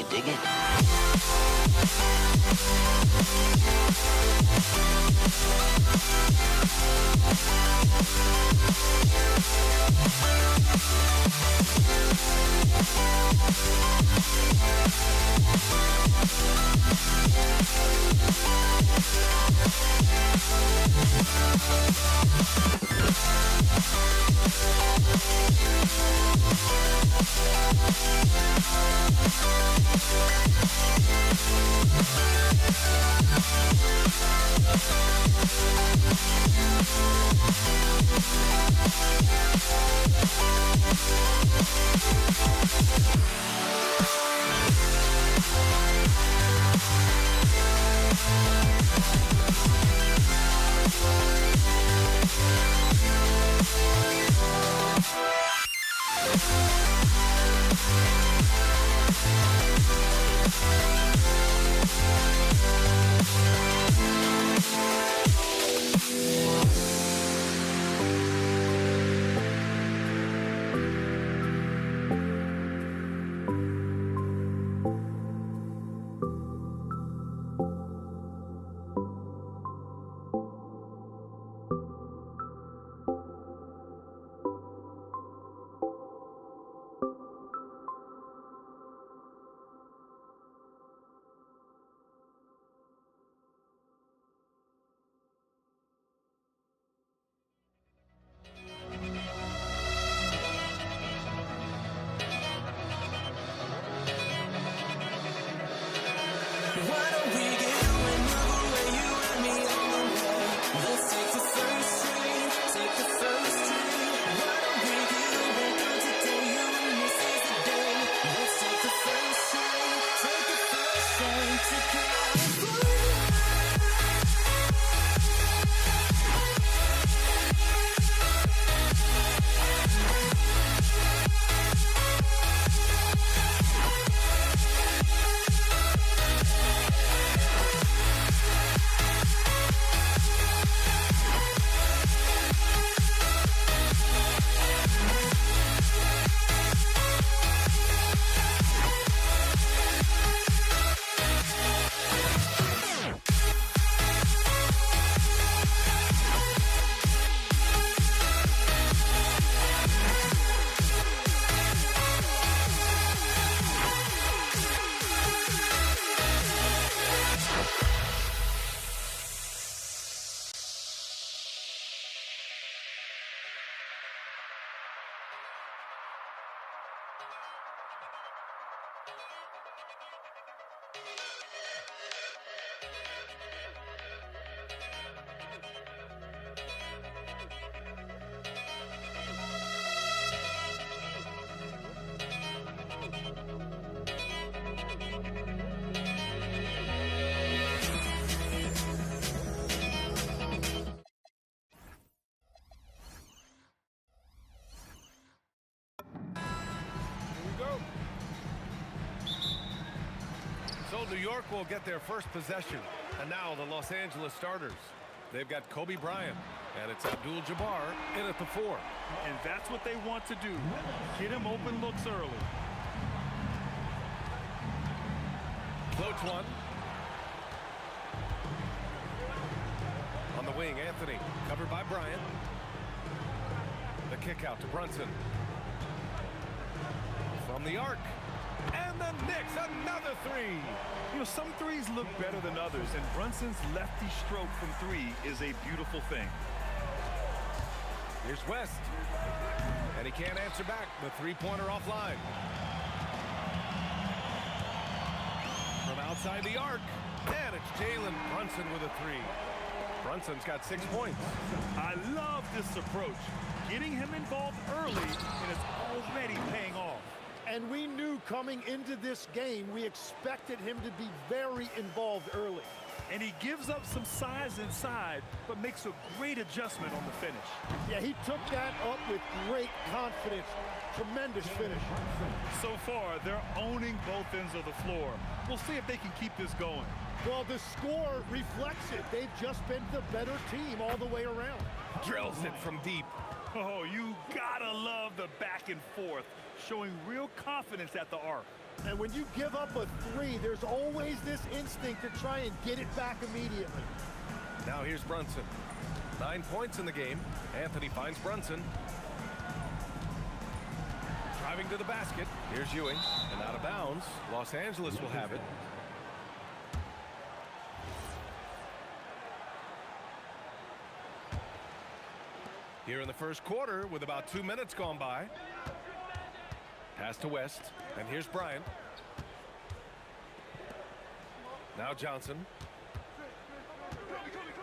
You dig it? So New York will get their first possession. And now the Los Angeles starters. They've got Kobe Bryant, and it's Abdul-Jabbar in at the 4. And that's what they want to do. Get him open looks early. Floats one. On the wing, Anthony, covered by Bryant. The kick out to Brunson. From the arc. And the Knicks, another 3. You know, some threes look better than others, and Brunson's lefty stroke from 3 is a beautiful thing. Here's West. And he can't answer back. The three-pointer offline. From outside the arc. And it's Jalen Brunson with a 3. Brunson's got 6 points. I love this approach. Getting him involved early, and it's already paying off. And we knew coming into this game, we expected him to be very involved early. And he gives up some size inside, but makes a great adjustment on the finish. Yeah, he took that up with great confidence. Tremendous finish. So far, they're owning both ends of the floor. We'll see if they can keep this going. Well, the score reflects it. They've just been the better team all the way around. Drills it from deep. Oh, you gotta love the back and forth, showing real confidence at the arc. And when you give up a three, there's always this instinct to try and get it back immediately. Now here's Brunson. 9 points in the game. Anthony finds Brunson. Driving to the basket. Here's Ewing. And out of bounds. Los Angeles will have it. Here in the first quarter with about 2 minutes gone by. Pass to West. And here's Bryant. Now Johnson.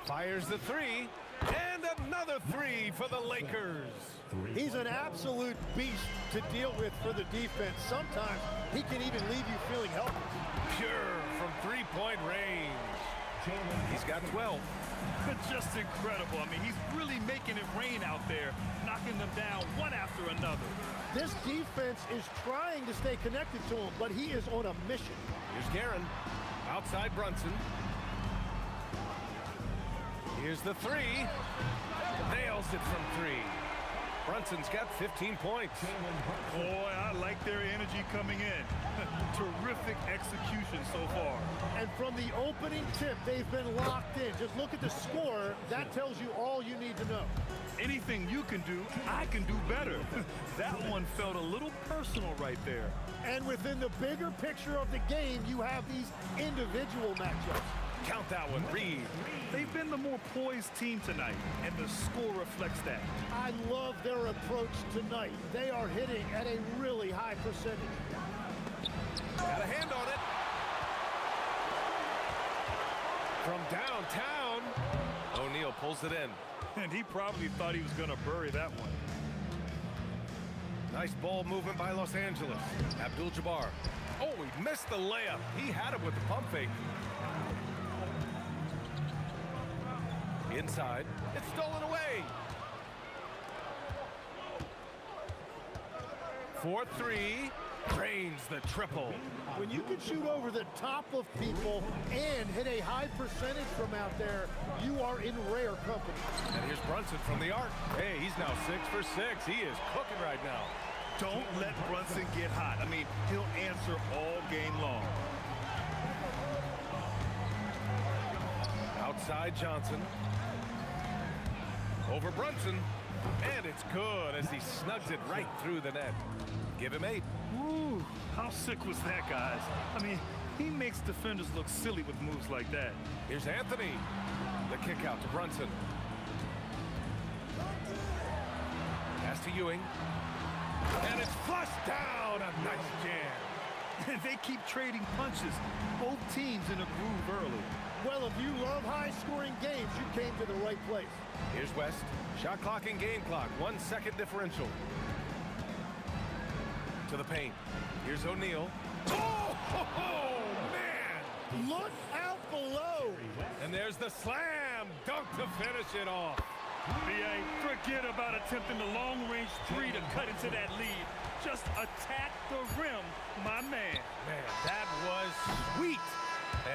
Fires the three. And another three for the Lakers. He's an absolute beast to deal with for the defense. Sometimes he can even leave you feeling helpless. Pure from three-point range. He's got 12. Just incredible. I mean, he's really making it rain out there, knocking them down one after another. This defense is trying to stay connected to him, but he is on a mission. Here's Guerin. Outside Brunson. Here's the three. Nails it from three. Brunson's got 15 points. Boy, I like their energy coming in. Terrific execution so far. And from the opening tip, they've been locked in. Just look at the score. That tells you all you need to know. Anything you can do, I can do better. That one felt a little personal right there. And within the bigger picture of the game, you have these individual matchups. Count that one, Reed. They've been the more poised team tonight, and the score reflects that. I love their approach tonight. They are hitting at a really high percentage. Got a hand on it. From downtown, O'Neal pulls it in. And he probably thought he was going to bury that one. Nice ball movement by Los Angeles. Abdul-Jabbar. Oh, he missed the layup. He had it with the pump fake. Inside. It's stolen away. 4-3. Drains the triple. When you can shoot over the top of people and hit a high percentage from out there, you are in rare company. And here's Brunson from the arc. Hey, he's now 6 for 6. He is cooking right now. Don't let Brunson get hot. I mean, he'll answer all game long. Outside Johnson. Over Brunson. And it's good as he snugs it right through the net. Give him 8. Ooh, how sick was that, guys? I mean, he makes defenders look silly with moves like that. Here's Anthony. The kick out to Brunson. Pass to Ewing. And it's flushed down. A nice jam. They keep trading punches. Both teams in a groove early. Well, if you love high-scoring games, you came to the right place. Here's West. Shot clock and game clock. 1 second differential. To the paint. Here's O'Neal. Oh, man! Look out below! And there's the slam dunk to finish it off. B.A., forget about attempting the long-range three to cut into that lead. Just attack the rim, my man. Man, that was sweet.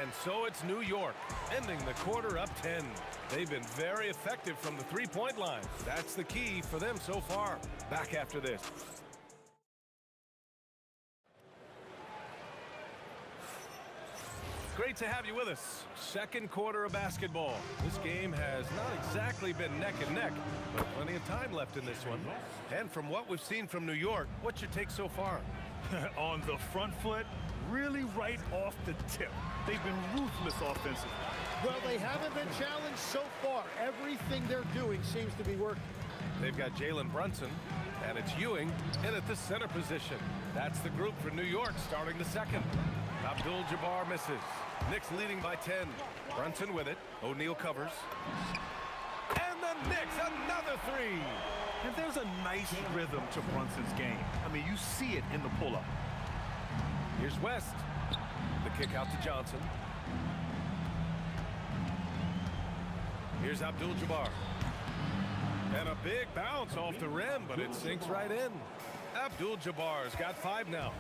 And so it's New York, ending the quarter up 10. They've been very effective from the three-point line. That's the key for them so far. Back after this. Great to have you with us. Second quarter of basketball. This game has not exactly been neck and neck, but plenty of time left in this one. And from what we've seen from New York, what's your take so far? On the front foot, really right off the tip. They've been ruthless offensively. Well, they haven't been challenged so far. Everything they're doing seems to be working. They've got Jalen Brunson, and it's Ewing in at the center position. That's the group for New York starting the second. Abdul-Jabbar misses. Knicks leading by 10. Brunson with it. O'Neal covers. And the Knicks, another three. And there's a nice rhythm to Brunson's game. I mean, you see it in the pull-up. Here's West. The kick out to Johnson. Here's Abdul-Jabbar. And a big bounce off the rim, but it sinks right in. Abdul-Jabbar's got 5 now.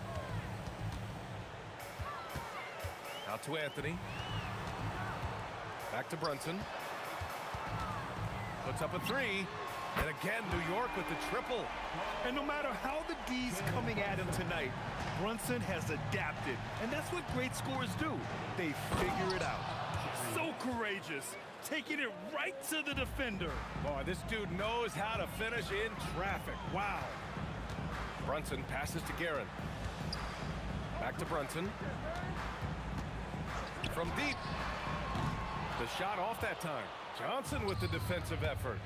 Out to Anthony. Back to Brunson. Puts up a 3. And again, New York with the triple. And no matter how the D's coming at him tonight, Brunson has adapted. And that's what great scorers do. They figure it out. So courageous, taking it right to the defender. Boy, this dude knows how to finish in traffic. Wow. Brunson passes to Guerin. Back to Brunson. From deep. The shot off that time. Johnson with the defensive effort.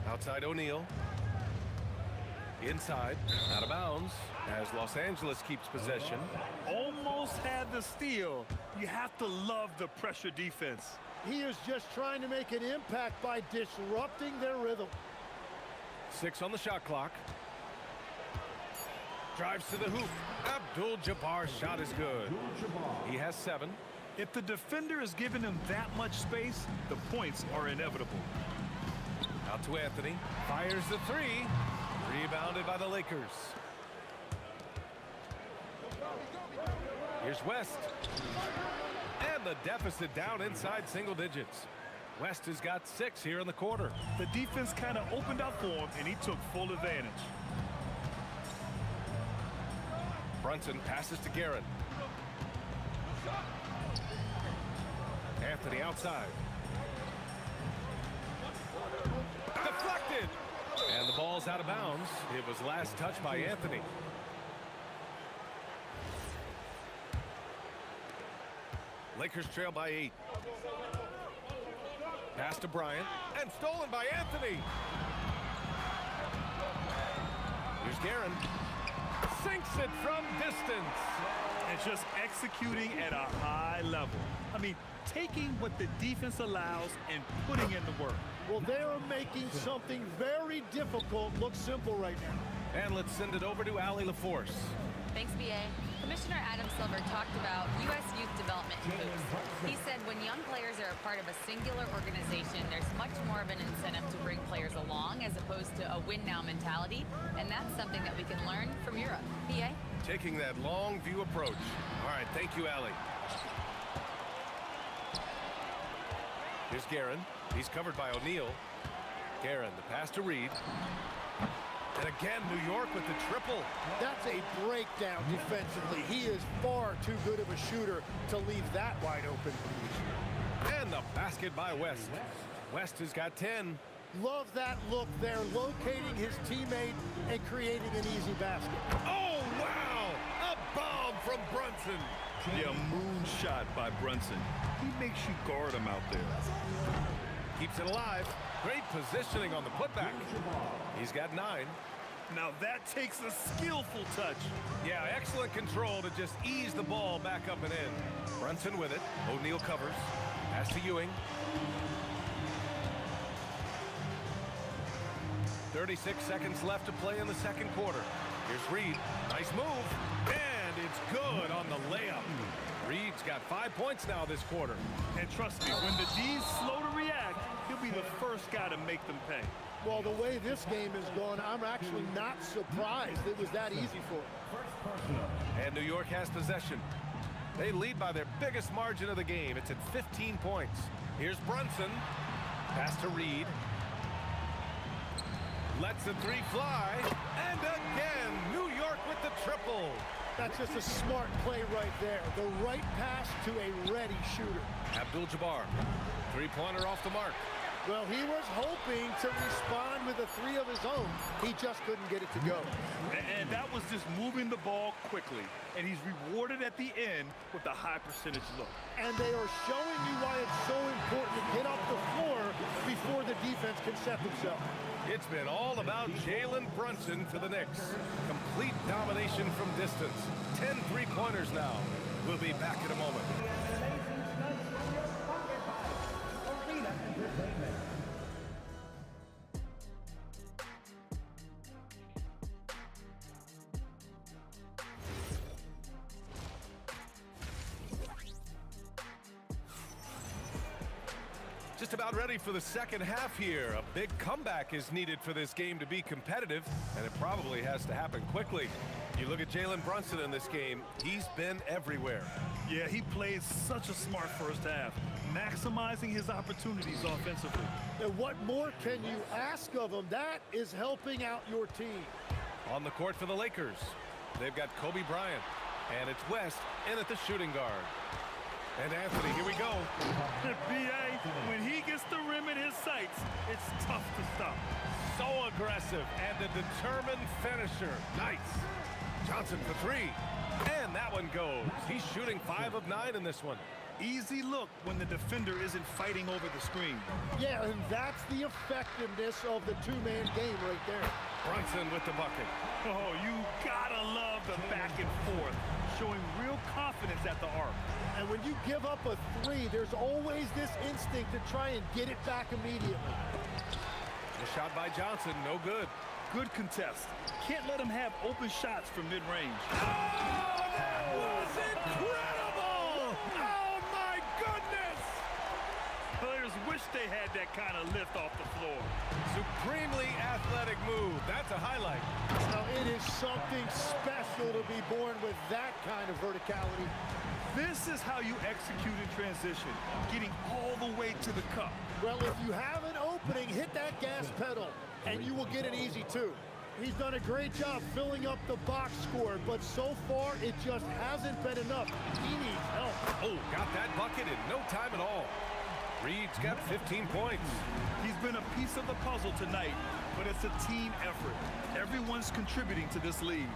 Outside O'Neal. Inside, out of bounds, as Los Angeles keeps possession. Almost had the steal. You have to love the pressure defense. He is just trying to make an impact by disrupting their rhythm. 6 on the shot clock. Drives to the hoop. Abdul-Jabbar's shot is good. He has 7. If the defender is giving him that much space, the points are inevitable. Out to Anthony. Fires the 3. Rebounded by the Lakers. Here's West. And the deficit down inside single digits. West has got 6 here in the quarter. The defense kind of opened up for him, and he took full advantage. Brunson passes to Guerin. Anthony outside. Deflected! And the ball's out of bounds. It was last touched by Anthony. Lakers trail by 8. Pass to Bryant. And stolen by Anthony. Here's Guerin. Sinks it from distance. And just executing at a high level. I mean, taking what the defense allows and putting in the work. Well, they are making something very difficult look simple right now. And let's send it over to Allie LaForce. Thanks, B.A. Commissioner Adam Silver talked about U.S. youth development in hoops. He said when young players are a part of a singular organization, there's much more of an incentive to bring players along as opposed to a win-now mentality, and that's something that we can learn from Europe. B.A.? Taking that long view approach. All right, thank you, Allie. Here's Guerin. He's covered by O'Neal. Guerin, the pass to Reed. And again, New York with the triple. That's a breakdown defensively. He is far too good of a shooter to leave that wide open. And the basket by West. West has got 10. Love that look there, locating his teammate and creating an easy basket. Oh, wow! A bomb from Brunson. Yeah, moonshot by Brunson. He makes you guard him out there. Keeps it alive. Great positioning on the putback. He's got 9. Now that takes a skillful touch. Yeah, excellent control to just ease the ball back up and in. Brunson with it. O'Neal covers. Pass to Ewing. 36 seconds left to play in the second quarter. Here's Reed. Nice move. And it's good on the layup. Reed's got 5 points now this quarter. And trust me, when the D's slow to react, he'll be the first guy to make them pay. Well, the way this game is going, I'm actually not surprised it was that easy for him. And New York has possession. They lead by their biggest margin of the game. It's at 15 points. Here's Brunson. Pass to Reed. Lets the 3 fly. And again, New York with the triple. That's just a smart play right there. The right pass to a ready shooter. Abdul-Jabbar. 3-pointer off the mark. Well, he was hoping to respond with a 3 of his own. He just couldn't get it to go. And that was just moving the ball quickly. And he's rewarded at the end with a high percentage look. And they are showing you why it's so important to get off the floor before the defense can set themselves. It's been all about Jalen Brunson for the Knicks. Complete domination from distance. 10 3-pointers now. We'll be back in a moment. Just about ready for the second half here. A big comeback is needed for this game to be competitive, and it probably has to happen quickly. You look at Jalen Brunson in this game, he's been everywhere. Yeah, he played such a smart first half. maximizing his opportunities offensively. And what more can you ask of him? That is helping out your team. On the court for the Lakers, they've got Kobe Bryant, and it's West in at the shooting guard. And Anthony, here we go. B.A., when he gets the rim in his sights, it's tough to stop. So aggressive and a determined finisher. Nice. Johnson for three. And that one goes. He's shooting 5 of 9 in this one. Easy look when the defender isn't fighting over the screen. Yeah, and that's the effectiveness of the two-man game right there. Brunson with the bucket. Oh, you gotta love the back and forth, showing real confidence at the arc. And when you give up a three, there's always this instinct to try and get it back immediately. The shot by Johnson, no good. Good contest. Can't let him have open shots from mid-range. Oh, that was incredible! Oh, my goodness! Players wish they had that kind of lift off the floor. Supremely athletic move. That's a highlight. Now, it is something special to be born with that kind of verticality. This is how you execute in transition, getting all the way to the cup. Well, if you have an opening, hit that gas pedal, and you will get an easy two. He's done a great job filling up the box score, but so far, it just hasn't been enough. He needs help. Oh, got that bucket in no time at all. Reed's got 15 points. He's been a piece of the puzzle tonight, but it's a team effort. Everyone's contributing to this lead.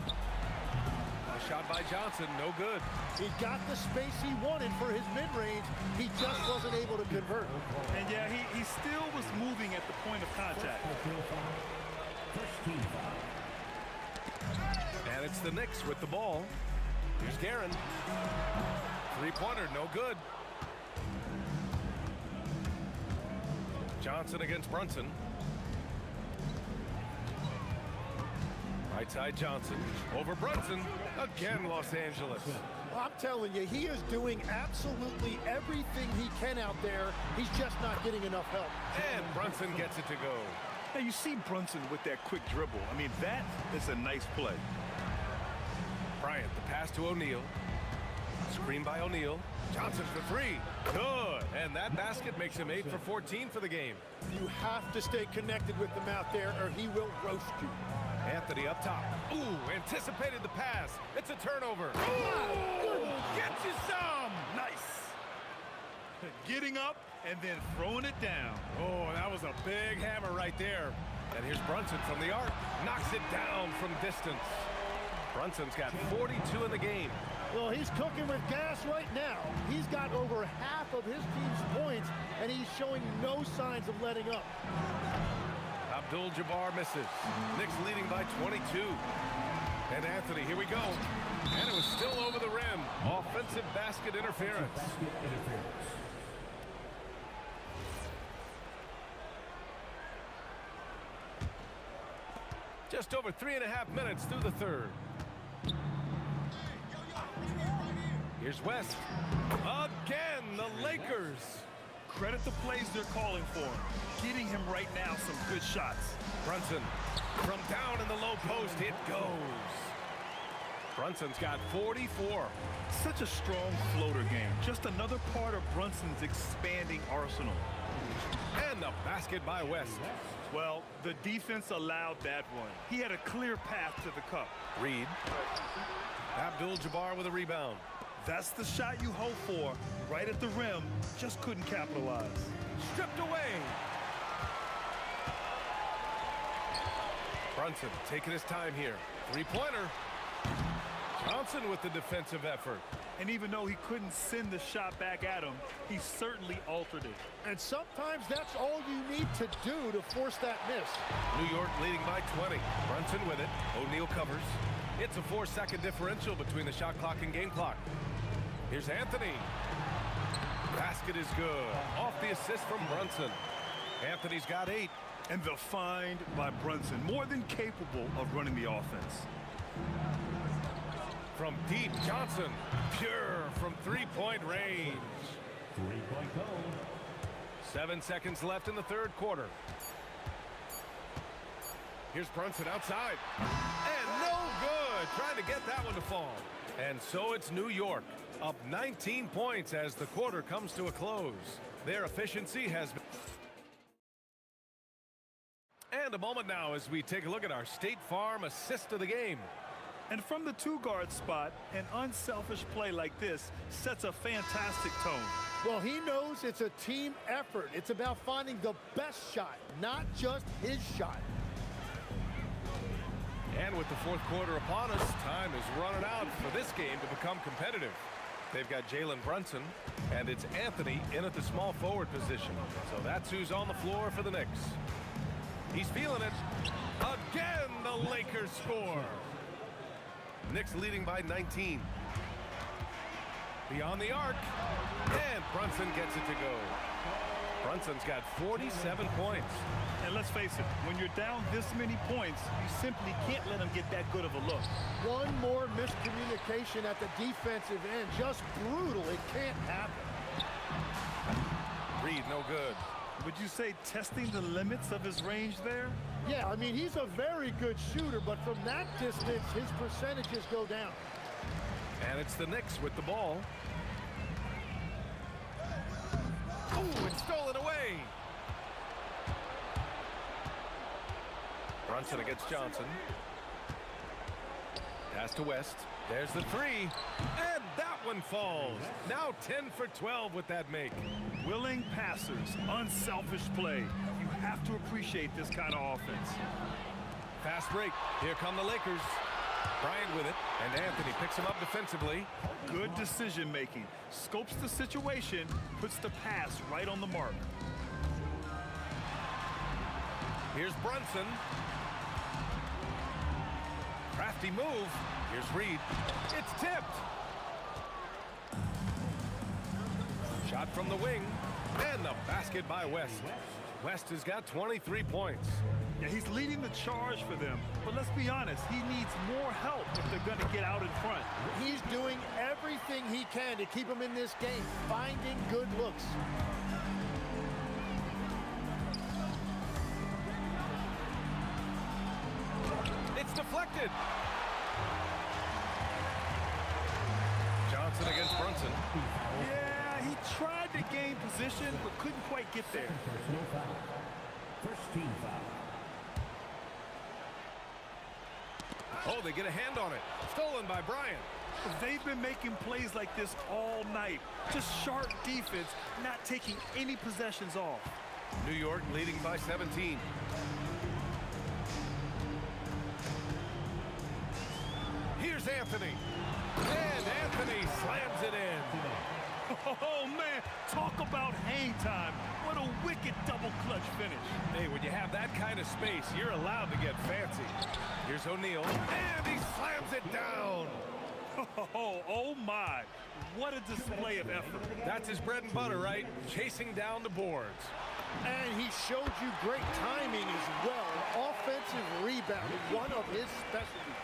A shot by Johnson, no good. He got the space he wanted for his mid-range. He just wasn't able to convert. And yeah, he still was moving at the point of contact. And it's the Knicks with the ball. Here's Guerin. Three-pointer, no good. Johnson against Brunson. Right side Johnson over Brunson. Again, Los Angeles. Well, I'm telling you, he is doing absolutely everything he can out there. He's just not getting enough help. And Brunson gets it to go. Now, you see Brunson with that quick dribble. I mean, that is a nice play. Bryant, the pass to O'Neal. Screen by O'Neal. Johnson for three. Good. And that basket makes him 8 for 14 for the game. You have to stay connected with him out there, or he will roast you. Anthony up top. Ooh, anticipated the pass. It's a turnover. Ooh, get you some. Nice. Getting up and then throwing it down. Oh, that was a big hammer right there. And here's Brunson from the arc. Knocks it down from distance. Brunson's got 42 in the game. Well, he's cooking with gas right now. He's got over half of his team's points, and he's showing no signs of letting up. Abdul-Jabbar misses. Knicks leading by 22. And Anthony, here we go. And it was still over the rim. Offensive basket interference. Just over 3.5 minutes through the third. Here's West. Again, the Lakers. Credit the plays they're calling for. Getting him right now some good shots. Brunson from down in the low post. It goes. Brunson's got 44. Such a strong floater game. Just another part of Brunson's expanding arsenal. And the basket by West. Well, the defense allowed that one. He had a clear path to the cup. Reed. Abdul-Jabbar with a rebound. That's the shot you hope for. Right at the rim. Just couldn't capitalize. Stripped away. Brunson taking his time here. Three-pointer. Johnson with the defensive effort. And even though he couldn't send the shot back at him, he certainly altered it. And sometimes that's all you need to do to force that miss. New York leading by 20. Brunson with it. O'Neal covers. It's a 4-second differential between the shot clock and game clock. Here's Anthony. Basket is good. Off the assist from Brunson. Anthony's got 8. And the find by Brunson, more than capable of running the offense. From deep, Johnson. Pure from three-point range. 3-point goal. 7 seconds left in the third quarter. Here's Brunson outside. And no good. Trying to get that one to fall. And so it's New York. Up 19 points as the quarter comes to a close. Their efficiency has been... And a moment now as we take a look at our State Farm assist of the game. And from the two-guard spot, an unselfish play like this sets a fantastic tone. Well, he knows it's a team effort. It's about finding the best shot, not just his shot. And with the fourth quarter upon us, time is running out for this game to become competitive. They've got Jalen Brunson, and it's Anthony in at the small forward position. So that's who's on the floor for the Knicks. He's feeling it. Again, the Lakers score. Knicks leading by 19. Beyond the arc, and Brunson gets it to go. Brunson's got 47 points. And let's face it, when you're down this many points, you simply can't let them get that good of a look. One more miscommunication at the defensive end. Just brutal. It can't happen. Reed, no good. Would you say testing the limits of his range there? Yeah, I mean, he's a very good shooter, but from that distance, his percentages go down. And it's the Knicks with the ball. Ooh, it's stolen away. Brunson against Johnson. Pass to West. There's the three. And that one falls. Now 10 for 12 with that make. Willing passers, unselfish play. You have to appreciate this kind of offense. Fast break. Here come the Lakers. Bryant with it, and Anthony picks him up defensively. Good decision making. Scopes the situation, puts the pass right on the mark. Here's Brunson. Crafty move. Here's Reed. It's tipped. Shot from the wing, and the basket by West. West has got 23 points. Yeah, he's leading the charge for them, but let's be honest, he needs more help if they're going to get out in front. He's doing everything he can to keep them in this game, finding good looks. It's deflected. Johnson against Brunson. Yeah, he tried to gain position, but couldn't quite get there. Personal foul. First team foul. Oh, they get a hand on it. Stolen by Bryant. They've been making plays like this all night. Just sharp defense, not taking any possessions off. New York leading by 17. Here's Anthony. And Anthony slams it in. Oh, man, talk about hang time. What a wicked double clutch finish. Hey, when you have that kind of space, you're allowed to get fancy. Here's O'Neal, and he slams it down. Oh, my. What a display of effort. That's his bread and butter, right? Chasing down the boards. And he showed you great timing as well. Offensive rebounding, one of his specialties.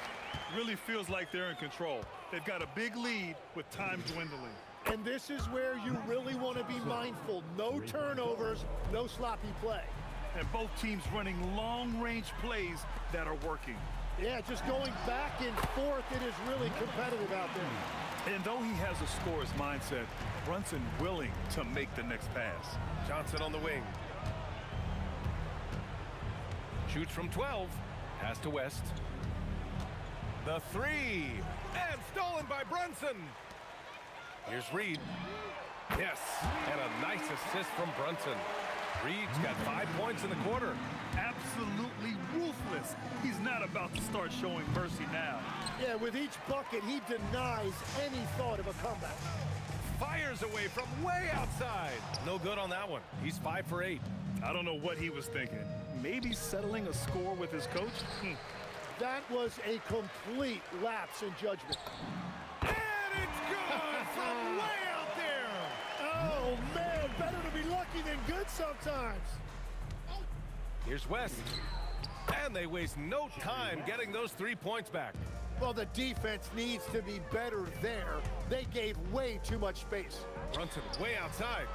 Really feels like they're in control. They've got a big lead with time dwindling. And this is where you really want to be mindful. No turnovers, no sloppy play. And both teams running long-range plays that are working. Yeah, just going back and forth, it is really competitive out there. And though he has a scorer's mindset, Brunson willing to make the next pass. Johnson on the wing. Shoots from 12. Pass to West. The three. And stolen by Brunson. Here's Reed. Yes, and a nice assist from Brunson. Reed's got 5 points in the quarter. Absolutely ruthless. He's not about to start showing mercy now. Yeah, with each bucket, he denies any thought of a comeback. Fires away from way outside. No good on that one. He's 5 for 8. I don't know what he was thinking. Maybe settling a score with his coach? That was a complete lapse in judgment. And it's good from way out there. Oh, man, better to be lucky than good sometimes. Here's West. And they waste no time getting those 3 points back. Well, the defense needs to be better there. They gave way too much space. Brunson way outside.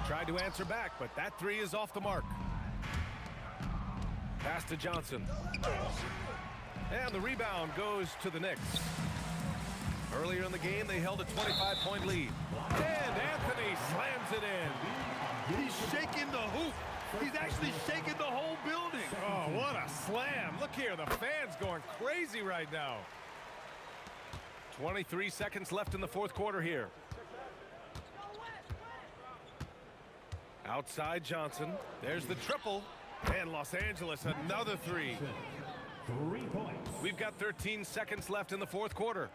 Tried to answer back, but that three is off the mark. Pass to Johnson. And the rebound goes to the Knicks. Earlier in the game, they held a 25-point lead. And Anthony slams it in. He's shaking the hoop. He's actually shaking the whole building. Oh, what a slam. Look here, the fans going crazy right now. 23 seconds left in the fourth quarter here. Outside Johnson. There's the triple. And Los Angeles, another three. 3 points. We've got 13 seconds left in the fourth quarter.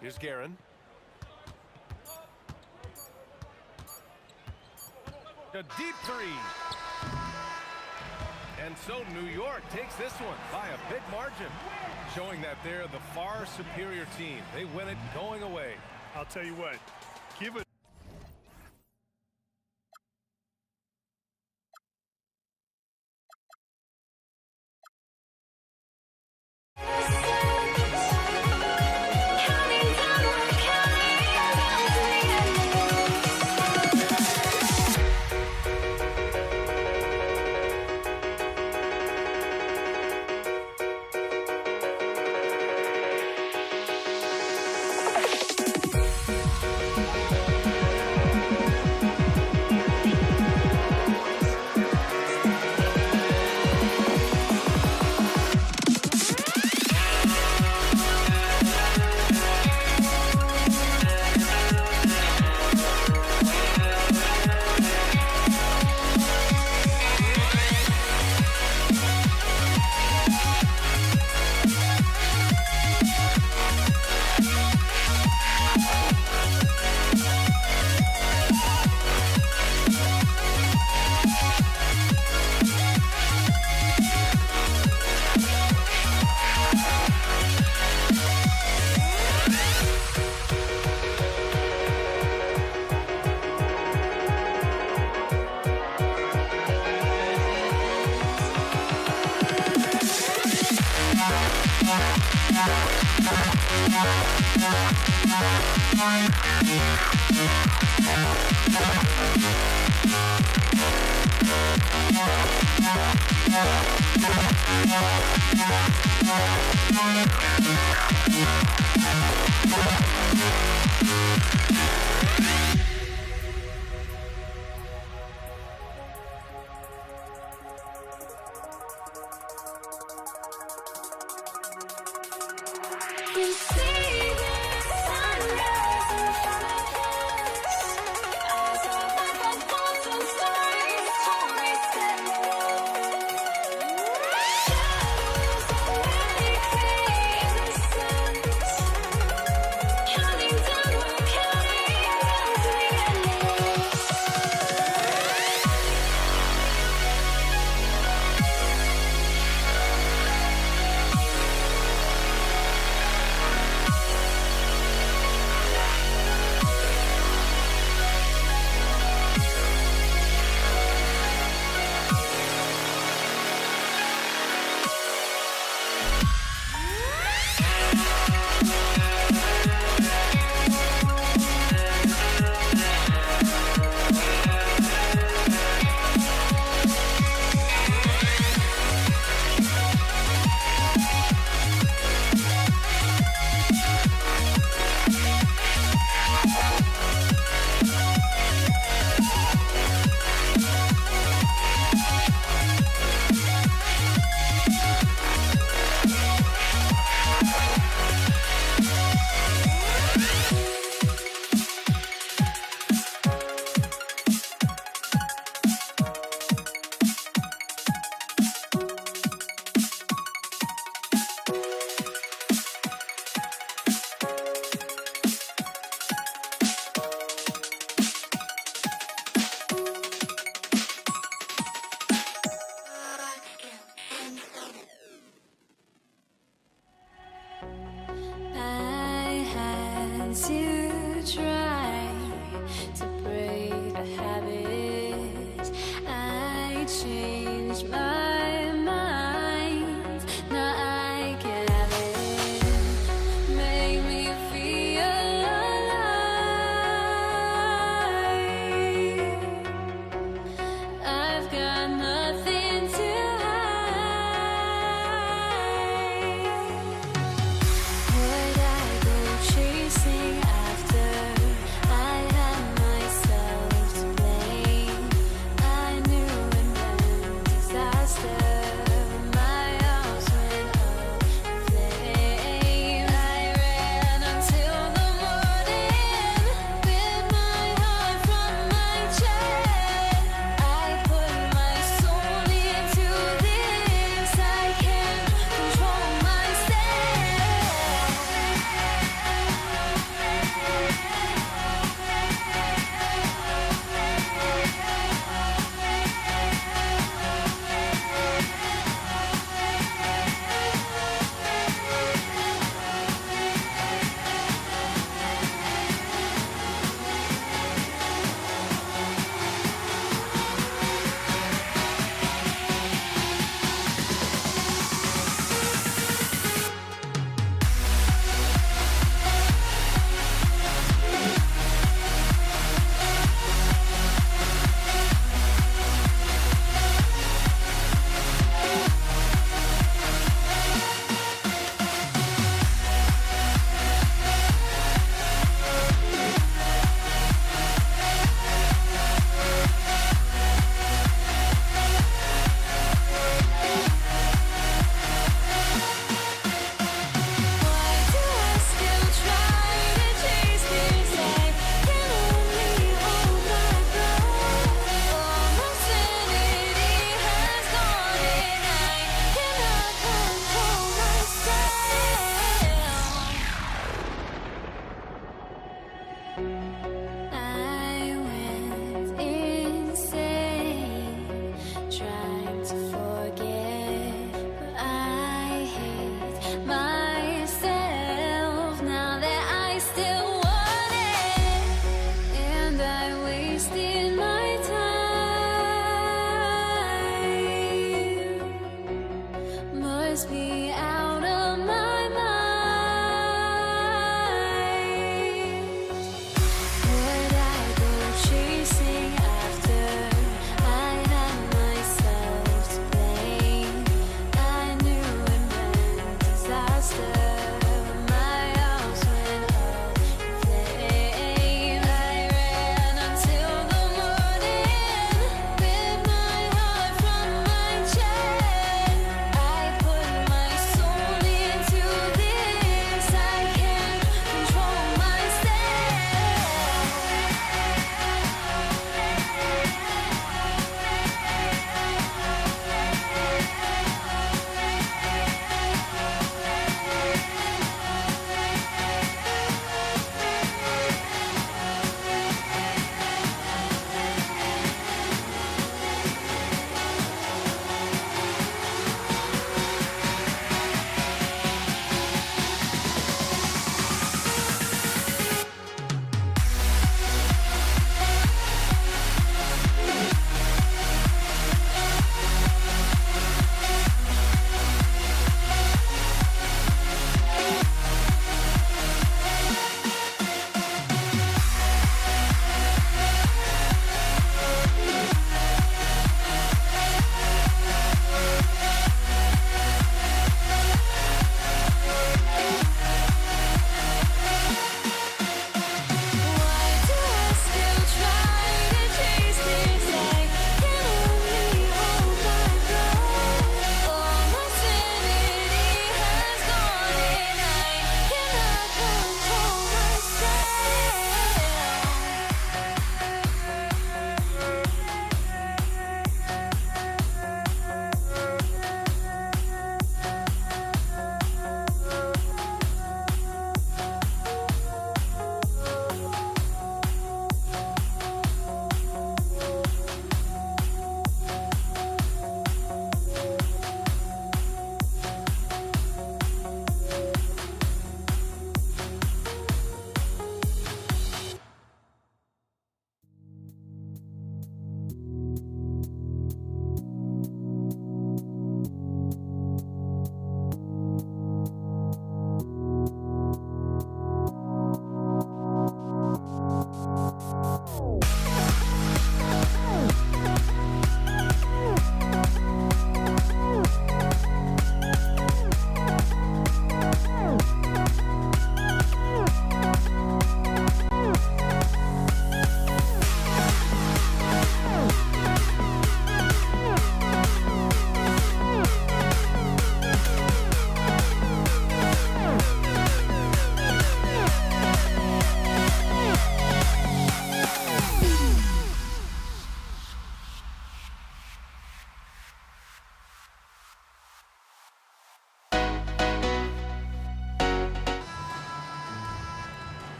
Here's Guerin. A deep three. And so New York takes this one by a big margin, showing that they're the far superior team. They win it going away. I'll tell you what, give it.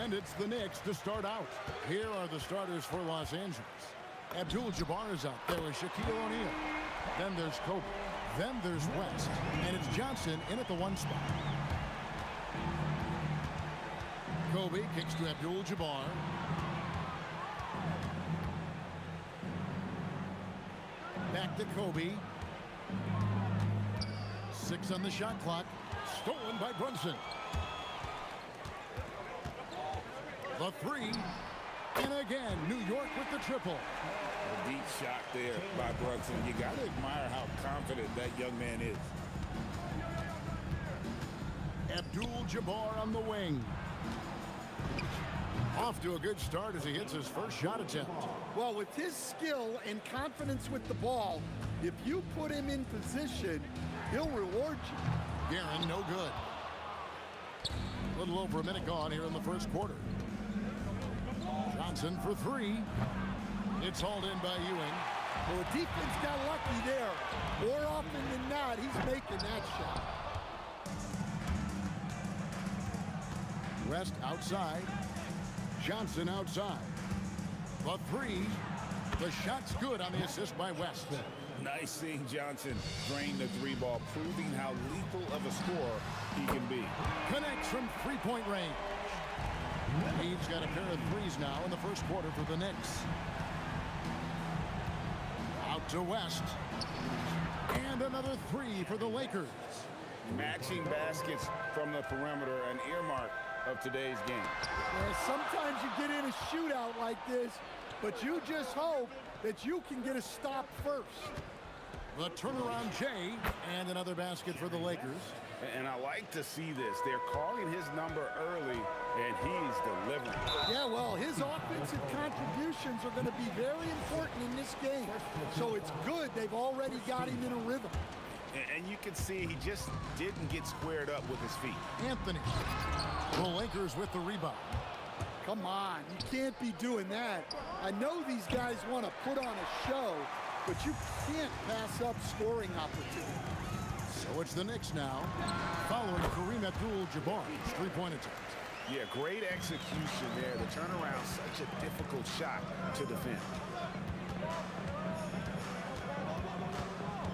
And it's the Knicks to start out. Here are the starters for Los Angeles. Abdul-Jabbar is out there with Shaquille O'Neal. Then there's Kobe. Then there's West. And it's Johnson in at the 1 spot. Kobe kicks to Abdul-Jabbar. Back to Kobe. 6 on the shot clock. Stolen by Brunson. The 3. And again, New York with the triple. A deep shot there by Brunson. You got to admire how confident that young man is. Abdul-Jabbar on the wing. Off to a good start as he hits his first shot attempt. Well, with his skill and confidence with the ball, if you put him in position, he'll reward you. Guerin, no good. A little over a minute gone here in the first quarter. Johnson for 3. It's hauled in by Ewing. Well, the defense got lucky there. More often than not, he's making that shot. West outside. Johnson outside. The 3. The shot's good on the assist by West. Nice seeing Johnson drain the 3 ball, proving how lethal of a scorer he can be. Connects from 3-point range. He's got a pair of 3s now in the first quarter for the Knicks. Out to West. And another 3 for the Lakers. Matching baskets from the perimeter, an earmark of today's game. Yeah, sometimes you get in a shootout like this, but you just hope that you can get a stop first. The turnaround Jay, and another basket for the Lakers. And I like to see this. They're calling his number early, and he's delivering. Yeah, well, his offensive contributions are going to be very important in this game. So it's good they've already got him in a rhythm. And you can see he just didn't get squared up with his feet. Anthony. The Lakers with the rebound. Come on, you can't be doing that. I know these guys want to put on a show, but you can't pass up scoring opportunities. So it's the Knicks now, following Kareem Abdul-Jabbar's 3-point attempt. Yeah, great execution there. The turnaround, such a difficult shot to defend.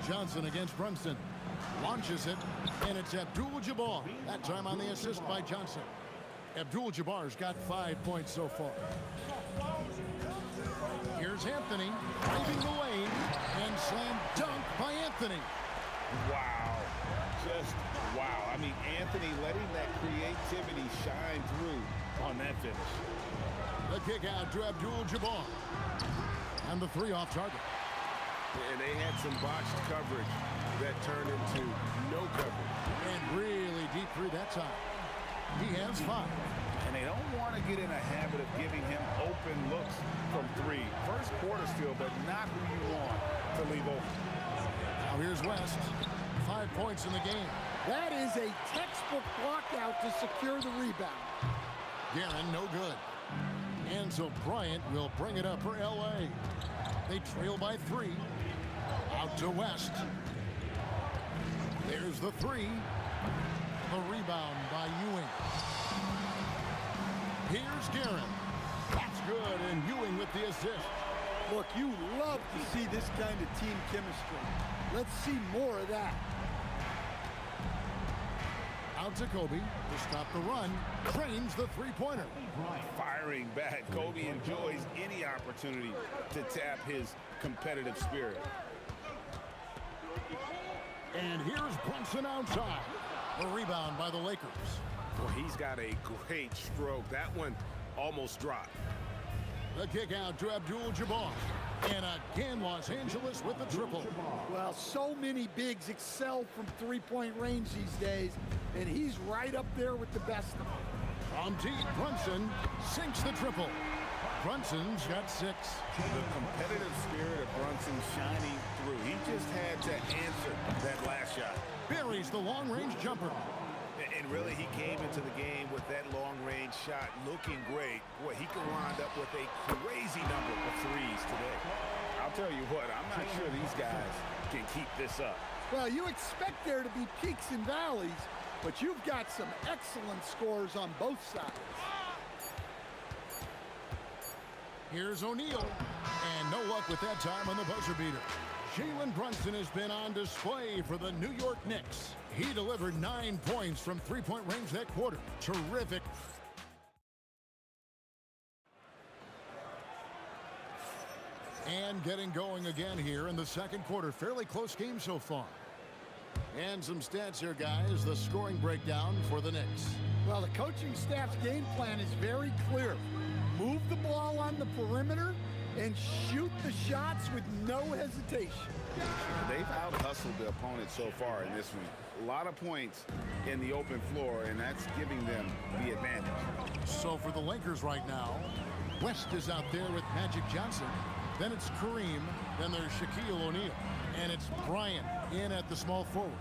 Johnson against Brunson. Launches it, and it's Abdul-Jabbar. That time on the assist by Johnson. Abdul-Jabbar's got 5 points so far. Here's Anthony, driving the lane, and slam dunk by Anthony. Wow. Just wow. I mean, Anthony letting that creativity shine through on that finish. The kick out to Abdul-Jabbar. And the 3 off target. And they had some botched coverage that turned into no coverage. And really deep 3 that time. He has 5. And they don't want to get in a habit of giving him open looks from 3. First quarter still, but not who you want to leave open. Now here's West. 5 points in the game. That is a textbook blockout to secure the rebound. Guerin, no good. And so Bryant will bring it up for L.A. They trail by 3. Out to West. There's the 3. The rebound by Ewing. Here's Guerin. That's good, and Ewing with the assist. Look, you love to see this kind of team chemistry. Let's see more of that. Out to Kobe to stop the run. Trains the 3-pointer. Firing back. Kobe enjoys any opportunity to tap his competitive spirit. And here's Brunson outside. The rebound by the Lakers. Well, he's got a great stroke. That one almost dropped. The kick out to Abdul-Jabbar. And again, Los Angeles with the triple. Well, so many bigs excel from 3-point range these days, and he's right up there with the best of them. From deep, Brunson sinks the triple. Brunson's got 6. The competitive spirit of Brunson shining through. He just had to answer that last shot. Buries the long-range jumper. And really, he came into the game with that long-range shot looking great. Boy, he can wind up with a crazy number of 3s today. I'll tell you what, I'm not sure these guys can keep this up. Well, you expect there to be peaks and valleys, but you've got some excellent scores on both sides. Here's O'Neal. And no luck with that time on the buzzer beater. Jalen Brunson has been on display for the New York Knicks. He delivered 9 points from three-point range that quarter. Terrific. And getting going again here in the second quarter. Fairly close game so far. And some stats here, guys. The scoring breakdown for the Knicks. Well, the coaching staff's game plan is very clear. Move the ball on the perimeter and shoot the shots with no hesitation. They've out-hustled the opponent so far in this one. A lot of points in the open floor, and that's giving them the advantage. So for the Lakers right now, West is out there with Magic Johnson. Then it's Kareem. Then there's Shaquille O'Neal. And it's Bryant in at the small forward.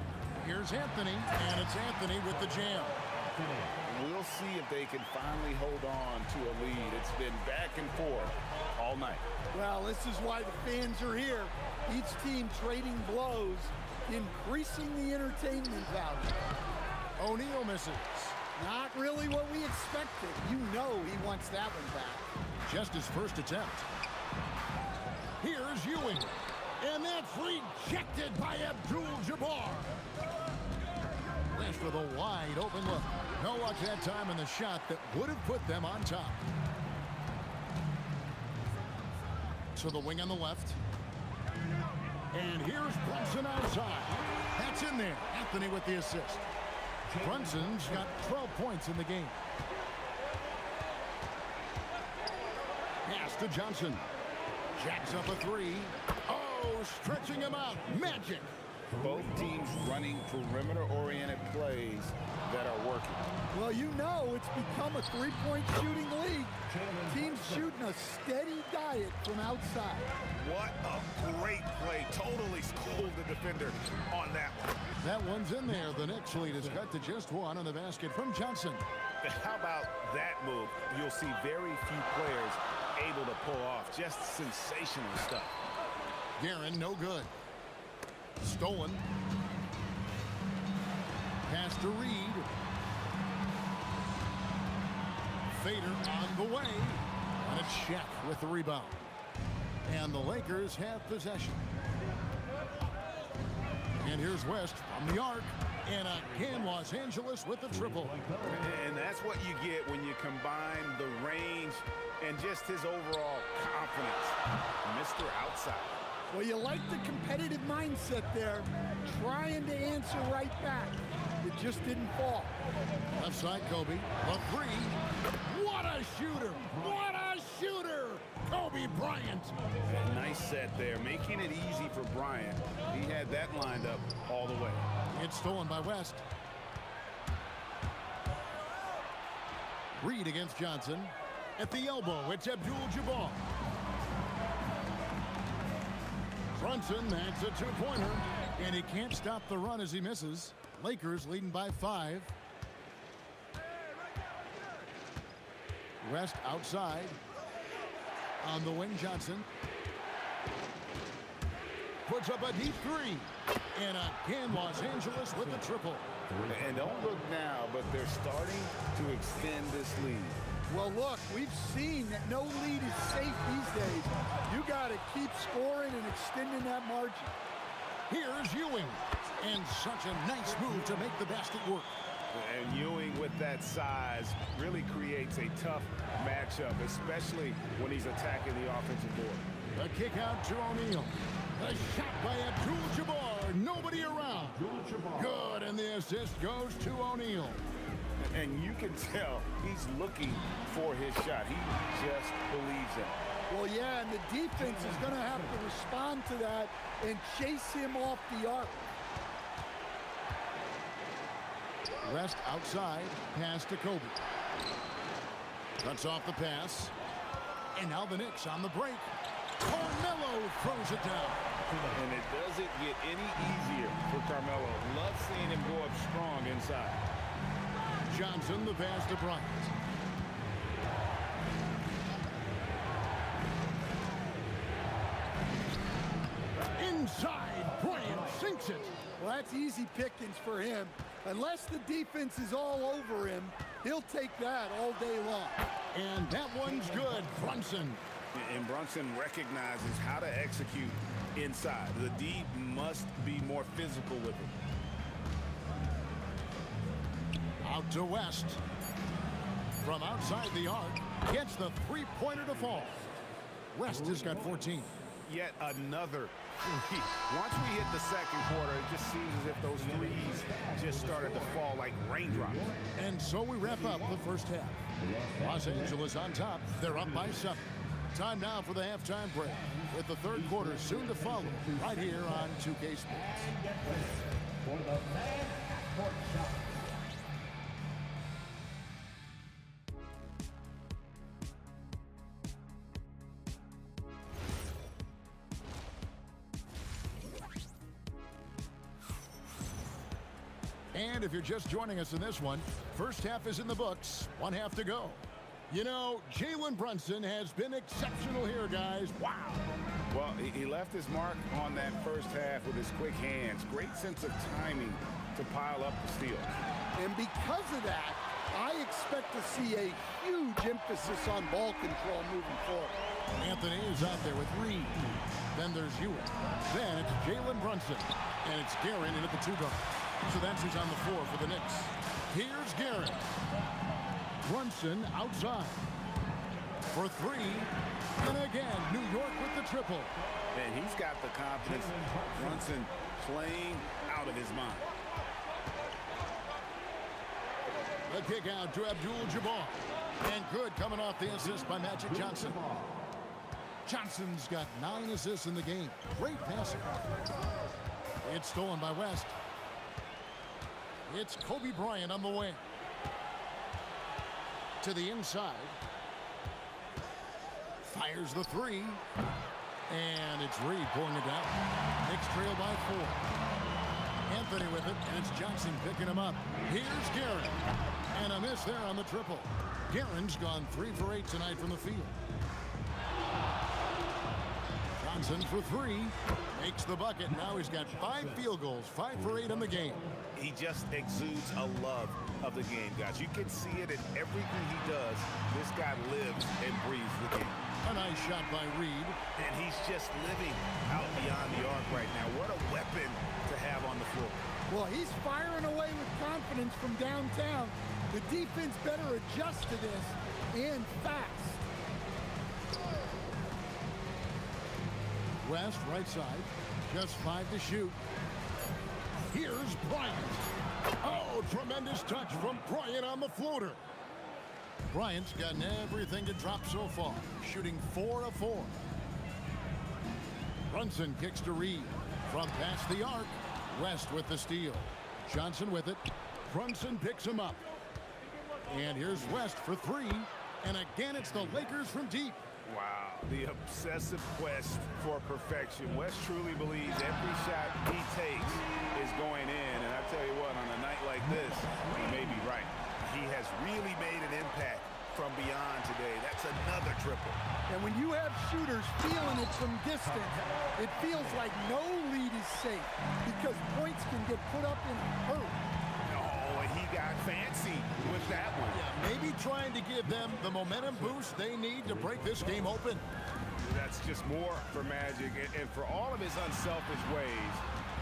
Here's Anthony, and it's Anthony with the jam. We'll see if they can finally hold on to a lead. It's been back and forth all night. Well, this is why the fans are here. Each team trading blows, increasing the entertainment value. O'Neal misses. Not really what we expected. You know he wants that one back. Just his first attempt. Here's Ewing. And that's rejected by Abdul-Jabbar. West with a wide open look. No luck that time in the shot that would have put them on top. To the wing on the left. And here's Brunson outside. That's in there. Anthony with the assist. Brunson's got 12 points in the game. Pass to Johnson. Jacks up a three. Oh, stretching him out. Magic. Both teams running perimeter-oriented plays that are working. Well, you know it's become a three-point shooting league. Teams shooting a steady diet from outside. What a great play. Totally schooled the defender on that one. That one's in there. The Knicks lead is cut to just one on the basket from Johnson. How about that move? You'll see very few players able to pull off. Just sensational stuff. Guerin, no good. Stolen. Pass to Reed. Fader on the way. And it's Shaq with the rebound. And the Lakers have possession. And here's West from the arc. And again, Los Angeles with the triple. And that's what you get when you combine the range and just his overall confidence. Mr. Outside. Well, you like the competitive mindset there, trying to answer right back. It just didn't fall. Left side, Kobe. A three. What a shooter! What a shooter! Kobe Bryant. Nice set there, making it easy for Bryant. He had that lined up all the way. It's stolen by West. Reed against Johnson. At the elbow, it's Abdul-Jabbar. Brunson, that's a two-pointer. And he can't stop the run as he misses. Lakers leading by 5. West outside. On the wing, Johnson. Puts up a deep three. And again, Los Angeles with the triple. And don't look now, but they're starting to extend this lead. Well, look, we've seen that no lead is safe these days. You got to keep scoring and extending that margin. Here's Ewing. And such a nice move to make the basket work. And Ewing with that size really creates a tough matchup, especially when he's attacking the offensive board. A kick out to O'Neal. A shot by Abdul-Jabbar. Nobody around. Good, and the assist goes to O'Neal. And you can tell he's looking for his shot. He just believes it. Well, yeah, and the defense is going to have to respond to that and chase him off the arc. West outside, pass to Kobe. Cuts off the pass. And now the Knicks on the break. Carmelo throws it down. And it doesn't get any easier for Carmelo. Love seeing him go up strong inside. Johnson, the pass to Bryant. Inside, Bryant sinks it. Well, that's easy pickings for him. Unless the defense is all over him, he'll take that all day long. And that one's good. Brunson. And Brunson recognizes how to execute inside. The D must be more physical with him. Out to West. From outside the arc, gets the three-pointer to fall. West has got 14. Yet another three. Once we hit the second quarter, it just seems as if those threes just started to fall like raindrops. And so we wrap up the first half. Los Angeles on top. They're up by 7. Time now for the halftime break, with the third quarter soon to follow, right here on 2K Sports. For the fan half-court shot. And if you're just joining us in this one, first half is in the books, 1 half to go. You know, Jalen Brunson has been exceptional here, guys. Wow. Well, he left his mark on that first half with his quick hands. Great sense of timing to pile up the steal. And because of that, I expect to see a huge emphasis on ball control moving forward. Anthony is out there with Reed. Then there's Hewitt. Then it's Jalen Brunson. And it's Guerin in at the 2 guard. So that's who's on the floor for the Knicks. Here's Guerin. Brunson outside for 3. And again, New York with the triple. And he's got the confidence. Brunson playing out of his mind. The kick out to Abdul-Jabbar. And good coming off the assist by Magic Johnson. Johnson's got 9 assists in the game. Great passer. It's stolen by West. It's Kobe Bryant on the wing. To the inside. Fires the 3. And it's Reed pulling it down. Knicks trail by 4. Anthony with it, and it's Johnson picking him up. Here's Guerin. And a miss there on the triple. Guerin's gone 3 for 8 tonight from the field. Johnson for 3. Makes the bucket. Now he's got 5 field goals, 5 for 8 in the game. He just exudes a love of the game, guys. You can see it in everything he does. This guy lives and breathes the game. A nice shot by Reed. And he's just living out beyond the arc right now. What a weapon to have on the floor. Well, he's firing away with confidence from downtown. The defense better adjust to this, and fast. West, right side. Just 5 to shoot. Here's Bryant. Oh, tremendous touch from Bryant on the floater. Bryant's gotten everything to drop so far, shooting 4 of 4. Brunson kicks to Reed. From past the arc, West with the steal. Johnson with it. Brunson picks him up. And here's West for 3. And again, it's the Lakers from deep. Wow, the obsessive quest for perfection. West truly believes every shot he takes is going in. And I tell you what, on a night like this, he may be right. He has really made an impact from beyond today. That's another triple. And when you have shooters feeling it from distance, it feels like no lead is safe because points can get put up in a hurry. Oh, and he got fancy with that one. Yeah, maybe trying to give them the momentum boost they need to break this game open. That's just more for Magic. And for all of his unselfish ways,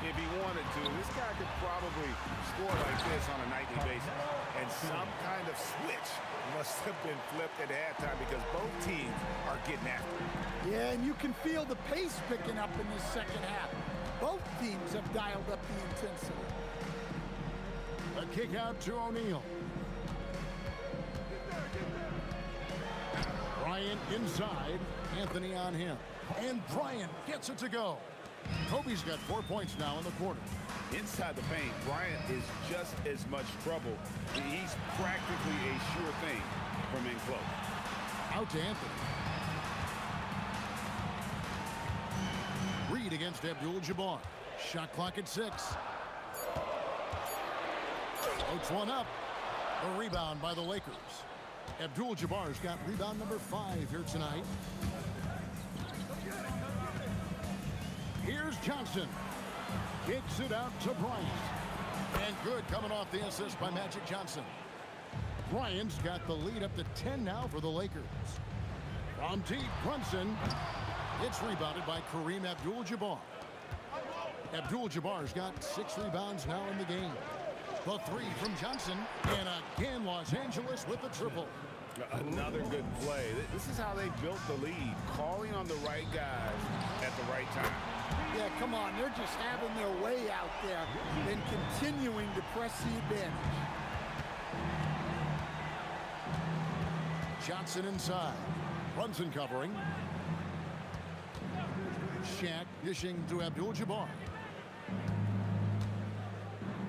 if he wanted to, this guy could probably score like this on a nightly basis. And some kind of switch must have been flipped at halftime because both teams are getting after it. Yeah, and you can feel the pace picking up in this second half. Both teams have dialed up the intensity. A kick out to O'Neal. Bryant inside. Anthony on him. And Bryant gets it to go. Kobe's got 4 points now in the quarter. Inside the paint, Bryant is just as much trouble. He's practically a sure thing from in close. Out to Anthony. Reed against Abdul-Jabbar. Shot clock at 6. Floats one up. A rebound by the Lakers. Abdul-Jabbar's got rebound number 5 here tonight. Here's Johnson. Kicks it out to Bryant. And good coming off the assist by Magic Johnson. Bryant's got the lead up to 10 now for the Lakers. From deep, Brunson. It's rebounded by Kareem Abdul-Jabbar. Abdul-Jabbar's got 6 rebounds now in the game. The 3 from Johnson. And again, Los Angeles with the triple. Another good play. This is how they built the lead, calling on the right guys at the right time. Yeah, come on. They're just having their way out there and continuing to press the advantage. Johnson inside. Brunson covering. Shaq dishing to Abdul-Jabbar.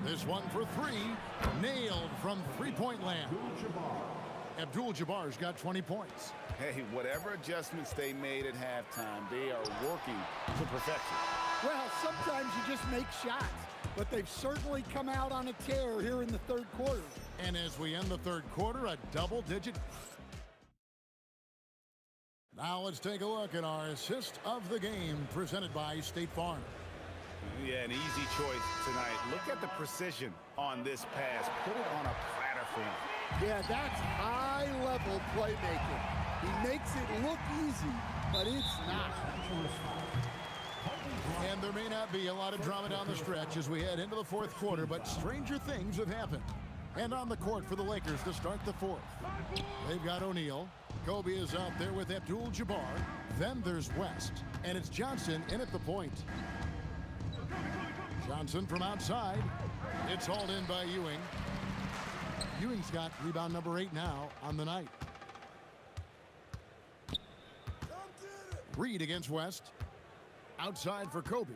This one for 3. Nailed from three-point land. Abdul-Jabbar's got 20 points. Hey, whatever adjustments they made at halftime, they are working to perfection. Well, sometimes you just make shots, but they've certainly come out on a tear here in the third quarter. And as we end the third quarter, a double-digit. Now let's take a look at our assist of the game presented by State Farm. Yeah, an easy choice tonight. Look at the precision on this pass. Put it on a platter for him. Yeah, that's high-level playmaking. He makes it look easy, but it's not. And there may not be a lot of drama down the stretch as we head into the fourth quarter, but stranger things have happened. And on the court for the Lakers to start the fourth. They've got O'Neal. Kobe is out there with Abdul-Jabbar. Then there's West. And it's Johnson in at the point. Johnson from outside. It's hauled in by Ewing. Ewing's got rebound number 8 now on the night. Reed against West. Outside for Kobe.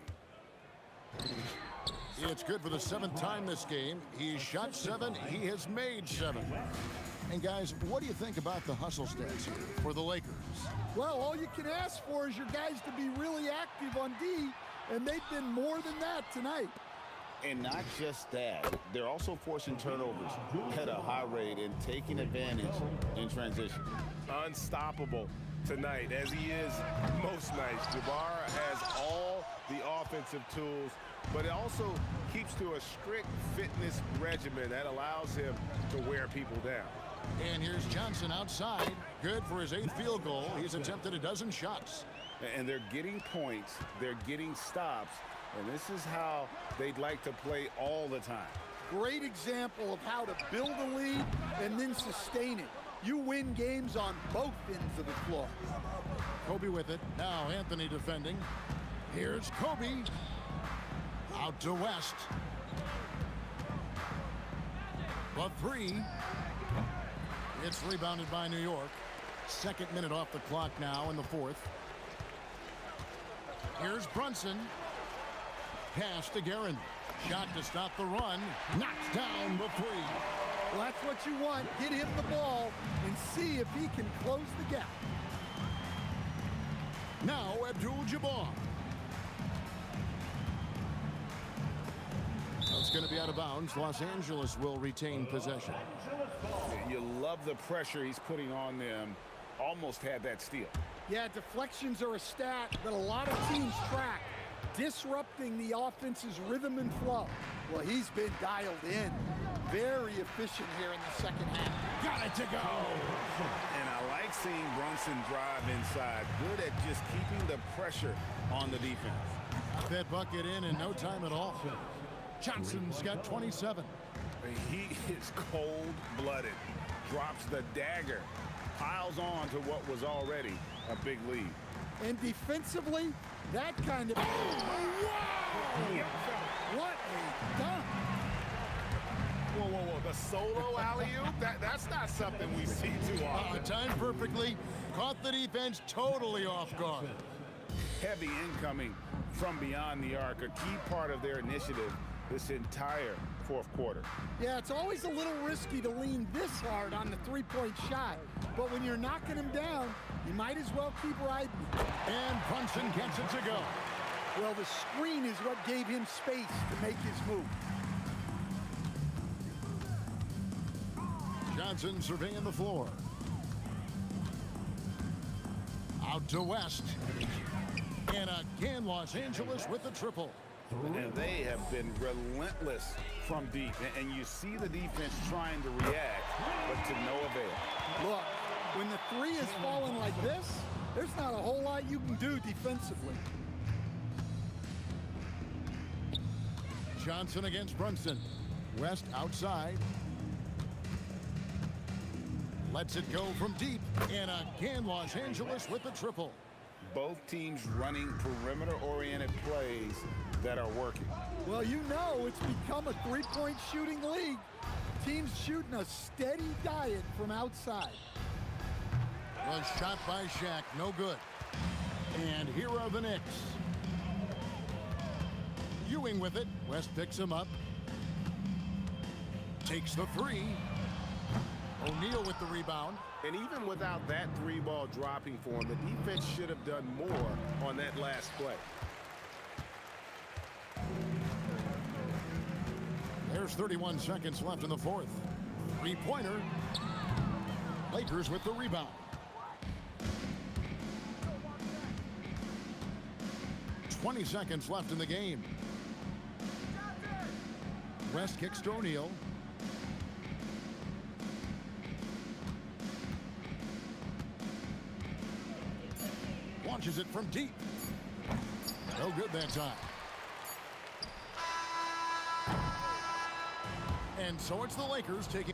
It's good for the 7th time this game. He's shot 7. He has made 7. And guys, what do you think about the hustle stats here for the Lakers? Well, all you can ask for is your guys to be really active on D, and they've been more than that tonight. And not just that, they're also forcing turnovers at a high rate and taking advantage in transition. Unstoppable tonight, as he is most nights. Jabbar has all the offensive tools, but it also keeps to a strict fitness regimen that allows him to wear people down. And here's Johnson outside. Good for his 8th field goal. He's attempted a dozen shots. And they're getting points. They're getting stops. And this is how they'd like to play all the time. Great example of how to build a lead and then sustain it. You win games on both ends of the floor. Kobe with it. Now Anthony defending. Here's Kobe. Out to West. The 3. It's rebounded by New York. 2nd minute off the clock now in the 4th. Here's Brunson. Pass to Guerin. Shot to stop the run. Knocks down the 3. Well, that's what you want. Get him the ball and see if he can close the gap. Now Abdul-Jabbar. That's going to be out of bounds. Los Angeles will retain possession. You love the pressure he's putting on them. Almost had that steal. Yeah, deflections are a stat that a lot of teams track, disrupting the offense's rhythm and flow. Well, he's been dialed in. Very efficient here in the second half. Got it to go. And I like seeing Brunson drive inside. Good at just keeping the pressure on the defense. That bucket in no time at all. Johnson's got 27. He is cold-blooded. Drops the dagger. Piles on to what was already a big lead. And defensively, that kind of... Oh, wow! What a dunk! Whoa, whoa, whoa. The solo alley-oop? That's not something we see too often. Timed perfectly. Caught the defense totally off guard. Heavy incoming from beyond the arc. A key part of their initiative this entire fourth quarter. Yeah, it's always a little risky to lean this hard on the three-point shot. But when you're knocking him down, you might as well keep riding. And Brunson gets it to go. Well, the screen is what gave him space to make his move. Johnson surveying the floor. Out to West. And again, Los Angeles with the triple. And they have been relentless from deep. And you see the defense trying to react, but to no avail. Look, When the three is falling like this, there's not a whole lot you can do defensively. Johnson against Brunson. West outside. Lets it go from deep. And again, Los Angeles with the triple. Both teams running perimeter-oriented plays that are working. Well, you know it's become a three-point shooting league. Teams shooting a steady diet from outside. Was shot by Shaq, no good. And here are the Knicks. Ewing with it. West picks him up. Takes the three. O'Neal with the rebound. And even without that three ball dropping for him, the defense should have done more on that last play. There's 31 seconds left in the fourth. Three-pointer. Lakers with the rebound. 20 seconds left in the game. West kicks to O'Neal. Launches it from deep. No good that time. And so it's the Lakers taking